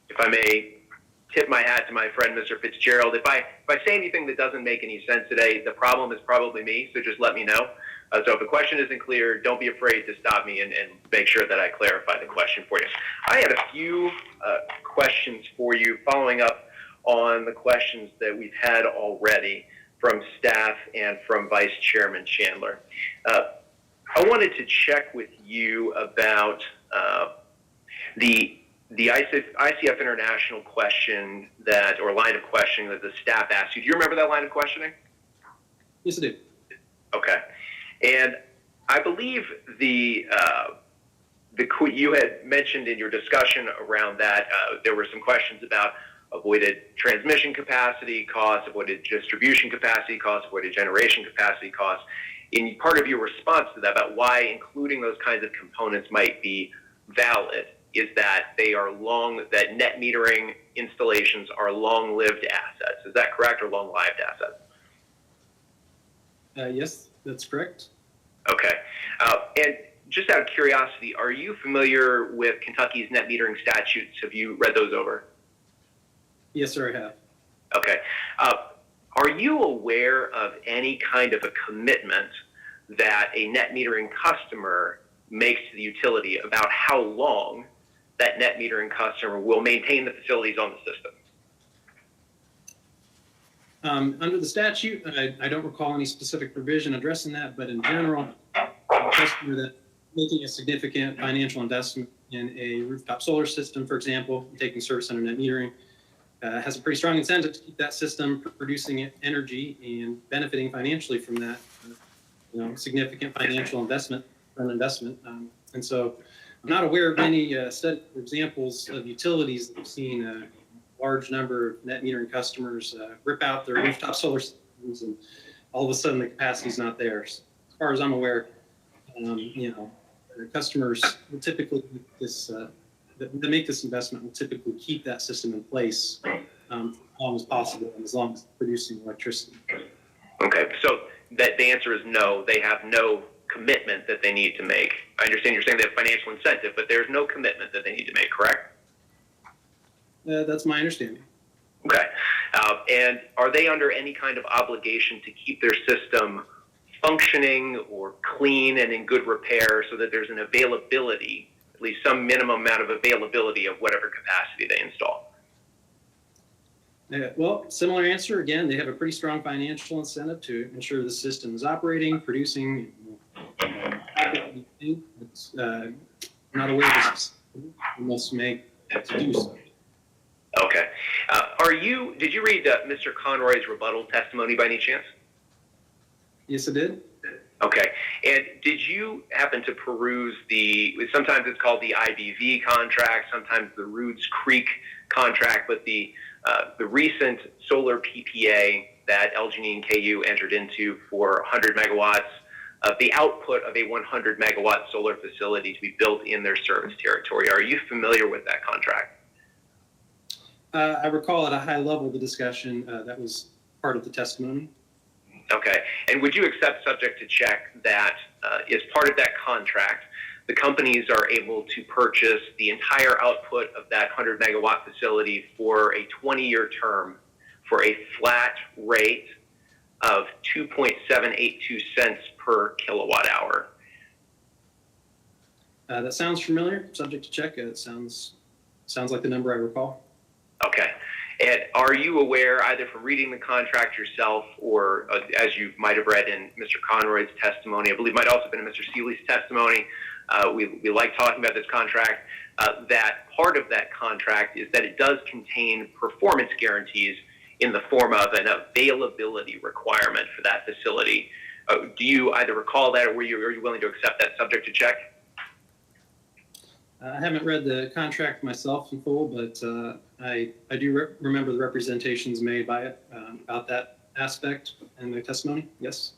if I may tip my hat to my friend, Mr. Fitzgerald, if I say anything that doesn't make any sense today, the problem is probably me, so just let me know. So if a question isn't clear, don't be afraid to stop me and make sure that I clarify the question for you. I had a few questions for you following up on the questions that we've had already from staff and from Vice Chairman Chandler. I wanted to check with you about the ICF International question or line of questioning that the staff asked you. Do you remember that line of questioning? Yes, I do. Okay. And I believe you had mentioned in your discussion around that there were some questions about avoided transmission capacity costs, avoided distribution capacity costs, avoided generation capacity costs. in part of your response to that about why including those kinds of components might be valid is that that net metering installations are long-lived assets. Is that correct, or long-lived assets? Yes, that's correct. Okay. And just out of curiosity, are you familiar with Kentucky's net metering statutes? Have you read those over? Yes, sir, I have. Okay. Are you aware of any kind of a commitment that a net metering customer makes to the utility about how long that net metering customer will maintain the facilities on the system? Under the statute, I don't recall any specific provision addressing that, but in general, a customer that's making a significant financial investment in a rooftop solar system, for example, taking service under net metering, has a pretty strong incentive to keep that system producing energy and benefiting financially from that, significant financial investment. And so I'm not aware of any examples of utilities that have seen a large number of net metering customers rip out their rooftop solar systems, and all of a sudden the capacity is not there. So as far as I'm aware, customers will typically that make this investment will typically keep that system in place as long as possible and as long as it's producing electricity. Okay, so that the answer is no. They have no commitment that they need to make. I understand you're saying they have financial incentive, but there's no commitment that they need to make, correct? That's my understanding. Okay. And are they under any kind of obligation to keep their system functioning or clean and in good repair so that there's an availability, at least some minimum amount of availability of whatever capacity they install? Well, similar answer. Again, they have a pretty strong financial incentive to ensure the system is operating, producing. It's not aware of this. We must make to do so. Okay. Did you read Mr. Conroy's rebuttal testimony by any chance? Yes, I did. Okay. And did you happen to peruse sometimes it's called the IBV contract, sometimes the Roods Creek contract, but the recent solar PPA that LG&E and KU entered into for 100 megawatts of the output of a 100 megawatt solar facility to be built in their service territory? Are you familiar with that contract? I recall at a high level the discussion that was part of the testimony. Okay. And would you accept, subject to check, that as part of that contract, the companies are able to purchase the entire output of that 100 megawatt facility for a 20-year term for a flat rate of 2.782 cents per kilowatt hour? That sounds familiar. Subject to check. It sounds like the number I recall. Okay. And are you aware, either from reading the contract yourself or as you might have read in Mr. Conroy's testimony, I believe might also have been in Mr. Seeley's testimony, we like talking about this contract, that part of that contract is that it does contain performance guarantees in the form of an availability requirement for that facility. Do you either recall that, or are you willing to accept that, subject to check? I haven't read the contract myself in full, but I do remember the representations made by it about that aspect in the testimony. Yes.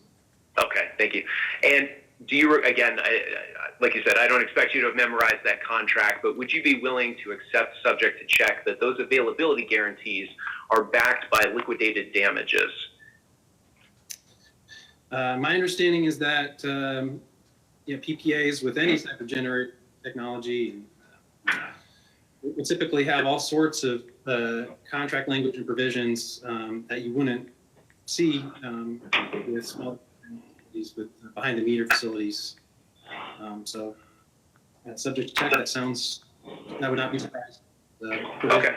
Okay, thank you. And do you, again, like you said, I don't expect you to have memorized that contract, but would you be willing to accept, subject to check, that those availability guarantees are backed by liquidated damages? My understanding is that PPAs with any type of generator technology will typically have all sorts of contract language and provisions that you wouldn't see with small facilities, with behind the meter facilities. So subject to check, that would not be surprised. Okay.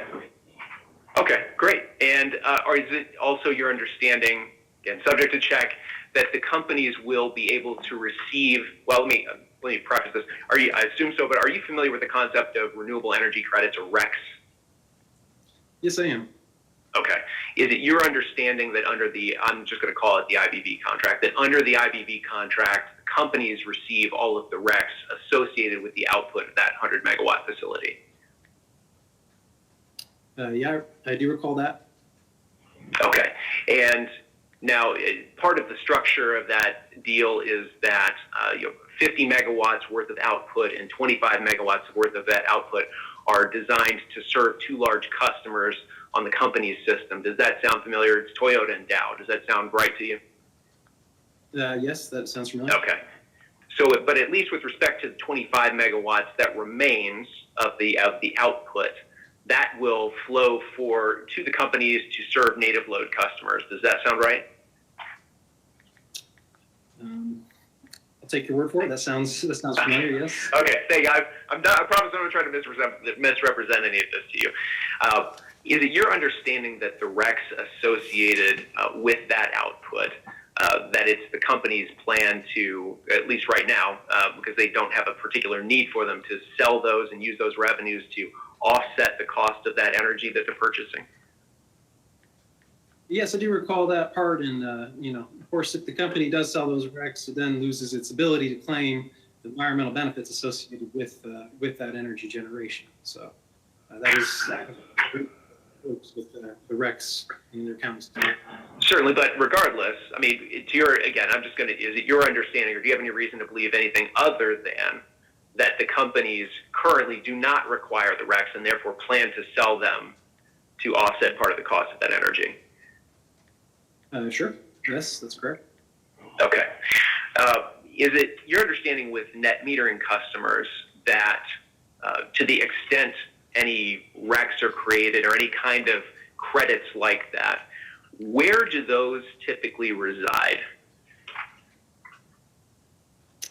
Okay, great. And is it also your understanding, again, subject to check, that the companies will be able to receive, well, let me preface this. I assume so, but are you familiar with the concept of renewable energy credits, or RECs? Yes, I am. Okay. Is it your understanding that under I'm just going to call it the IBV contract, that under the IBV contract, companies receive all of the RECs associated with the output of that 100 megawatt facility? Yeah, I do recall that. Okay. And Now, part of the structure of that deal is that 50 megawatts worth of output and 25 megawatts worth of that output are designed to serve two large customers on the company's system. Does that sound familiar? It's Toyota and Dow. Does that sound right to you? Yes, that sounds familiar. Okay. So, but at least with respect to the 25 megawatts that remains of the output, that will flow to the companies to serve native load customers. Does that sound right? I'll take your word for it. That sounds familiar. Yes. Okay. Thank you. I'm not. I promise I'm not trying to misrepresent any of this to you. Is it your understanding that the RECs associated with that output, that it's the company's plan to, at least right now, because they don't have a particular need for them, to sell those and use those revenues to offset the cost of that energy that they're purchasing? Yes, I do recall that part. And, of course, if the company does sell those RECs, it then loses its ability to claim the environmental benefits associated with that energy generation. So that is with the RECs in their counties. Certainly, but regardless, I mean, is it your understanding, or do you have any reason to believe anything other than that the companies currently do not require the RECs and therefore plan to sell them to offset part of the cost of that energy? Sure. Yes, that's correct. Okay. Is it your understanding with net metering customers that to the extent any RECs are created or any kind of credits like that, where do those typically reside?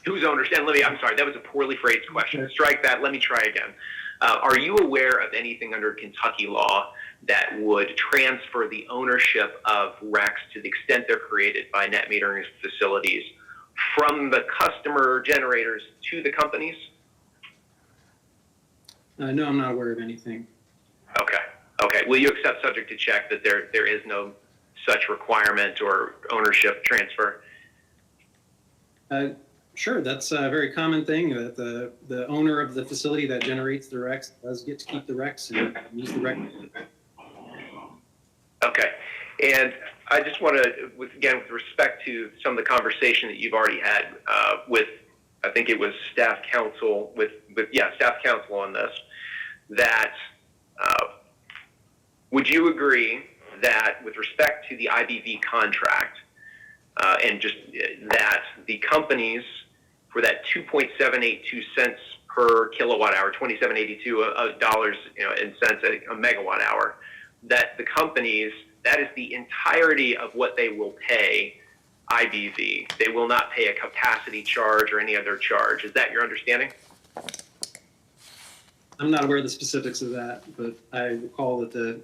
Whose ownership? I'm sorry, that was a poorly phrased question. Strike that. Let me try again. Are you aware of anything under Kentucky law that would transfer the ownership of RECs, to the extent they're created by net metering facilities, from the customer generators to the companies? No, I'm not aware of anything. Okay. Will you accept, subject to check, that there is no such requirement or ownership transfer? Sure, that's a very common thing, that the owner of the facility that generates the RECs does get to keep the RECs and use the REC. Okay. And I just want to, with respect to some of the conversation that you've already had with, I think it was staff counsel, staff counsel on this, that would you agree that with respect to the IBV contract, and just that the companies, for that 2.782 cents per kilowatt hour, 27.82 dollars and cents a megawatt hour, that the companies, that is the entirety of what they will pay IBV. They will not pay a capacity charge or any other charge. Is that your understanding? I'm not aware of the specifics of that, but I recall that the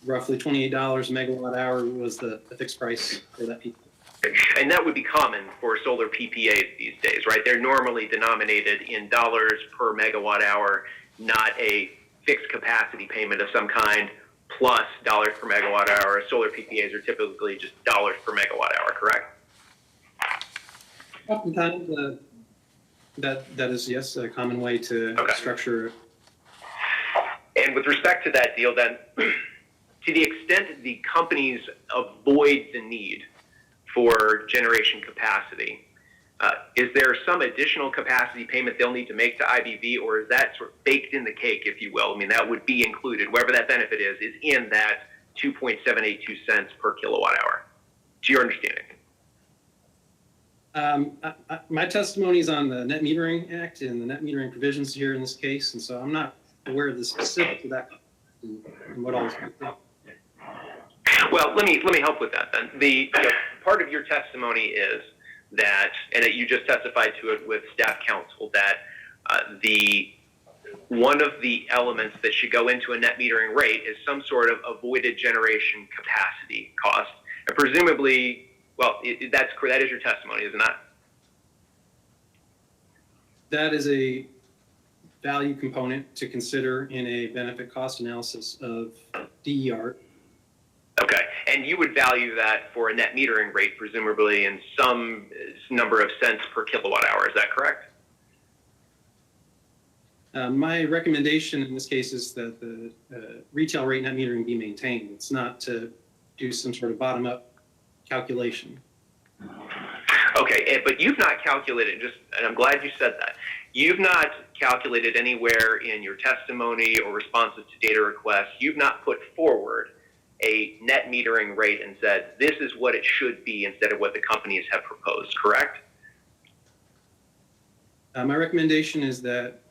roughly $28 a megawatt hour was the fixed price for that piece. And that would be common for solar PPAs these days, right? They're normally denominated in dollars per megawatt hour, not a fixed capacity payment of some kind plus dollars per megawatt hour. Solar PPAs are typically just dollars per megawatt hour, correct? Oftentimes, that is, yes, a common way to structure. And with respect to that deal, then, to the extent the companies avoid the need for generation capacity, is there some additional capacity payment they'll need to make to IBV, or is that sort of baked in the cake, if you will? I mean, that would be included, wherever that benefit is in that 2.782 cents per kilowatt hour, to your understanding? My testimony is on the Net Metering Act and the net metering provisions here in this case, and so I'm not aware of the specifics of that and what all is. Well, let me help with that then. The part of your testimony is that, and that you just testified to it with staff counsel, that one of the elements that should go into a net metering rate is some sort of avoided generation capacity cost, and presumably, well, that is your testimony, isn't that? That is a value component to consider in a benefit cost analysis of DER. Okay, and you would value that for a net metering rate, presumably in some number of cents per kilowatt hour. Is that correct? My recommendation in this case is that the retail rate net metering be maintained. It's not to do some sort of bottom-up calculation. Okay, but you've not calculated, and I'm glad you said that. You've not calculated anywhere in your testimony or responses to data requests, you've not put forward a net metering rate and said, this is what it should be instead of what the companies have proposed, correct? My recommendation is that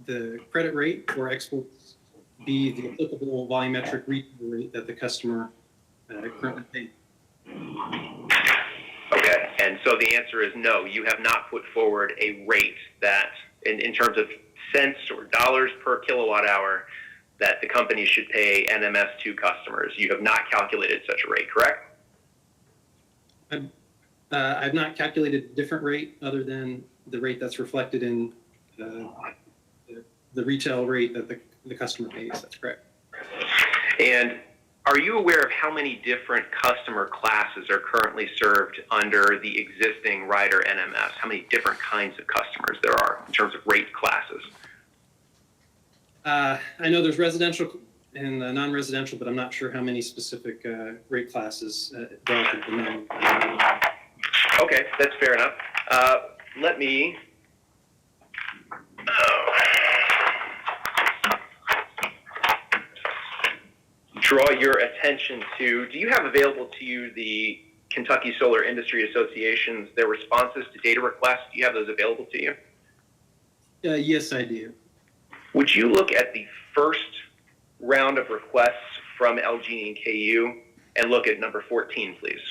the credit rate for exports be the applicable volumetric retail rate that the customer currently pays. Okay, and so the answer is no, you have not put forward a rate that, in terms of cents or dollars per kilowatt hour, that the company should pay NMS to customers. You have not calculated such a rate, correct? I've not calculated a different rate other than the rate that's reflected in the retail rate that the customer pays. That's correct. And are you aware of how many different customer classes are currently served under the existing rider NMS? How many different kinds of customers there are in terms of rate classes? I know there's residential and non-residential, but I'm not sure how many specific rate classes relative to non. Okay, that's fair enough. Let me draw your attention to, do you have available to you the Kentucky Solar Industry Association's, their responses to data requests? Do you have those available to you? Yes, I do. Would you look at the first round of requests from LG&E and KU and look at number 14, please?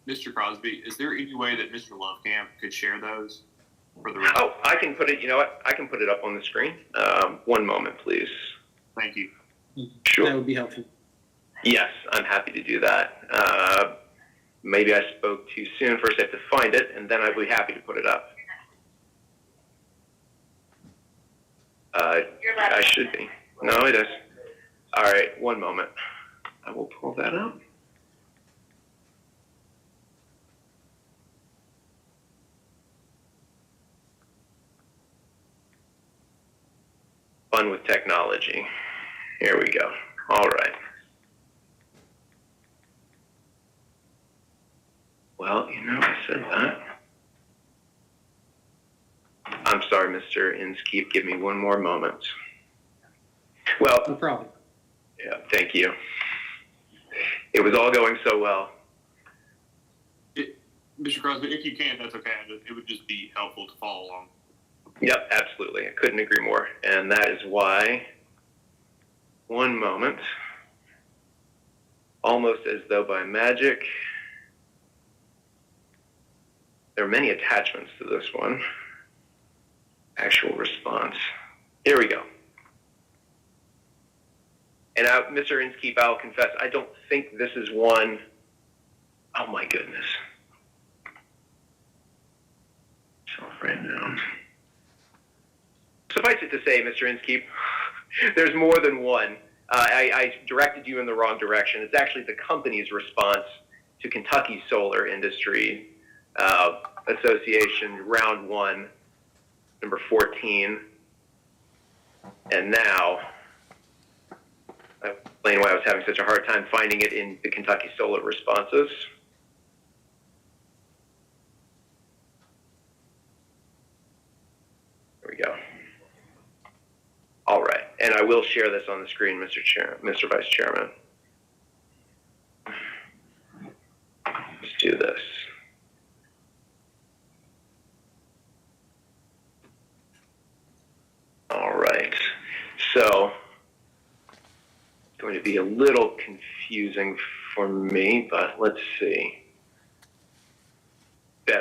Mr. Crosby, is there any way that Mr. Lovecamp could share those for the Oh, I can put it, you know what? I can put it up on the screen. One moment, please. Thank you. Sure. That would be helpful. Yes, I'm happy to do that. Maybe I spoke too soon. First I have to find it, and then I'd be happy to put it up. I should be. No, it is. All right, one moment. I will pull that up. Fun with technology. Here we go. All right. Well, you know, I said that. I'm sorry, Mr. Inskeep. Give me one more moment. Well, No problem. yeah, thank you. It was all going so well. Mr. Crosby, if you can, that's okay. It would just be helpful to follow along. Yep, absolutely. I couldn't agree more. And that is why, one moment, almost as though by magic, there are many attachments to this one. Actual response. Here we go. And Mr. Inskeep, I'll confess, I don't think this is one. Oh my goodness. Self-ran down. Suffice it to say, Mr. Inskeep, there's more than one. I directed you in the wrong direction. It's actually the company's response to Kentucky Solar Industry Association, round one, number 14. And now, I'll explain why I was having such a hard time finding it in the Kentucky Solar responses. There we go. All right, and I will share this on the screen, Mr. Vice Chairman. Let's do this. All right, so it's going to be a little confusing for me, but let's see.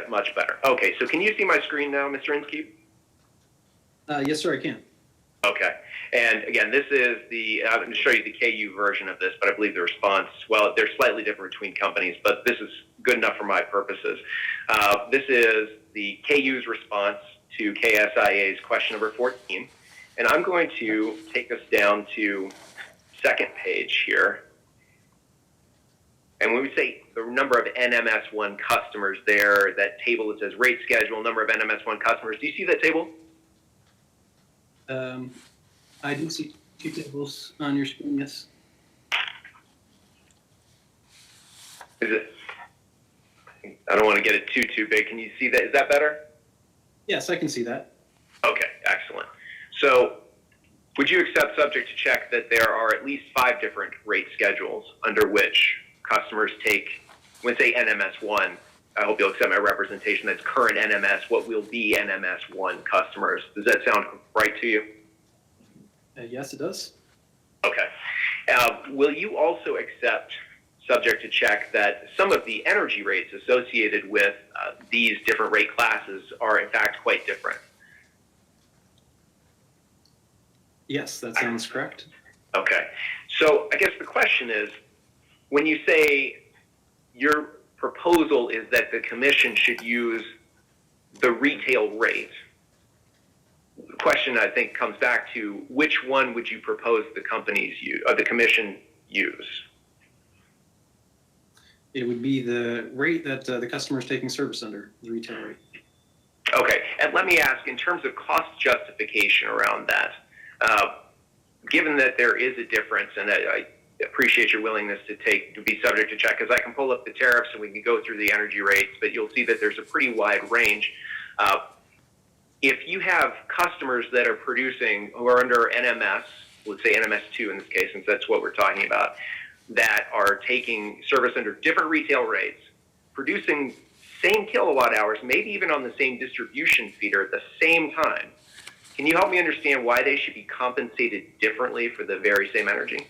Much better. Okay, so can you see my screen now, Mr. Inskeep? Yes, sir, I can. Okay, and again, this is I'm going to show you the KU version of this, but I believe the response, well, they're slightly different between companies, but this is good enough for my purposes. This is the KU's response to KSIA's question number 14, and I'm going to take us down to second page here. And when we say the number of NMS1 customers there, that table that says rate schedule, number of NMS1 customers, do you see that table? I do see two tables on your screen, yes. Is it? I don't want to get it too big. Can you see that? Is that better? Yes, I can see that. Okay, excellent. So would you accept, subject to check, that there are at least 5 different rate schedules under which customers take, when say NMS1, I hope you'll accept my representation, that's current NMS, what will be NMS1 customers. Does that sound right to you? Yes, it does. Okay. Will you also accept, subject to check, that some of the energy rates associated with these different rate classes are in fact quite different? Yes, that sounds correct. Okay. So I guess the question is, when you say your proposal is that the commission should use the retail rate, the question I think comes back to, which one would you propose the companies use, or the commission use? It would be the rate that the customer is taking service under, the retail rate. Okay, and let me ask, in terms of cost justification around that, given that there is a difference, and I appreciate your willingness to be subject to check, because I can pull up the tariffs and we can go through the energy rates, but you'll see that there's a pretty wide range. If you have customers that are producing, who are under NMS, let's say NMS2 in this case, since that's what we're talking about, that are taking service under different retail rates, producing same kilowatt hours, maybe even on the same distribution feeder at the same time, can you help me understand why they should be compensated differently for the very same energy?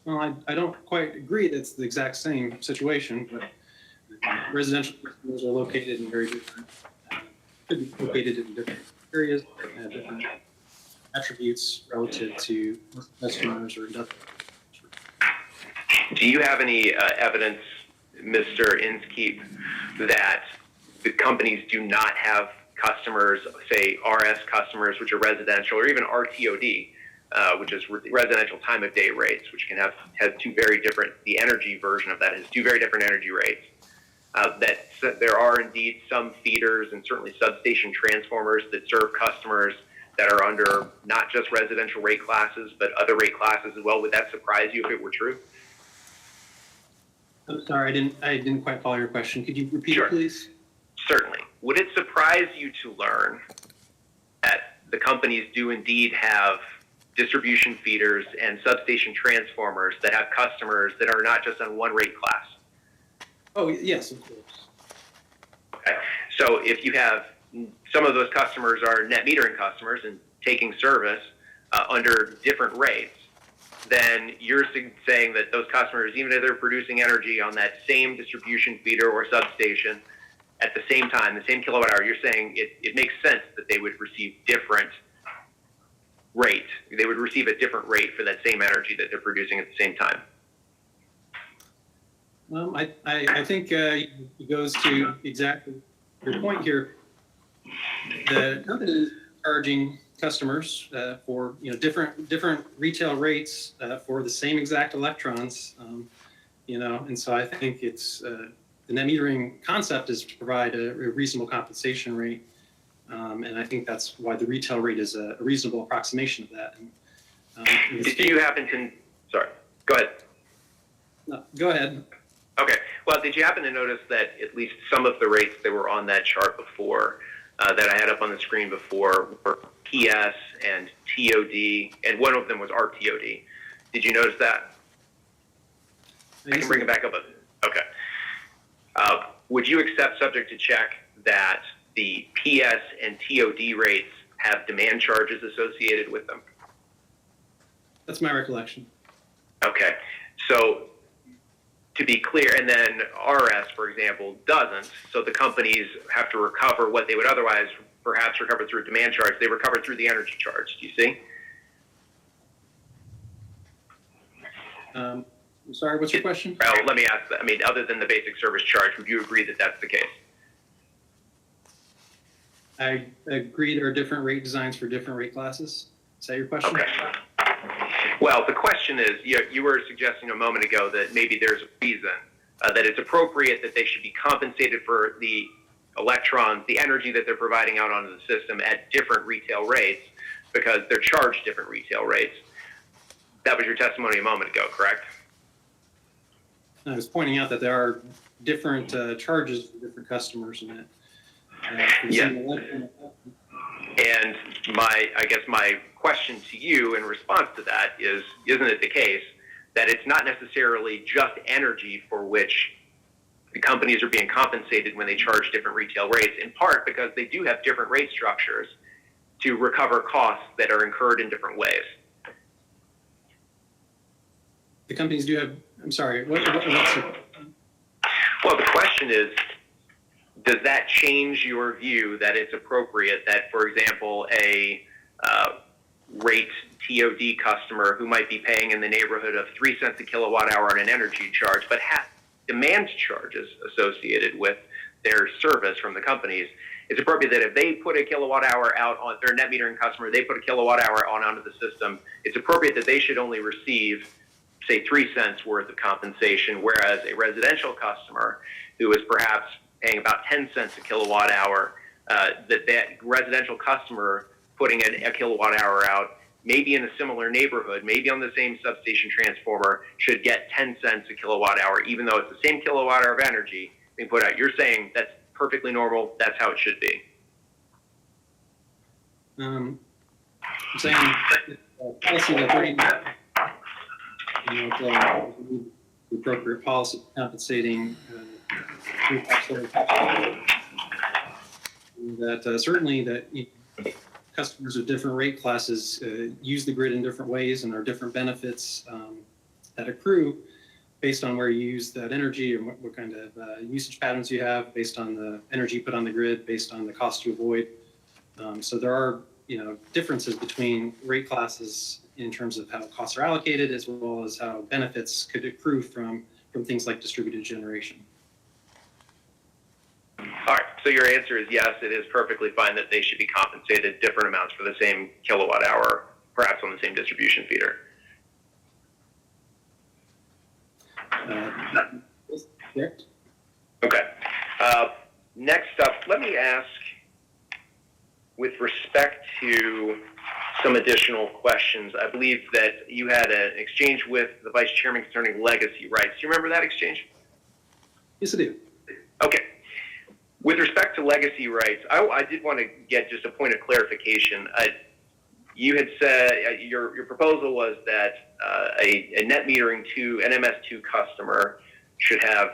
Well, I don't quite agree that it's the exact same situation, but residential customers are located in very different, could be located in different areas, different attributes relative to customers or industrial. Do you have any evidence, Mr. Inskeep, that the companies do not have customers, say RS customers, which are residential, or even RTOD, which is residential time of day rates, which can have 2 very different, the energy version of that has 2 very different energy rates. That there are indeed some feeders and certainly substation transformers that serve customers that are under not just residential rate classes, but other rate classes as well. Would that surprise you if it were true? I'm sorry, I didn't quite follow your question. Could you repeat it, please? Certainly. Would it surprise you to learn that the companies do indeed have distribution feeders and substation transformers that have customers that are not just on one rate class? Oh, yes, of course. Okay. So if you have some of those customers are net metering customers and taking service under different rates, then you're saying that those customers, even if they're producing energy on that same distribution feeder or substation at the same time, the same kilowatt hour, you're saying it makes sense that they would receive different rate. They would receive a different rate for that same energy that they're producing at the same time. I think it goes to exactly your point here. The company is charging customers for different retail rates for the same exact electrons, and so I think it's the net metering concept is to provide a reasonable compensation rate, and I think that's why the retail rate is a reasonable approximation of that. And, do you happen to? Sorry, go ahead. No, go ahead. Okay. Well, did you happen to notice that at least some of the rates that were on that chart before, that I had up on the screen before, were PS and TOD, and one of them was RTOD. Did you notice that? I can bring it back up. Okay. Would you accept, subject to check, that the PS and TOD rates have demand charges associated with them? That's my recollection. Okay. So to be clear, and then RS, for example, doesn't, so the companies have to recover what they would otherwise perhaps recover through a demand charge. They recover through the energy charge. Do you see? I'm sorry, what's your question? Well, let me ask that. I mean, other than the basic service charge, would you agree that that's the case? I agree there are different rate designs for different rate classes. Is that your question? Okay. Well, the question is, you were suggesting a moment ago that maybe there's a reason that it's appropriate that they should be compensated for the electrons, the energy that they're providing out onto the system at different retail rates because they're charged different retail rates. That was your testimony a moment ago, correct? I was pointing out that there are different charges for different customers in that. Yeah. And I guess my question to you in response to that is, isn't it the case that it's not necessarily just energy for which the companies are being compensated when they charge different retail rates, in part because they do have different rate structures to recover costs that are incurred in different ways? The companies do have, I'm sorry, what's Well, the question is, does that change your view that it's appropriate that, for example, a rate TOD customer who might be paying in the neighborhood of 3 cents a kilowatt hour on an energy charge, but has demand charges associated with their service from the companies, it's appropriate that if they put a kilowatt hour out on their net metering customer, they put a kilowatt hour onto the system, it's appropriate that they should only receive, say, 3 cents worth of compensation, whereas a residential customer who is perhaps paying about 10 cents a kilowatt hour, that residential customer putting a kilowatt hour out, maybe in a similar neighborhood, maybe on the same substation transformer, should get 10 cents a kilowatt hour, even though it's the same kilowatt hour of energy being put out. You're saying that's perfectly normal, that's how it should be. I'm saying policy that the appropriate policy compensating that certainly that customers of different rate classes use the grid in different ways, and there are different benefits that accrue based on where you use that energy and what kind of usage patterns you have, based on the energy put on the grid, based on the cost to avoid. So there are differences between rate classes in terms of how costs are allocated, as well as how benefits could accrue from things like distributed generation. All right, so your answer is yes, it is perfectly fine that they should be compensated different amounts for the same kilowatt hour, perhaps on the same distribution feeder. Correct. Okay. Next up, let me ask, with respect to some additional questions, I believe that you had an exchange with the Vice Chairman concerning legacy rights. Do you remember that exchange? Yes, I do. Okay. With respect to legacy rights, I did want to get just a point of clarification. You had said your proposal was that a net metering to an MS2 customer should have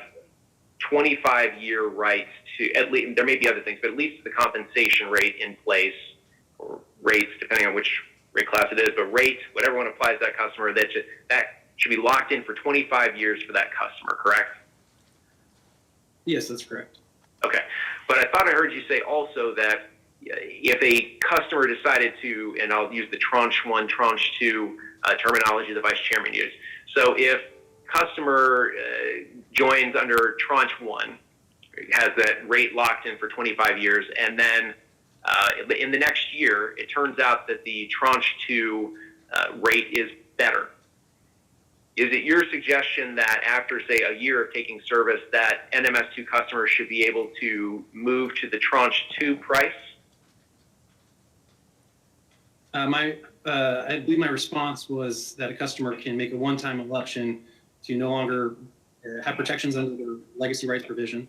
25-year rights to, at least, there may be other things, but at least the compensation rate in place, or rates, depending on which rate class it is, but rate, whatever one applies to that customer, that should be locked in for 25 years for that customer, correct? Yes, that's correct. Okay, but I thought I heard you say also that if a customer decided to, and I'll use the tranche 1, tranche 2 terminology the Vice Chairman used. So if customer joins under tranche 1, has that rate locked in for 25 years, and then in the next year, it turns out that the tranche 2 rate is better. Is it your suggestion that after, say, a year of taking service, that NMS2 customers should be able to move to the tranche 2 price? I believe my response was that a customer can make a one-time election to no longer have protections under the legacy rights provision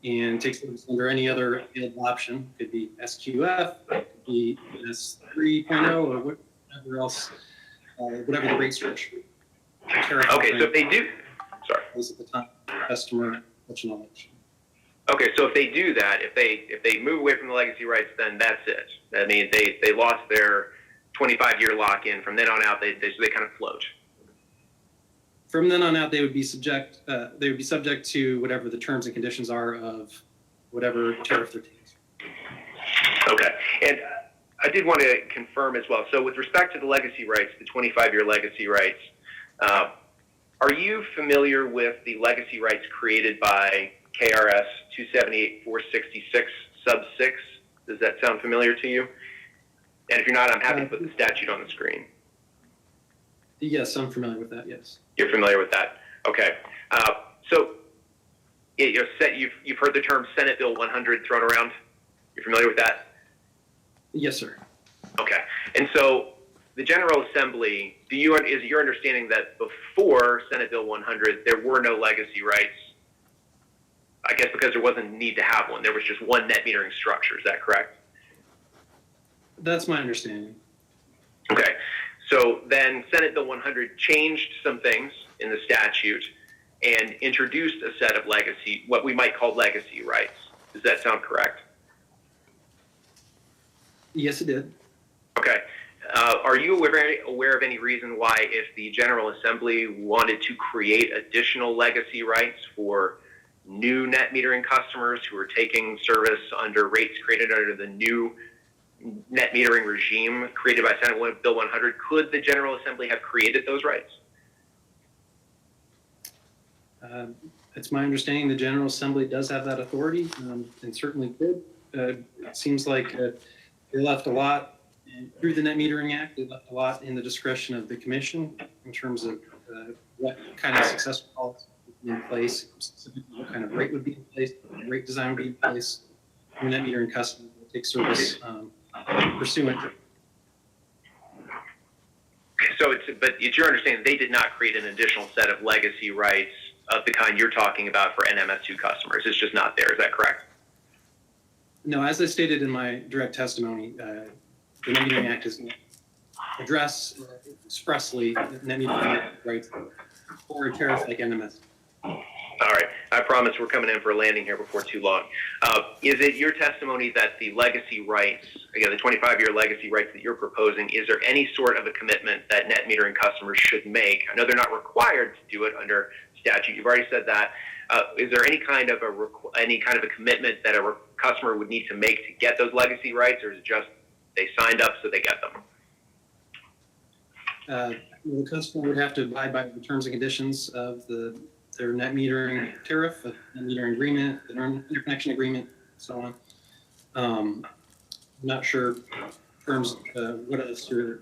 and take service under any other available option. It could be SQF, it could be S3.0, or whatever else, whatever the rate structure. Okay, so if they do, sorry. Was at the time customer such an election. Okay, so if they do that, if they move away from the legacy rights, then that's it. I mean, they lost their 25-year lock-in. From then on out, they kind of float. From then on out, they would be subject to whatever the terms and conditions are of whatever tariff they're taking. Okay, and I did want to confirm as well. So with respect to the legacy rights, the 25-year legacy rights, are you familiar with the legacy rights created by KRS 278466 sub 6? Does that sound familiar to you? And if you're not, I'm happy to put the statute on the screen. Yes, I'm familiar with that, yes. You're familiar with that. Okay. So you've heard the term Senate Bill 100 thrown around. You're familiar with that? Yes, sir. Okay. And so the General Assembly, is it your understanding that before Senate Bill 100, there were no legacy rights? I guess because there wasn't a need to have one. There was just one net metering structure. Is that correct? That's my understanding. Okay. So then Senate Bill 100 changed some things in the statute and introduced a set of what we might call legacy rights. Does that sound correct? Yes, it did. Okay. Are you aware of any reason why, if the General Assembly wanted to create additional legacy rights for new net metering customers who are taking service under rates created under the new net metering regime created by Senate Bill 100, could the General Assembly have created those rights? It's my understanding the General Assembly does have that authority, and certainly could. It seems like they left a lot through the Net Metering Act. They left a lot in the discretion of the commission in terms of what kind of successful policy would be in place, specifically what kind of rate would be in place, what rate design would be in place for net metering customers will take service pursuant. So it's your understanding they did not create an additional set of legacy rights of the kind you're talking about for NMS2 customers. It's just not there. Is that correct? No, as I stated in my direct testimony, the Net Metering Act does not address expressly net metering rights or a tariff like NMS. All right. I promise we're coming in for a landing here before too long. Is it your testimony that the legacy rights, again, the 25-year legacy rights that you're proposing, is there any sort of a commitment that net metering customers should make? I know they're not required to do it under statute. You've already said that. Is there any kind of a commitment that a customer would need to make to get those legacy rights, or is it just they signed up so they get them? The customer would have to abide by the terms and conditions of their net metering tariff, the net metering agreement, the interconnection agreement, so on. I'm not sure terms what else you're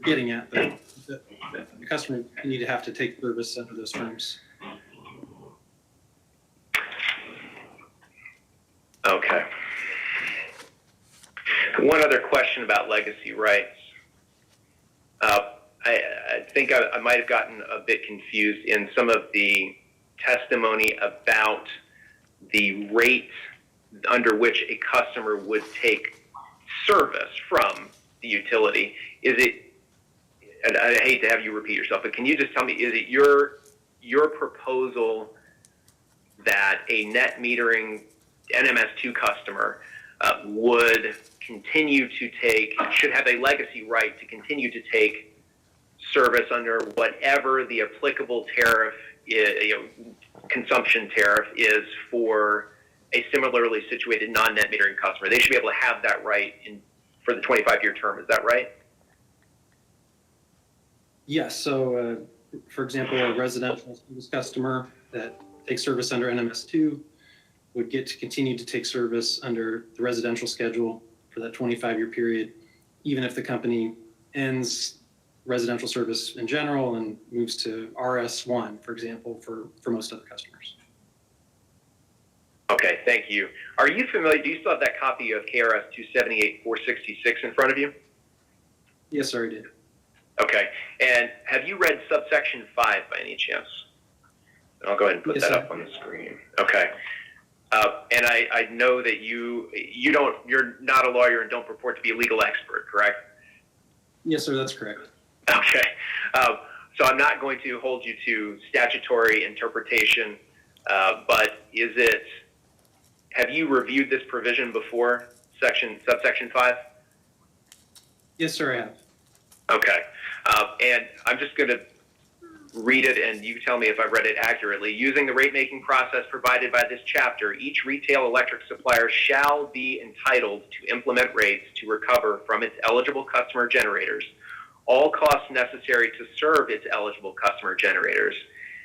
getting at, but the customer would need to have to take service under those terms. Okay. One other question about legacy rights. I think I might have gotten a bit confused in some of the testimony about the rate under which a customer would take service from the utility. Is it, and I hate to have you repeat yourself, but can you just tell me, is it your proposal that a net metering NMS2 customer would continue to should have a legacy right to continue to take service under whatever the applicable tariff, consumption tariff is for a similarly situated non-net metering customer? They should be able to have that right for the 25-year term. Is that right? Yes. So, for example, a residential service customer that takes service under NMS2 would get to continue to take service under the residential schedule for that 25-year period, even if the company ends residential service in general and moves to RS1, for example, for most other customers. Okay, thank you. Are you familiar, do you still have that copy of KRS 278-466 in front of you? Yes, sir, I did. Okay, and have you read subsection 5 by any chance? I'll go ahead and put that up on the screen. Okay. And I know that you're not a lawyer and don't purport to be a legal expert, correct? Yes, sir, that's correct. Okay. So I'm not going to hold you to statutory interpretation, but have you reviewed this provision before, subsection 5? Yes, sir, I have. Okay. And I'm just going to read it, and you tell me if I've read it accurately. Using the rate-making process provided by this chapter, each retail electric supplier shall be entitled to implement rates to recover from its eligible customer generators all costs necessary to serve its eligible customer generators,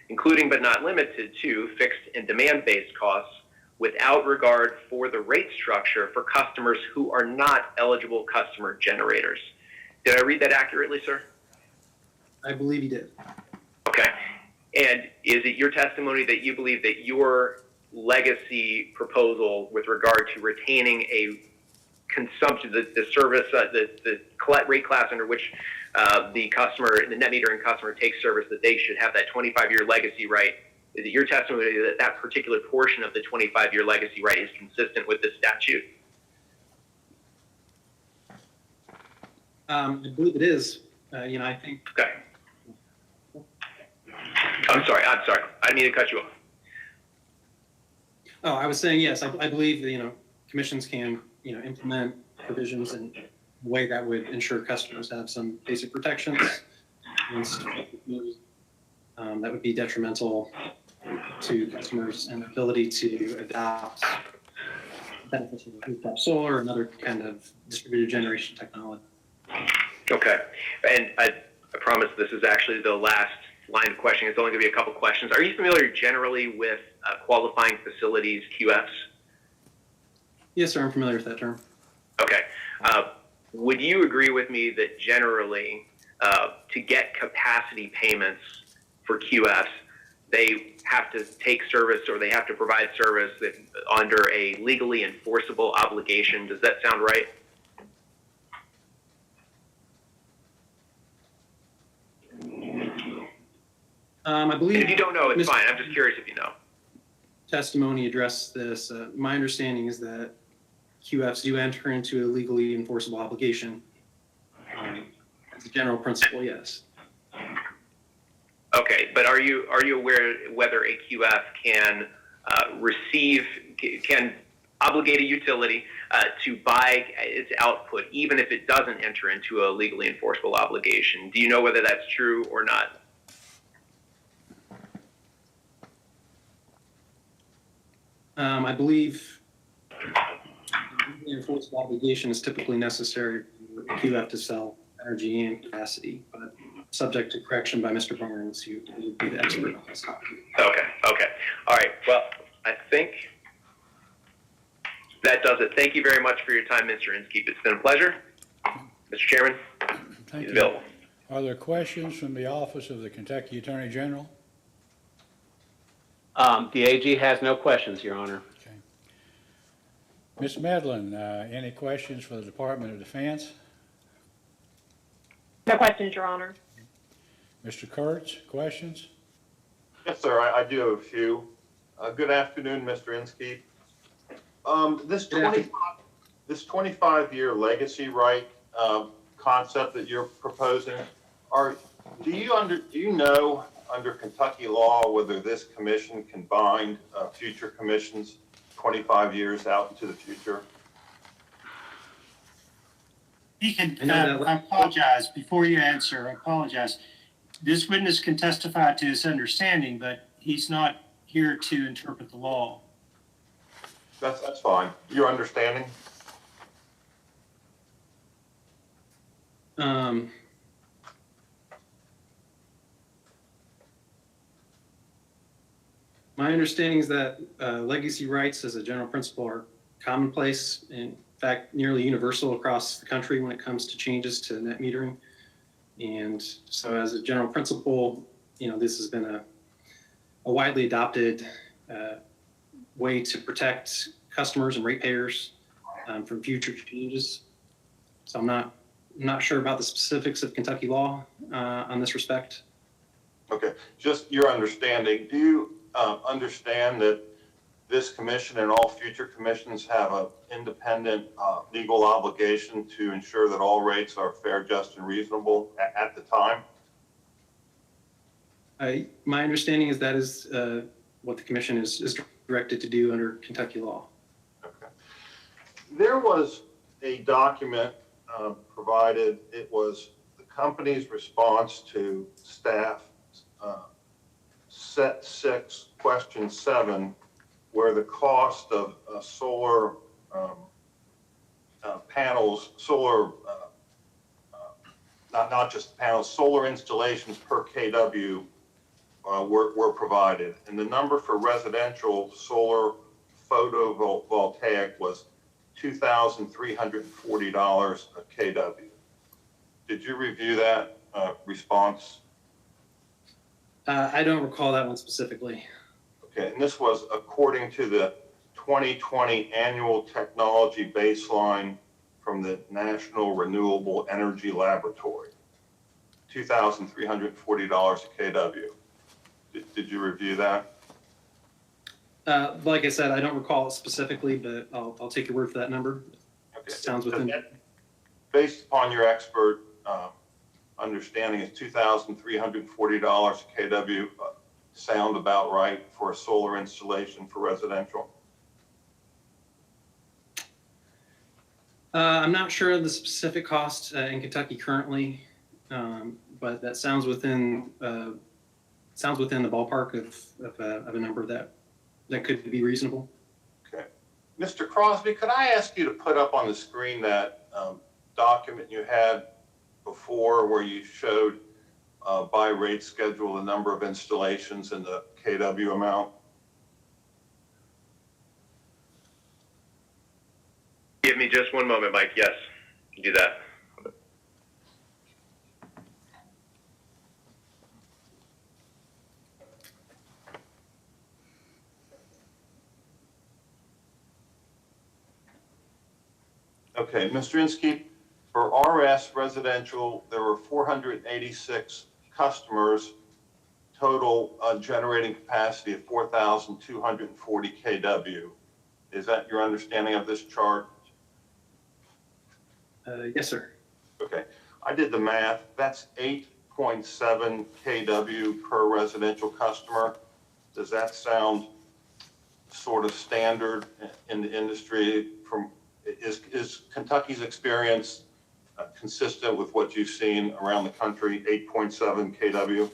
including but not limited to fixed and demand-based costs, without regard for the rate structure for customers who are not eligible customer generators. Did I read that accurately, sir? I believe you did. Okay. And is it your testimony that you believe that your legacy proposal with regard to retaining a consumption, the service, the rate class under which the net metering customer takes service, that they should have that 25-year legacy right. Is it your testimony that that particular portion of the 25-year legacy right is consistent with this statute? I believe it is. I think. Okay. I'm sorry. I didn't mean to cut you off. Oh, I was saying, yes, I believe that, commissions can, implement provisions in a way that would ensure customers have some basic protections. That would be detrimental to customers and ability to adopt benefits of rooftop solar and other kind of distributed generation technology. Okay. And I promise this is actually the last line of questioning. It's only going to be a couple questions. Are you familiar generally with qualifying facilities, QFs? Yes, sir. I'm familiar with that term. Okay. Would you agree with me that generally to get capacity payments for QFs, they have to take service or they have to provide service under a legally enforceable obligation? Does that sound right? I believe. If you don't know, it's fine. I'm just curious if you know. Testimony addressed this. My understanding is that QFs do enter into a legally enforceable obligation. As a general principle, yes. Okay, but are you aware whether a QF can can obligate a utility to buy its output even if it doesn't enter into a legally enforceable obligation? Do you know whether that's true or not? I believe the enforceable obligation is typically necessary for a QF to sell energy and capacity, but subject to correction by Mr. Barnes, who would be the expert on this topic. Okay. All right. Well, I think that does it. Thank you very much for your time, Mr. Inskeep. It's been a pleasure. Mr. Chairman, Thank he's you. available. Are there questions from the Office of the Kentucky Attorney General? The AG has no questions, Your Honor. Okay. Ms. Medlin, any questions for the Department of Defense? No questions, Your Honor. Mr. Kurtz, questions? Yes, sir. I do have a few. Good afternoon, Mr. Inskeep. This 25-year legacy right concept that you're proposing, do you know under Kentucky law whether this commission can bind future commissions 25 years out into the future? I apologize. Before you answer, I apologize. This witness can testify to his understanding, but he's not here to interpret the law. That's fine. Your understanding? My understanding is that legacy rights as a general principle are commonplace, in fact, nearly universal across the country when it comes to changes to net metering. And so as a general principle, this has been a widely adopted way to protect customers and ratepayers from future changes. So I'm not sure about the specifics of Kentucky law on this respect. Okay, just your understanding. Do you understand that this commission and all future commissions have an independent legal obligation to ensure that all rates are fair, just, and reasonable at the time? My understanding is that is what the commission is directed to do under Kentucky law. Okay. There was a document provided. It was the company's response to staff set 6, question 7, where the cost of solar panels, not just panels, solar installations per kW were provided. And the number for residential solar photovoltaic was $2,340 a kW. Did you review that response? I don't recall that one specifically. Okay, and this was according to the 2020 annual technology baseline from the National Renewable Energy Laboratory, $2,340 a kW. Did you review that? Like I said, I don't recall it specifically, but I'll take your word for that number. Okay. Sounds within. Based upon your expert understanding, is $2,340 a kW sound about right for a solar installation for residential? I'm not sure of the specific cost in Kentucky currently, but that sounds within the ballpark of a number that could be reasonable. Okay. Mr. Crosby, could I ask you to put up on the screen that document you had before where you showed by rate schedule the number of installations and the kW amount? Give me just one moment, Mike. Yes, do that. Okay, Mr. Inskeep, for RS residential, there were 486 customers, total generating capacity of 4,240 kW. Is that your understanding of this chart? Yes, sir. Okay, I did the math. That's 8.7 kW per residential customer. Does that sound sort of standard in the industry? Is Kentucky's experience consistent with what you've seen around the country, 8.7 kW?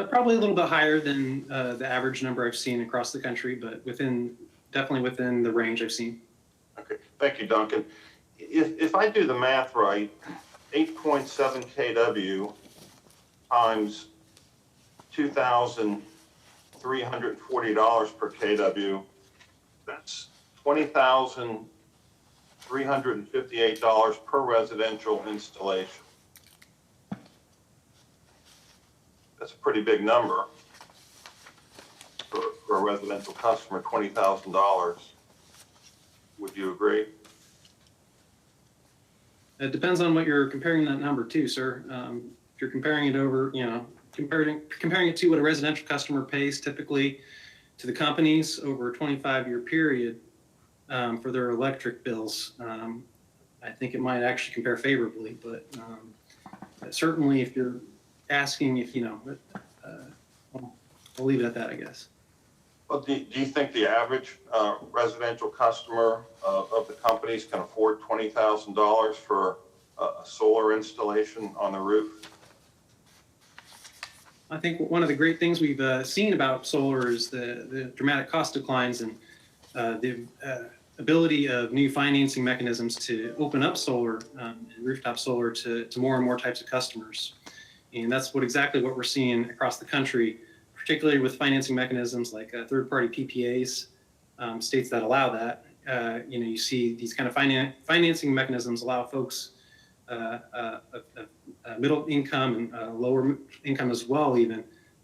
Probably a little bit higher than the average number I've seen across the country, but definitely within the range I've seen. Okay, thank you, Duncan. If I do the math right, 8.7 kW times $2,340 per kW, that's $20,358 per residential installation. That's a pretty big number for a residential customer, $20,000. Would you agree? It depends on what you're comparing that number to, sir. If you're comparing it over, comparing it to what a residential customer pays typically to the companies over a 25-year period for their electric bills, I think it might actually compare favorably. But certainly, if you're asking, I'll leave it at that, I guess. Well, do you think the average residential customer of the companies can afford $20,000 for a solar installation on the roof? I think one of the great things we've seen about solar is the dramatic cost declines and the ability of new financing mechanisms to open up solar and rooftop solar to more and more types of customers. And that's exactly what we're seeing across the country, particularly with financing mechanisms like third-party PPAs, states that allow that. You see these kind of financing mechanisms allow folks middle income and lower income as well, even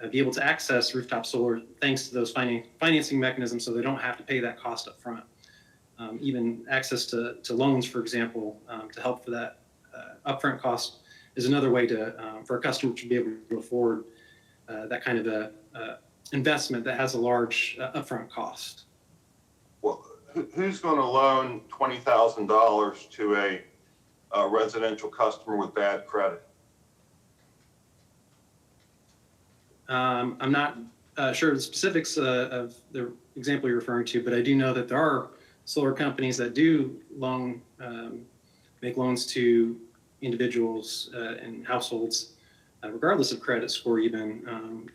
be able to access rooftop solar thanks to those financing mechanisms, so they don't have to pay that cost up front. Even access to loans, for example, to help for that upfront cost is another way for a customer to be able to afford that kind of investment that has a large upfront cost. Well, who's going to loan $20,000 to a residential customer with bad credit? I'm not sure of the specifics of the example you're referring to, but I do know that there are solar companies that do make loans to individuals and households, regardless of credit score, even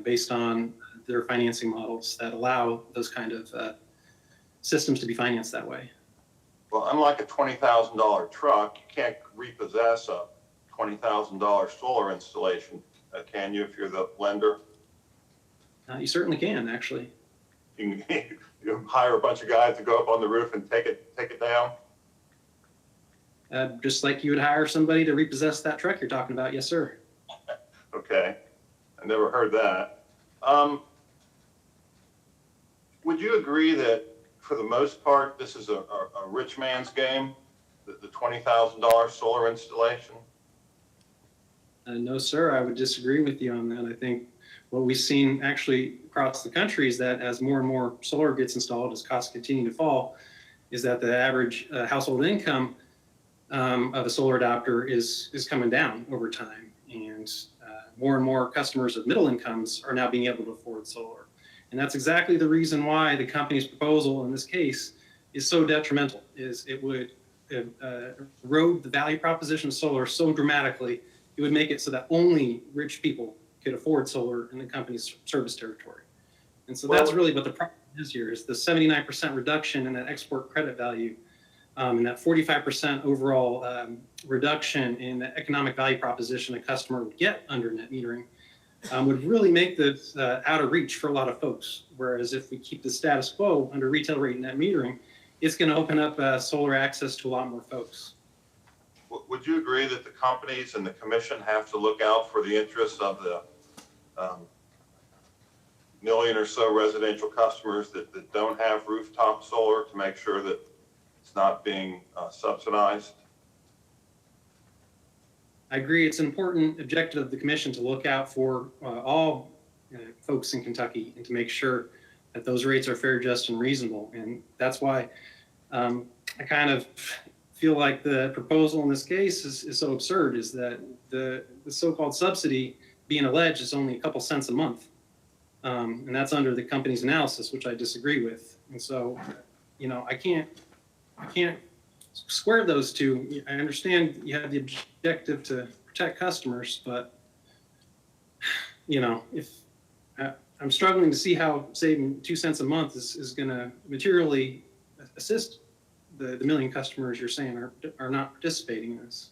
based on their financing models that allow those kind of systems to be financed that way. Well, unlike a $20,000 truck, you can't repossess a $20,000 solar installation, can you, if you're the lender? You certainly can, actually. You hire a bunch of guys to go up on the roof and take it down? Just like you would hire somebody to repossess that truck you're talking about, yes, sir. Okay, I never heard that. Would you agree that for the most part, this is a rich man's game, the $20,000 solar installation? No, sir, I would disagree with you on that. I think what we've seen actually across the country is that as more and more solar gets installed, as costs continue to fall, is that the average household income of a solar adopter is coming down over time. And more customers of middle incomes are now being able to afford solar. And that's exactly the reason why the company's proposal in this case is so detrimental, is it would erode the value proposition of solar so dramatically. It would make it so that only rich people could afford solar in the company's service territory. And so that's really what the problem is here, is the 79% reduction in that export credit value, and that 45% overall reduction in the economic value proposition a customer would get under net metering would really make this out of reach for a lot of folks. Whereas if we keep the status quo under retail rate net metering, it's going to open up solar access to a lot more folks. Would you agree that the companies and the commission have to look out for the interests of the million or so residential customers that don't have rooftop solar to make sure that it's not being subsidized? I agree. It's an important objective of the commission to look out for all folks in Kentucky and to make sure that those rates are fair, just, and reasonable. And that's why I kind of feel like the proposal in this case is so absurd, is that the so-called subsidy being alleged is only a couple cents a month. And that's under the company's analysis, which I disagree with. And so, you know, I can't square those two. I understand you have the objective to protect customers, but, you know, if I'm struggling to see how saving 2 cents a month is going to materially assist the million customers you're saying are not participating in this.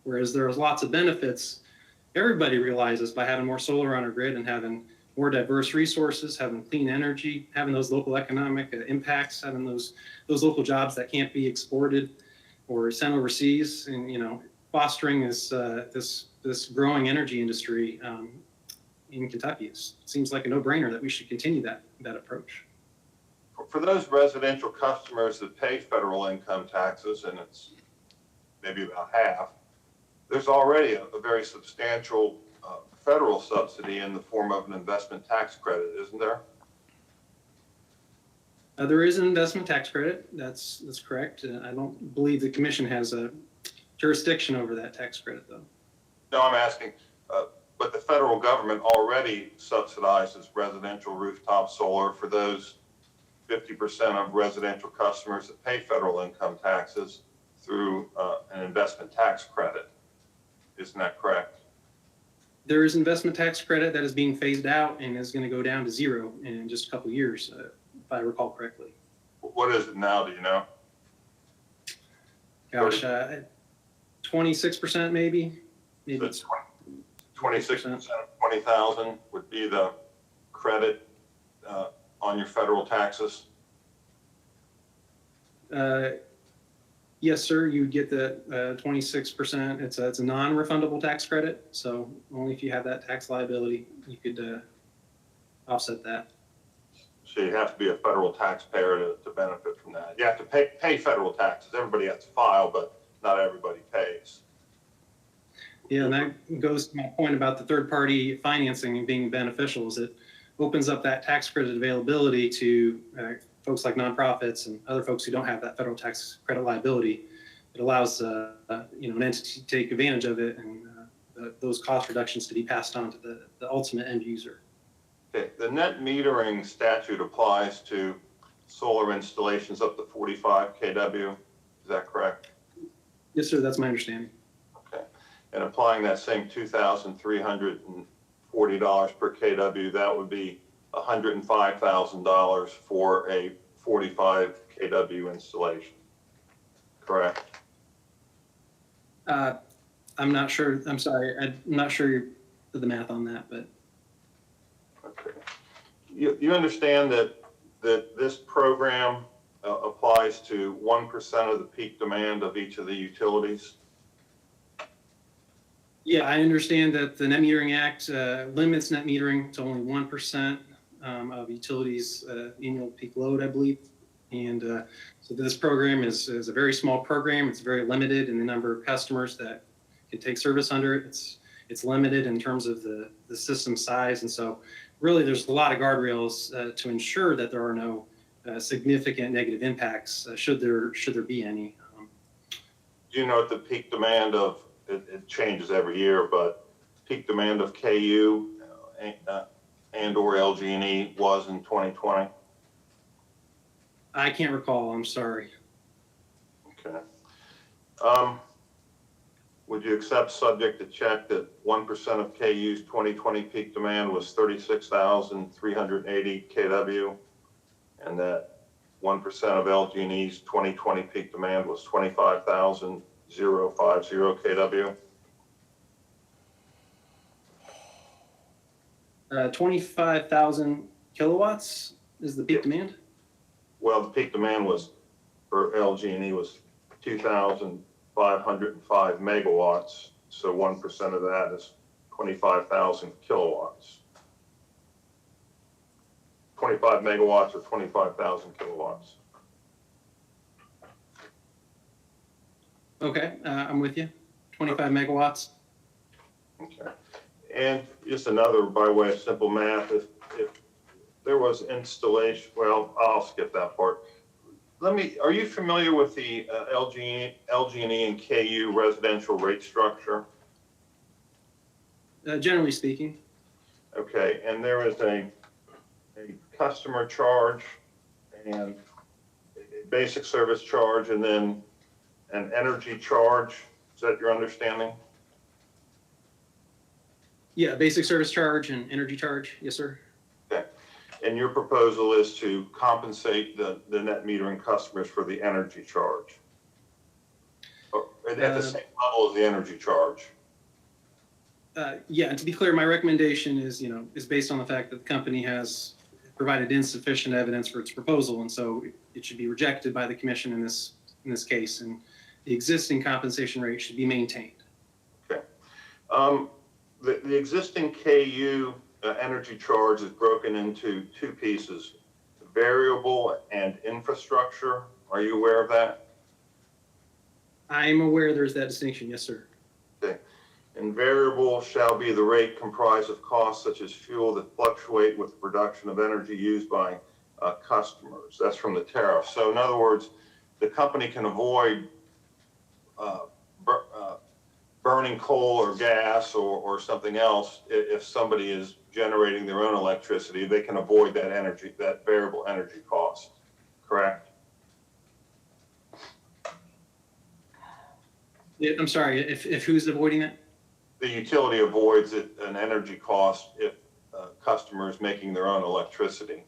Whereas there's lots of benefits everybody realizes by having more solar on our grid and having more diverse resources, having clean energy, having those local economic impacts, having those local jobs that can't be exported or sent overseas, and, you know, fostering this growing energy industry in Kentucky. It seems like a no-brainer that we should continue that approach. For those residential customers that pay federal income taxes, and it's maybe about half, there's already a very substantial federal subsidy in the form of an investment tax credit, isn't there? There is an investment tax credit. That's correct. I don't believe the commission has a jurisdiction over that tax credit, though. No, I'm asking, but the federal government already subsidizes residential rooftop solar for those 50% of residential customers that pay federal income taxes through an investment tax credit. Isn't that correct? There is investment tax credit that is being phased out and is going to go down to zero in just a couple of years, if I recall correctly. What is it now, do you know? Gosh, 26% maybe. Maybe so 26% of 20,000 would be the credit on your federal taxes? Yes, sir. You get the 26%. It's a non-refundable tax credit, so only if you have that tax liability you could offset that. So you have to be a federal taxpayer to benefit from that. You have to pay federal taxes. Everybody has to file, but not everybody pays. Yeah, and that goes to my point about the third-party financing and being beneficial. Is it opens up that tax credit availability to folks like nonprofits and other folks who don't have that federal tax credit liability. It allows an entity to take advantage of it and those cost reductions to be passed on to the ultimate end user. Okay, the net metering statute applies to solar installations up to 45 kW. Is that correct? Yes, sir. That's my understanding. Okay, and applying that same $2,340 per kW, that would be $105,000 for a 45 kW installation, correct? I'm not sure. I'm sorry. I'm not sure the math on that, but. Okay. You understand that this program applies to 1% of the peak demand of each of the utilities? Yeah, I understand that the Net Metering Act limits net metering to only 1% of utilities' annual peak load, I believe. And so this program is a very small program. It's very limited in the number of customers that can take service under it. It's limited in terms of the system size. And so really there's a lot of guardrails to ensure that there are no significant negative impacts should there be any. Do you know what the peak demand of, it changes every year, but peak demand of KU and or LG&E was in 2020? I can't recall, I'm sorry. Okay. Would you accept subject to check that 1% of KU's 2020 peak demand was 36,380 kW and that 1% of LG&E's 2020 peak demand was 25,050 kW? 25,000 kilowatts is the peak demand? Well, the peak demand was for LG&E was 2,505 megawatts. So 1% of that is 25,000 kilowatts. 25 megawatts or 25,000 kilowatts. Okay, I'm with you. 25 megawatts. Okay. And just another, by way of simple math, if there was installation, well, I'll skip that part. Are you familiar with the LG&E and KU residential rate structure? Generally speaking. Okay, and there is a customer charge and a basic service charge and then an energy charge. Is that your understanding? Yeah, basic service charge and energy charge. Yes, sir. Okay. And your proposal is to compensate the net metering customers for the energy charge at the same level as the energy charge. Yeah, and to be clear, my recommendation is based on the fact that the company has provided insufficient evidence for its proposal, and so it should be rejected by the commission in this case, and the existing compensation rate should be maintained. Okay. The existing KU energy charge is broken into two pieces, variable and infrastructure. Are you aware of that? I'm aware there's that distinction, yes, sir. Okay. And variable shall be the rate comprised of costs such as fuel that fluctuate with the production of energy used by customers. That's from the tariff. So in other words, the company can avoid burning coal or gas or something else. If somebody is generating their own electricity, they can avoid that variable energy cost, correct? Yeah, I'm sorry, if who's avoiding it? The utility avoids an energy cost if customers making their own electricity.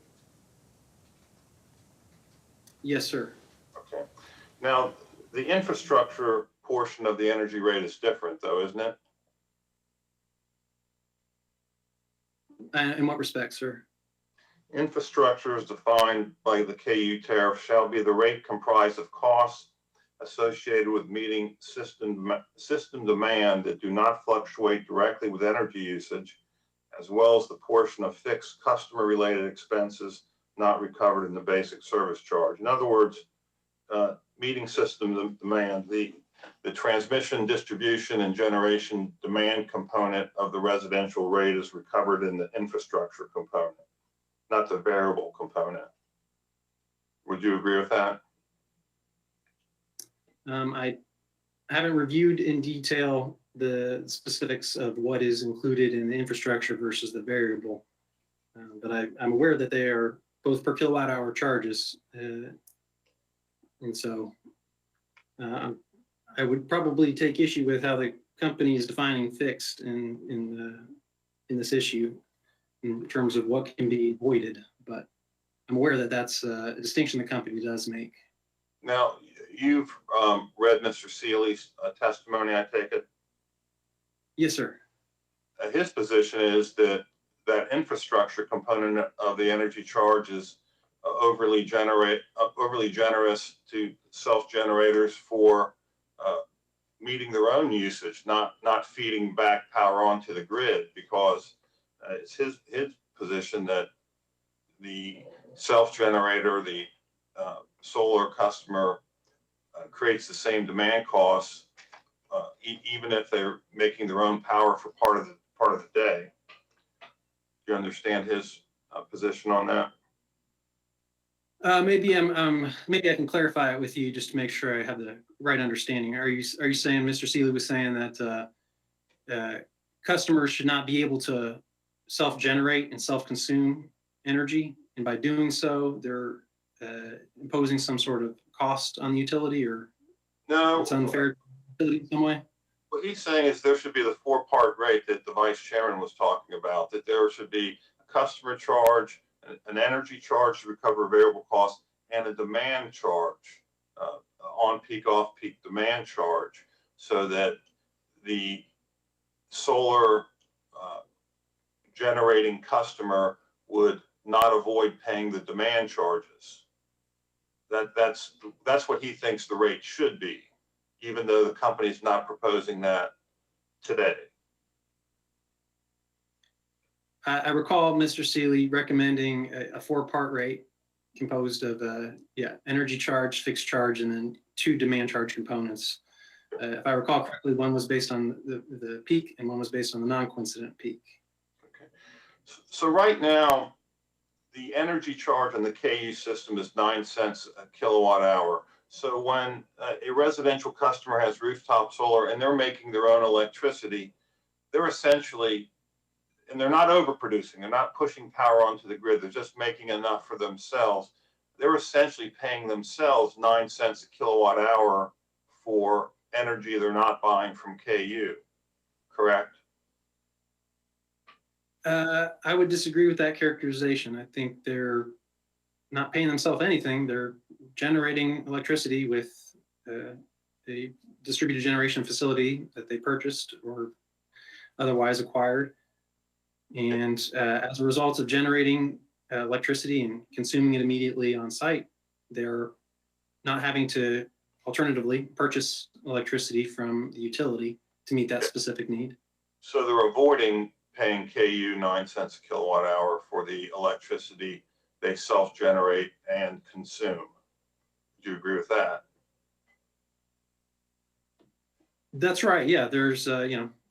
Yes, sir. Okay. Now, the infrastructure portion of the energy rate is different though, isn't it? In what respect, sir? Infrastructure is defined by the KU tariff shall be the rate comprised of costs associated with meeting system demand that do not fluctuate directly with energy usage, as well as the portion of fixed customer related expenses not recovered in the basic service charge. In other words, meeting system demand, the transmission, distribution, and generation demand component of the residential rate is recovered in the infrastructure component, not the variable component. Would you agree with that? I haven't reviewed in detail the specifics of what is included in the infrastructure versus the variable, but I'm aware that they are both per kilowatt hour charges, and so I would probably take issue with how the company is defining fixed in this issue in terms of what can be avoided, but I'm aware that that's a distinction the company does make. Now, you've read Mr. Seeley's testimony, I take it? Yes, sir. His position is that infrastructure component of the energy charge is overly generous to self-generators for meeting their own usage, not feeding back power onto the grid, because it's his position that the self-generator, the solar customer creates the same demand costs, even if they're making their own power for part of the day. Do you understand his position on that? Maybe I can clarify it with you just to make sure I have the right understanding. Are you saying Mr. Seeley was saying that customers should not be able to self-generate and self-consume energy, and by doing so, they're imposing some sort of cost on the utility, or No. it's unfair in some way? What he's saying is there should be the four-part rate that the vice chairman was talking about, that there should be a customer charge, an energy charge to recover variable costs, and a demand charge, on-peak, off-peak demand charge, so that the solar generating customer would not avoid paying the demand charges. That's what he thinks the rate should be, even though the company's not proposing that today. I recall Mr. Seeley recommending a four-part rate composed of energy charge, fixed charge, and then two demand charge components. If I recall correctly, one was based on the peak and one was based on the non-coincident peak. Okay. So right now, the energy charge on the KU system is 9 cents a kilowatt hour. So when a residential customer has rooftop solar and they're making their own electricity, they're essentially, and they're not overproducing, they're not pushing power onto the grid, they're just making enough for themselves. They're essentially paying themselves 9 cents a kilowatt hour for energy they're not buying from KU, correct? I would disagree with that characterization. I think they're not paying themselves anything. They're generating electricity with a distributed generation facility that they purchased or otherwise acquired. And as a result of generating electricity and consuming it immediately on site, they're not having to alternatively purchase electricity from the utility to meet that specific need. So they're avoiding paying KU 9 cents a kilowatt hour for the electricity they self-generate and consume. Do you agree with that? That's right. Yeah, there's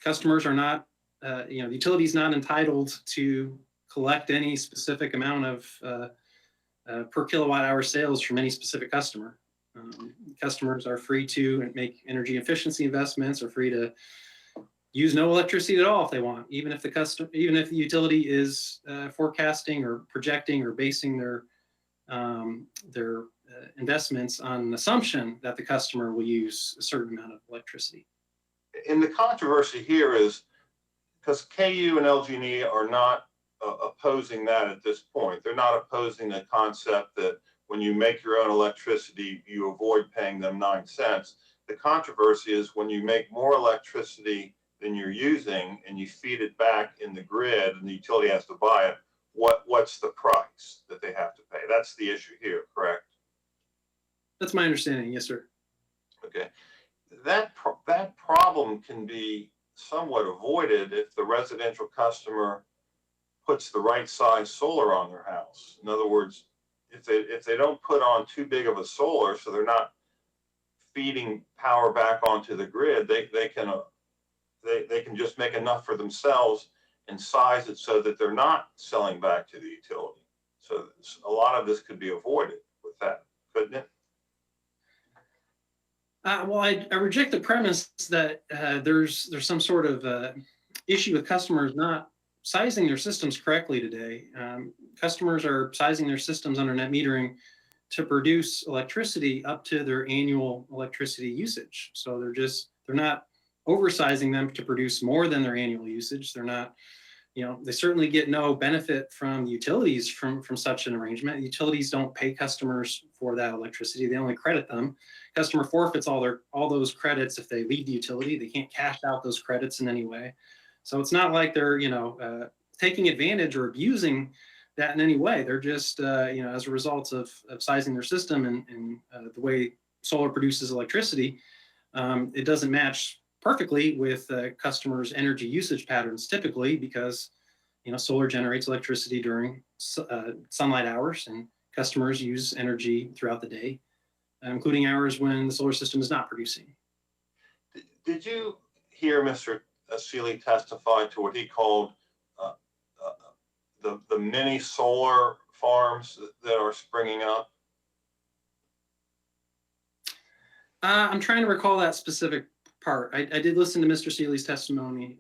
customers are not the utility is not entitled to collect any specific amount of per kilowatt hour sales from any specific customer. Customers are free to make energy efficiency investments, are free to use no electricity at all if they want, even if the utility is forecasting or projecting or basing their investments on an assumption that the customer will use a certain amount of electricity. And the controversy here is because KU and LG&E are not opposing that at this point. They're not opposing the concept that when you make your own electricity, you avoid paying them 9 cents. The controversy is when you make more electricity than you're using and you feed it back in the grid and the utility has to buy it, what's the price that they have to pay? That's the issue here, correct? That's my understanding. Yes, sir. Okay. That problem can be somewhat avoided if the residential customer puts the right size solar on their house. In other words, if they don't put on too big of a solar, so they're not feeding power back onto the grid, they can just make enough for themselves and size it so that they're not selling back to the utility. So a lot of this could be avoided with that, couldn't it? Well, I reject the premise that there's some sort of issue with customers not sizing their systems correctly today. Customers are sizing their systems under net metering to produce electricity up to their annual electricity usage. So they're not oversizing them to produce more than their annual usage. They're not, they certainly get no benefit from utilities from such an arrangement. Utilities don't pay customers for that electricity. They only credit them. Customer forfeits all those credits if they leave the utility. They can't cash out those credits in any way. So it's not like they're, taking advantage or abusing that in any way. They're just, as a result of sizing their system and the way solar produces electricity, it doesn't match perfectly with customers' energy usage patterns typically because, solar generates electricity during sunlight hours and customers use energy throughout the day, including hours when the solar system is not producing. Did you hear Mr. Seeley testify to what he called uh, the mini solar farms that are springing up? I'm trying to recall that specific part. I did listen to Mr. Seeley's testimony,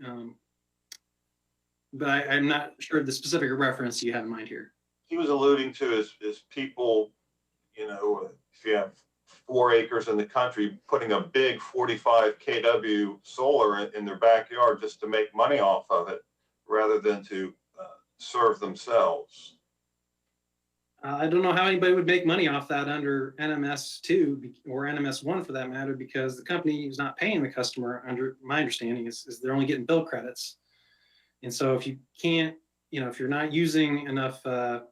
but I'm not sure of the specific reference you have in mind here. He was alluding to is people, you know, if you have 4 acres in the country, putting a big 45 kW solar in their backyard just to make money off of it, rather than to serve themselves. I don't know how anybody would make money off that under NMS2 or NMS1 for that matter, because the company is not paying the customer. Under my understanding is they're only getting bill credits. And so if you can't, you know, if you're not using enough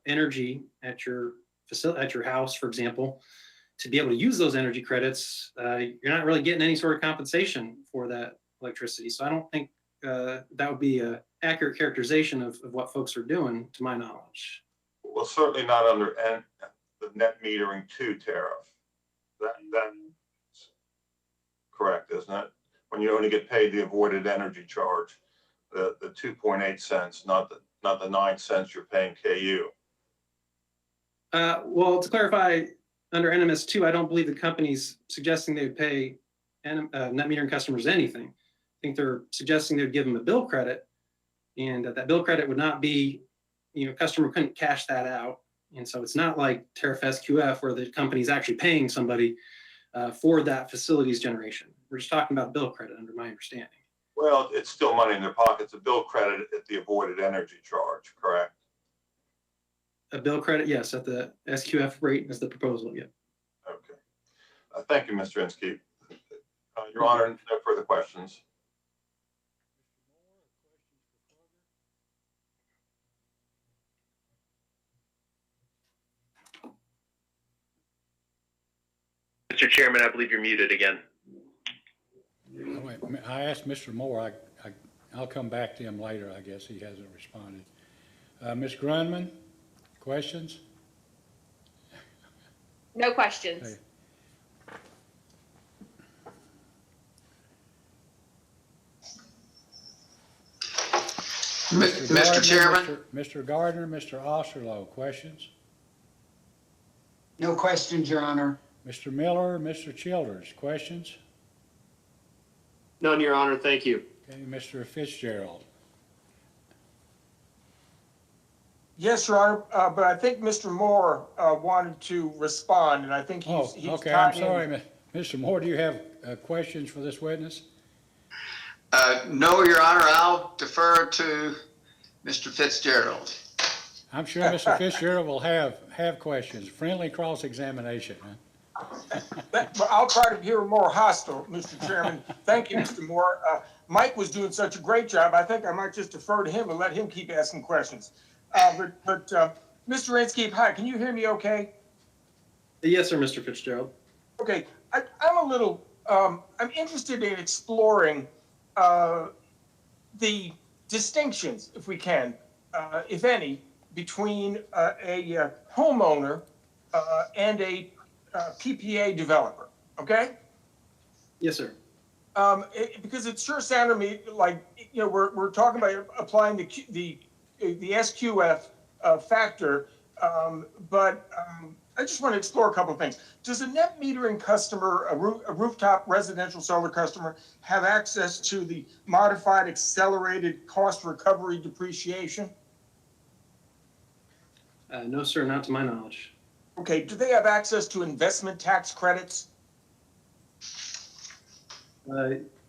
energy at your facility, at your house, for example, to be able to use those energy credits, you're not really getting any sort of compensation for that electricity. So I don't think that would be an accurate characterization of what folks are doing, to my knowledge. Well, certainly not under the net metering 2 tariff. That's correct, isn't it? When you only get paid the avoided energy charge, the 2.8 cents, not the 9 cents you're paying KU. Well, to clarify, under NMS2, I don't believe the company's suggesting they would pay net metering customers anything. I think they're suggesting they would give them a bill credit, and that bill credit would not be, you know, customer couldn't cash that out. And so it's not like tariff SQF where the company's actually paying somebody for that facility's generation. We're just talking about bill credit under my understanding. Well, it's still money in their pockets, a bill credit at the avoided energy charge, correct? A bill credit, yes, at the SQF rate is the proposal, yeah. Okay. Thank you, Mr. Inskeep. Your Honor, no further questions. Mr. Chairman, I believe you're muted again. Oh, wait, I asked Mr. Moore. I'll come back to him later. I guess he hasn't responded. Ms. Grunman, questions? No questions. Okay. Mr. Chairman? Mr. Gardner, Mr. Osterloh, questions? No questions, Your Honor. Mr. Miller, Mr. Childers, questions? None, Your Honor. Thank you. Okay, Mr. Fitzgerald. Yes, Your Honor, but I think Mr. Moore wanted to respond, and I think he's okay, I'm sorry. Mr. Moore, do you have questions for this witness? No, Your Honor. I'll defer to Mr. Fitzgerald. I'm sure Mr. Fitzgerald will have questions. Friendly cross-examination, huh? But I'll try to be more hostile, Mr. Chairman. Thank you, Mr. Moore. Mike was doing such a great job. I think I might just defer to him and let him keep asking questions. But Mr. Inskeep, hi, can you hear me okay? Yes, sir, Mr. Fitzgerald. Okay, I'm interested in exploring the distinctions, if we can, if any, between a homeowner and a PPA developer, okay? Yes, sir. Because it sure sounded to me like, you know, we're talking about applying the SQF factor, but I just want to explore a couple of things. Does a net metering customer, a rooftop residential solar customer, have access to the modified accelerated cost recovery depreciation? No, sir, not to my knowledge. Okay, do they have access to investment tax credits?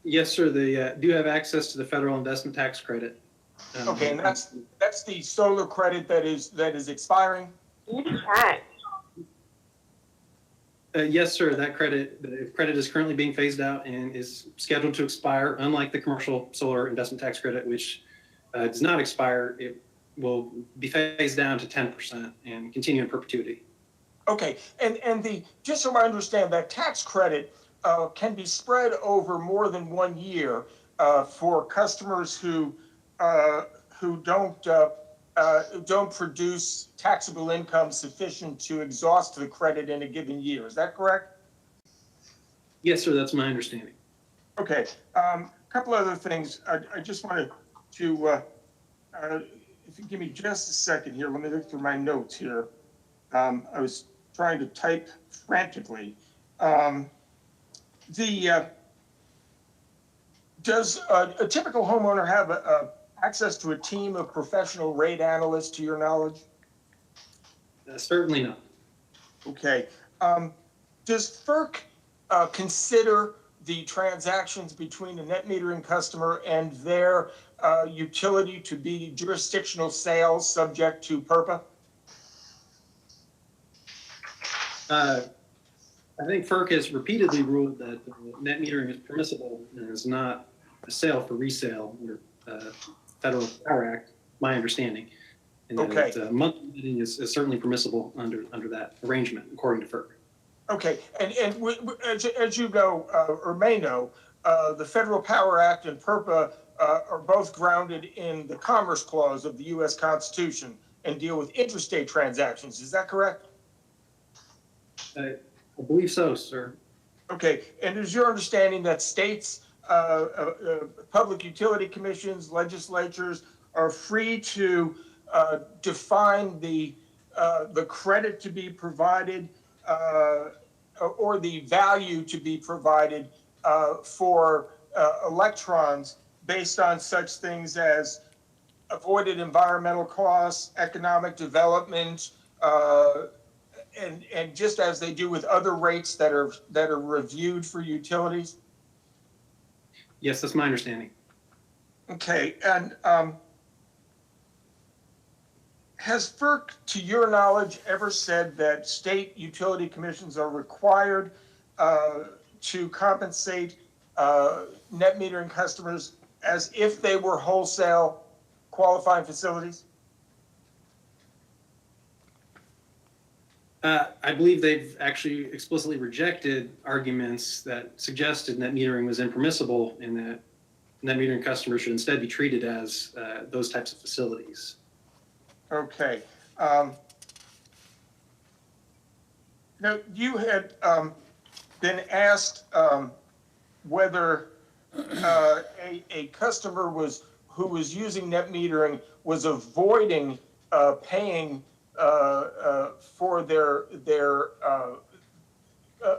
Yes, sir, they do have access to the federal investment tax credit. Okay, and that's the solar credit that is expiring? Yes, sir, that the credit is currently being phased out and is scheduled to expire, unlike the commercial solar investment tax credit, which does not expire. It will be phased down to 10% and continue in perpetuity. Okay, and just so I understand, that tax credit can be spread over more than 1 year for customers who don't don't produce taxable income sufficient to exhaust the credit in a given year. Is that correct? Yes, sir, that's my understanding. Okay, couple other things. I just wanted to, if you give me just a second here, let me look through my notes here. I was trying to type frantically. Does a typical homeowner have access to a team of professional rate analysts, to your knowledge? Certainly not. Okay. Does FERC consider the transactions between a net metering customer and their utility to be jurisdictional sales subject to PURPA? I think FERC has repeatedly ruled that net metering is permissible and is not a sale for resale under Federal Power Act, my understanding. And Okay. that monthly bidding is certainly permissible under that arrangement, according to FERC. Okay, and as you know, or may know, the Federal Power Act and PURPA are both grounded in the Commerce Clause of the U.S. Constitution and deal with interstate transactions. Is that correct? I believe so, sir. Okay, and is your understanding that states, public utility commissions, legislatures are free to define the credit to be provided or the value to be provided for electrons based on such things as avoided environmental costs, economic development, and just as they do with other rates that are reviewed for utilities? Yes, that's my understanding. Okay, and has FERC, to your knowledge, ever said that state utility commissions are required to compensate net metering customers as if they were wholesale qualifying facilities? I believe they've actually explicitly rejected arguments that suggested net metering was impermissible and that net metering customers should instead be treated as those types of facilities. Okay. Now, you had been asked whether a customer who was using net metering was avoiding paying for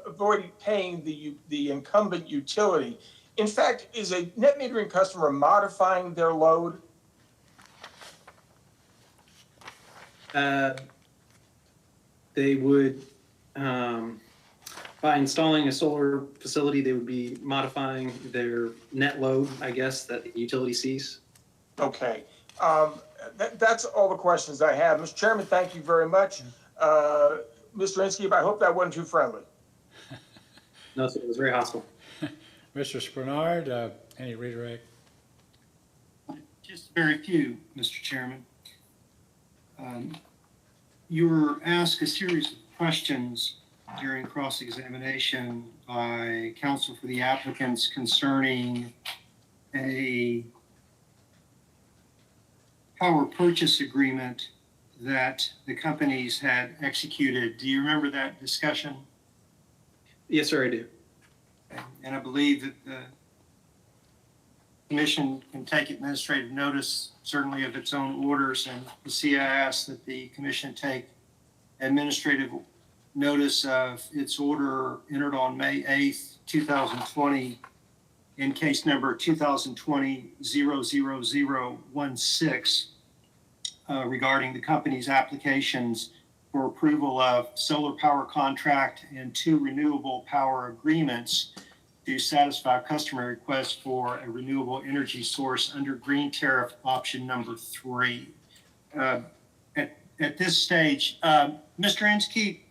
avoiding paying the incumbent utility. In fact, is a net metering customer modifying their load? They would, by installing a solar facility, they would be modifying their net load, I guess, that the utility sees. Okay. That's all the questions I have. Mr. Chairman, thank you very much. Mr. Inskeep, I hope that wasn't too friendly. No, sir, it was very hostile. Mr. Spernard, any redirect? Just very few, Mr. Chairman. You were asked a series of questions during cross-examination by counsel for the applicants concerning a power purchase agreement that the companies had executed. Do you remember that discussion? Yes, sir, I do. And I believe that the Commission can take administrative notice, certainly of its own orders, and the CIS that the Commission take administrative notice of its order entered on May 8th, 2020, in case number 2020-00016, regarding the company's applications for approval of solar power contract and 2 renewable power agreements to satisfy customer requests for a renewable energy source under green tariff option number 3. At this stage, Mr. Inskeep,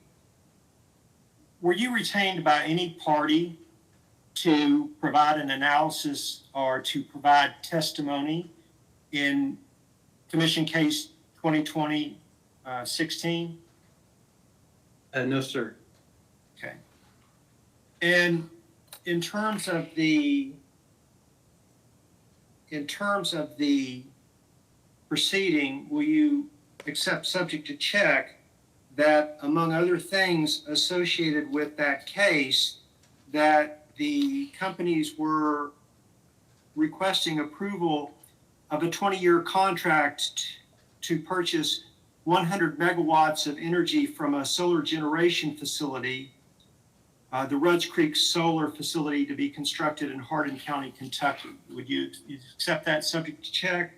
were you retained by any party to provide an analysis or to provide testimony in Commission Case 2020-16? No, sir. Okay. And in terms of the proceeding, will you accept subject to check that, among other things associated with that case, that the companies were requesting approval of a 20-year contract to purchase 100 megawatts of energy from a solar generation facility, the Rudds Creek Solar Facility, to be constructed in Hardin County, Kentucky. Would you accept that subject to check?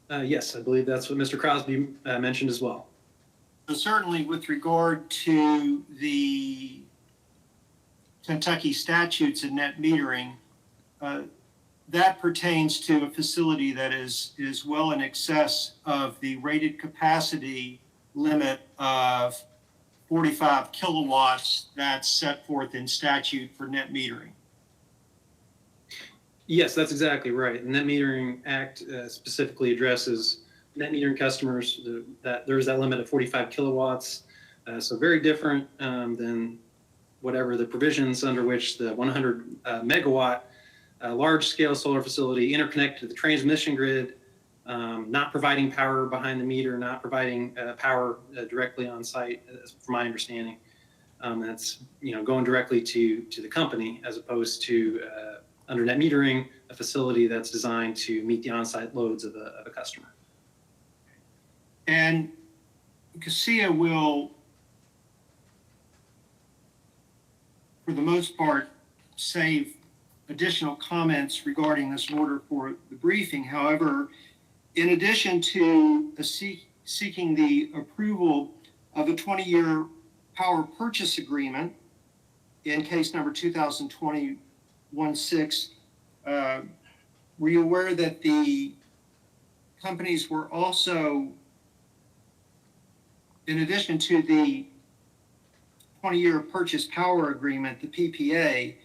Yes, I believe that's what Mr. Crosby mentioned as well. So certainly with regard to the Kentucky statutes and net metering, that pertains to a facility that is well in excess of the rated capacity limit of 45 kilowatts that's set forth in statute for net metering. Yes, that's exactly right. The Net Metering Act specifically addresses net metering customers that there's that limit of 45 kilowatts. So very different than whatever the provisions under which the 100 megawatt large-scale solar facility interconnected to the transmission grid, not providing power behind the meter, not providing power directly on site, from my understanding. That's going directly to the company, as opposed to under net metering, a facility that's designed to meet the on-site loads of a customer. And CASIA will, for the most part, save additional comments regarding this order for the briefing. However, in addition to seeking the approval of a 20-year power purchase agreement in case number 2020-16, were you aware that the companies were also, in addition to the 20-year purchase power agreement, the PPA,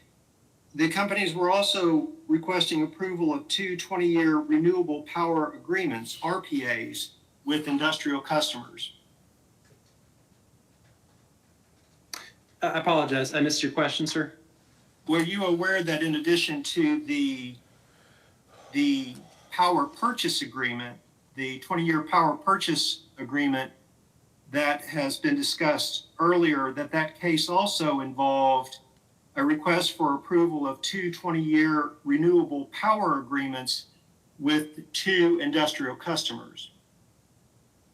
the companies were also requesting approval of two 20-year renewable power agreements, RPAs, with industrial customers? I apologize. I missed your question, sir. Were you aware that in addition to the power purchase agreement, the 20-year power purchase agreement that has been discussed earlier, that case also involved a request for approval of two 20-year renewable power agreements with two industrial customers?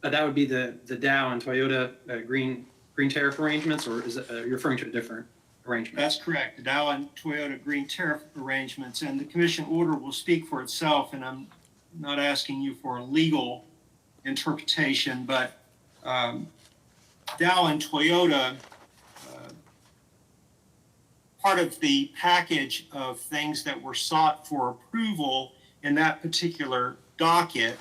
That would be the Dow and Toyota green tariff arrangements, or is it you're referring to a different arrangement? That's correct, the Dow and Toyota green tariff arrangements, and the commission order will speak for itself, and I'm not asking you for a legal interpretation, but Dow and Toyota, part of the package of things that were sought for approval in that particular docket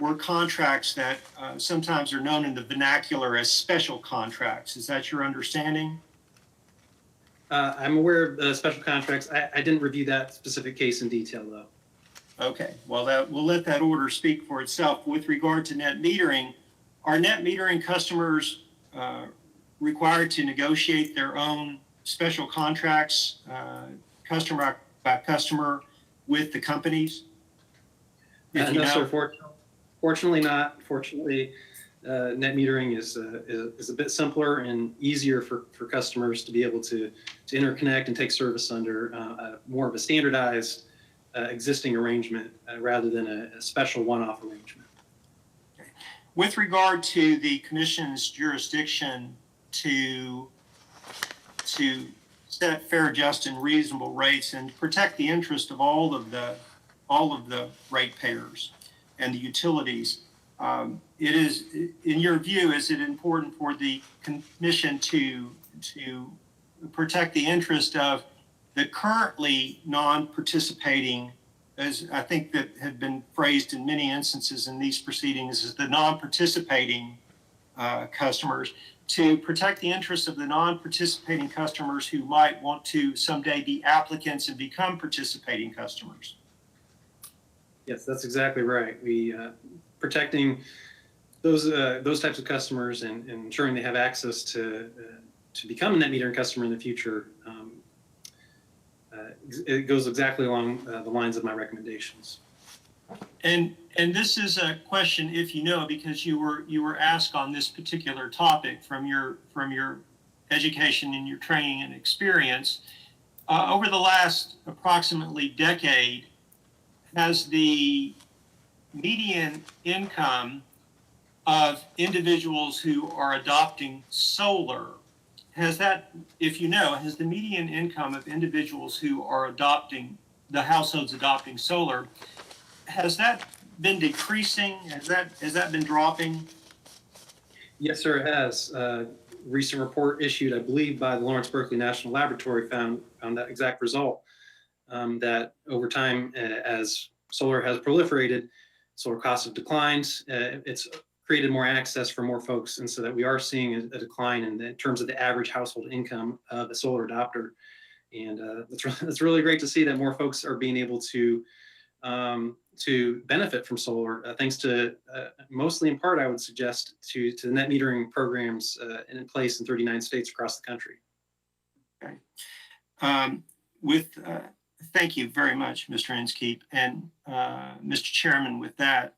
were contracts that sometimes are known in the vernacular as special contracts. Is that your understanding? I'm aware of special contracts. I didn't review that specific case in detail, though. Okay, well, we'll let that order speak for itself. With regard to net metering, are net metering customers required to negotiate their own special contracts, customer by customer, with the companies? No, sir. Fortunately not. Fortunately, net metering is a bit simpler and easier for customers to be able to interconnect and take service under more of a standardized existing arrangement rather than a special one-off arrangement. Okay. With regard to the commission's jurisdiction to set fair, just, and reasonable rates and protect the interest of all of the ratepayers and the utilities, it is, in your view, is it important for the commission to protect the interest of the currently non-participating, as I think that had been phrased in many instances in these proceedings, as the non-participating customers, to protect the interests of the non-participating customers who might want to someday be applicants and become participating customers? Yes, that's exactly right. We protecting those types of customers and ensuring they have access to become a net metering customer in the future. It goes exactly along the lines of my recommendations. And this is a question, if you know, because you were asked on this particular topic from your education and your training and experience. Over the last approximately decade, has the median income of individuals who are adopting solar, has that, if you know, has the median income of individuals who are adopting, the households adopting solar, has that been decreasing? Has that been dropping? Yes, sir, it has. Recent report issued, I believe, by the Lawrence Berkeley National Laboratory found that exact result, that over time, as solar has proliferated, solar costs have declined. It's created more access for more folks, and so that we are seeing a decline in terms of the average household income of a solar adopter. And that's really great to see that more folks are being able to benefit from solar, thanks to, mostly in part, I would suggest, to the net metering programs in place in 39 states across the country. Okay. Thank you very much, Mr. Inskeep. And Mr. Chairman, with that,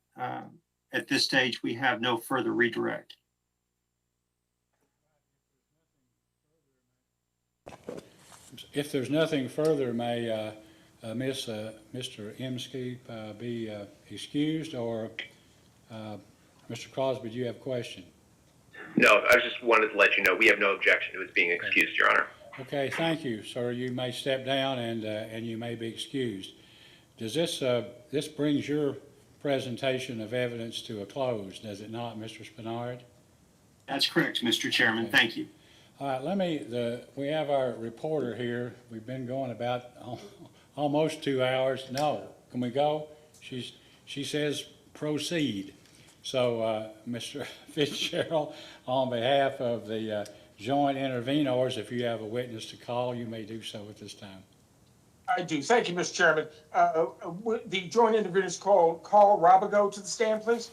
at this stage, we have no further redirect. If there's nothing further, may Mr. Inskeep be excused, or Mr. Crosby, do you have a question? No, I just wanted to let you know we have no objection to his being excused, Your Honor. Okay, thank you, sir. You may step down and you may be excused. Does this brings your presentation of evidence to a close, does it not, Mr. Spinard? That's correct, Mr. Chairman. Okay. Thank you. All right, we have our reporter here. We've been going about almost 2 hours. No, can we go? She says proceed. So, Mr. Fitzgerald, on behalf of the joint intervenors, if you have a witness to call, you may do so at this time. I do. Thank you, Mr. Chairman. The joint intervenors call Robigo to the stand, please.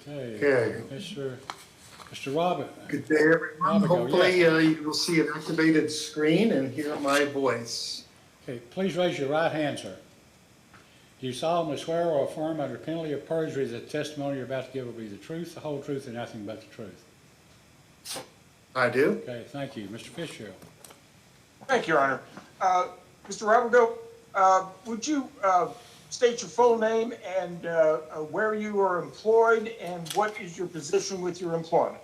Okay. Mr. Robert. Good day, everyone. Hopefully, you will see an activated screen and hear my voice. Okay. Please raise your right hand, sir. Do you solemnly swear or affirm under penalty of perjury that the testimony you're about to give will be the truth, the whole truth, and nothing but the truth? I do. Okay. Thank you. Mr. Fitzgerald. Thank you, Your Honor. Mr. Robigo, would you state your full name and where you are employed and what is your position with your employment?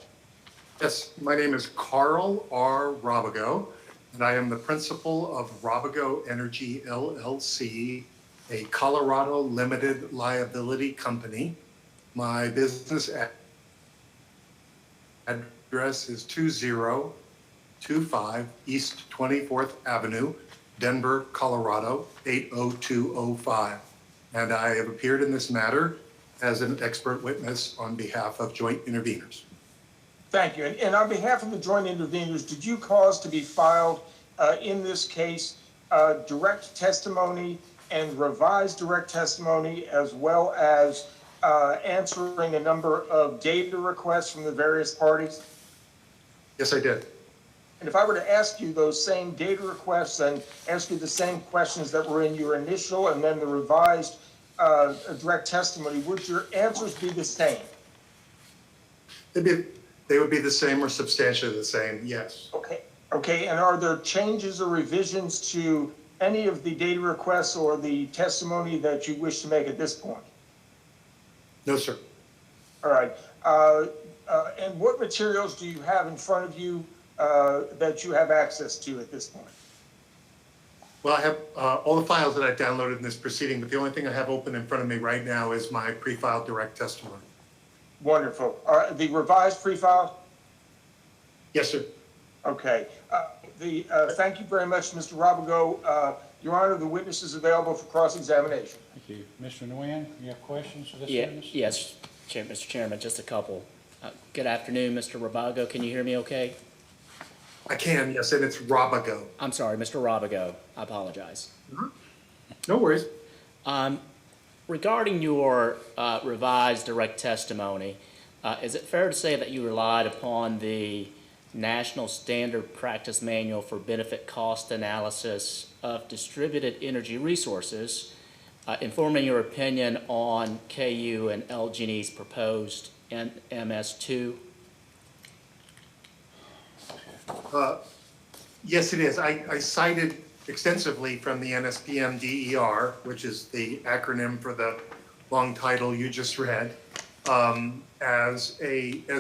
Yes, my name is Carl R. Robigo, and I am the principal of Robigo Energy LLC, a Colorado limited liability company. My business address is 2025 East 24th Avenue, Denver, Colorado, 80205. And I have appeared in this matter as an expert witness on behalf of joint intervenors. Thank you. And on behalf of the joint intervenors, did you cause to be filed in this case direct testimony and revised direct testimony, as well as answering a number of data requests from the various parties? Yes, I did. And if I were to ask you those same data requests and ask you the same questions that were in your initial and then the revised direct testimony, would your answers be the same? They would be the same or substantially the same, yes. Okay. Okay, and are there changes or revisions to any of the data requests or the testimony that you wish to make at this point? No, sir. All right. And what materials do you have in front of you that you have access to at this point? Well, I have all the files that I downloaded in this proceeding, but the only thing I have open in front of me right now is my pre-filed direct testimony. Wonderful. The revised pre-file? Yes, sir. Okay. Thank you very much, Mr. Robigo. Your Honor, the witness is available for cross-examination. Thank you. Mr. Nguyen, you have questions for this witness? Yes, Mr. Chairman, just a couple. Good afternoon, Mr. Robigo. Can you hear me okay? I can, yes, and it's Robigo. I'm sorry, Mr. Robigo. I apologize. No worries. Regarding your revised direct testimony, is it fair to say that you relied upon the National Standard Practice Manual for Benefit Cost Analysis of Distributed Energy Resources, informing your opinion on KU and LG&E's proposed MS2. Yes, it is. I cited extensively from the NSPM DER, which is the acronym for the long title you just read, as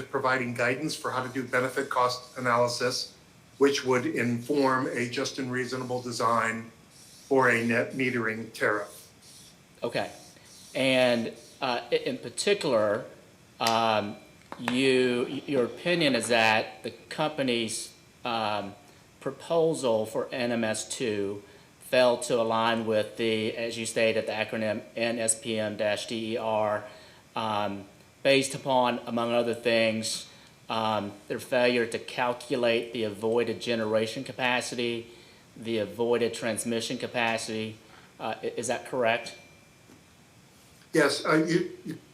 providing guidance for how to do benefit cost analysis, which would inform a just and reasonable design for a net metering tariff. Okay. And in particular, your opinion is that the company's proposal for NMS2 failed to align with the, as you stated, the acronym NSPM-DER, based upon, among other things, their failure to calculate the avoided generation capacity, the avoided transmission capacity. Is that correct? Yes,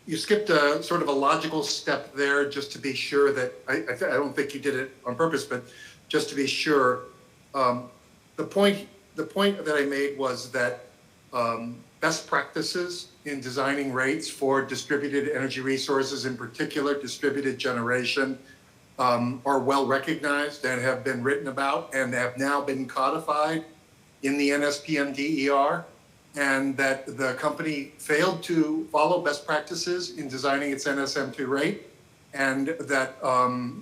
you skipped a sort of a logical step there, just to be sure that, I don't think you did it on purpose, but just to be sure, the point that I made was that best practices in designing rates for distributed energy resources, in particular distributed generation, are well recognized and have been written about and have now been codified in the NSPM DER, and that the company failed to follow best practices in designing its NSM2 rate, and that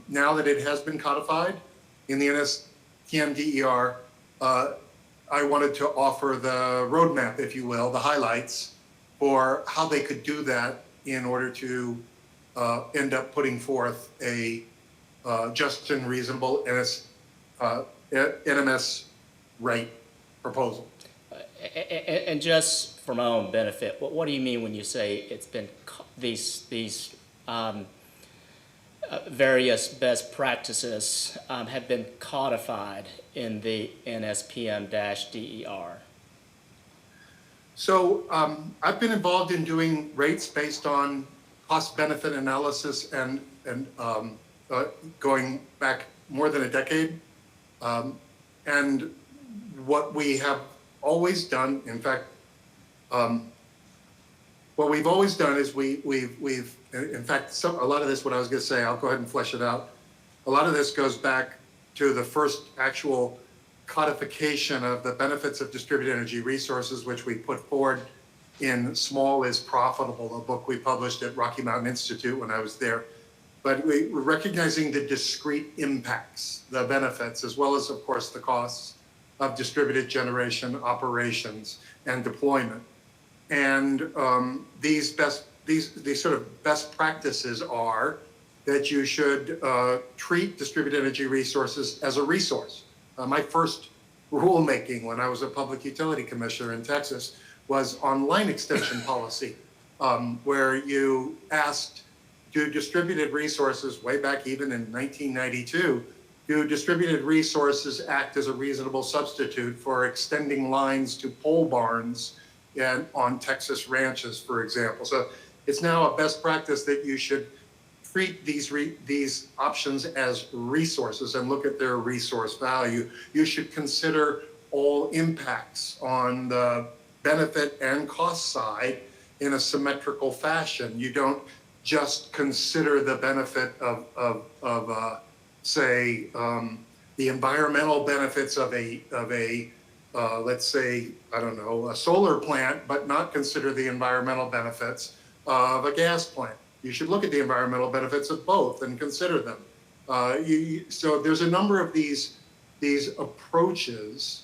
now that it has been codified in the NSPM DER, I wanted to offer the roadmap, if you will, the highlights for how they could do that in order to end up putting forth a just and reasonable NMS rate proposal. And just for my own benefit, what do you mean when you say it's been these various best practices have been codified in the NSPM-DER? So I've been involved in doing rates based on cost-benefit analysis and going back more than a decade. And what we have always done, in fact, what we've always done is we've in fact, a lot of this, what I was going to say, I'll go ahead and flesh it out. A lot of this goes back to the first actual codification of the benefits of distributed energy resources, which we put forward in Small is Profitable, a book we published at Rocky Mountain Institute when I was there. But we're recognizing the discrete impacts, the benefits, as well as, of course, the costs of distributed generation operations and deployment. And these sort of best practices are that you should treat distributed energy resources as a resource. My first rulemaking when I was a public utility commissioner in Texas was on line extension policy, where you asked, do distributed resources, way back even in 1992, do distributed resources act as a reasonable substitute for extending lines to pole barns and on Texas ranches, for example? So it's now a best practice that you should treat these options as resources and look at their resource value. You should consider all impacts on the benefit and cost side in a symmetrical fashion. You don't just consider the benefit of say, the environmental benefits of a let's say, I don't know, a solar plant, but not consider the environmental benefits of a gas plant. You should look at the environmental benefits of both and consider them. So there's a number of these approaches,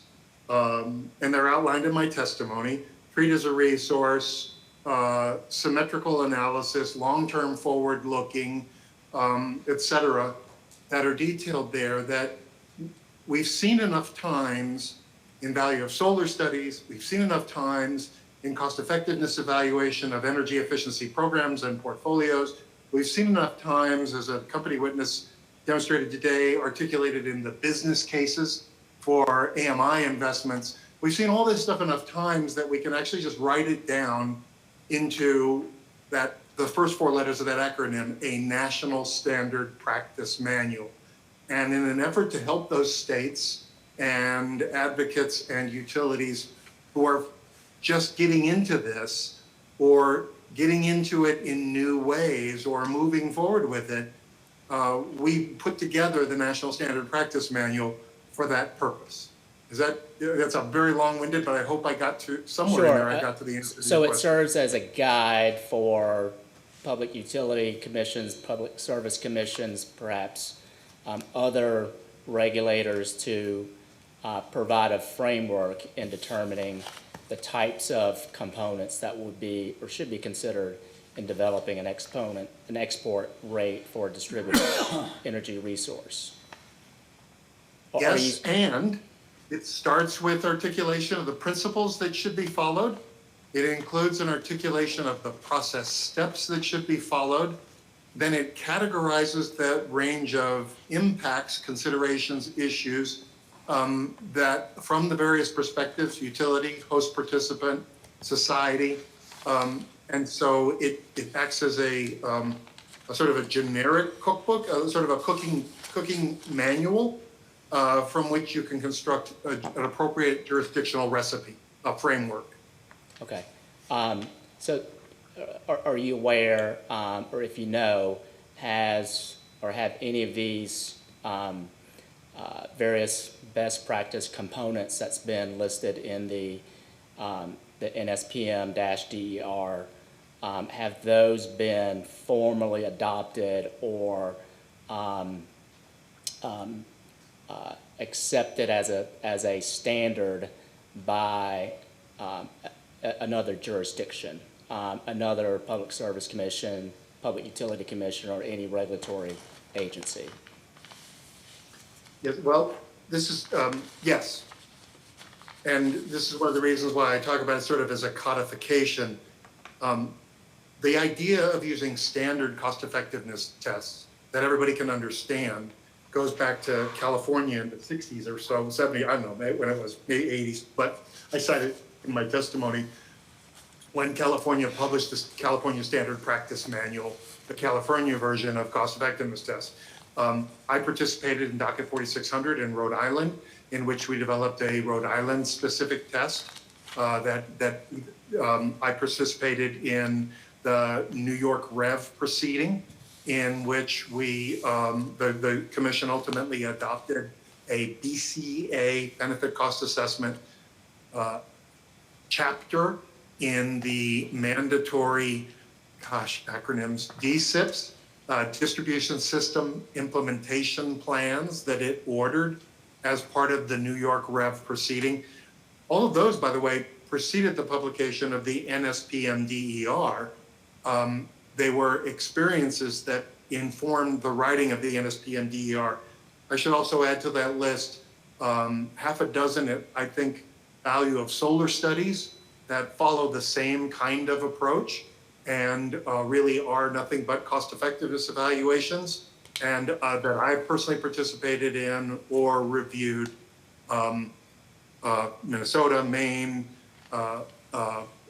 and they're outlined in my testimony: treat as a resource, symmetrical analysis, long-term forward-looking, et cetera, that are detailed there, that we've seen enough times in value of solar studies, we've seen enough times in cost effectiveness evaluation of energy efficiency programs and portfolios. We've seen enough times, as a company witness demonstrated today, articulated in the business cases for AMI investments. We've seen all this stuff enough times that we can actually just write it down into that, the first four letters of that acronym, a national standard practice manual. And in an effort to help those states and advocates and utilities who are just getting into this or getting into it in new ways or moving forward with it. We put together the National Standard Practice Manual for that purpose. That's a very long-winded, but I hope I got to, somewhere in there I got to the answer to So your it question. serves as a guide for public utility commissions, public service commissions, perhaps other regulators to provide a framework in determining the types of components that would be or should be considered in developing an export rate for a distributed energy resource. Yes, and it starts with articulation of the principles that should be followed. It includes an articulation of the process steps that should be followed. Then it categorizes that range of impacts, considerations, issues that from the various perspectives, utility, host participant, society. And so it acts as a sort of a generic cookbook, sort of a cooking manual from which you can construct an appropriate jurisdictional recipe, a framework. Okay. So are you aware, or if you know, have any of these various best practice components that's been listed in the NSPM-DER, have those been formally adopted or accepted as a standard by another jurisdiction, another public service commission, public utility commission, or any regulatory agency? Yes, well, this is, yes. And this is one of the reasons why I talk about it sort of as a codification. The idea of using standard cost effectiveness tests that everybody can understand goes back to California in the 60s or so, 70, I don't know, when it was maybe 80s, but I cited in my testimony when California published this California Standard Practice Manual, the California version of cost effectiveness tests. I participated in Docket 4600 in Rhode Island, in which we developed a Rhode Island specific test I participated in the New York Rev proceeding, in which we, the commission ultimately adopted a BCA benefit cost assessment chapter in the mandatory, acronyms, DSIPs, distribution system implementation plans that it ordered as part of the New York Rev proceeding. All of those, by the way, preceded the publication of the NSPM-DER. They were experiences that informed the writing of the NSPM-DER. I should also add to that list half a dozen, I think, value of solar studies that follow the same kind of approach and really are nothing but cost effectiveness evaluations, and that I personally participated in or reviewed. Minnesota, Maine,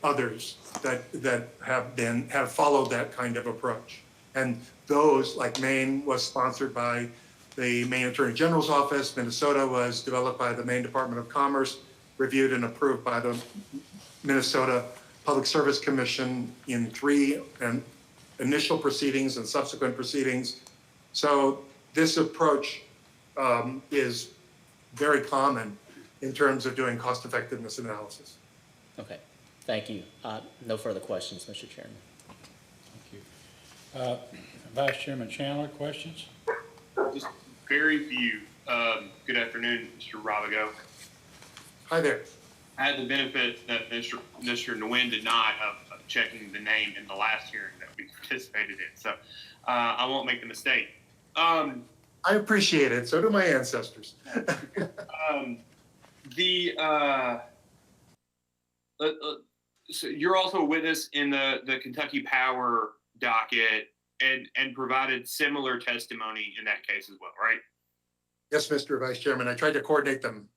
others that have followed that kind of approach. And those, like Maine, was sponsored by the Maine Attorney General's office. Minnesota was developed by the Maine Department of Commerce, reviewed and approved by the Minnesota Public Service Commission in 3 initial proceedings and subsequent proceedings. So this approach is very common in terms of doing cost effectiveness analysis. Okay, thank you. No further questions, Mr. Chairman. Thank you. Vice Chairman Chandler, questions? Just very few. Good afternoon, Mr. Robigo. Hi there. I had the benefit that Mr. Nguyen did not of checking the name in the last hearing that we participated in, so I won't make the mistake. I appreciate it. So do my ancestors. So you're also a witness in the Kentucky Power docket and provided similar testimony in that case as well, right? Yes, Mr. Vice Chairman. I tried to coordinate them.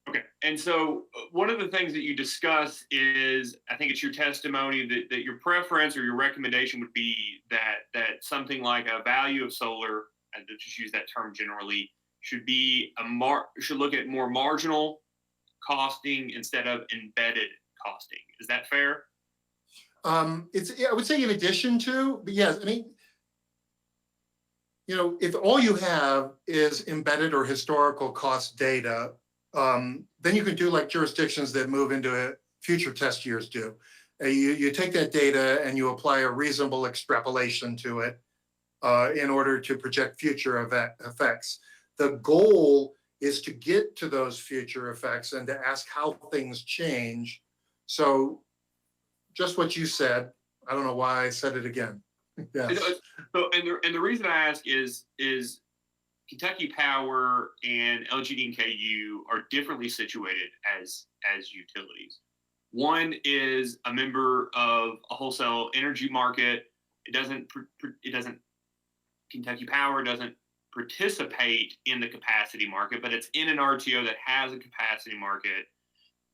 Okay. And so one of the things that you discuss is, I think it's your testimony that your preference or your recommendation would be that something like a value of solar, and to just use that term generally, should should look at more marginal costing instead of embedded costing. Is that fair? I would say in addition to, but yes, I mean, if all you have is embedded or historical cost data, then you can do like jurisdictions that move into future test years do. You take that data and you apply a reasonable extrapolation to it in order to project future effects. The goal is to get to those future effects and to ask how things change. So just what you said, I don't know why I said it again. Yes. So, and the reason I ask is Kentucky Power and LG&E and KU are differently situated as utilities. One is a member of a wholesale energy market. Kentucky Power doesn't participate in the capacity market, but it's in an RTO that has a capacity market.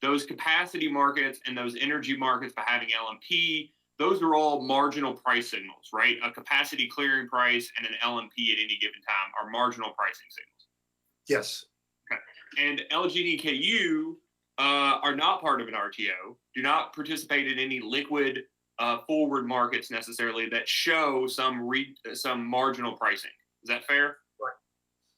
Those capacity markets and those energy markets, by having LMP, those are all marginal price signals, right? A capacity clearing price and an LMP at any given time are marginal pricing signals. Yes. Okay. And LG&E and KU are not part of an RTO, do not participate in any liquid forward markets necessarily that show some marginal pricing. Is that fair? Right.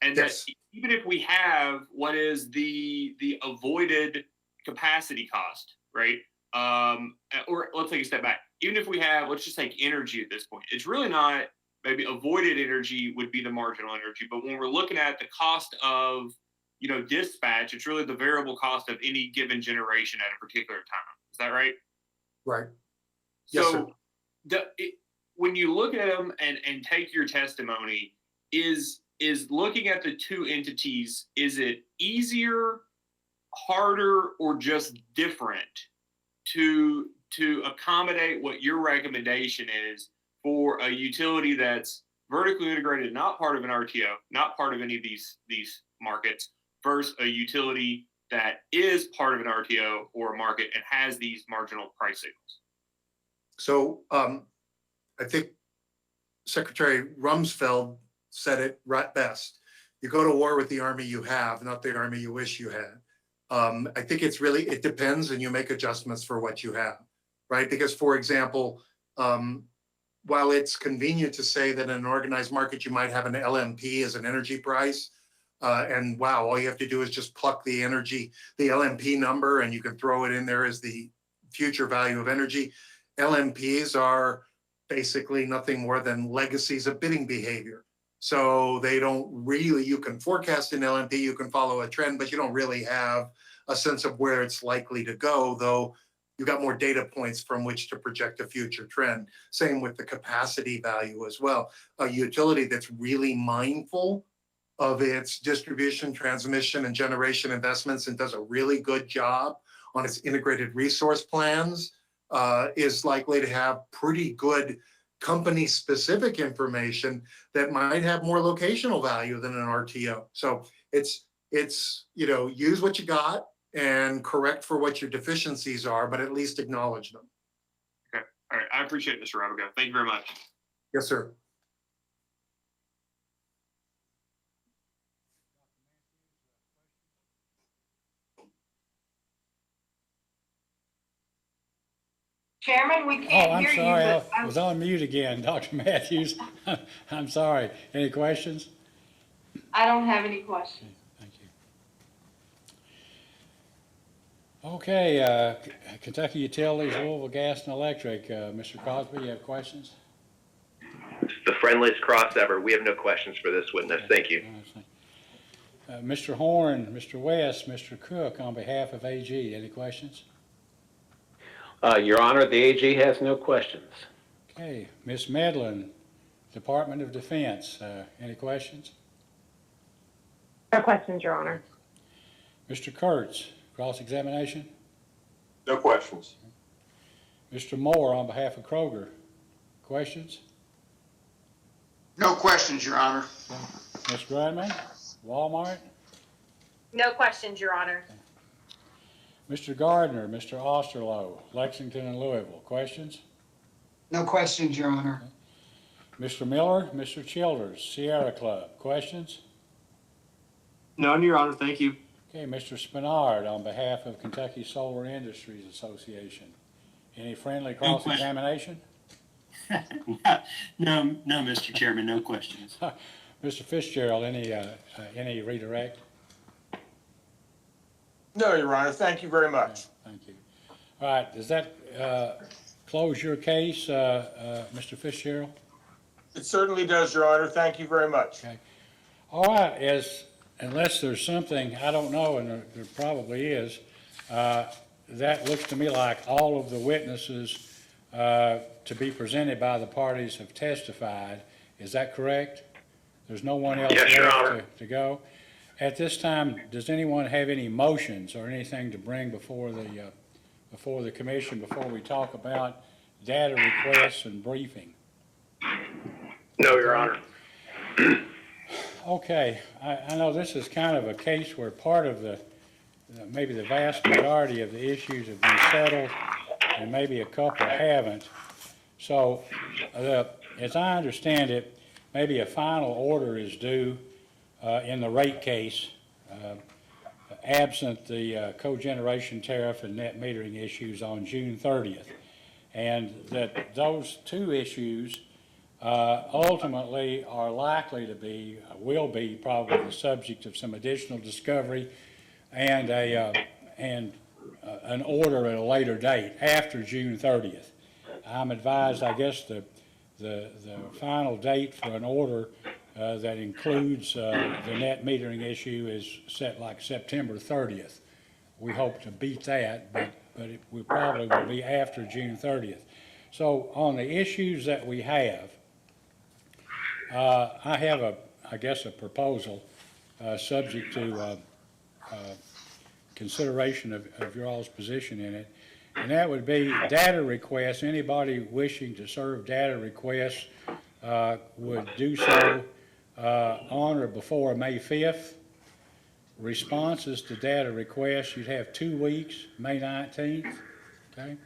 And yes. That even if we have what is the avoided capacity cost, right? Or let's take a step back. Even if we have, let's just take energy at this point, it's really not, maybe avoided energy would be the marginal energy. But when we're looking at the cost of, dispatch, it's really the variable cost of any given generation at a particular time. Is that right? Right. Yes, so when you look at them and take your testimony, is looking at the two entities, is it easier, harder, or just different to accommodate what your recommendation is for a utility that's vertically integrated, not part of an RTO, not part of any of these markets, versus a utility that is part of an RTO or a market and has these marginal price signals? So I think Secretary Rumsfeld said it right best. You go to war with the army you have, not the army you wish you had. I think it depends, and you make adjustments for what you have, right? Because, for example, while it's convenient to say that in an organized market you might have an LMP as an energy price, and wow, all you have to do is just pluck the LMP number, and you can throw it in there as the future value of energy. LMPs are basically nothing more than legacies of bidding behavior. So they don't really, you can forecast an LMP, you can follow a trend, but you don't really have a sense of where it's likely to go, though you've got more data points from which to project a future trend. Same with the capacity value as well. A utility that's really mindful of its distribution, transmission, and generation investments and does a really good job on its integrated resource plans is likely to have pretty good company-specific information that might have more locational value than an RTO. So it's use what you got and correct for what your deficiencies are, but at least acknowledge them. Okay. All right. I appreciate it, Mr. Rabigo. Thank you very much. Yes, sir. Chairman, we can't I'm hear sorry, you. I was on mute again, Dr. Matthews. I'm sorry. Any questions? I don't have any questions. Thank you. Okay, Kentucky Utilities, Louisville Gas and Electric. Mr. Crosby, you have questions? The friendliest cross ever. We have no questions for this witness. Thank you. Mr. Horn, Mr. West, Mr. Cook, on behalf of AG, any questions? Your Honor, the AG has no questions. Okay, Ms. Medlin, Department of Defense, any questions? No questions, Your Honor. Mr. Kurtz, cross-examination? No questions. Mr. Moore, on behalf of Kroger, questions? No questions, Your Honor. Ms. Grudman, Walmart? No questions, Your Honor. Mr. Gardner, Mr. Osterloh, Lexington and Louisville, questions? No questions, Your Honor. Mr. Miller, Mr. Childers, Sierra Club, questions? None, Your Honor, thank you. Okay, Mr. Spinard, on behalf of Kentucky Solar Industries Association, any friendly cross-examination? No, Mr. Chairman, no questions. Mr. Fitzgerald, any redirect? No, Your Honor, thank you very much. Okay, thank you. All right, does that close your case, Mr. Fitzgerald? It certainly does, Your Honor. Thank you very much. Okay. All right, unless there's something, I don't know, and there probably is, that looks to me like all of the witnesses to be presented by the parties have testified. Is that correct? There's no one else Yes, Your left Honor. to go? At this time, does anyone have any motions or anything to bring before the commission before we talk about data requests and briefing? No, Your Honor. Okay, I know this is kind of a case where part of maybe the vast majority of the issues have been settled and maybe a couple haven't. So, as I understand it, maybe a final order is due in the rate case, absent the cogeneration tariff and net metering issues on June 30th. And that those two issues ultimately are likely to be, will be probably the subject of some additional discovery and an order at a later date after June 30th. I'm advised, I guess, the final date for an order that includes the net metering issue is set like September 30th. We hope to beat that, but we probably will be after June 30th. So on the issues that we have, I have I guess a proposal subject to consideration of your all's position in it, and that would be data requests. Anybody wishing to serve data requests would do so on or before May 5th. Responses to data requests, you'd have 2 weeks, May 19th, okay?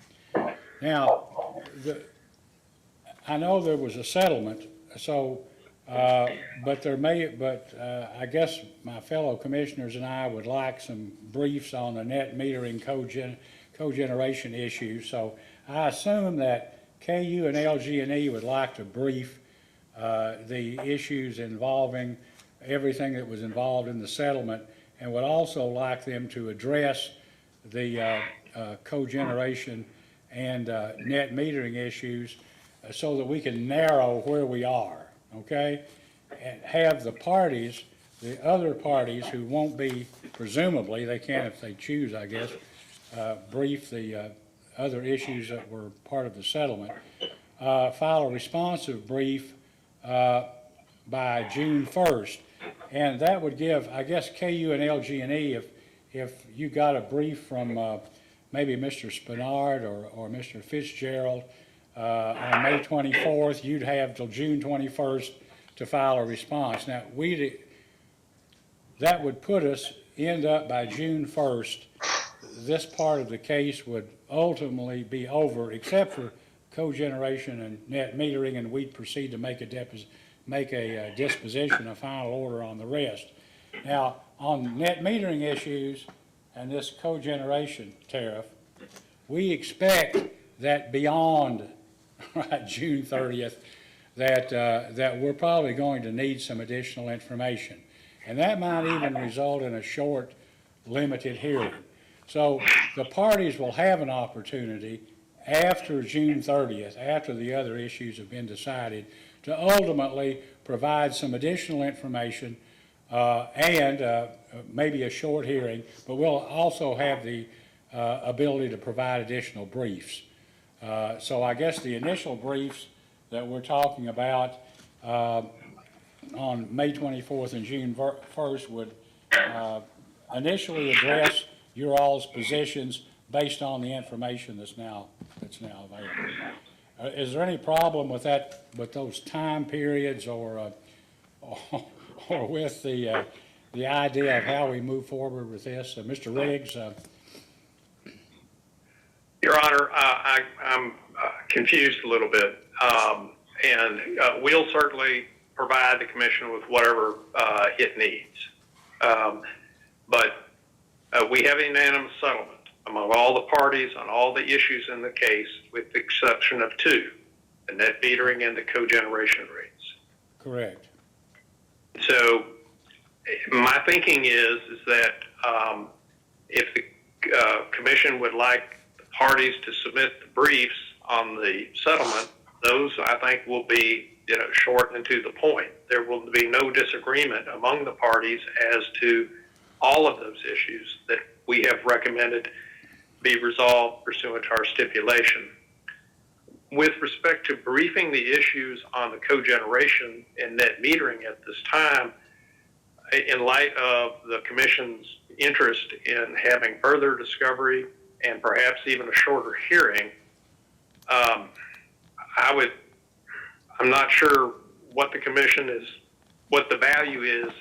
Now, I know there was a settlement, so, but I guess my fellow commissioners and I would like some briefs on the net metering cogeneration issue. So I assume that KU and LG&E would like to brief the issues involving everything that was involved in the settlement, and would also like them to address the cogeneration and net metering issues so that we can narrow where we are, okay? And have the parties, the other parties who won't be, presumably, they can if they choose, I guess, brief the other issues that were part of the settlement, file a responsive brief by June 1st. And that would give, I guess, KU and LG&E, if you got a brief from maybe Mr. Spinard or Mr. Fitzgerald on May 24th, you'd have till June 21st to file a response. Now, that would put us, end up by June 1st, this part of the case would ultimately be over, except for cogeneration and net metering, and we'd proceed to make a disposition, a final order on the rest. Now, on net metering issues and this cogeneration tariff, we expect that beyond June 30th, that we're probably going to need some additional information. And that might even result in a short, limited hearing. So the parties will have an opportunity after June 30th, after the other issues have been decided, to ultimately provide some additional information and maybe a short hearing, but we'll also have the ability to provide additional briefs. So I guess the initial briefs that we're talking about on May 24th and June 1st would initially address your all's positions based on the information that's now available. Is there any problem with that, with those time periods, or with the idea of how we move forward with this? Mr. Riggs? Your Honor, I'm confused a little bit, and we'll certainly provide the commission with whatever it needs. But we have a unanimous settlement among all the parties on all the issues in the case, with the exception of two, the net metering and the cogeneration rates. Correct. So my thinking is that if the commission would like the parties to submit the briefs on the settlement, those I think will be, short and to the point. There will be no disagreement among the parties as to all of those issues that we have recommended be resolved pursuant to our stipulation. With respect to briefing the issues on the cogeneration and net metering at this time, in light of the commission's interest in having further discovery and perhaps even a shorter hearing, I'm not sure what the commission is, what the value is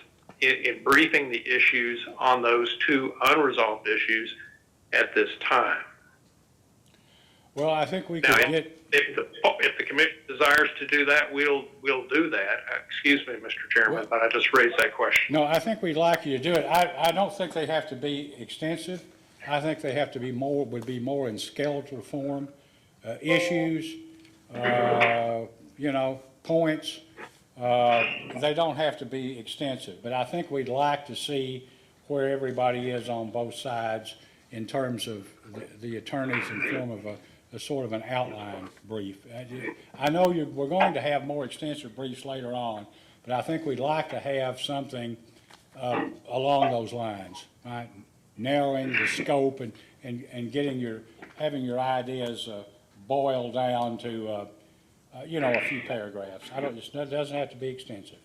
in briefing the issues on those two unresolved issues at this time. Well, I think we Now, could get. If the commission desires to do that, we'll do that. Excuse me, Mr. Chairman, but I just raised that question. No, I think we'd like you to do it. I don't think they have to be extensive. I think they have to be would be more in skeletal form, issues, points. They don't have to be extensive, but I think we'd like to see where everybody is on both sides in terms of the attorneys in form of a sort of an outline brief. I know we're going to have more extensive briefs later on, but I think we'd like to have something along those lines, right? Narrowing the scope and having your ideas boiled down to a few paragraphs. It doesn't have to be extensive.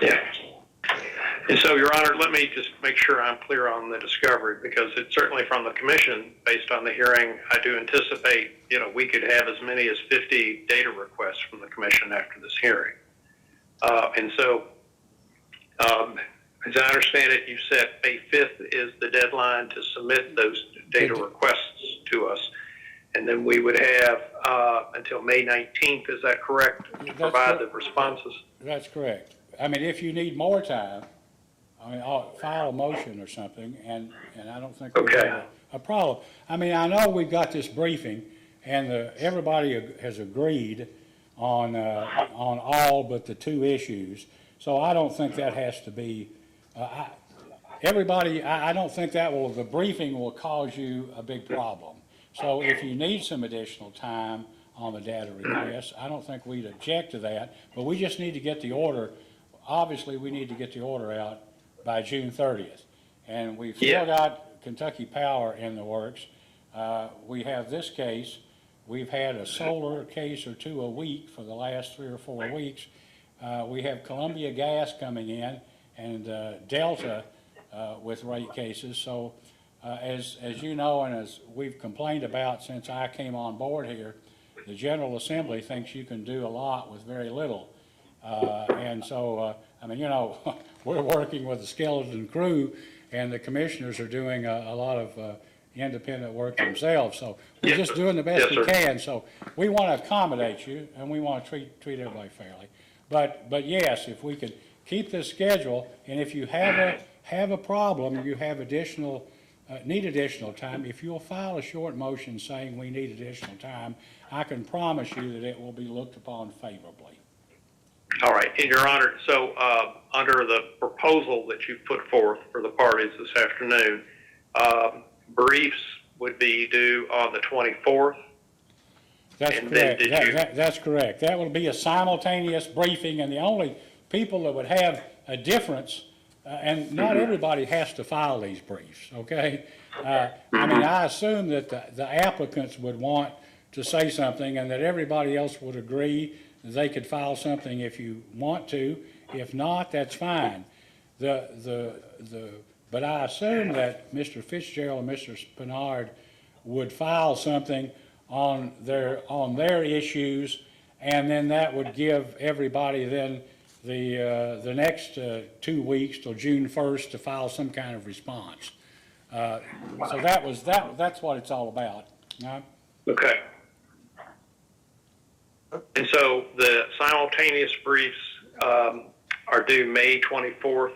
Yeah. And so, Your Honor, let me just make sure I'm clear on the discovery, because it's certainly from the commission, based on the hearing, I do anticipate, we could have as many as 50 data requests from the commission after this hearing. And so, as I understand it, you said May 5th is the deadline to submit those data requests to us. And then we would have until May 19th, is that correct, to provide the responses? That's correct. I mean, if you need more time, I'll file a motion or something, and I don't think we have a problem. I mean, I know we've got this briefing, and everybody has agreed on all but the two issues, so I don't think that has to be, I don't think the briefing will cause you a big problem. So if you need some additional time on the data request, I don't think we'd object to that, but we just need to get the order. Obviously, we need to get the order out by June 30th. And we've still got Kentucky Power in the works. We have this case. We've had a solar case or two a week for the last 3 or 4 weeks. We have Columbia Gas coming in and Delta with rate cases. So as you know, and as we've complained about since I came on board here, the General Assembly thinks you can do a lot with very little. And so, we're working with a skeleton crew, and the commissioners are doing a lot of independent work themselves. So we're just doing the best we can. So we want to accommodate you, and we want to treat everybody fairly. But yes, if we could keep this schedule, and if you have a problem, you have need additional time, if you'll file a short motion saying we need additional time, I can promise you that it will be looked upon favorably. All right, and Your Honor, so under the proposal that you put forth for the parties this afternoon, briefs would be due on the 24th? That's correct. That's correct. That will be a simultaneous briefing, and the only people that would have a difference, and not everybody has to file these briefs, okay? I assume that the applicants would want to say something, and that everybody else would agree that they could file something if you want to. If not, that's fine. But I assume that Mr. Fitzgerald and Mr. Spinard would file something on their issues, and then that would give everybody then the next 2 weeks till June 1st to file some kind of response. So that's what it's all about. Okay. And so the simultaneous briefs are due May 24th,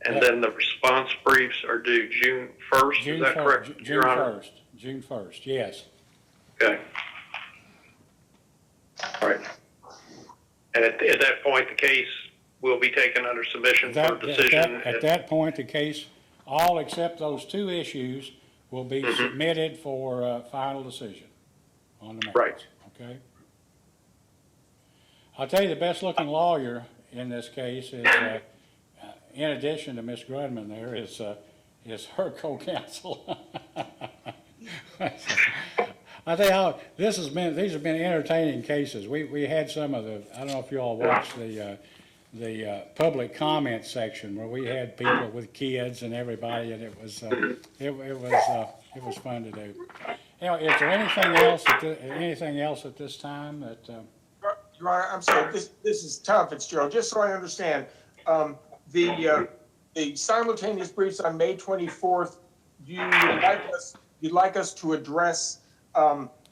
and then the response briefs are due June 1st. Is that correct, June Your Honor? 1st. June 1st, yes. Okay. All right. And at that point, the case will be taken under submission for decision. At that point, the case, all except those two issues, will be submitted for final decision on the merits. Right. Okay? I'll tell you, the best-looking lawyer in this case is, in addition to Ms. Grudman there, is her co-counsel. I tell you how, these have been entertaining cases. We had some of the, I don't know if you all watched the public comment section where we had people with kids and everybody, and it was fun to do. Anyway, is there anything else at this time that? Your Honor, I'm sorry, this is Tom Fitzgerald, just so I understand. The simultaneous briefs on May 24th, you'd like us to address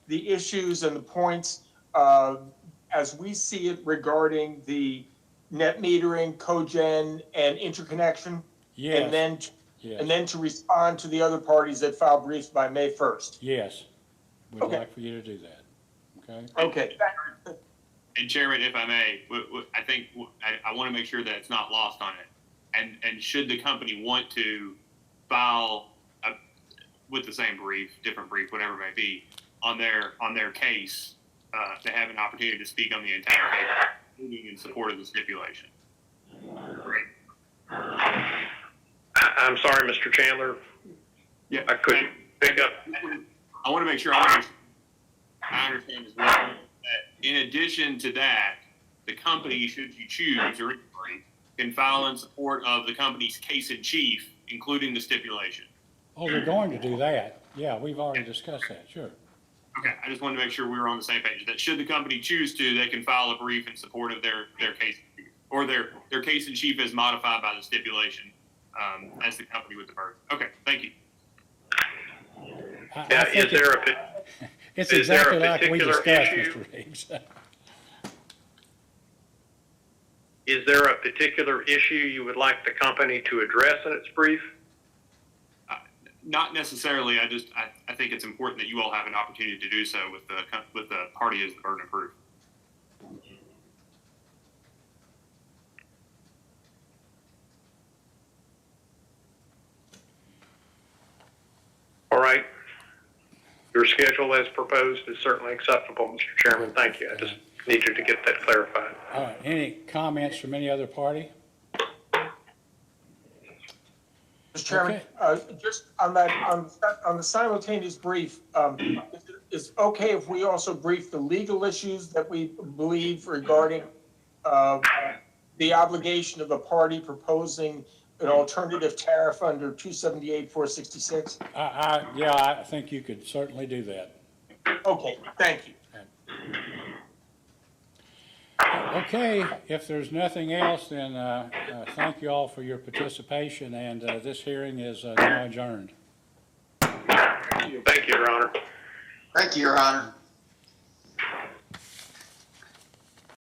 the issues and the points as we see it regarding the net metering, cogen, and interconnection? Yes. And then to respond to the other parties that filed briefs by May 1st? Yes. We'd like for you to do that. Okay? Okay. And Chairman, if I may, I think I want to make sure that it's not lost on it. And should the company want to file with the same brief, different brief, whatever it may be, on their case, to have an opportunity to speak on the entire case, including in support of the stipulation. Great. I'm sorry, Mr. Chandler. Yeah, I couldn't pick up. I want to make sure I understand as well that in addition to that, the company, should you choose, or anybody, can file in support of the company's case in chief, including the stipulation. Oh, they're going to do that. Yeah, we've already discussed that, sure. Okay, I just wanted to make sure we were on the same page. That should the company choose to, they can file a brief in support of their case, or their case in chief as modified by the stipulation, as the company with the burden. Okay, thank you. It's exactly like we discussed, Mr. Riggs. Is there a particular issue you would like the company to address in its brief? Not necessarily. I think it's important that you all have an opportunity to do so with the party as the burden of proof. All right. Your schedule as proposed is certainly acceptable, Mr. Chairman. Thank you. I just needed to get that clarified. All right. Any comments from any other party? Mr. Chairman, just on the simultaneous brief, is it okay if we also brief the legal issues that we believe regarding the obligation of a party proposing an alternative tariff under 278-466? Yeah, I think you could certainly do that. Okay, thank you. Okay, if there's nothing else, then thank you all for your participation, and this hearing is now adjourned. Thank you, Your Honor. Thank you, Your Honor.